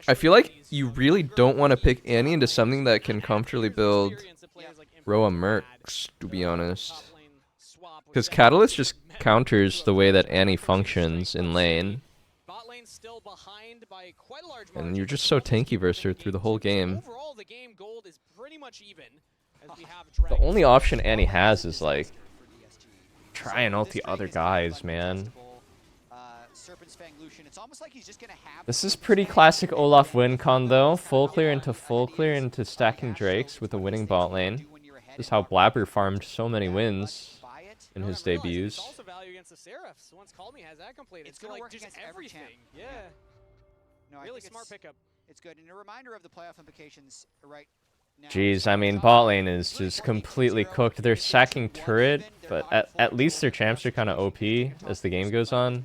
I feel like you really don't want to pick Annie into something that can comfortably build Roa Mercs, to be honest. Because Catalyst just counters the way that Annie functions in lane. And you're just so tanky versus her through the whole game. The only option Annie has is like try and ulti other guys, man. This is pretty classic Olaf win con though. Full clear into stacking Drakes with a winning bot lane. This is how Blabber farmed so many wins in his debuts. Also value against the Seraphs. Once Call Me has that completed. It's going to work against everything. Yeah. No, really smart pickup. It's good. And a reminder of the playoff implications right now. Jeez, I mean, bot lane is just completely cooked. They're sacking turret, but at least their champs are kind of OP as the game goes on.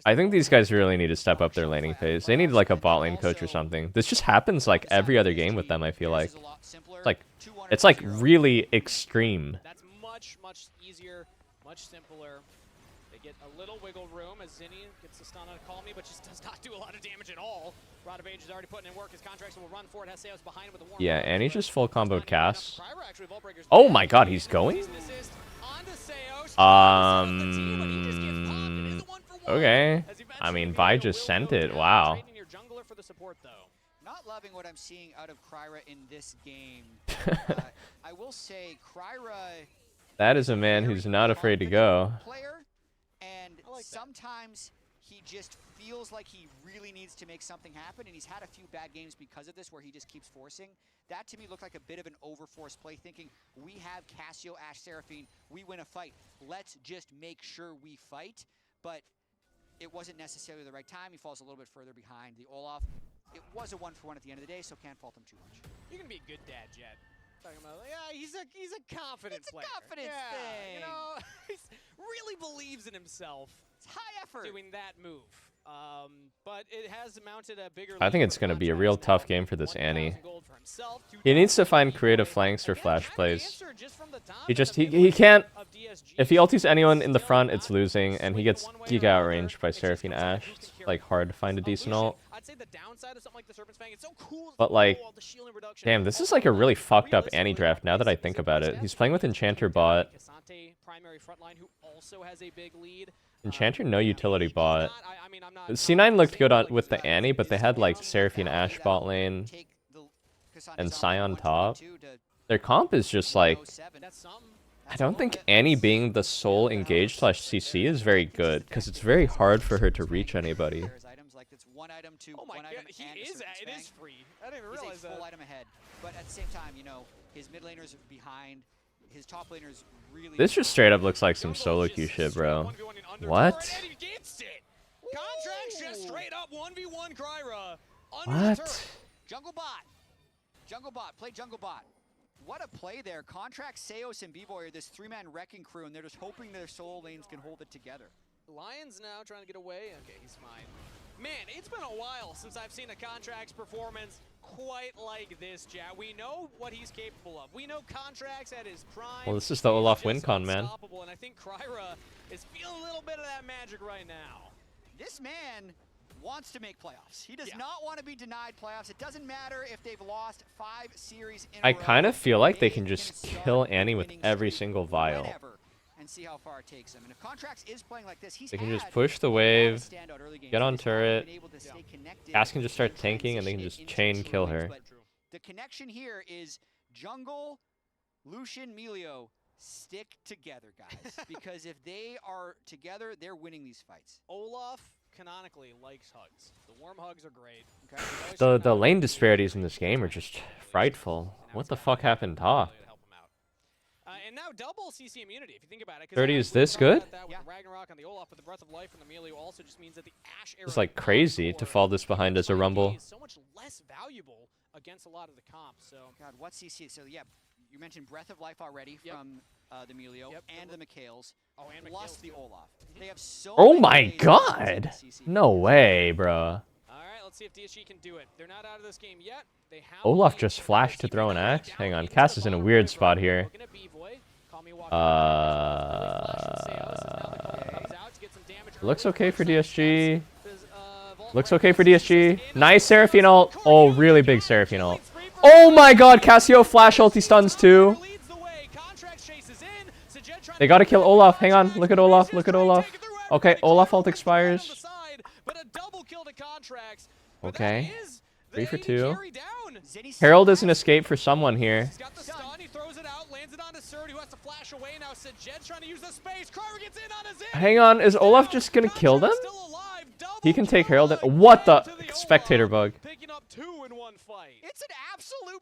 I think these guys really need to step up their laning phase. They need like a bot lane coach or something. This just happens like every other game with them, I feel like. It's like really extreme. That's much easier, much simpler. They get a little wiggle room as Zinni gets the stun on Call Me, but just does not do a lot of damage at all. Rod of Age is already putting in work. His contracts will run for it. Heseos behind him with the warm. Yeah, and he's just full comboed Cass. Oh my god, he's going? Okay. I mean, Vi just sent it. Wow. Not loving what I'm seeing out of Kryra in this game. I will say Kryra... That is a man who's not afraid to go. And sometimes he just feels like he really needs to make something happen, and he's had a few bad games because of this where he just keeps forcing. That to me looked like a bit of an overforced play, thinking we have Cassio, Ashe, Seraphine, we win a fight. Let's just make sure we fight. But it wasn't necessarily the right time. He falls a little bit further behind the Olaf. It was a 1-for-1 at the end of the day, so can't fault him too much. You're gonna be a good dad, Jet. Talking about, yeah, he's a confident player. It's a confidence thing. You know, he really believes in himself. It's high effort. Doing that move. But it has mounted a bigger... I think it's going to be a real tough game for this Annie. He needs to find creative flanks or flash plays. He can't... If he ultis anyone in the front, it's losing, and he gets giga outranged by Seraphine Ashe. It's like hard to find a decent ult. But like, damn, this is like a really fucked up Annie draft now that I think about it. He's playing with Enchanter bot. Enchanter no utility bot. C9 looked good with the Annie, but they had like Seraphine Ashe bot lane and Scion top. Their comp is just like, I don't think Annie being the sole engaged / CC is very good, because it's very hard for her to reach anybody. Oh my god, it is free. I didn't even realize that. Full item ahead. But at the same time, you know, his mid laners behind, his top laners really... This just straight up looks like some solo queue shit, bro. What? Contracts just straight up 1v1 Kryra. What? Jungle bot. Jungle bot, play jungle bot. What a play there. Contract, Seos, and B-Boy are this three-man wrecking crew, and they're just hoping their solo lanes can hold it together. Lions now trying to get away. Okay, he's fine. Man, it's been a while since I've seen a Contract's performance quite like this, Jat. We know what he's capable of. We know Contract's at his prime. Well, this is the Olaf win con, man. Unstoppable, and I think Kryra is feeling a little bit of that magic right now. This man wants to make playoffs. He does not want to be denied playoffs. It doesn't matter if they've lost 5 series in a row. I kind of feel like they can just kill Annie with every single vial. And see how far it takes him. And if Contracts is playing like this, he's They can just push the wave, get on turret. Cass can just start tanking, and they can just chain kill her. The connection here is jungle, Lucian, Melio stick together, guys. Because if they are together, they're winning these fights. Olaf canonically likes hugs. The warm hugs are great. The lane disparities in this game are just frightful. What the fuck happened top? And now double CC immunity, if you think about it. 30 is this good? Yeah. Ragnarok on the Olaf, but the Breath of Life from the Melio also just means that the Ashe era It's like crazy to fall this behind as a Rumble. is so much less valuable against a lot of the comps. So God, what CC? So yeah, you mentioned Breath of Life already from the Melio and the Mikhails, plus the Olaf. They have so Oh my god! No way, bro. All right, let's see if DSG can do it. They're not out of this game yet. They have Olaf just flashed to throw an axe. Hang on, Cass is in a weird spot here. Looks okay for DSG. Looks okay for DSG. Nice Seraphine ult. Oh, really big Seraphine ult. Oh my god, Cassio flash ulti stuns too. They gotta kill Olaf. Hang on, look at Olaf, look at Olaf. Okay, Olaf ult expires. Okay, 3 for 2. Herald is an escape for someone here. Hang on, is Olaf just gonna kill them? He can take Herald in. What the? Spectator bug.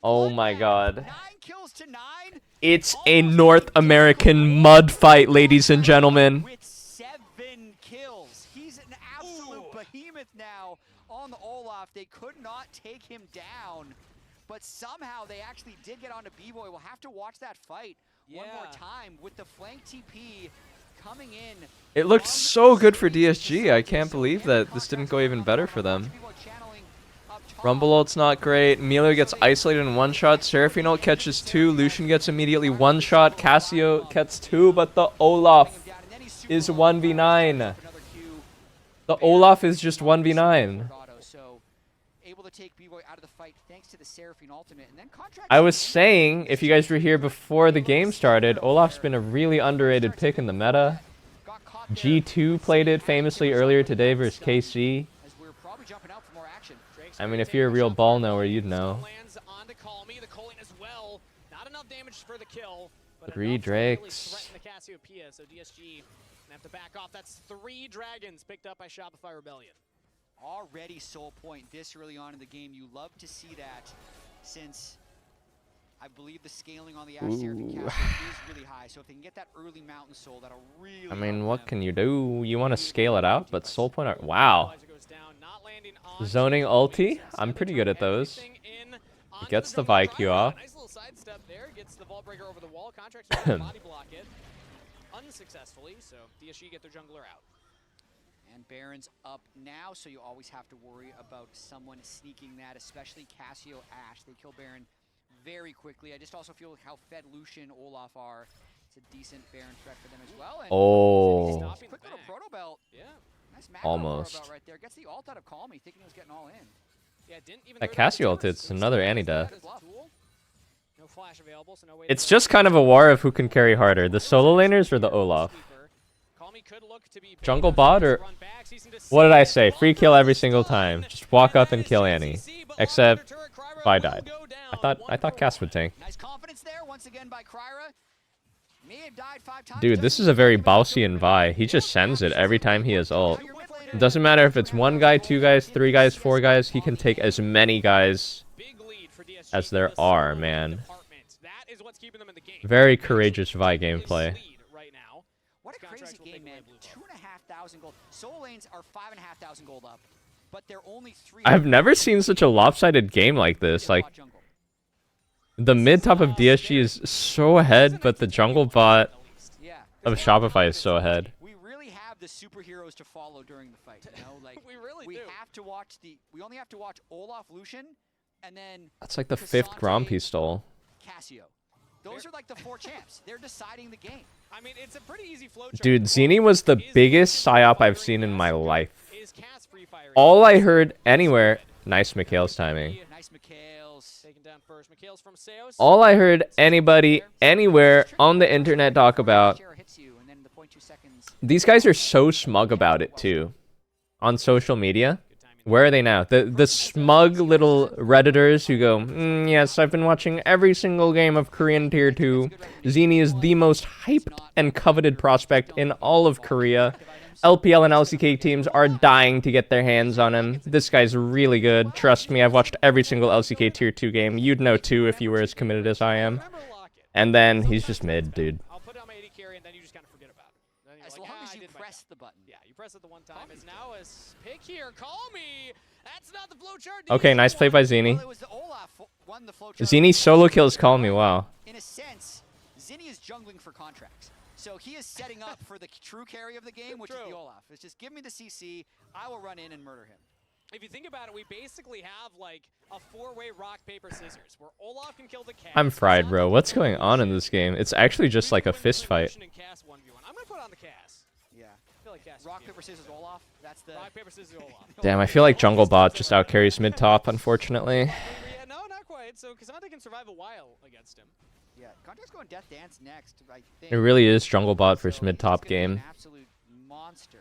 Oh my god. It's a North American mud fight, ladies and gentlemen. With 7 kills. He's an absolute behemoth now on the Olaf. They could not take him down. But somehow they actually did get onto B-Boy. We'll have to watch that fight one more time with the flank TP coming in. It looked so good for DSG. I can't believe that this didn't go even better for them. Rumble ult's not great. Melio gets isolated in 1 shot. Seraphine ult catches 2. Lucian gets immediately 1 shot. Cassio gets 2, but the Olaf is 1v9. The Olaf is just 1v9. I was saying, if you guys were here before the game started, Olaf's been a really underrated pick in the meta. G2 played it famously earlier today versus KC. I mean, if you're a real ball knower, you'd know. 3 Drakes. So DSG have to back off. That's 3 dragons picked up by Shopify Rebellion. Already soul point this early on in the game. You love to see that, since I believe the scaling on the Ashe Seraphine Castle is really high. So if they can get that early mountain soul, that'll really. I mean, what can you do? You want to scale it out, but soul point are wow. Zoning ulti, I'm pretty good at those. He gets the VIQ off. Nice little sidestep there. Gets the vault breaker over the wall. Contracts trying to body block it unsuccessfully. So DSG get their jungler out. And Baron's up now, so you always have to worry about someone sneaking that, especially Cassio Ashe. They kill Baron very quickly. I just also feel like how fed Lucian, Olaf are. It's a decent Baron threat for them as well. And oh. Quick little proto belt. Yeah. Nice macro almost. Proto belt right there. Gets the ult out of Call Me, thinking he was getting all in. Yeah, didn't even That Cassio ult, it's another Annie death. No flash available, so no way. It's just kind of a war of who can carry harder, the solo laners or the Olaf. Jungle bot or what did I say? Free kill every single time. Just walk up and kill Annie. Except if I died. I thought Cass would tank. Nice confidence there once again by Kryra. May have died 5 times. Dude, this is a very Balsian Vi. He just sends it every time he has ult. It doesn't matter if it's 1 guy, 2 guys, 3 guys, 4 guys. He can take as many guys as there are, man. Very courageous Vi gameplay. What a crazy game, man. 2,500 gold. Soul lanes are 5,500 gold up, but they're only 3. I've never seen such a lopsided game like this. Like, The mid top of DSG is so ahead, but the jungle bot of Shopify is so ahead. We really have the superheroes to follow during the fight. You know, like we really do. have to watch we only have to watch Olaf Lucian, and then That's like the 5th Grand he stole. Cassio. Those are like the 4 champs. They're deciding the game. I mean, it's a pretty easy flow chart. Dude, Zini was the biggest psyop I've seen in my life. All I heard anywhere, nice Mikhail's timing. Nice Mikhail's taken down first. Mikhail's from Seos. All I heard anybody anywhere on the internet talk about. These guys are so smug about it too. On social media. Where are they now? The smug little Redditors who go, yes, I've been watching every single game of Korean Tier 2. Zini is the most hyped and coveted prospect in all of Korea. LPL and LCK teams are dying to get their hands on him. This guy's really good. Trust me, I've watched every single LCK Tier 2 game. You'd know too if you were as committed as I am. And then he's just mid, dude. I'll put down my AD carry, and then you just kind of forget about it. As long as you press the button. Yeah, you press it the one time. It's now a pick here. Call me. That's not the flow chart. Okay, nice play by Zini. Zini solo kills Call Me, wow. In a sense, Zini is jungling for contracts. So he is setting up for the true carry of the game, which is the Olaf. It's just give me the CC, I will run in and murder him. If you think about it, we basically have like a 4-way rock, paper, scissors, where Olaf can kill the cat. I'm fried, bro. What's going on in this game? It's actually just like a fist fight. I'm gonna put on the Cass. Yeah. I feel like Cass. Rock, paper, scissors, Olaf. That's the rock, paper, scissors, Olaf. Damn, I feel like jungle bot just outcarries mid top, unfortunately. Yeah, no, not quite. So Kazante can survive a while against him. Yeah, Contakt's going Death Dance next, I think. It really is jungle bot versus mid top game. Absolute monster.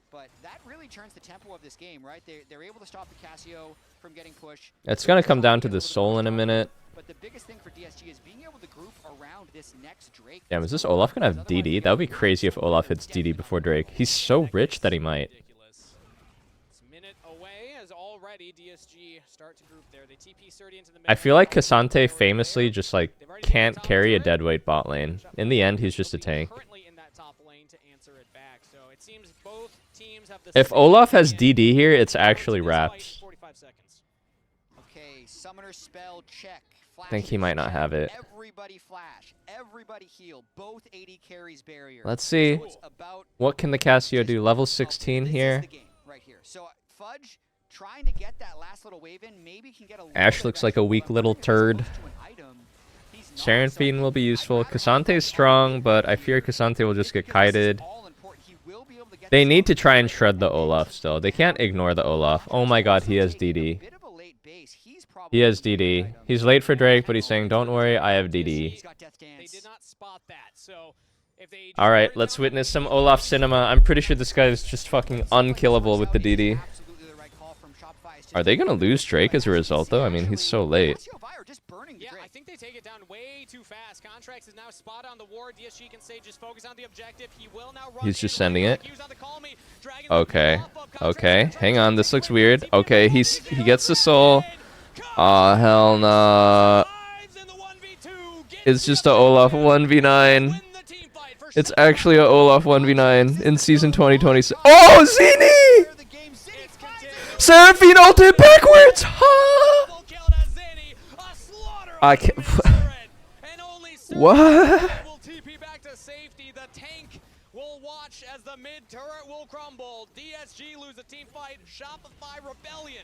But that really turns the tempo of this game, right? They're able to stop the Cassio from getting pushed. It's gonna come down to the soul in a minute. But the biggest thing for DSG is being able to group around this next Drake. Damn, is this Olaf gonna have DD? That would be crazy if Olaf hits DD before Drake. He's so rich that he might. It's a minute away as already DSG start to group there. They TP Surdy into the I feel like Kazante famously just like can't carry a deadweight bot lane. In the end, he's just a tank. If Olaf has DD here, it's actually wraps. Okay, summoner spell check. I think he might not have it. Everybody flash, everybody heal. Both AD carries barrier. Let's see. What can the Cassio do? Level 16 here. Right here. So Fudge trying to get that last little wave in, maybe can get a Ash looks like a weak little turd. Seraphine will be useful. Kasante's strong, but I fear Kasante will just get kited. They need to try and shred the Olaf still. They can't ignore the Olaf. Oh my god, he has DD. He has DD. He's late for Drake, but he's saying, don't worry, I have DD. Alright, let's witness some Olaf cinema. I'm pretty sure this guy is just fucking unkillable with the DD. Are they gonna lose Drake as a result, though? I mean, he's so late. Yeah, I think they take it down way too fast. Contracts is now spot on the ward. DSG can say just focus on the objective. He will now run. He's just sending it. Okay. Okay. Hang on. This looks weird. Okay, he gets the soul. Aw, hell nah. It's just a Olaf 1v9. It's actually a Olaf 1v9 in season 2026. Oh, Zini! Seraphine ulted backwards! Huh? I can't. What? We'll watch as the mid turret will crumble. DSG lose a team fight. Shopify Rebellion.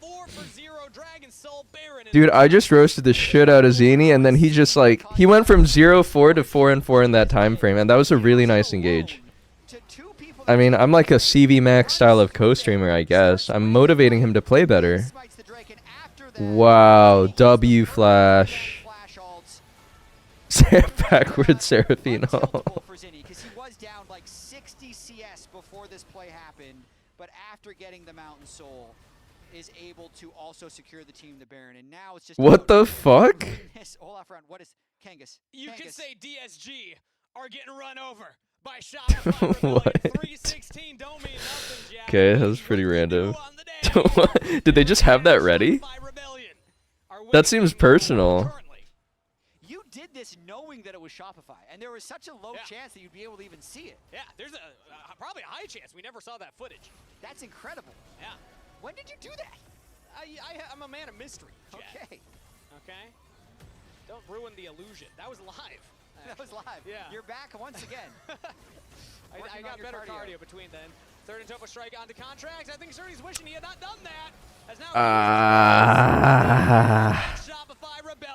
4-for-0 Dragon Soul Baron. Dude, I just roasted the shit out of Zini, and then he just like he went from 0-4 to 4-4 in that time frame, and that was a really nice engage. I mean, I'm like a CV Max style of co-streamer, I guess. I'm motivating him to play better. Wow, W flash. Backwards Seraphine. Because he was down like 60 CS before this play happened, but after getting the Mountain Soul, is able to also secure the team, the Baron, and now it's just What the fuck? Olaf round. What is Kangas? You can say DSG are getting run over by Shopify. What? 316 don't mean nothing, Jack. Okay, that was pretty random. Did they just have that ready? That seems personal. You did this knowing that it was Shopify, and there was such a low chance that you'd be able to even see it. Yeah, there's probably a high chance we never saw that footage. That's incredible. Yeah. When did you do that? I'm a man of mystery, Jack. Okay. Okay? Don't ruin the illusion. That was live. That was live. Yeah. You're back once again. I got better cardio between then. Third and Topo strike onto Contracts. I think Cerny's wishing he had not done that. As now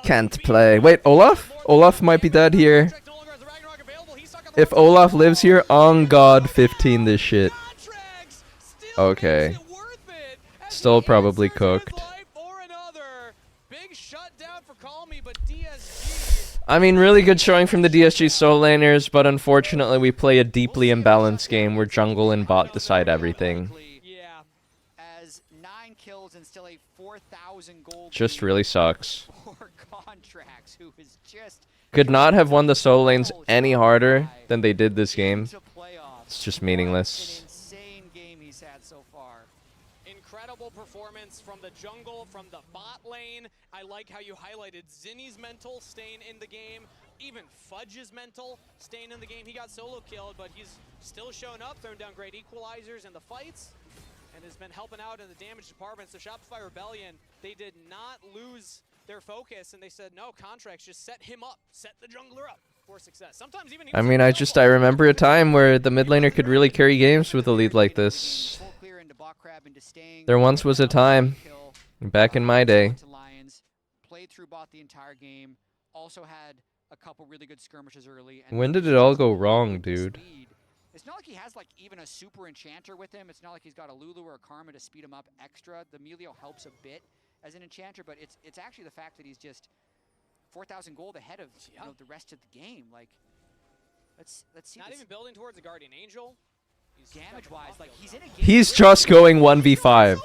Can't play. Wait, Olaf? Olaf might be dead here. If Olaf lives here, on God 15 this shit. Okay. Still probably cooked. I mean, really good showing from the DSG solo laners, but unfortunately we play a deeply imbalanced game where jungle and bot decide everything. Yeah, as 9 kills and still a 4,000 gold. Just really sucks. For Contracts, who is just Could not have won the solo lanes any harder than they did this game. It's just meaningless. insane game he's had so far. Incredible performance from the jungle, from the bot lane. I like how you highlighted Zinni's mental staying in the game. Even Fudge's mental staying in the game. He got solo killed, but he's still shown up, throwing down great equalizers in the fights, and has been helping out in the damage department. So Shopify Rebellion, they did not lose their focus, and they said, no, Contracts, just set him up, set the jungler up for success. Sometimes even I mean, I remember a time where the mid laner could really carry games with a lead like this. There once was a time, back in my day. Played through bot the entire game. Also had a couple really good skirmishes early. And When did it all go wrong, dude? It's not like he has like even a super enchanter with him. It's not like he's got a Lulu or a Karma to speed him up extra. The Melio helps a bit as an enchanter, but it's actually the fact that he's just 4,000 gold ahead of the rest of the game. Like, let's see. Not even building towards a Guardian Angel. Damage wise, like he's in a game. He's just going 1v5.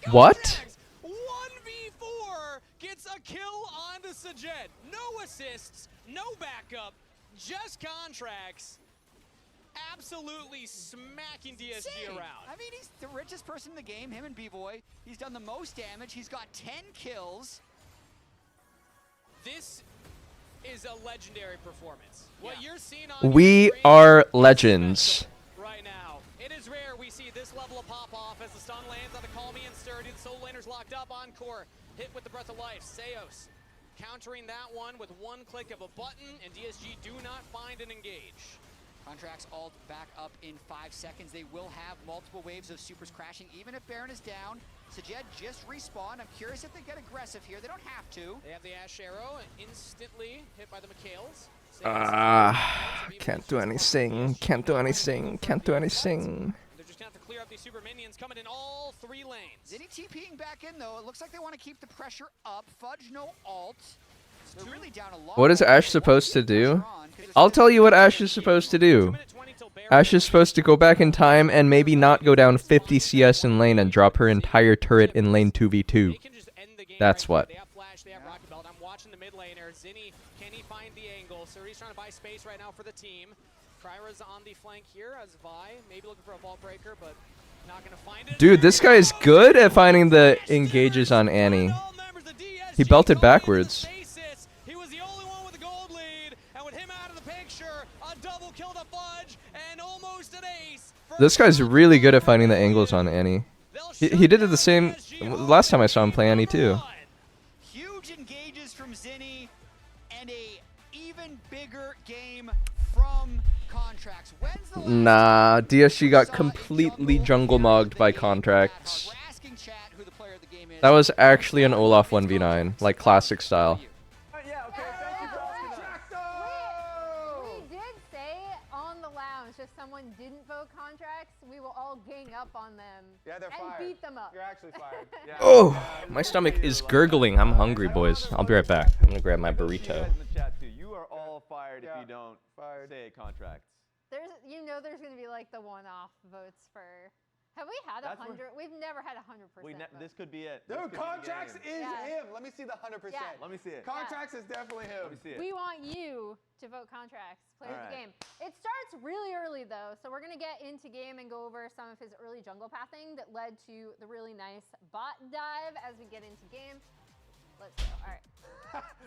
What? 1v4 gets a kill onto Sajed. No assists, no backup, just Contracts. Absolutely smacking DSG around. I mean, he's the richest person in the game, him and B-Boy. He's done the most damage. He's got 10 kills. This is a legendary performance. What you're seeing on We are legends. right now. It is rare we see this level of pop-off as the stun lands on the Calmy and Sturdy. The solo laner's locked up on core. Hit with the Breath of Life. Seos countering that one with one click of a button, and DSG do not find an engage. Contracts ult back up in 5 seconds. They will have multiple waves of supers crashing, even if Baron is down. Sajed just respawned. I'm curious if they get aggressive here. They don't have to. They have the Ash Arrow, instantly hit by the McHales. Can't do anything. Can't do anything. Can't do anything. They're just gonna have to clear up these super minions coming in all 3 lanes. Zinni TPing back in though. It looks like they want to keep the pressure up. Fudge no ult. They're really down a lot. What is Ashe supposed to do? I'll tell you what Ashe is supposed to do. Ashe is supposed to go back in time and maybe not go down 50 CS in lane and drop her entire turret in lane 2v2. That's what. They have Flash, they have Rocket Belt. I'm watching the mid laner. Zinni, can he find the angle? So he's trying to buy space right now for the team. Kryra's on the flank here as Vi, maybe looking for a ball breaker, but not gonna find it. Dude, this guy is good at finding the engages on Annie. He belted backwards. He was the only one with a gold lead, and with him out of the picture, a double kill to Fudge, and almost an ace. This guy's really good at finding the angles on Annie. He did it the same last time I saw him play Annie too. Huge engages from Zinni, and a even bigger game from Contracts. When's the Nah, DSG got completely jungle mogged by Contracts. That was actually an Olaf 1v9, like classic style. We did say on the lounge if someone didn't vote Contracts, we will all gang up on them and beat them up. You're actually fired. Yeah. Oh, my stomach is gurgling. I'm hungry, boys. I'll be right back. I'm gonna grab my burrito. You are all fired if you don't say Contracts. There's gonna be like the one-off votes for. Have we had 100? We've never had 100%. This could be it. Dude, Contracts is him. Let me see the 100%. Yeah. Let me see it. Contracts is definitely him. Let me see it. We want you to vote Contracts. Play the game. It starts really early though, so we're gonna get into game and go over some of his early jungle pathing that led to the really nice bot dive as we get into game. Let's go. All right.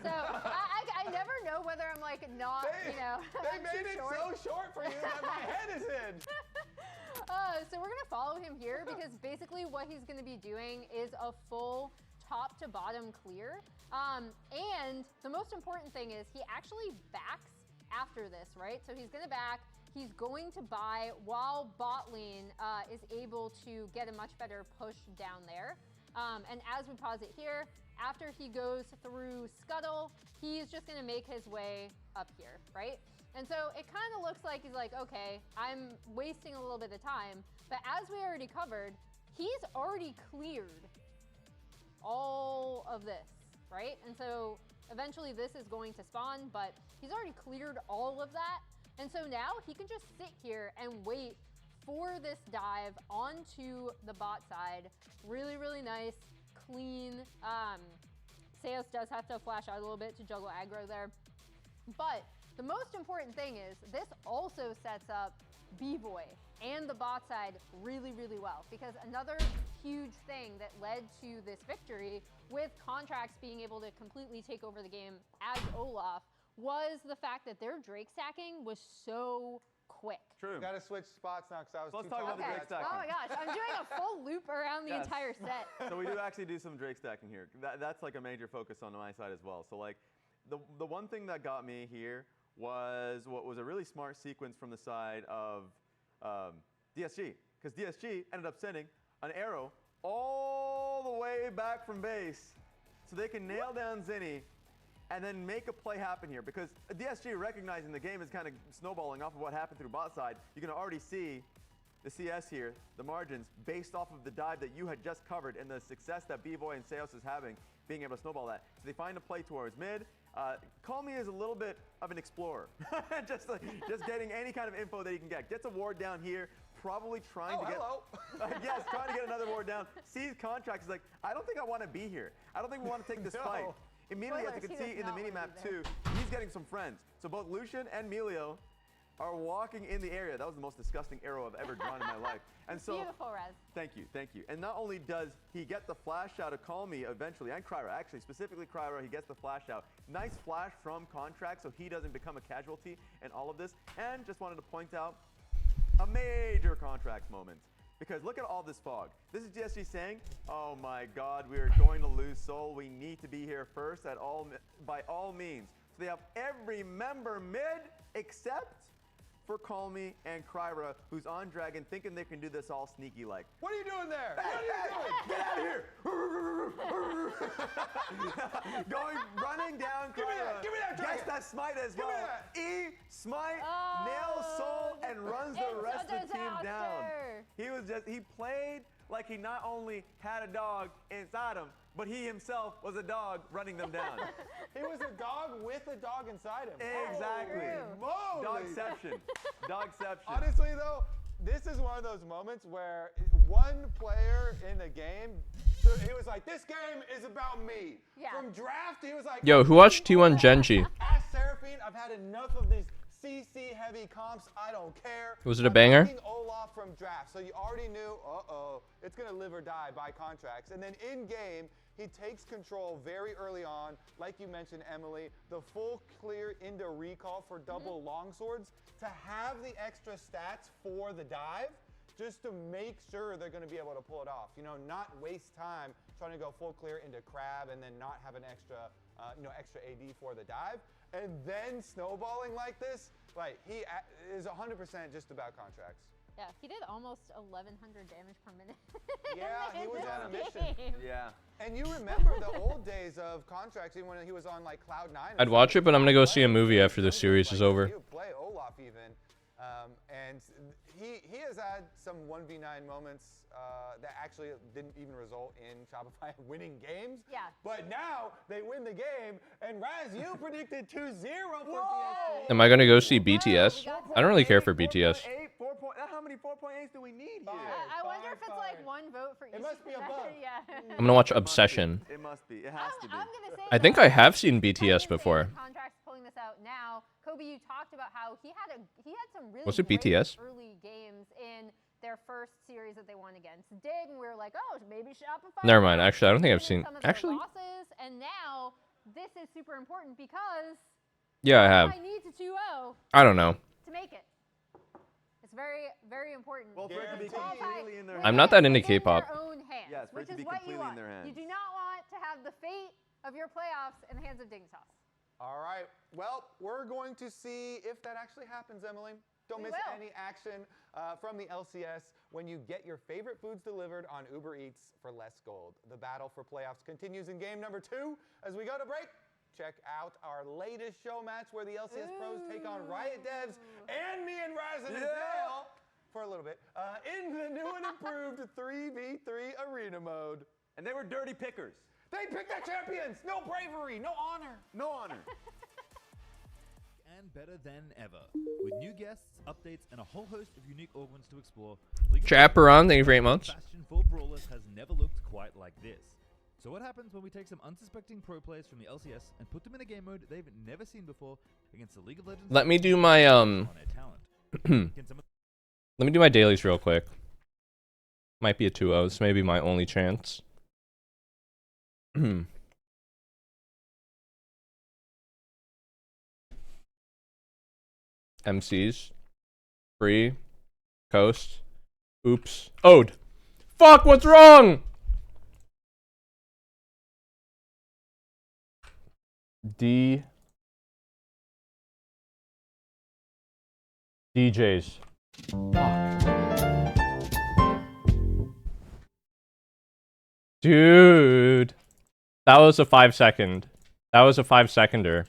So I never know whether I'm like not, They made it so short for you that my head is in. So we're gonna follow him here because basically what he's gonna be doing is a full top to bottom clear. And the most important thing is he actually backs after this, right? So he's gonna back, he's going to buy while bot lane is able to get a much better push down there. And as we pause it here, after he goes through Scuttle, he's just gonna make his way up here, right? And so it kind of looks like he's like, okay, I'm wasting a little bit of time, but as we already covered, he's already cleared all of this, right? And so eventually this is going to spawn, but he's already cleared all of that. And so now he can just sit here and wait for this dive onto the bot side. Really, really nice, clean. Seos does have to flash out a little bit to juggle aggro there. But the most important thing is this also sets up B-Boy and the bot side really, really well, because another huge thing that led to this victory with Contracts being able to completely take over the game as Olaf was the fact that their Drake stacking was so quick. True. Got to switch spots now because I was Let's too talk about the Okay. Drake stacking. Oh my gosh, I'm doing a full loop around the Yes. entire set. So we do actually do some Drake stacking here. That's like a major focus on my side as well. So like the one thing that got me here was what was a really smart sequence from the side of DSG, because DSG ended up sending an arrow all the way back from base so they can nail down Zinni and then make a play happen here, because DSG recognizing the game is kind of snowballing off of what happened through bot side. You can already see the CS here, the margins, based off of the dive that you had just covered and the success that B-Boy and Seos is having, being able to snowball that. So they find a play towards mid. Call me as a little bit of an explorer. just getting any kind of info that he can get. Gets a ward down here, probably trying to get... yes, trying to get another ward down. Sees Contracts, is like, I don't think I want to be here. I don't think we want to take this fight. Immediately, as you can see in the mini-map too, he's getting some friends. So both Lucian and Melio are walking in the area. That was the most disgusting arrow I've ever drawn in my life. And so, beautiful, Rez. Thank you, thank you. And not only does he get the flash out of Call Me eventually, and Kryra, actually, specifically Kryra, he gets the flash out. Nice flash from Contract so he doesn't become a casualty in all of this. And just wanted to point out a major Contract moment. Because look at all this fog. This is DSG saying, oh my God, we are going to lose Soul. We need to be here first by all means. So they have every member mid except for Call Me and Kryra, who's on Dragon, thinking they can do this all sneaky like. What are you doing there? What are you doing? Get out of here! Running down Kryra. Give me that Gets that smite as well. E, smite, nails Soul, and runs the rest of the team down. He played like he not only had a dog inside him, but he himself was a dog running them down. He was a dog with a dog inside him. Exactly. Holy moly. Dogception. Dogception. Honestly, though, this is one of those moments where one player in the game, he was like, this game is about me. Yeah. From draft, he was like, Yo, who watched T1 Genji? Ask Seraphine, I've had enough of these CC heavy comps. I don't care. Was it a banger? I'm picking Olaf from draft, so you already knew, it's going to live or die by Contracts. And then in game, he takes control very early on, like you mentioned, Emily, the full clear into recall for double longswords to have the extra stats for the dive, just to make sure they're going to be able to pull it off. You know, not waste time trying to go full clear into Crab and then not have an extra, extra AD for the dive. And then snowballing like this, like he is 100% just about Contracts. Yeah, he did almost 1,100 damage per minute. Yeah, he was on a game. mission. Yeah. And you remember the old days of Contracts, even when he was on like Cloud 9. I'd watch it, but I'm gonna go see a movie after this series is over. He would play Olaf even, and he has had some 1v9 moments that actually didn't even result in Shopify winning games. Yeah. But now they win the game, and Raz, you predicted 2-0 for DSG. Am I gonna go see BTS? I don't really care for BTS. How many 4.8s do we need here? I wonder if it's like one vote for each. It must be a bug. Yeah. I'm gonna watch Obsession. It must be. It has to be. I'm gonna say I think I have seen BTS before. Contracts pulling this out now. Kobe, you talked about how he had some really Was it great BTS? early games in their first series that they won against Dig, and we were like, oh, maybe Shopify. Never mind. Actually, I don't think I've seen. some of their Actually, losses, and now this is super important because yeah, I have. I need to 2-0 I don't know. to make it. It's very, very important. Well, for it to be completely in their I'm not that into K-pop. Their own hands. Yes, Yes, for it which to is be what you completely in want. their hands. You do not want to have the fate of your playoffs in the hands of Dignitas. All right. Well, we're going to see if that actually happens, Emily. Don't miss any action from the LCS when you get your favorite foods delivered on Uber Eats for less gold. The battle for playoffs continues in game number 2. As we go to break, check out our latest show match where the LCS pros take on Riot Devs and me and Ryzen and Dale for a little bit in the new and improved 3v3 arena mode. And they were dirty pickers. They picked their champions. No bravery, no honor. No honor. And better than ever. With new guests, updates, and a whole host of unique augments to explore, Chaperon, thank you for 8 months. Bastion for Brawlers has never looked quite like this. So what happens when we take some unsuspecting pro players from the LCS and put them in a game mode they've never seen before against the League of Legends? Let me do my let me do my dailies real quick. Might be a 2-0. This may be my only chance. MCs. Free. Coast. Oops. Ode. Fuck, what's wrong? D. DJs. Fuck. Dude. That was a 5-second. That was a 5-seconder.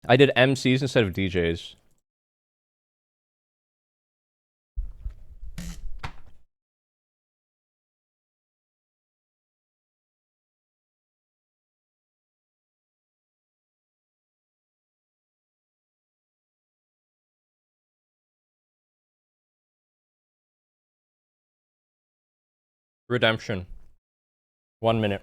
I did MCs instead of DJs. Redemption. 1 minute.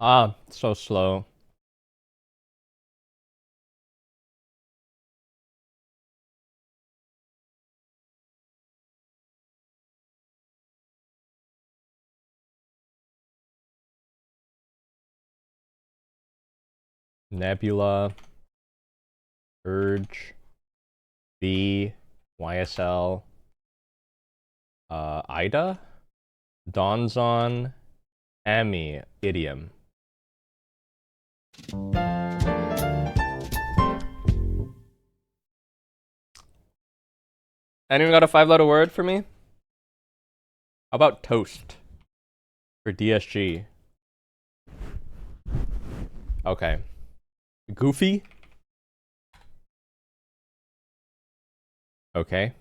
Ah, so slow. Nebula. Urge. B. YSL. Ida. Donzon. Ami. Idiom. Anyone got a 5-letter word for me? How about toast? For DSG. Okay. Goofy? Okay.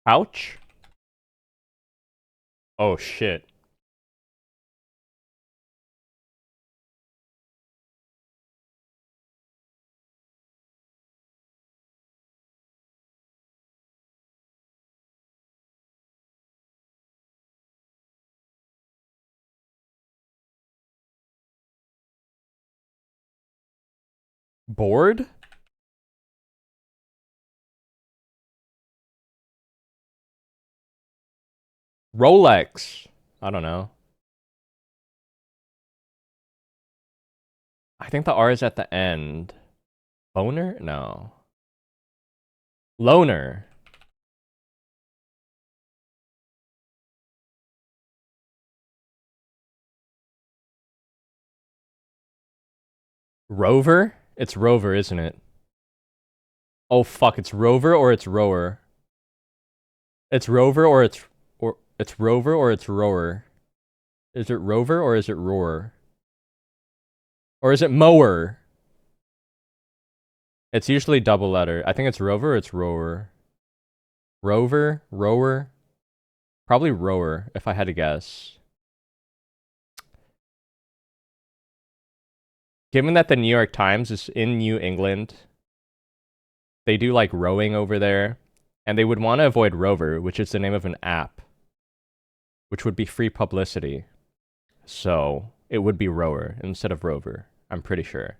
Ouch? Oh shit. Bored? Rolex. I don't know. I think the R is at the end. Loner? No. Loner. Rover? It's Rover, isn't it? Oh fuck, it's Rover or it's Rower. It's Rover or it's Rover or it's Rower. Is it Rover or is it Roar? Or is it Mower? It's usually double letter. I think it's Rover or it's Rower. Rover? Rower? Probably Rower, if I had to guess. Given that the New York Times is in New England, they do like rowing over there, and they would want to avoid Rover, which is the name of an app, which would be free publicity. So it would be Rower instead of Rover, I'm pretty sure.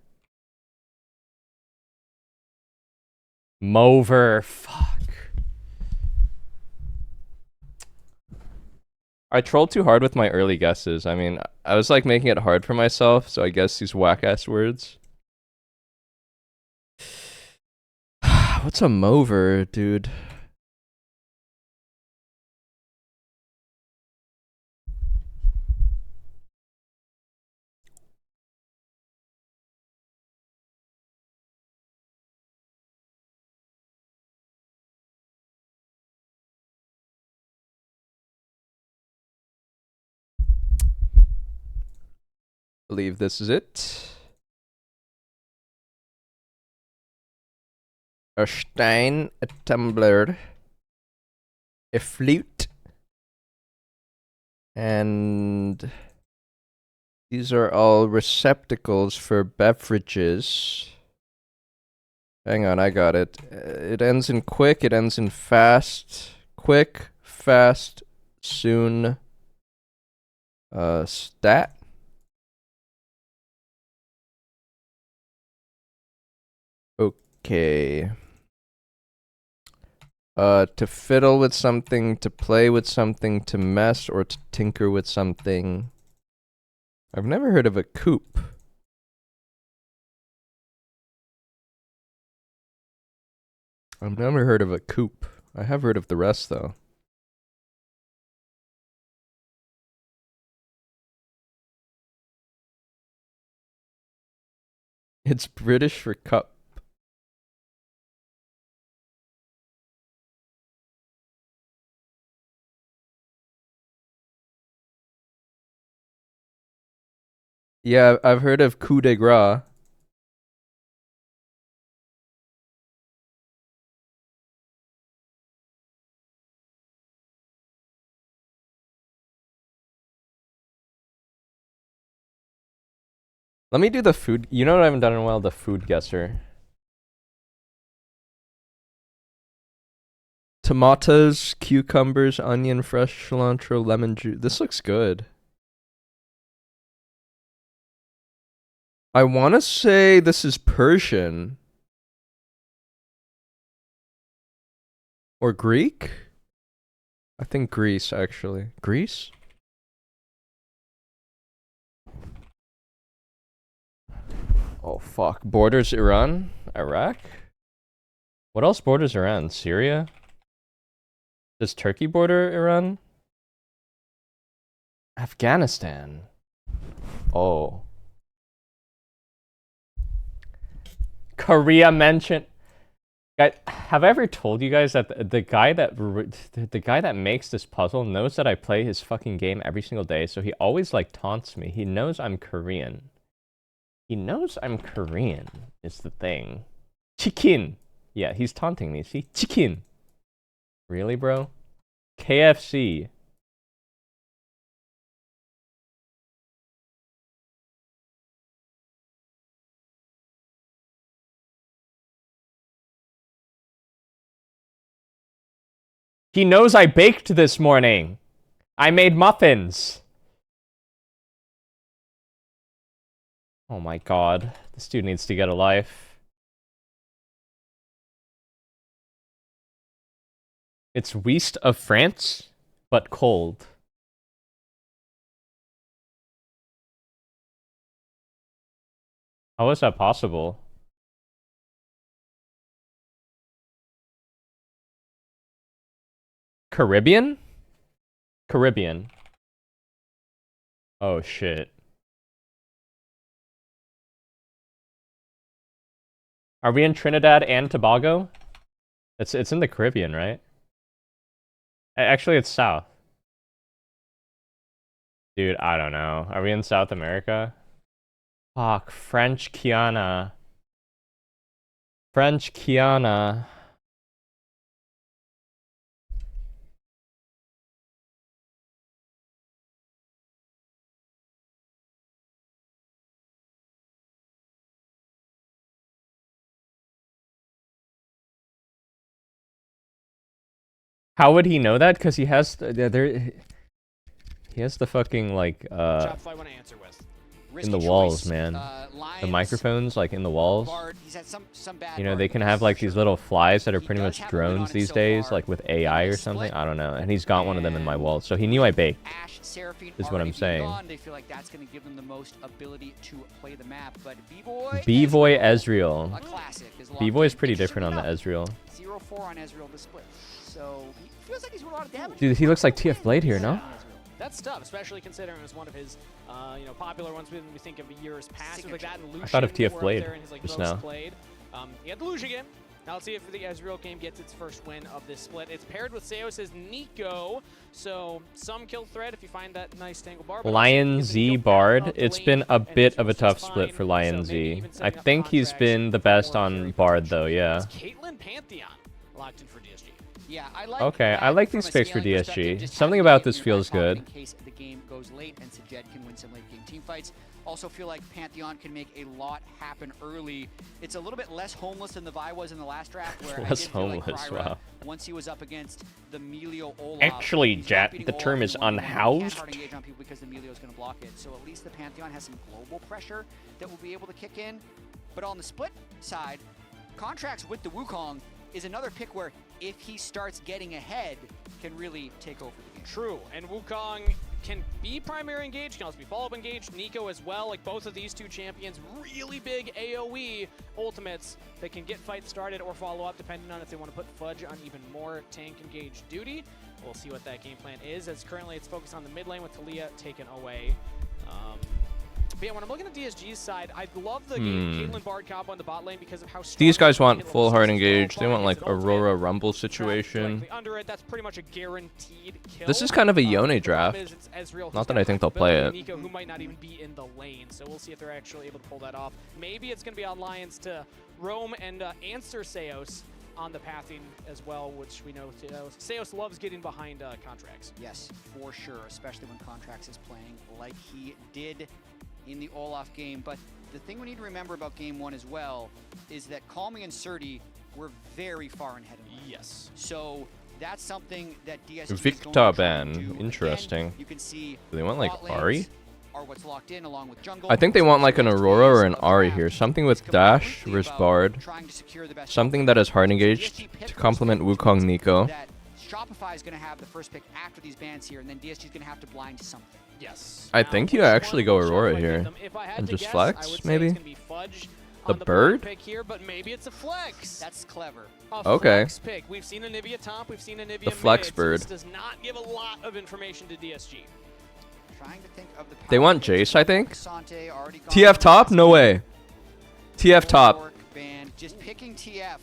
Mover, fuck. I trolled too hard with my early guesses. I mean, I was like making it hard for myself, so I guess these whack-ass words. What's a mover, dude? Believe this is it. A stein, a tumbler, a flute, and these are all receptacles for beverages. Hang on, I got it. It ends in quick, it ends in fast. Quick, fast, soon. Stat. Okay. To fiddle with something, to play with something, to mess or to tinker with something. I've never heard of a coupe. I've never heard of a coupe. I have heard of the rest though. It's British for cup. Yeah, I've heard of coup de grace. Let me do the food. You know what I haven't done in a while? The food guesser. Tomatoes, cucumbers, onion, fresh cilantro, lemon juice. This looks good. I want to say this is Persian. Or Greek? I think Greece, actually. Greece? Oh, fuck. Borders Iran? Iraq? What else borders Iran? Syria? Does Turkey border Iran? Afghanistan. Oh. Korea mentioned. Guys, have I ever told you guys that the guy that makes this puzzle knows that I play his fucking game every single day, so he always like taunts me. He knows I'm Korean. He knows I'm Korean is the thing. Chicken. Yeah, he's taunting me. See? Chicken. Really, bro? KFC. He knows I baked this morning. I made muffins. Oh my god. This dude needs to get a life. It's west of France? but cold. How is that possible? Caribbean? Caribbean. Oh shit. Are we in Trinidad and Tobago? It's in the Caribbean, right? Actually, it's south. Dude, I don't know. Are we in South America? Fuck, French Guiana. French Guiana. How would he know that? Because he has he has the fucking like Shopify want to answer with. in the walls, man. The microphones like in the walls. He's had some bad You know, they can have like these little flies that are pretty much drones these days, like with AI or something. I don't know. And he's got one of them in my wall, so he knew I baked. Is what I'm saying. They feel like that's going to give them the most ability to play the map. But B-Boy, B-Boy Ezreal. a classic, is B-Boy is pretty different on the Ezreal. 0-4 on Ezreal to split. So he feels like he's doing a lot of damage. Dude, he looks like TF Blade here, no? That's tough, especially considering it was one of his, popular ones when we think of years past. Like that and Lucian, I thought of TF were up Blade there in his, like, just most now. played. He had the Lucian game. Now let's see if the Ezreal game gets its first win of this split. It's paired with Seos' Nico, so some kill threat if you find that nice tangle bar. Lion Z Bard. It's been a bit of a tough split for Lion Z. I think he's been the best on Bard though, yeah. Caitlyn Pantheon locked in for DSG. Yeah, I like Okay, I like these picks for scaling perspective, DSG. just Something having about it this in your feels back pocket good. In case the game goes late and Sajed can win some late game team fights. Also feel like Pantheon can make a lot happen early. It's a little bit less homeless than the Vi was in the last draft, where I Less did feel like homeless, Kryra, wow. once he was up against the Melio Olaf. Actually, he's not Jet, beating the Olaf term in is one-on-one. He can't unhoused. hard engage on people because the Melio is going to block it. So at least the Pantheon has some global pressure that will be able to kick in. But on the split side, contracts with the Wukong is another pick where if he starts getting ahead, can really take over the game. True, and Wukong can be primary engaged, can also be follow-up engaged. Nico as well, like both of these two champions, really big AoE ultimates that can get fights started or follow up depending on if they want to put Fudge on even more tank engaged duty. We'll see what that game plan is, as currently it's focused on the mid lane with Talia taken away. But yeah, when I'm looking at DSG's side, I love the Caitlyn Bard combo in the bot lane because of how strong These guys the want hit full level hard is as well. engage. They want Bard like gets an ultimate, Aurora Rumble traps situation. directly under it. That's pretty much a guaranteed kill. This is kind of a Yone The problem draft. is it's Ezreal who's Not that got I think they'll play flexibility, it. Nico, who might not even be in the lane, so we'll see if they're actually able to pull that off. Maybe it's going to be on Lions to roam and answer Seos on the pathing as well, which we know Seos loves getting behind contracts. Yes, for sure, especially when Contracts is playing like he did in the Olaf game. But the thing we need to remember about game one as well is that Calming and Surdy were very far ahead of them. Yes. So that's something that DSG is going to Victor try to ban. do. Interesting. Again, you can see Do they want like bot lanes Ari? are what's locked in along with jungle. I think they want like an Aurora or an Ari here. Something with Dash versus Bard. Something that is hard engaged to complement Wukong Nico. That Shopify is going to have the first pick after these bans here, and then DSG is going to have to blind something. Yes. I think you actually go Aurora here. And just flex, maybe? The bird? Pick here, but maybe it's a flex. That's clever. Okay. Flex pick. We've seen a Nivea top, we've seen a Nivea The flex mid, bird. So this does not give a lot of information to DSG. Trying to think of the They want Jace, I think. Sante already gone TF for top? No way. TF top. York band. Just picking TF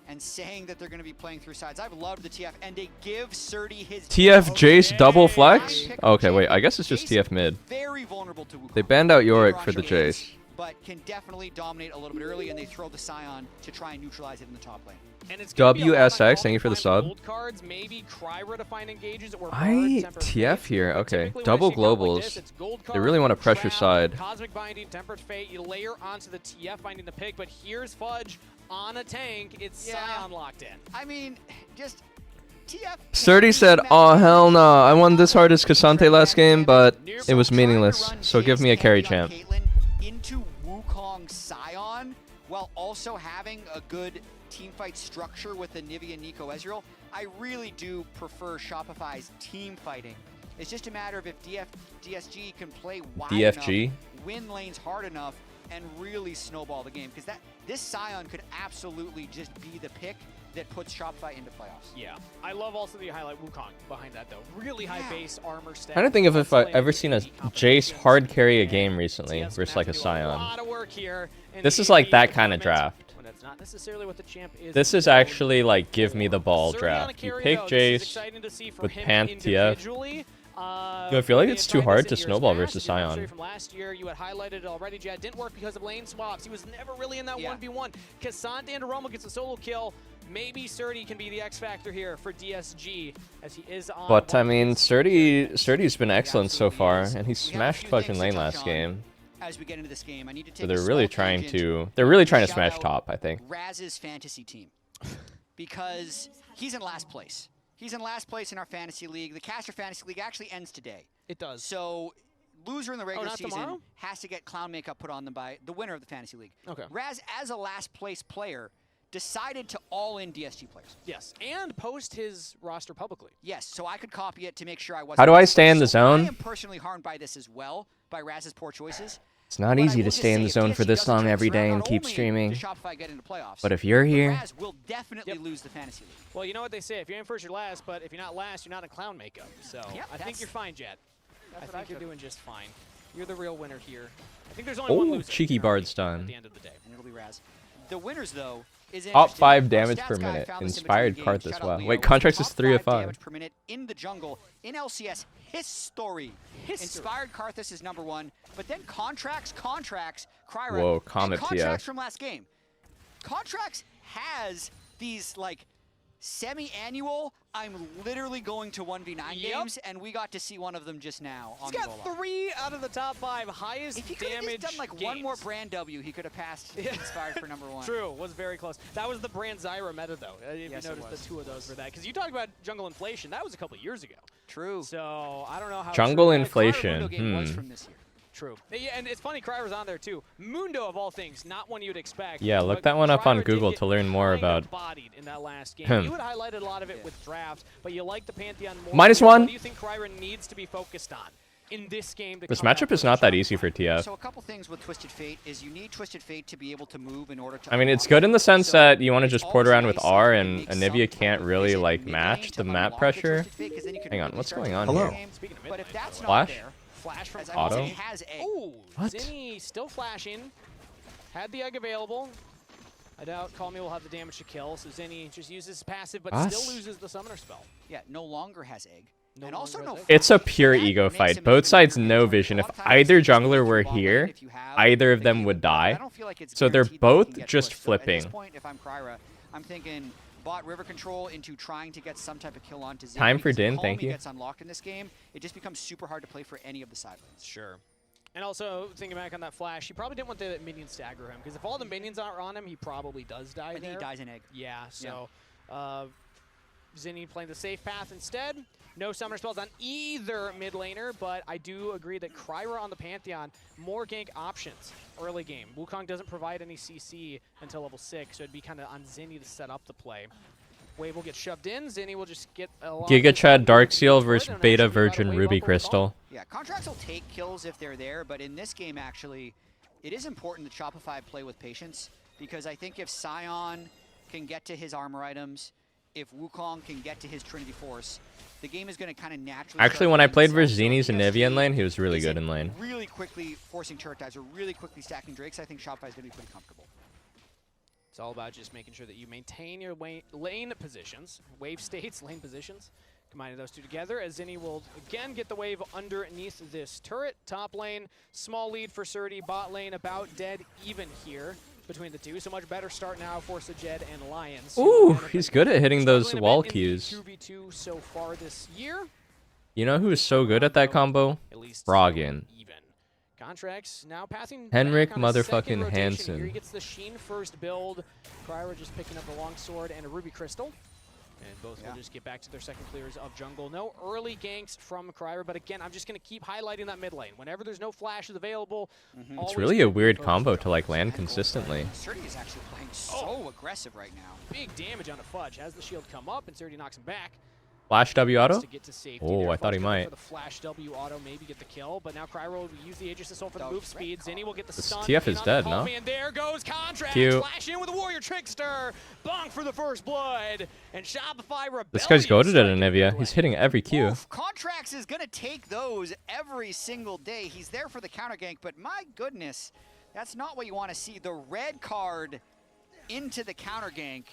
and saying that they're going to be playing through sides. I've loved the TF, and they give Surdy his TF Jace double flex? Okay, wait. I guess it's just TF mid. very vulnerable to Wukong. They banned out Yorick for the Jace. But can definitely dominate a little bit early, and they throw the Scion to try and neutralize it in the top lane. And it's gonna be a lot about WSX, thank you for the sub. gold cards, maybe Kryra to find engages or I Bard, TF here. Okay. Typically when Double I see a card like globals. this, it's gold They really want to card, pressure trap, side. Cosmic Binding, Tempered Fate, you layer onto the TF finding the pick, but here's Fudge on a tank. It's Scion locked in. I mean, just TF. Sturdy said, "Oh hell no! I won this hard as Cassante last game, but it was meaningless. So give me a carry champ." Into Wukong Scion Scion, while also having a good teamfight structure with the Nivea Nico Ezreal, I really do prefer Shopify's team fighting. It's just a matter of if DSG can play wide DFG? enough, win lanes hard enough, and really snowball the game. Because this Scion could absolutely just be the pick that puts Shopify into playoffs. Yeah, I love also that you highlight Wukong behind that though. Really high base armor stat. I don't think if I've ever seen a Jace hard carry a game recently versus like a Scion. This is like that kind of draft. That's not necessarily what the champ is. This is actually like give me the ball draft. You pick Jace with Panth TF. I feel like it's too hard to snowball versus Scion. From last year, you had highlighted it already, Jad. Didn't work because of lane swaps. He was never really in that 1v1. Cassandra and Romo gets a solo kill. Maybe Surdy can be the X factor here for DSG as he is on. But I mean, Surdy's been excellent so far, and he smashed fucking lane last game. As we get into this game, I need to take So they're really trying to smash top, I think. Raz's fantasy team, because he's in last place. He's in last place in our fantasy league. The Caster Fantasy League actually ends today. It does. So loser in the regular not season tomorrow? has to get clown makeup put on them by the winner of the fantasy league. Okay. Raz, as a last place player, decided to all in DSG players. Yes, and post his roster publicly. Yes, so I could copy it to make sure I wasn't. How do I stay in the zone? I am personally harmed by this as well, by Raz's poor choices. It's not easy to stay in the zone for this long every day and keep streaming. But if you're here, Raz will definitely lose the fantasy league. Well, you know what they say, if you're in first, you're last, but if you're not last, you're not in clown makeup. So I think you're fine, Jad. I think you're doing just fine. You're the real winner here. I think there's only one loser. cheeky bard stun. At the end of the day. And it'll be Raz. The winners, though, is Top interesting. 5 Our damage stats per guy minute. found this in Inspired between Karth games. as Shout out well. Leo. Wait, Contracts is Top 3 of 5 5. damage per minute in the jungle in LCS history. Inspired Karthus is number 1, but then Contracts, Cryra, Whoa, Comet and Contracts TF. from last game. Contracts has these like semi-annual, I'm literally going to 1v9 games, and we got to see one of them just now on He's the got goal line. 3 out of the top 5 highest If he could have damage just done like games. one more brand W, he could have passed Inspired for number 1. True, was very close. That was the brand Zyra meta, though. If Yes, you it noticed was. the 2 of those for that. Because you talked about jungle inflation. That was a couple of years ago. True. So I don't know how Jungle true that inflation, Mundo game was hmm. from this year. True. Yeah, and it's funny, Cryra was on there too. Mundo, of all things, not one you'd expect. Yeah, look but that one up on Cryra did Google get to learn more kind of about. bodied in that last game. Him. You had highlighted a lot of it with drafts, but you like the Pantheon more. -1. What do you think Cryra needs to be focused on in this game? To This come out matchup is versus not that Shopify? easy for TF. So a couple things with Twisted Fate is you need Twisted Fate to be able to move in order to. I mean, it's good in the sense that you want to just port around with R, and Anivia can't really like match the map pressure. Hang on, what's going on here? But if that's not Flash? there, Flash from Auto? Zinni has egg. Ooh, What? Zinni still flashing. Had the egg available. I doubt Call Me will have the damage to kill, so Zinni just uses his passive, but What? still loses the summoner spell. Yeah, no longer has egg. No and also longer no. has egg. It's a pure ego fight. Both sides no vision. If either jungler were here, either of them would die. So they're both just At flipping. this point, if I'm Cryra, I'm thinking bot river control into trying to get some type of kill onto Zinni. Time for because if Din, Call thank Me you. gets unlocked in this game, it just becomes super hard to play for any of the side lanes. Sure. And also, thinking back on that flash, he probably didn't want the minions to aggro him, because if all the minions are on him, he probably does die I think there. he dies in egg. Yeah, so Zinni playing the safe path instead. No summoner spells on either mid laner, but I do agree that Cryra on the Pantheon, more gank options early game. Wukong doesn't provide any CC until level 6, so it'd be kind of on Zinni to set up the play. Wave will get shoved in, Zinni will just get a lot Giga of Chad damage Darkseal for it, versus and Beta actually got a Virgin wave Ruby up over Crystal. Yeah, contracts will take kills if they're there, but in this game, actually, it is important that Shopify play with patience, because I think if Scion can get to his armor items, if Wukong can get to his Trinity Force, the game is going to kind of naturally. Actually, when I played versus Zini's and Nivea in lane, he was really good in lane. Really quickly forcing turret dives or really quickly stacking Drakes, I think Shopify is going to be pretty comfortable. It's all about just making sure that you maintain your lane positions, wave states, lane positions. Combining those two together, as Zinni will again get the wave underneath this turret. Top lane, small lead for Surdy. Bot lane about dead even here between the two. So much better start now for Sajed and Lions. Ooh, he's good at hitting those wall cues. 2v2 so far this year. You know who is so good at that combo? Froggen. Contracts now passing Henrik back on his second motherfucking rotation Hansen. here. He gets the Sheen first build. Cryra just picking up the longsword and a Ruby Crystal. And both will just get back to their second clears of jungle. No early ganks from Kryra, but again, I'm just going to keep highlighting that mid lane. Whenever there's no flashes available, It's really a weird combo to like land consistently. Surdy is actually playing so aggressive right now. Big damage on a Fudge. Has the shield come up, and Surdy knocks him back. Flash W auto? To get to safety Oh, there. I thought he Fudge going might. For the flash W auto, maybe get the kill, but now Kryra will use the Aegis Assault for the move speed. Zinni will get the This stun. TF in is on dead, the no? Calmy, and there goes Contract. Q. Flash in with a Warrior Trickster. Bonk for the first blood. And Shopify Rebellion. This guy's goated at Anivia. He's hitting every Q. Contracts is going to take those every single day. He's there for the counter gank, but my goodness, that's not what you want to see. The red card into the counter gank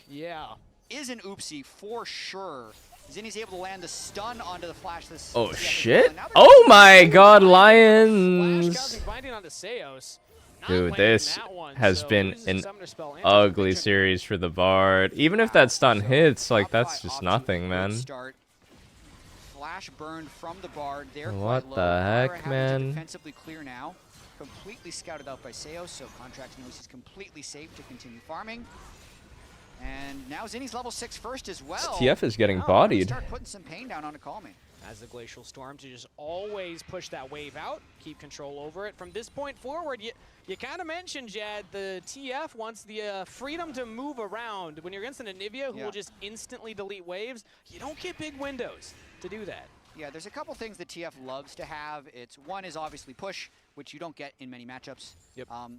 is an oopsie for sure. Zinni's able to land the stun onto the flash. Oh shit! Oh my god, Lions! Dude, this has been an ugly series for the Bard. Even if that stun hits, like that's just nothing, man. Flash burned from the Bard. They're What quite the low. heck, Kyra having to man? defensively clear now. Completely scouted out by Seos, so Contract knows he's completely safe to continue farming. And now Zinni's level 6 first as well. TF is getting Oh, bodied. Start putting some pain down on a Calmy. As the Glacial Storm to just always push that wave out, keep control over it. From this point forward, you kind of mentioned, Jad, the TF wants the freedom to move around. When you're against an Anivia who will just instantly delete waves, you don't get big windows to do that. Yeah, there's a couple things that TF loves to have. One is obviously push, which you don't get in many matchups.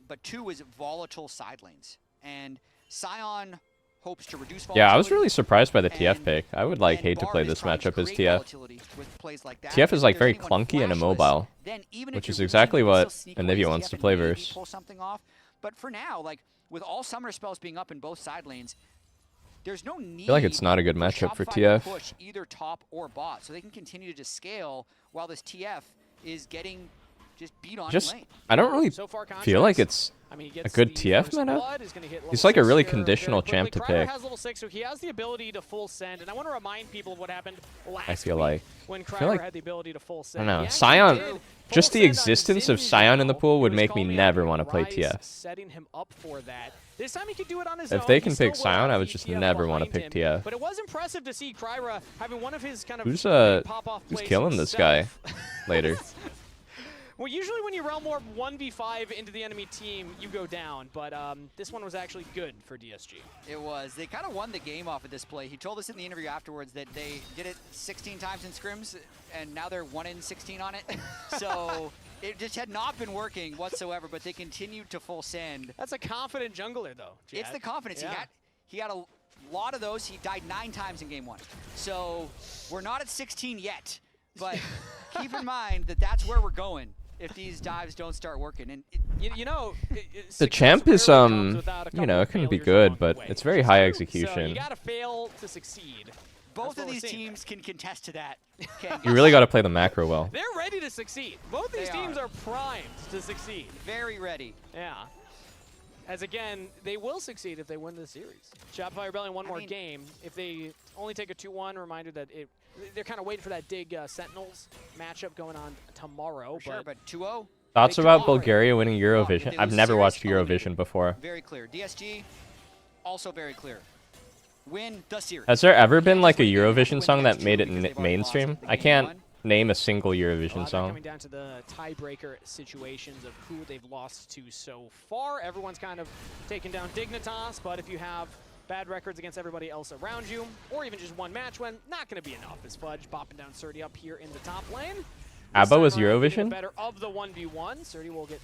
But two is volatile side lanes. And Sion hopes to reduce volatility. Yeah, I was really surprised by the TF pick. I would like hate to play this matchup as TF. TF is like very clunky and immobile, which is exactly what Anivia wants to play versus. Pull something off. But for now, like with all summoner spells being up in both side lanes, there's no need. I feel like it's not a good matchup for TF. To push either top or bot, so they can continue to just scale while this TF is getting just beat on lane. I don't really feel like it's a good TF meta. He's like a really conditional champ to pick. Has level 6, so he has the ability to full send, and I want to remind people of what happened last I feel like. when Kryra had the ability to full I send. don't know. Sion, just the existence of Sion in the pool would make me never want to play TF. Setting him up for that. This time he could do it on his own. If they can pick Sion, I would just never want to pick TF. But it was impressive to see Kryra having one of his kind of Who's killing this guy later? Well, usually when you realm warp 1v5 into the enemy team, you go down, but this one was actually good for DSG. It was. They kind of won the game off of this play. He told us in the interview afterwards that they did it 16 times in scrims, and now they're 1 in 16 on it. So it just had not been working whatsoever, but they continued to full send. That's a confident jungler, though, Jad. It's the confidence. Yeah. He had a lot of those. He died 9 times in game 1. So we're not at 16 yet, but keep in mind that that's where we're going if these dives don't start working. And the champ is you know, it can be good, but it's very high execution. So you gotta fail to succeed. Both of these teams can contest to that. You really got to play the macro well. They're ready to succeed. Both these teams are primed to succeed. Very ready. Yeah. As again, they will succeed if they win this series. Shopify Rebellion one more game. If they only take a 2-1, reminder that they're kind of waiting for that Dig Sentinels matchup going on tomorrow. Sure, but 2-0. Thoughts about Bulgaria winning Eurovision? I've never watched Eurovision before. Very clear. DSG, also very clear. Win the series. Has there ever been like a Eurovision song that made it mainstream? I can't name a single Eurovision song. Coming down to the tiebreaker situations of who they've lost to so far. Everyone's kind of taken down Dignitas, but if you have bad records against everybody else around you, or even just one match win, not going to be enough. As Fudge bopping down Surdy up here in the top lane. ABBA was Eurovision? Better of the 1v1. Surdy will get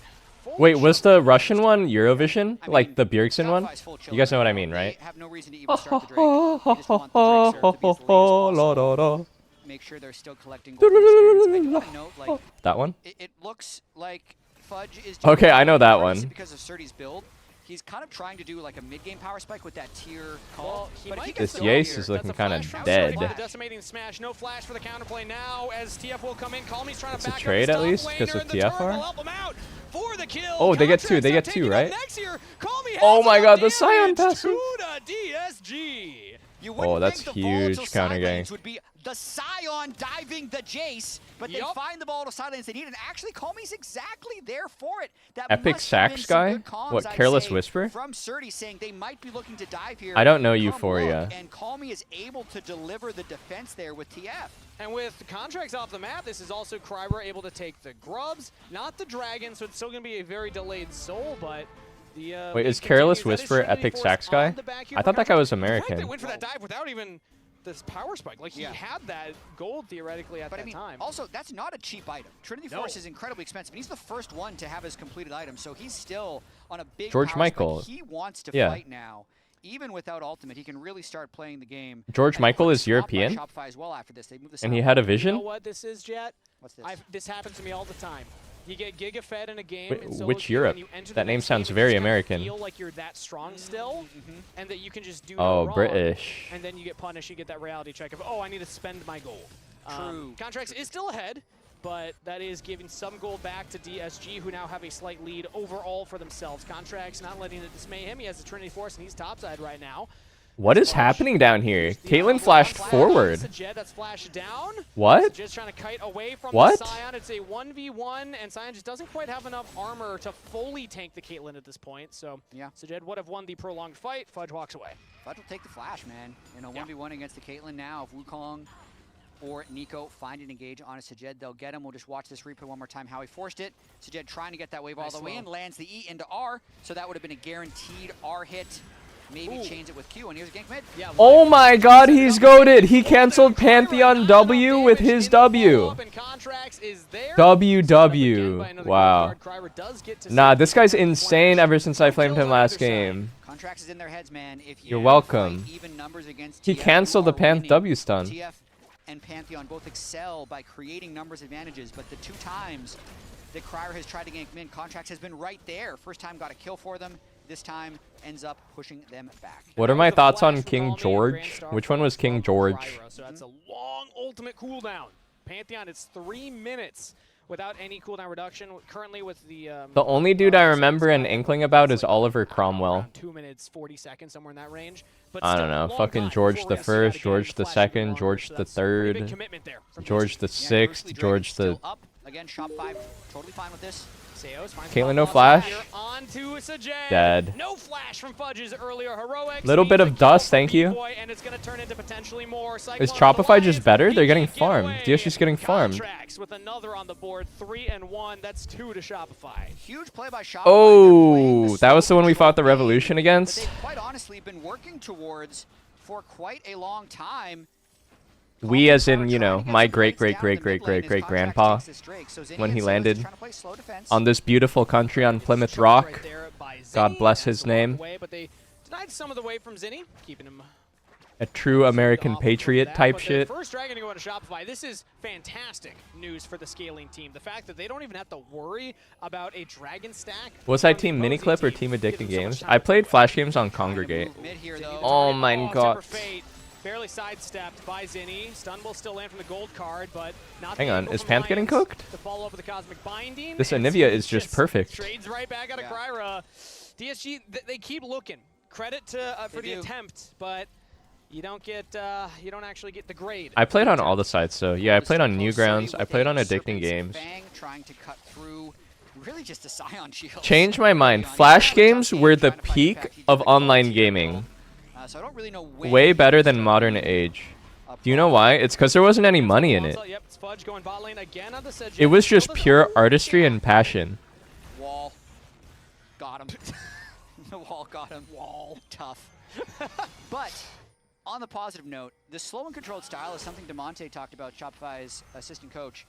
Wait, was the Russian one Eurovision? Like the Bjergsen one? You guys know what I mean, right? Have no reason to even start the Drake. They just want the Drake serve to be as late as possible. Make sure they're still collecting gold experience. I do want to note, like, that one? It looks like Fudge is Okay, I know that one. because of Surdy's build. He's kind of trying to do like a mid-game power spike with that tier call. But if he gets This the Yace here, is looking kind of The dead. decimating smash, no flash for the counterplay now as TF will come in. Calmy's trying It's to a back trade up at the least top because laner, of and the turret will TFR. help him out for the kill. Oh, they get two. They get Contracts two, are right? next year. Calmy Oh has my enough god, the damage Sion passive. to the DSG. Oh, that's huge counter gang. would be The Scion diving the Jace, but they find the ball to silence they need, and actually Comey's exactly there for it. That Epic must have been Sax some guy? good comms, What, I'd Careless say, Whisper? From Surdy saying they might be looking to dive here. I don't know Come Euphoria. look, and Comey is able to deliver the defense there with TF. And with contracts off the map, this is also Kryber able to take the grubs, not the dragon, so it's still going to be a very delayed soul, but the Wait, is Careless Whisper Epic Sax guy? I thought that guy was They American. went for that dive without even this power spike. Like, he had that gold theoretically at But that I mean, time. also, that's not a cheap item. Trinity Force is incredibly expensive, and he's the first one to have his completed item, so he's still on a big George power Michael. spike. He wants to Yeah. fight now. Even without ultimate, he can really start playing the game. George And Michael quick is swap by European? Shopify as well after this. They moved this And he out. had a You vision? know what this is, Jet? What's this? This happens to me all the time. You get Giga fed in a game. Wait, in solo which queue, and Europe? you enter That the name next sounds game and very just kinda American. Feel like you're that strong still, and that you can just do Oh, no wrong, British. And then you get punished. You get that reality check of, oh, I need to spend my gold. True. Contracts is still ahead, but that is giving some gold back to DSG, who now have a slight lead overall for themselves. Contracts not letting it dismay him. He has the Trinity Force, and he's topside right now. What is happening down here? Caitlyn flashed forward. Jet that's flashed down. What? Just trying to kite away from What? the Scion. It's a 1v1, and Scion just doesn't quite have enough armor to fully tank the Caitlyn at this point. So, Sajed would have won the prolonged fight. Fudge walks away. Fudge will take the flash, man. You know, 1v1 against the Caitlyn now. If Wukong or Nico find an engage on a Sajed, they'll get him. We'll just watch this replay one more time, how he forced it. Sajed trying to get that wave all the way in, lands the E into R, so that would have been a guaranteed R hit. Maybe chains it with Q, and here's a gank mid. Oh my god, he's goated! He canceled Pantheon W with his W. WW. Wow. Nah, this guy's insane ever since I flamed him last game. Contracts is in their heads, man. If You're welcome. even numbers against He TF, canceled you the are Panth winning. W stun. TF and Pantheon both excel by creating numbers advantages, but the two times that Cryer has tried to gank mid, Contracts has been right there. First time got a kill for them. This time ends up pushing them back. What are my thoughts on King George? Which one was King George? So that's a long ultimate cooldown. Pantheon, it's 3 minutes without any cooldown reduction. Currently with the... The only dude I remember an inkling about is Oliver Cromwell. 2 minutes, 40 seconds, somewhere in that range. But I don't still a know. long Fucking time George before the we're gonna see that First, again. George the Flashing Second, longer, George so the that's pretty big Third, commitment there from George the Sixth, George the... Up. Again, shop 5, totally fine with this. Caitlyn, no flash. Dead. No flash from Fudge's earlier heroics. Little bit of dust, thank you. And it's going to turn into potentially more. Is Shopify just better? They're getting farmed. DSG's getting farmed. Contracts with another on the board, 3-1. That's 2 to Shopify. Huge play by Shopify. Oh, that was the one we fought the Revolution against? They've quite honestly been working towards for quite a long time. We as in, you know, my great-great-great-great-great-great-grandpa when he landed on this beautiful country on Plymouth Rock. God bless his name. But they denied some of the way from Zinni, keeping him A true American patriot type shit. First dragon to go to Shopify. This is fantastic news for the scaling team. The fact that they don't even have to worry about a dragon stack. Was I Team Miniclip or Team Addicted Games? I played Flash games on Congregate. Oh my god. Barely sidestepped by Zinni. Stun will still land from the gold card, but not. Hang on, is Panth getting cooked? To follow up with the cosmic binding. This Anivia is just perfect. Trades right back out of Kryra. DSG, they keep looking. Credit to for the attempt, but you don't get you don't actually get the grade. I played on all the sites, so yeah, I played on Newgrounds. I played on Addicting Games. Trying to cut through really just a Scion shield. Change my mind. Flash games were the peak of online gaming. So I don't really know way better than modern age. Do you know why? It's because there wasn't any money in it. It was just pure artistry and passion. Wall. Got him. The wall got him. Wall. Tough. But on the positive note, the slow and controlled style is something DeMonte talked about, Shopify's assistant coach,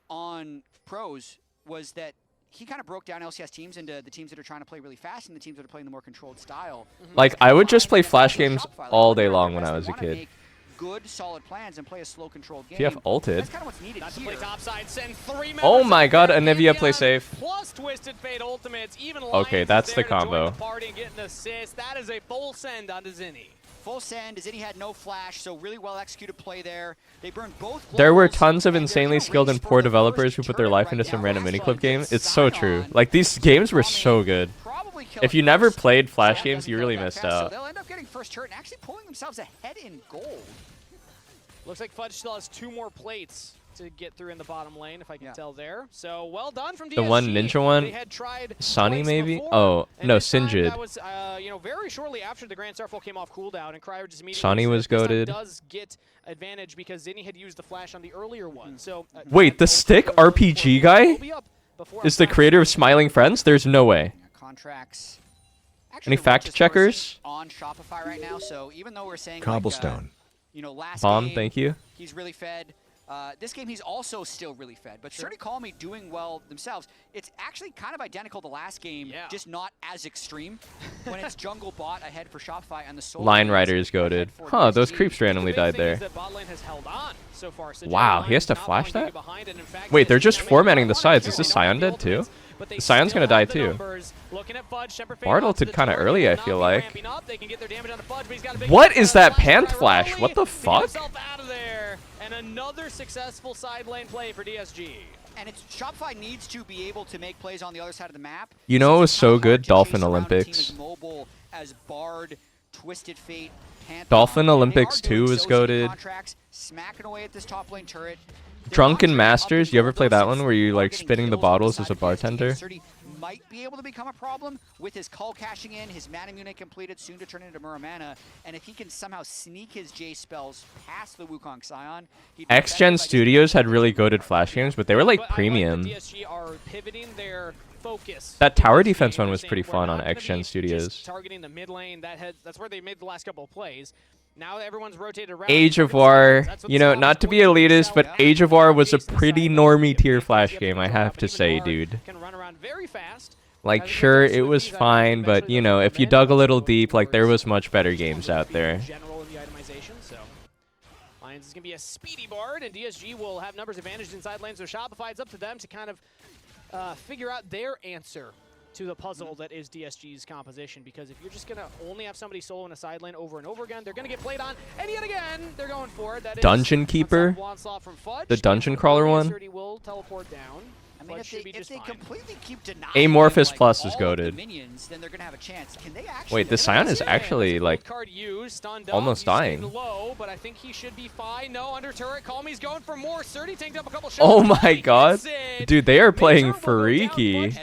on pros, was that he kind of broke down LCS teams into the teams that are trying to play really fast and the teams that are playing the more controlled style. Like, I would just play Flash games all day long when I was a kid. Good, solid plans and play a slow, controlled game. TF ulted. That's kind of what's needed here. Oh my god, Anivia, play safe. Plus Twisted Fate ultimates, even okay, that's the combo. That is a full send onto Zinni. Full send. Zinni had no flash, so really well executed play there. They burned both. There were tons of insanely skilled and poor developers who put their life into some random miniclip game. It's so true. Like, these games were so good. If you never played Flash games, you really missed out. So they'll end up getting first turret and actually pulling themselves ahead in gold. Looks like Fudge still has 2 more plates to get through in the bottom lane, if I can tell there. So well done from DSG. The one ninja one, They had tried Sunny twice maybe? before, Oh, and no, this time Sinjid. That was, you know, very shortly after the Grand Starfall came off cooldown, and Cryer just immediately Sunny was this time goated. does get advantage because Zinni had used the flash on the earlier one. So Wait, the stick RPG guy is the creator of Smiling Friends? There's no way. Contracts. Any fact checkers? On Shopify right now, so even though we're saying Cobblestone. you know, last Bomb, game, thank you. he's really fed. This game, he's also still really fed. But Cerny Call Me doing well themselves. It's actually kind of identical to last game, just not as extreme. When it's jungle bot ahead for Shopify and the solo Line lanes Rider is goated. Huh, those creeps randomly died there. Wow, he has to flash that? Wait, they're just formatting the sides. Is this Scion dead too? The Scion's gonna die too. Bard ulted kinda early, I feel like. What is that Panth flash? What the fuck? And another successful side lane play for DSG. And it's Shopify needs to be able to make plays on the other side of the map. You know it was so good? Dolphin Olympics. Mobile as Bard, Twisted Fate, Pantheon. Dolphin Olympics 2 was goated. Smacking away at this top lane turret. Drunken Masters, you ever play that one where you like spinning the bottles as a bartender? Might be able to become a problem with his Cull cashing in, his Mana Mune completed, soon to turn into Muramana, and if he can somehow sneak his J spells past the Wukong Scion, X-Gen Studios had really goated flash games, but they were like premium. DSG are pivoting their focus. That tower defense one was pretty fun on X-Gen Studios. Targeting the mid lane, that's where they made the last couple of plays. Now everyone's rotated around. Age of War, you know, not to be elitist, but Age of War was a pretty normie tier flash game, I have to say, dude. Like, sure, it was fine, but, you know, if you dug a little deep, like, there was much better games out there. Lions is going to be a speedy Bard, and DSG will have numbers advantage inside lane, so Shopify, it's up to them to kind of figure out their answer to the puzzle that is DSG's composition, because if you're just going to only have somebody solo in a side lane over and over again, they're going to get played on, and yet again, they're going for it. That is Dungeon Keeper? The Dungeon Crawler one? Will teleport down. I mean, if they completely keep denying Amorphous Plus is goated. minions, then they're going to have a chance. Can they actually Wait, the Scion is actually, like, almost dying. Low, but I think he should be fine. No, under turret. Call Me's going for more. Surdy tanked up a couple shots. Oh my god. Dude, they are playing freaky.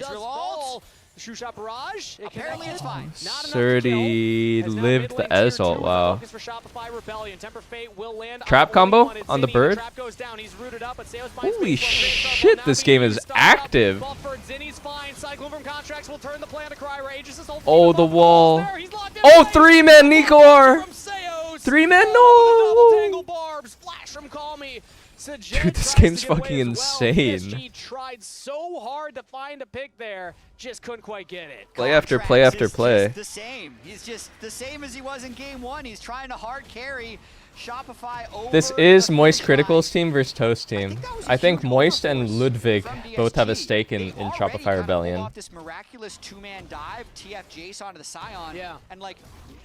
Shoe shot barrage. Apparently it's fine. Surdy lived the Ezalt, wow. For Shopify Rebellion. Temper Fate will land Trap combo on the bird? Trap goes down. He's rooted up, but Holy shit, this game is active. Zinni's fine. Cyclone from Contracts will turn the play on the Cry Rage. Oh, the wall. Oh, 3-man Nikor. 3-man, no. Barbs. Flash from Call Me. Dude, this game's fucking insane. He tried so hard to find a pick there, just couldn't quite get it. Play after play after play. The same. He's just the same as he was in game one. He's trying to hard carry Shopify over. This is Moist Critical's team versus Toast team. I think Moist and Ludwig both have a stake in Shopify Rebellion. Off this miraculous two-man dive, TF Jace onto the Scion, and like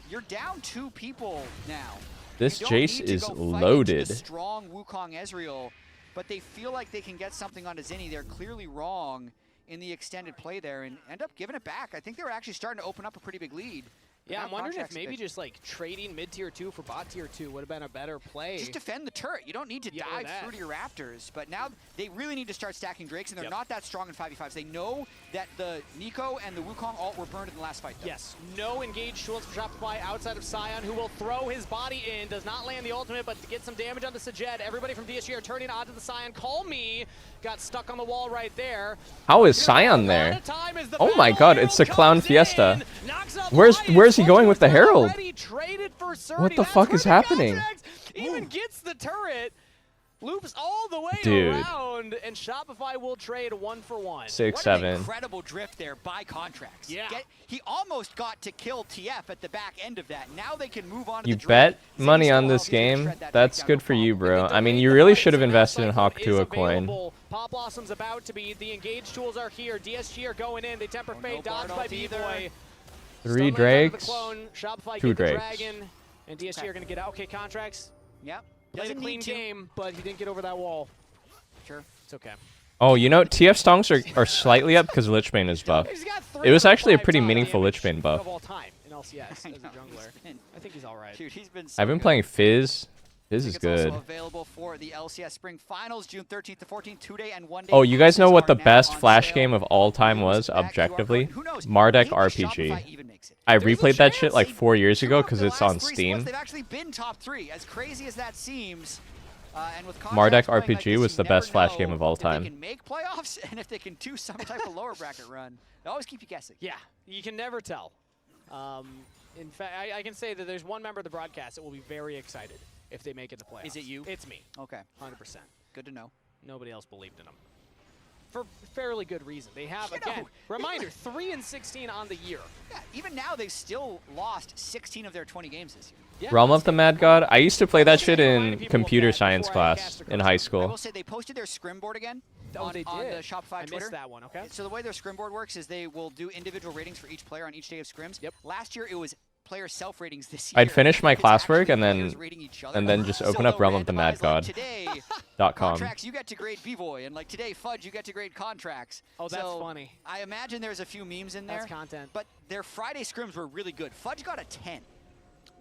you're down 2 people now. This Jace is loaded. Strong Wukong Ezreal, but they feel like they can get something onto Zinni. They're clearly wrong in the extended play there and end up giving it back. I think they were actually starting to open up a pretty big lead. Yeah, I'm wondering if maybe just like trading mid tier 2 for bot tier 2 would have been a better play. Just defend the turret. You don't need to dive through to your Raptors. But now they really need to start stacking Drakes, and they're not that strong in 5v5s. They know that the Nico and the Wukong ult were burned in the last fight, though. Yes, no engaged tools for Shopify outside of Scion, who will throw his body in. Does not land the ultimate, but to get some damage on the Sajed. Everybody from DSG are turning onto the Scion. Call Me got stuck on the wall right there. How is Scion there? Oh my god, it's a clown fiesta. Where's he going with the Herald? What the fuck is happening? Even gets the turret, loops all the way around, and Shopify will trade 1-for-1. 6-7. Incredible drift there by Contracts. Yeah. He almost got to kill TF at the back end of that. Now they can move on to You bet money on this game? That's good for you, bro. I mean, you really should have invested in Hawk Tua coin. Pop Blossom's about to be. The engaged tools are here. DSG are going in. They temper fate, dodged by B-Boy. 3 Drakes, 2 Drakes. Dragon, and DSG are going to get out. Okay, Contracts. Yep. Played a clean game, but he didn't get over that wall. Sure. It's okay. Oh, you know, TF Stonks are slightly up because Lichbane is buff. It was actually a pretty meaningful Lichbane buff. Of all time in LCS as a jungler. I think he's all right. Dude, he's been I've been playing Fizz. This is Tickets good. also available for the LCS Spring Finals, June 13th to 14th, 2-day and 1-day. Oh, you guys know what the passes are best now Flash on game sale. of all time was, Use that QR objectively? code. Who knows? Marduk Maybe RPG. Shopify even makes it. I There's a replayed that shit chance. like 4 years ago Two of because the it's last on three Steam. splits, they've actually been top 3. As crazy as that seems, and with Marduk contracts playing like RPG this, was you the never best Flash game know of all if time. They can make playoffs and if they can do some type of lower bracket run. They always keep you guessing. Yeah, you can never tell. In fact, I can say that there's one member of the broadcast that will be very excited if they make it to playoffs. Is it you? It's me. Okay. 100%. Good to know. Nobody else believed in them. For fairly good reason. They have, You again, know, reminder, 3-16 on the year. Yeah, even now they've still lost 16 of their 20 games this year. Yeah, Realm of the Mad God? I used to play that shit in computer science class in high I school. will say they posted their scrim board again on they the did. Shopify I Twitter. missed that one, okay. So the way their scrim board works is they will do individual ratings for each player on each day of scrims. Yep. Last year it was player self-ratings this year. I'd finish my It's classwork actually and players then rating each other. just So open up they'll Realm of the Mad randomize, God. like, today, .com. contracts, you get to grade B-Boy, and like today, Fudge, you get to grade contracts. Oh, that's So funny. I imagine there's a few memes in there. That's content. But their Friday scrims were really good. Fudge got a 10.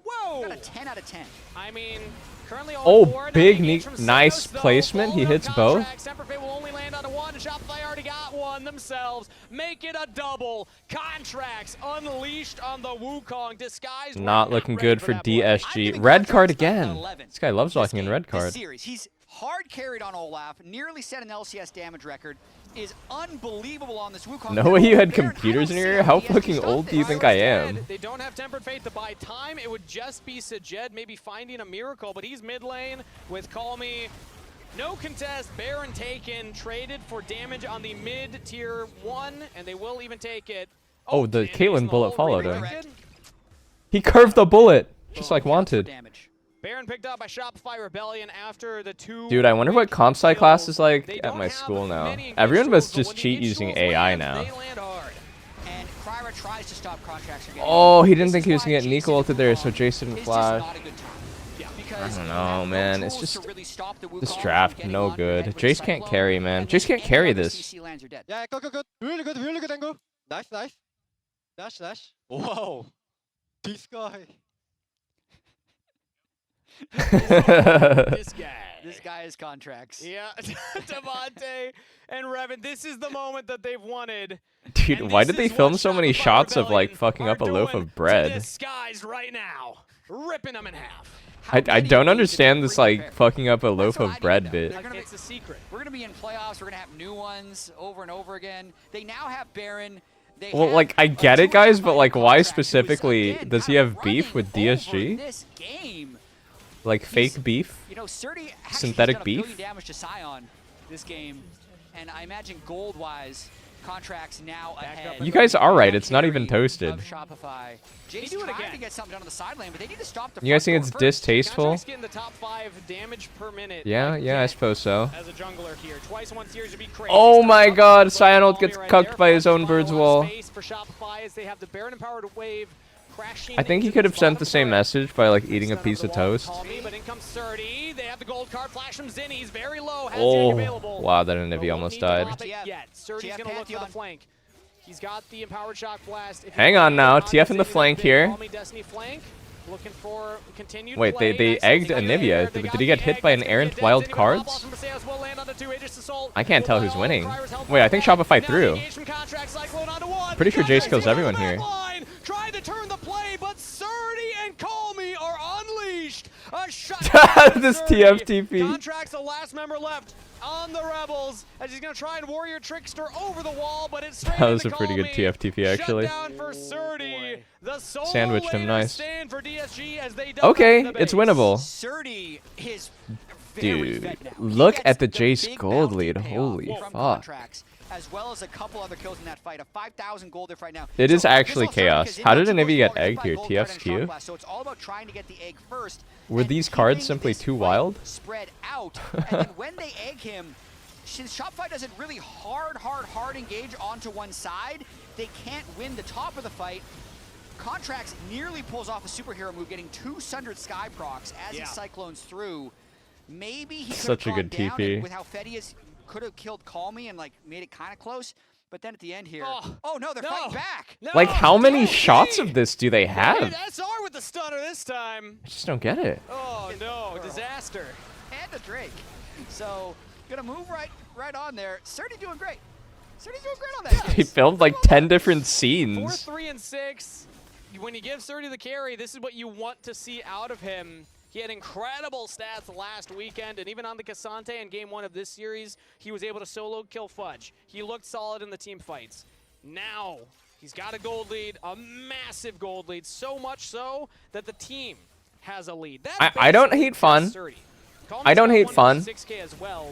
Whoa! Got a 10 out of 10. I mean, currently Oh, 0-4, big, engage from nice Senos, though. placement. He Full hits of both. contracts. Semper Fi will only land on one. Shopify already got one themselves. Make it a double. Contracts unleashed on the Wukong. Disguised. Not looking good for DSG. Red card again. This guy loves locking in red This card. series, he's hard carried on Olaf, nearly set an LCS damage record, is unbelievable on this Wukong. No way you had computers in your ear? How fucking old do you think I am? They don't have Tempered Fate to buy time. It would just be Sajed maybe finding a miracle, but he's mid lane with Call Me. No contest, Baron taken, traded for damage on the mid-tier 1, and they will even take it. Oh, the Caitlyn bullet followed him. Redirected. He curved the bullet, just like wanted. Baron picked up by Shopify Rebellion after the two. Dude, I wonder what comp sci class is like at my school now. Everyone must just cheat using AI now. And Kryra tries to stop contracts from getting Oh, he didn't think he was gonna get Nico ulted there, so Jace didn't It's just flash. not a good time. I don't know, man. It's just really stop the this Wukong draft from no getting on your good. head with Jace can't Cyclone, carry, man. and Jace then can't carry any other this. CC lands are dead. Yeah, good. Really good angle. Nice. Dash. Whoa. This guy. This guy is contracts. Yeah, Devontae and Revan, this is the moment that they've wanted. Dude, why did they film so many shots of like fucking up a loaf of bread? Disguised right now, ripping them in half. I don't understand this like fucking up a loaf of bread bit. It's a secret. We're going to be in playoffs. We're going to have new ones over and over again. They now have Baron. They Well, have like I get it, guys, but like why contract who is, specifically again, does he kind of have beef with running over DSG? this game. Like fake beef? You know, Surdy actually Synthetic has done beef? $1 billion damage to Scion this game, and I imagine gold-wise, contracts now ahead. You guys are right. It's not even toasted. Of Shopify. Jace do it trying again. to get something done on the side lane, but they need to stop the You guys front think it's door first. distasteful? Contracts getting the top 5 damage per minute. Yeah, I suppose so. As a jungler here, twice in one series would be crazy. Oh my god, Scion ult gets cucked by his own bird's wall. Space for Shopify as they have the Baron empowered wave crashing. I think he could have sent the same message by like eating a piece of toast. Call me, but in comes Surdy. They have the gold card. Flash from Zinni. He's very low. Has the egg available. Oh, wow, that Nivea almost died. Surdy's gonna look for the flank. He's got the empowered shock blast. Hang on now, TF in the flank here. Call me Destiny flank. Looking for continued Wait, play. they egged Anivia. Did he get hit by an errant wild cards? I can't tell who's winning. Wait, I think Shopify threw. Pretty sure Jace kills everyone here. Try to turn the play, but Surdy and Call Me are unleashed. A shot. This TFTP. Contracts the last member left on the Rebels as he's gonna try and Warrior Trickster over the wall, but it's straight That was into a pretty good Call Me. TFTP actually. Shutdown for Surdy. The sole Sandwiched him laner nice. stand for DSG as they dump Okay, out the it's base. winnable. Surdy is very Dude, fed now. He look gets at the the Jace big gold bounty lead. payoff Holy from fuck. contracts, as well as a couple other kills in that fight. A 5,000 gold diff right now. It is So actually this all started chaos. because How did inbound Anivia get two goals egged here? forward by gold card and TF's shot Q? blast. So it's all about trying to get the egg first. Were and these cards keeping simply this too fight wild? Spread out, and then when they egg him, since Shopify doesn't really hard engage onto one side, they can't win the top of the fight. Contracts nearly pulls off a superhero move, getting 2 Sundered Sky procs as he cyclones through. Maybe he could Such a have good gone down, TP. and with how Fedi is, could have killed Call Me and like made it kind of close. But then at the end here, oh no, they're fighting back. Like, how many shots of this do they have? SR with the stunner this time. I just don't get it. Oh no, disaster. And a Drake. So gonna move right on there. Surdy doing great. Surdy's doing great on that. They filmed like 10 different scenes. 4, 3, and 6. When you give Surdy the carry, this is what you want to see out of him. He had incredible stats last weekend, and even on the Cassante in Game 1 of this series, he was able to solo kill Fudge. He looked solid in the team fights. Now, he's got a gold lead, a massive gold lead, so much so that the team has a lead. I don't hate fun. I don't hate fun.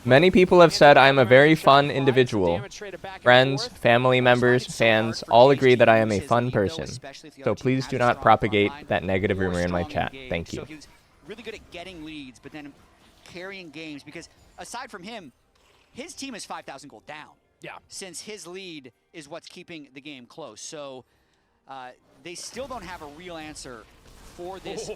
Many people have said I'm a very fun individual. Friends, family members, fans all agree that I am a fun person. So please do not propagate that negative rumor in my chat. Thank you. Really good at getting leads, but then carrying games, because aside from him, his team is 5,000 gold down. Yeah. Since his lead is what's keeping the game close. So they still don't have a real answer for this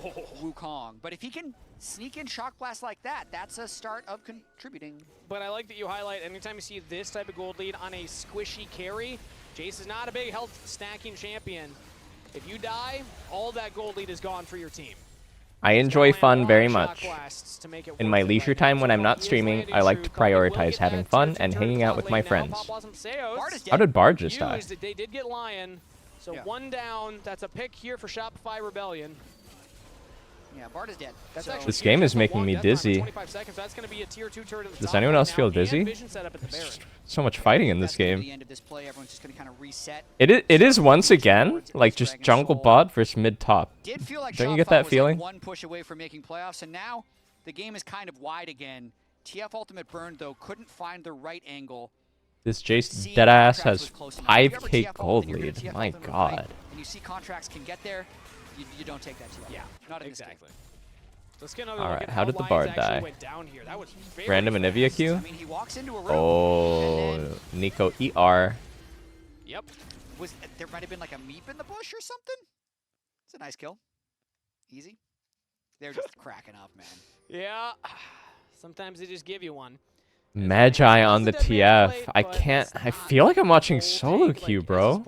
Wukong. But if he can sneak in Shock Blast like that, that's a start of contributing. But I like that you highlight anytime you see this type of gold lead on a squishy carry, Jace is not a big health stacking champion. If you die, all that gold lead is gone for your team. I enjoy fun very much. In my leisure time when I'm not streaming, I like to prioritize having fun and hanging out with my friends. How did Bard just die? They did get Lion, so one down. That's a pick here for Shopify Rebellion. Yeah, Bard is dead. This game is making me dizzy. Does anyone else feel dizzy? So much fighting in this game. It is once again like just jungle bot versus mid top. Don't you get that feeling? One push away from making playoffs, and now the game is kind of wide again. TF Ultimate Burn though couldn't find the right angle. This Jace deadass has 5k gold lead. My god. And you see contracts can get there. You don't take that TF. Yeah, not exactly. Alright, how did the Bard die? Random Anivia Q? I mean, he walks into a room, oh, Nico ER. Yep. There might have been like a meep in the bush or something? It's a nice kill. Easy. They're just cracking up, man. Yeah. Sometimes they just give you one. Magi on the TF. I feel like I'm watching solo queue, bro.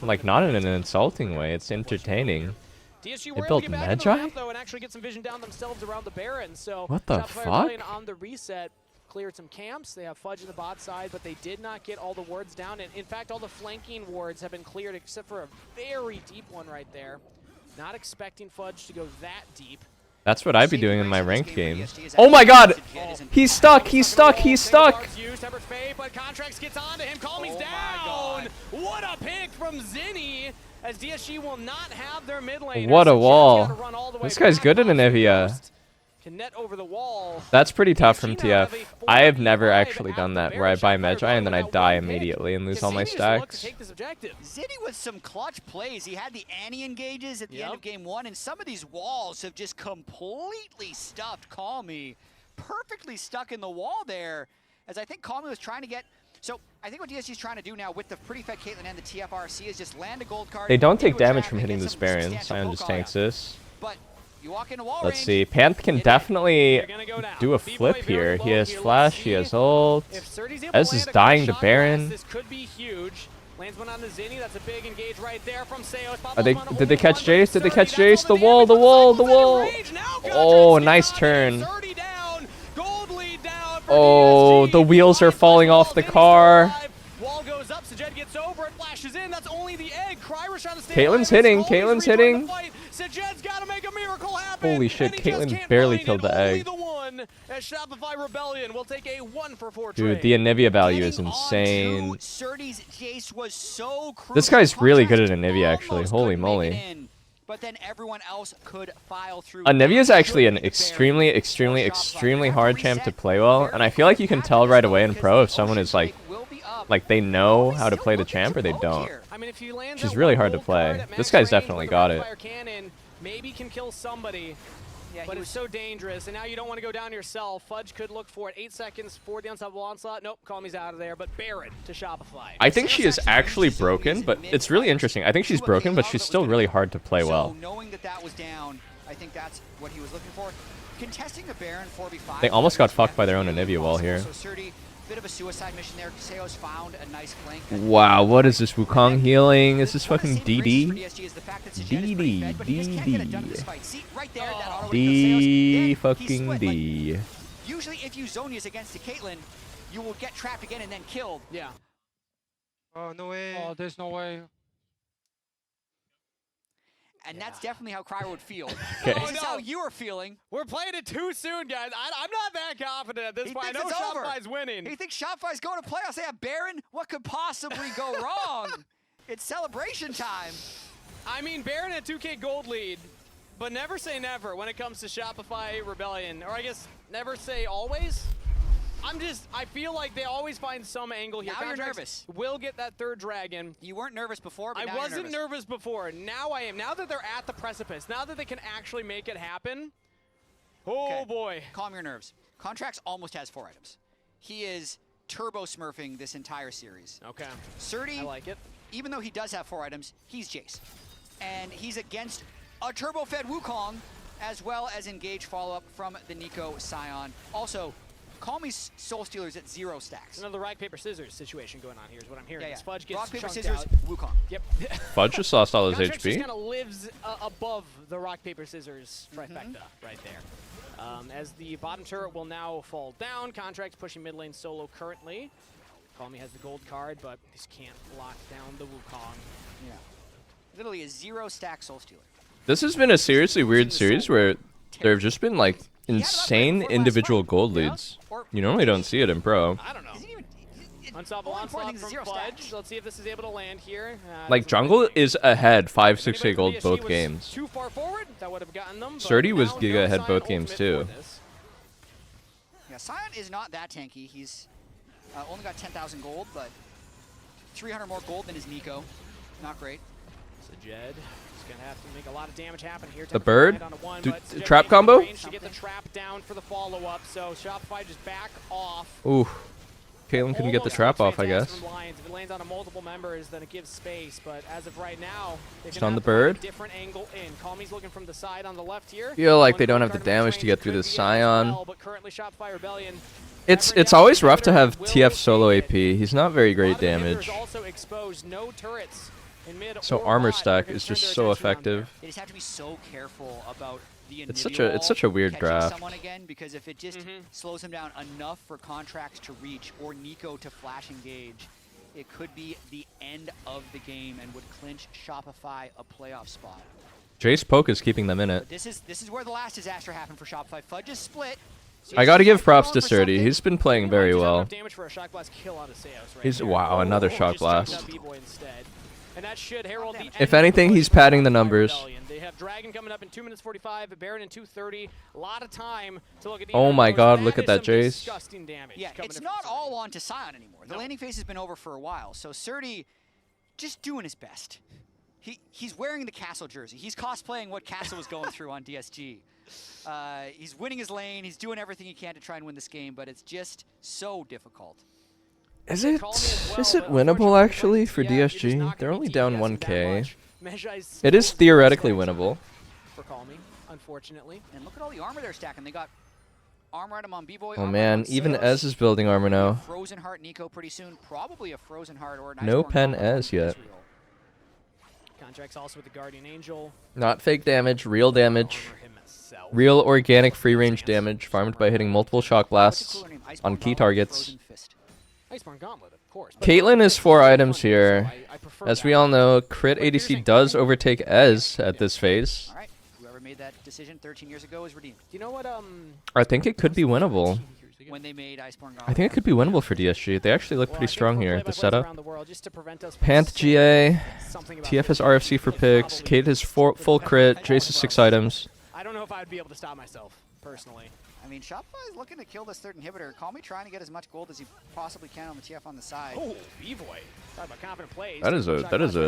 Like, not in an insulting way. It's entertaining. DSG They were built able to get back into the Magi? map, though, and actually get some vision down themselves around the Baron. So What the Shopify fuck? Rebellion on the reset cleared some camps. They have Fudge in the bot side, but they did not get all the wards down. And in fact, all the flanking wards have been cleared except for a very deep one right there. Not expecting Fudge to go that deep. That's what I'd be doing in my ranked games. Oh my god! He's stuck! He's stuck! He's stuck! But Contracts gets onto him. Calmy's down! What a pick from Zinni! As DSG will not have their mid laner. What a wall. This guy's good at Anivia. Can net over the wall. That's pretty tough from TF. I have never actually done that, where I buy Magi and then I die immediately and lose all my stacks. Zinni with some clutch plays. He had the Annie engages at the end of game 1, and some of these walls have just completely stuffed Calmy. Perfectly stuck in the wall there, as I think Calmy was trying to get... So I think what DSG is trying to do now with the pretty fat Caitlyn and the TFRC is just land a gold card. They don't take damage from hitting this Baron. Sion just tanks this. But you walk into wall Let's range, see. Panth can definitely do a flip here. He has flash, he has ult. Ez is dying to Baron. This could be huge. Lands one on the Zinni. That's a big engage right there from Seos. Did they catch Jace? Did they catch Jace? The wall, the wall, the wall. Oh, nice turn. Oh, the wheels are falling off the car. Wall goes up, Sajed gets over it, flashes in. That's only the egg. Kryra's trying to stay Caitlyn's hitting. Caitlyn's hitting. Sajed's got to make a miracle happen. Holy shit, Caitlyn barely killed the egg. The one as Shopify Rebellion will take a 1-for-4 Dude, the Anivia value is insane. Surdy's Jace was so crucial. This guy's really good at Anivia, actually. Holy moly. But then everyone else could file through. Anivia is actually an extremely hard champ to play well, and I feel like you can tell right away in pro if someone is like they know how to play the champ or they don't. Which is really hard to play. This guy's definitely got it. Maybe can kill somebody. Yeah, but it's so dangerous, and now you don't want to go down yourself. Fudge could look for it. 8 seconds for the unstoppable onslaught. Nope, Calmy's out of there, but Baron to Shopify. I think she is actually broken, but it's really interesting. I think she's broken, but she's still really hard to play well. Knowing that was down, I think that's what he was looking for. Contesting the Baron 4v5. They almost got fucked by their own Anivia wall here. So Surdy Bit of a suicide mission there. Seo's found a nice flank. Wow, what is this Wukong healing? Is this fucking DD? DD. Right there, that auto D fucking D. Usually if you Zonius against a Caitlyn, you will get trapped again and then killed. Yeah. Oh, no way. Oh, there's no way. And that's definitely how Cryer would feel. Okay. This is how you are feeling. We're playing it too soon, guys. I'm not that confident at this point. I know Shopify's winning. He thinks Shopify's going to playoffs. They have Baron. What could possibly go wrong? It's celebration time. I mean, Baron at 2K gold lead, but never say never when it comes to Shopify Rebellion. Or I guess never say always. I feel like they always find some angle here. Now you're nervous. Will get that third dragon. You weren't nervous before, but I wasn't nervous before. Now I am. Now that they're at the precipice, now that they can actually make it happen. Oh boy. Calm your nerves. Contracts almost has 4 items. He is turbo smurfing this entire series. Okay. Surdy, I like it. Even though he does have 4 items, he's Jace. And he's against a turbo-fed Wukong, as well as engage follow-up from the Nico Scion. Also, Call Me Soul Stealers at 0 stacks. Another rock, paper, scissors situation going on here is what I'm hearing. Yeah, This Fudge gets rock, paper, chunked scissors, out. Wukong. Yep. Fudge just lost all his Contracts just HP. kind of lives above the rock, paper, scissors trifecta right there. As the bottom turret will now fall down. Contracts pushing mid lane solo currently. Call Me has the gold card, but this can't lock down the Wukong. Yeah. Literally a 0 stack Soul Stealer. This has been a seriously weird series where there have just been like insane individual gold leads. You normally don't see it in pro. I don't know. Unstoppable onslaught from Fudge. Let's see if this is able to land here. Like jungle is ahead 5-6K gold both games. Too far forward, that would have gotten them. Surdy was Giga ahead both games too. Yeah, Scion is not that tanky. He's only got 10,000 gold, but 300 more gold than his Nico. Not great. So Jed is going to have to make a lot of damage happen here. The bird? Trap combo? To get the trap down for the follow-up, so Shopify just back off. Ooh. Caitlyn couldn't get the trap off, I guess. If it lands on a multiple members, then it gives space. But as of right now, Just on the bird. Different angle in. Calmy's looking from the side on the left here. Feel like they don't have the damage to get through the Scion. But currently Shopify Rebellion. It's always rough to have TF solo AP. He's not very great damage. Also exposed, no turrets in mid So armor stack is just so effective. They just have to be so careful about the It's such a weird catching draft. someone again, because if it just slows him down enough for Contracts to reach or Nico to flash engage, it could be the end of the game and would clinch Shopify a playoff spot. Jace Poke is keeping them in it. But this is where the last disaster happened for Shopify. Fudge is split. I gotta give props to Surdy. He's been playing very well. Damage for a shock blast kill out of Seos right He's there. wow, another shock blast. And that should herald the If end anything, of the he's padding the numbers. Rebellion. They have Dragon coming up in 2 minutes 45, Baron in 2:30. A lot of time to look at the Oh my Eternos. god, look at is that some Jace. disgusting damage Yeah, coming it's in not from all on to Scion anymore. The landing phase has been over for a while, so Surdy just doing his best. He's wearing the Castle jersey. He's cosplaying what Castle was going through on DSG. He's winning his lane. He's doing everything he can to try and win this game, but it's just so difficult. Is it winnable actually for DSG? They're only down 1K. It is theoretically winnable. For Calmy, unfortunately. And look at all the armor they're stacking. They got armor item on B-Boy. Oh man, even Ez is building armor now. Frozen Heart Nico pretty soon. Probably a Frozen Heart or an No Iceborne pen combo Ez from yet. Israel. Contracts also with the Guardian Angel. Not fake damage, real damage. Real organic free range damage farmed by hitting multiple shock blasts on key targets. Iceborne Gauntlet, of course. Caitlyn is 4 items here. As we all know, crit ADC does overtake Ez at this phase. All right, whoever made that decision 13 years ago is redeemed. You know what? I think it could be winnable. When they made Iceborne Gauntlet. I think it could be winnable for DSG. They actually look pretty strong here, the setup. Panth GA, TF has RFC for picks, Kate has full crit, Jace has 6 items. I don't know if I'd be able to stop myself, personally. I mean, Shopify is looking to kill this third inhibitor. Call Me trying to get as much gold as he possibly can on the TF on the side. Oh, B-Boy. Talk about confident plays. That is a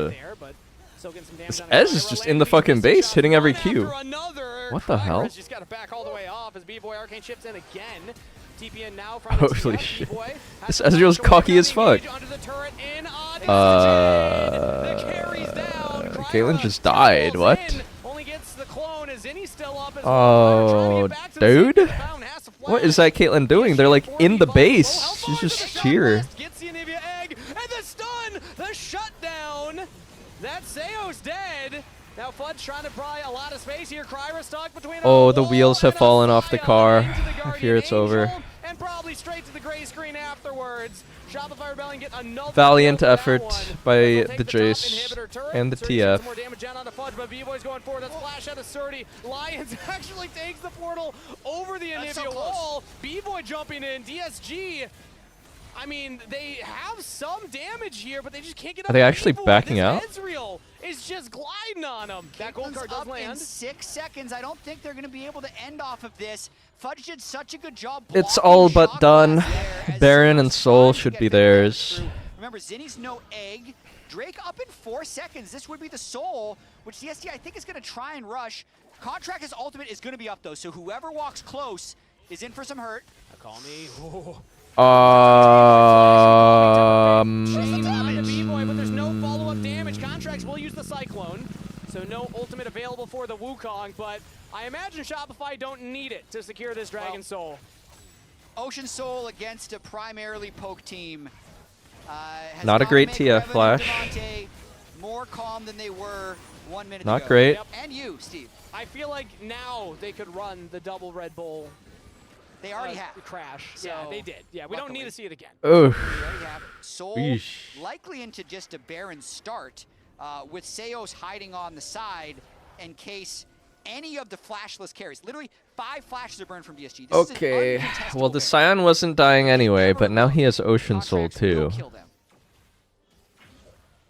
There, but still getting some damage on Ez is just in the fucking base, hitting every Q. What the hell? Just got to back all the way off as B-Boy Arcane chips in again. TPN now from the Holy TF. shit. B-Boy This Ezreal's cocky as fuck. Caitlyn just died, what? Only gets the clone. Is Zinni still up as Oh, dude? What is that Caitlyn doing? They're like in the base. She's just here. Gets the Anivia egg, and the stun, the shutdown. That Seo's dead. Now Fudge trying to pry a lot of space here. Kryra stuck between Oh, the wheels have fallen off the car. I fear it's over. and probably straight to the gray screen afterwards. Shopify Rebellion get another Valiant kill for that effort one. by They'll the take top Jace inhibitor turret. and the Surdy sends TF. some more damage down onto Fudge, but B-Boy's going forward. That's flash out of Surdy. Lions actually takes the portal over the That's so Anivia close. wall. B-Boy jumping in. DSG, I mean, they have some damage here, but they just can't get up. Are they actually B-Boy. backing This out? Ezreal is just gliding on him. That gold card does up in land. 6 seconds. I don't think they're going to be able to end off of this. Fudge did such a good job. It's all but done. Baron and Soul should be theirs. Remember, Zinni's no egg. Drake up in 4 seconds. This would be the Soul, which DSG I think is going to try and rush. Contract's ultimate is going to be up though, so whoever walks close is in for some hurt. Call me. Ooh. B-Boy, but there's no follow-up damage. Contracts will use the Cyclone, so no ultimate available for the Wukong, but I imagine Shopify don't need it to secure this Dragon Soul. Ocean Soul against a primarily poke team. Has Not a gotta great make TF Revan flash. and Devontae more calm than they were 1 minute Not ago. great. Yep. And you, Steve. I feel like now they could run the double Red Bull. They already have. Crash. So, Yeah, they did. Yeah, we don't need to see it again. Oh. They already have. Soul Eesh. likely into just a Baron start with Seos hiding on the side in case any of the flashless carries. Literally 5 flashes are burned from DSG. This is an Okay. uncontestable Well, the Baron. Scion wasn't dying anyway, but now he has Ocean Soul too. Kill them.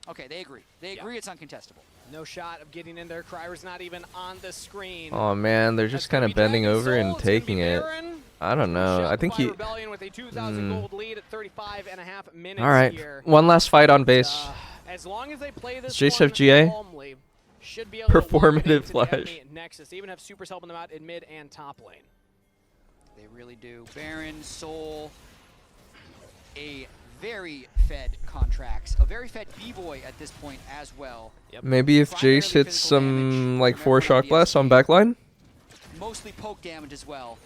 Okay, they agree. They agree it's uncontestable. No shot of getting in there. Kryra's not even on the screen. Oh man, they're just kind of bending over and taking it. I don't know. I think he. Rebellion with a 2,000 gold lead at 35.5 minutes All right. here. One last fight on base. As long as they play this Does Jace one have GA? calmly, should be able to walk Performative into the flash. enemy Nexus. They even have supers helping them out in mid and top lane. They really do. Baron, Soul, a very fed Contracts, a very fed B-Boy at this point as well. Maybe if Jace hits some like 4 shock blasts on backline. Mostly poke damage as well.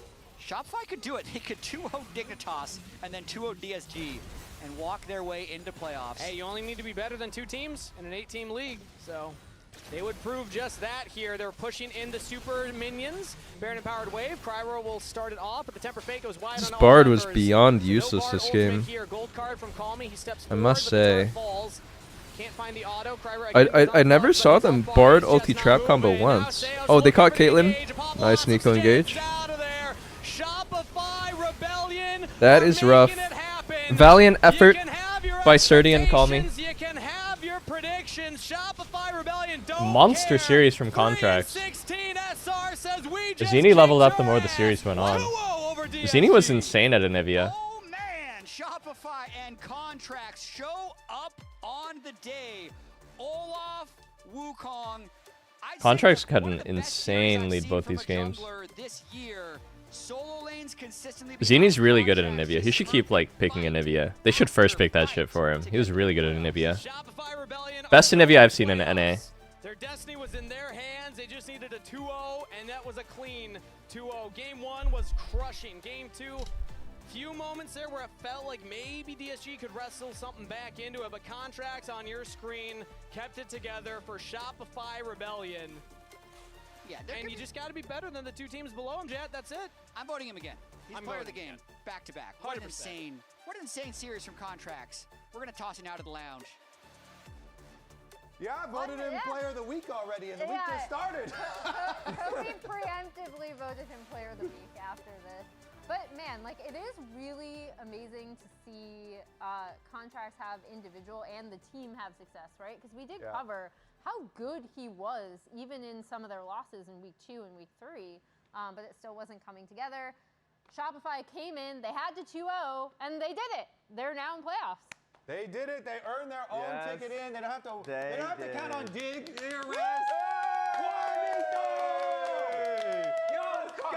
Shopify could do it. They could 2-0 Dignitas and then 2-0 DSG and walk their way into playoffs. Hey, you only need to be better than 2 teams in an 8-team league, so they would prove just that here. They're pushing in the super minions. Baron Empowered Wave. Cryo will start it off, but the Temper Fake goes wide This on all Bard was members. beyond No useless Bard this ultimate game. Here. Gold card from Call Me. He steps I forward, must but the turret say. falls. Can't find the auto. Cryo again I is never up, saw but them it's up. Bard It's ulti just trap not combo moving. Now once. Seos Oh, they looking caught for the Caitlyn. engage. Pop Nice lots of Nico engage. out of there. Shopify Rebellion. That are is rough. making it happen. Valiant You effort can have your by Surdy and Call Me. expectations, you can have your predictions. Shopify Rebellion don't Monster care. series from Contracts. 16 SR says we just Zini leveled up the more the series went on. Zini was insane at Anivia. Oh man, Shopify and Contracts show up on the day. Olaf, Wukong. I'd say Contracts had one an of the best insane series I've lead seen both from these a games. jungler this year. Solo lanes consistently Zini's really good at Anivia. He should keep like picking Anivia. They should first pick that shit for him. He was really good at Anivia. Best Anivia I've seen in NA. Their destiny was in their hands. They just needed a 2-0, and that was a clean 2-0. Game 1 was crushing. Game 2, few moments there where it felt like maybe DSG could wrestle something back into it, but Contracts on your screen kept it together for Shopify Rebellion. Yeah, and you just got to be better than the 2 teams below him, Jet. That's it. I'm voting him again. He's I'm player of the voting game, back to back. What an 100%. insane series from Contracts. We're gonna toss him out of the lounge. Yeah, I voted him player of the week already, and the week just started. We preemptively voted him player of the week after this. But man, like it is really amazing to see Contracts have individual and the team have success, right? Because we did cover how good he was, even in some of their losses in week 2 and week 3, but it still wasn't coming together. Shopify came in, they had to 2-0, and they did it. They're now in playoffs. They did it. They earned their own ticket in. They don't have to. They don't have to count on Dig. Let's go!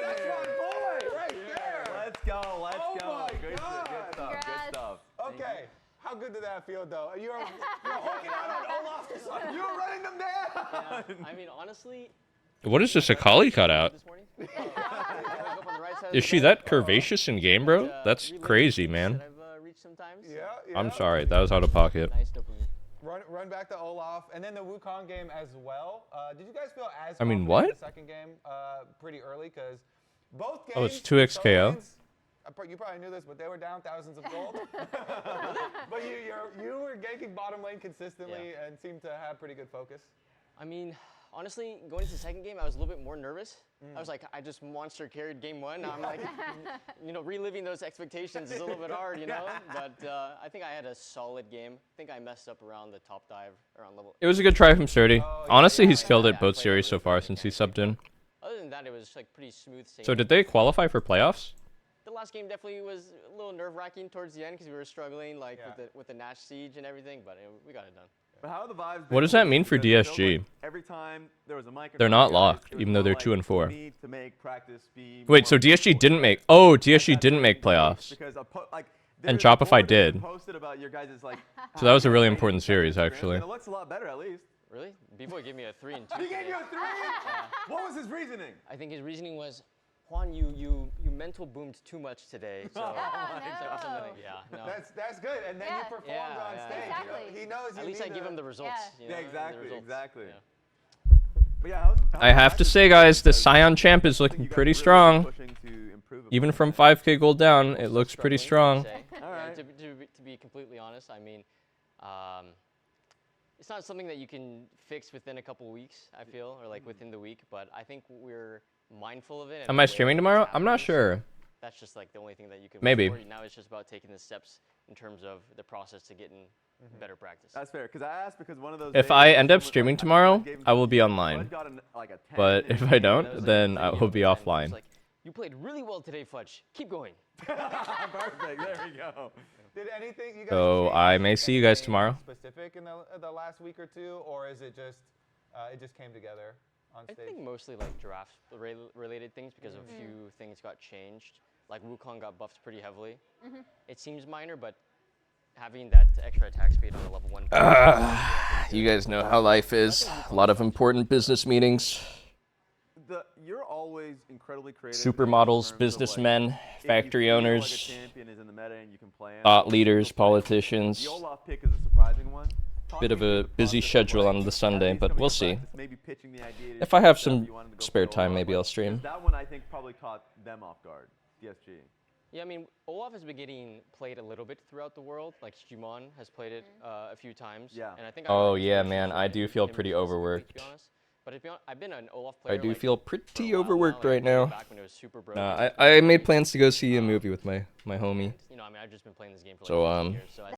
That's my boy right there. Let's go. Let's Oh go. my Good God. stuff. Good stuff. Okay. How good did that feel, though? You're hooking out on Olaf. You're running them down. Yeah, I mean, honestly, What is this, a Kali cutout? Is she that curvaceous in game, bro? That's crazy, man. I'm sorry, that was out of pocket. Run back to Olaf, and then the Wukong game as well. Did you guys feel as I mean, confident what? in the second game pretty early? Because both games... Oh, it's 2x KO? You probably knew this, but they were down thousands of gold. But you were ganking bottom lane consistently and seemed to have pretty good focus. I mean, honestly, going into the second game, I was a little bit more nervous. I was like, I just monster carried game one. I'm like, you know, reliving those expectations is a little bit hard, you know? But I think I had a solid game. I think I messed up around the top dive, around level. It was a good try from Sturdy. Honestly, he's killed it both series so far since he subbed in. Other than that, it was like pretty smooth sailing. So did they qualify for playoffs? The last game definitely was a little nerve-wracking towards the end because we were struggling like with the Nash siege and everything, but we got it done. But how are the vibes? What does that mean for DSG? Every time there was a mic, They're not locked, even though they're 2 and 4. need to make practice be Wait, so DSG didn't make... Oh, DSG didn't make playoffs. because And Shopify did. posted about your guys' like. So that was a really important series, actually. And it looks a lot better, at least. Really? B-Boy gave me a 3 and 2. He gave you a 3? What was his reasoning? I think his reasoning was, Juan, you mental boomed too much today. So, That's good, and then you performed on stage. Exactly. You know, he knows you At least I need give to- him the results. Yeah. You know, the Exactly. results. But yeah, I have to say, guys, the Scion Champ is looking pretty strong. Even from 5k gold down, it looks pretty strong. All right. To be completely honest, I mean, it's not something that you can fix within a couple weeks, I feel, or like within the week, but I think we're mindful of it. Am I streaming tomorrow? I'm not sure. That's just like the only thing that you can Maybe. work for. Now it's just about taking the steps in terms of the process to getting better practice. That's fair, because I asked because one of those. If I end up streaming tomorrow, I will be online. But if I don't, then I will be offline. You played really well today, Fudge. Keep going. Perfect. There we go. Did anything you guys So change I may see you guys tomorrow. specific in the last week or two, or is it just it just came together on I stage? think mostly like draft related things because a few things got changed. Like Wukong got buffed pretty heavily. It seems minor, but having that extra attack speed on a level 1. You guys know how life is. A lot of important business meetings. You're always incredibly creative. Supermodels, businessmen, factory owners, champion is in the meta and you can play him. thought leaders, politicians. The Olaf pick is a surprising one. Bit of a busy schedule on the Sunday, but we'll see. If I have some spare time, maybe I'll stream. That one I think probably caught them off guard, DSG. Yeah, I mean, Olaf has been getting played a little bit throughout the world. Like Jumon has played it a few times. Yeah. And I think Oh yeah, man, I do feel pretty overworked. To be honest. But I've been an Olaf player. I do like, feel pretty overworked right now. back when it was super broken. Nah, I made plans to go see a movie with my homie. You know, I mean, I've just been playing this game for like So 15 years, so I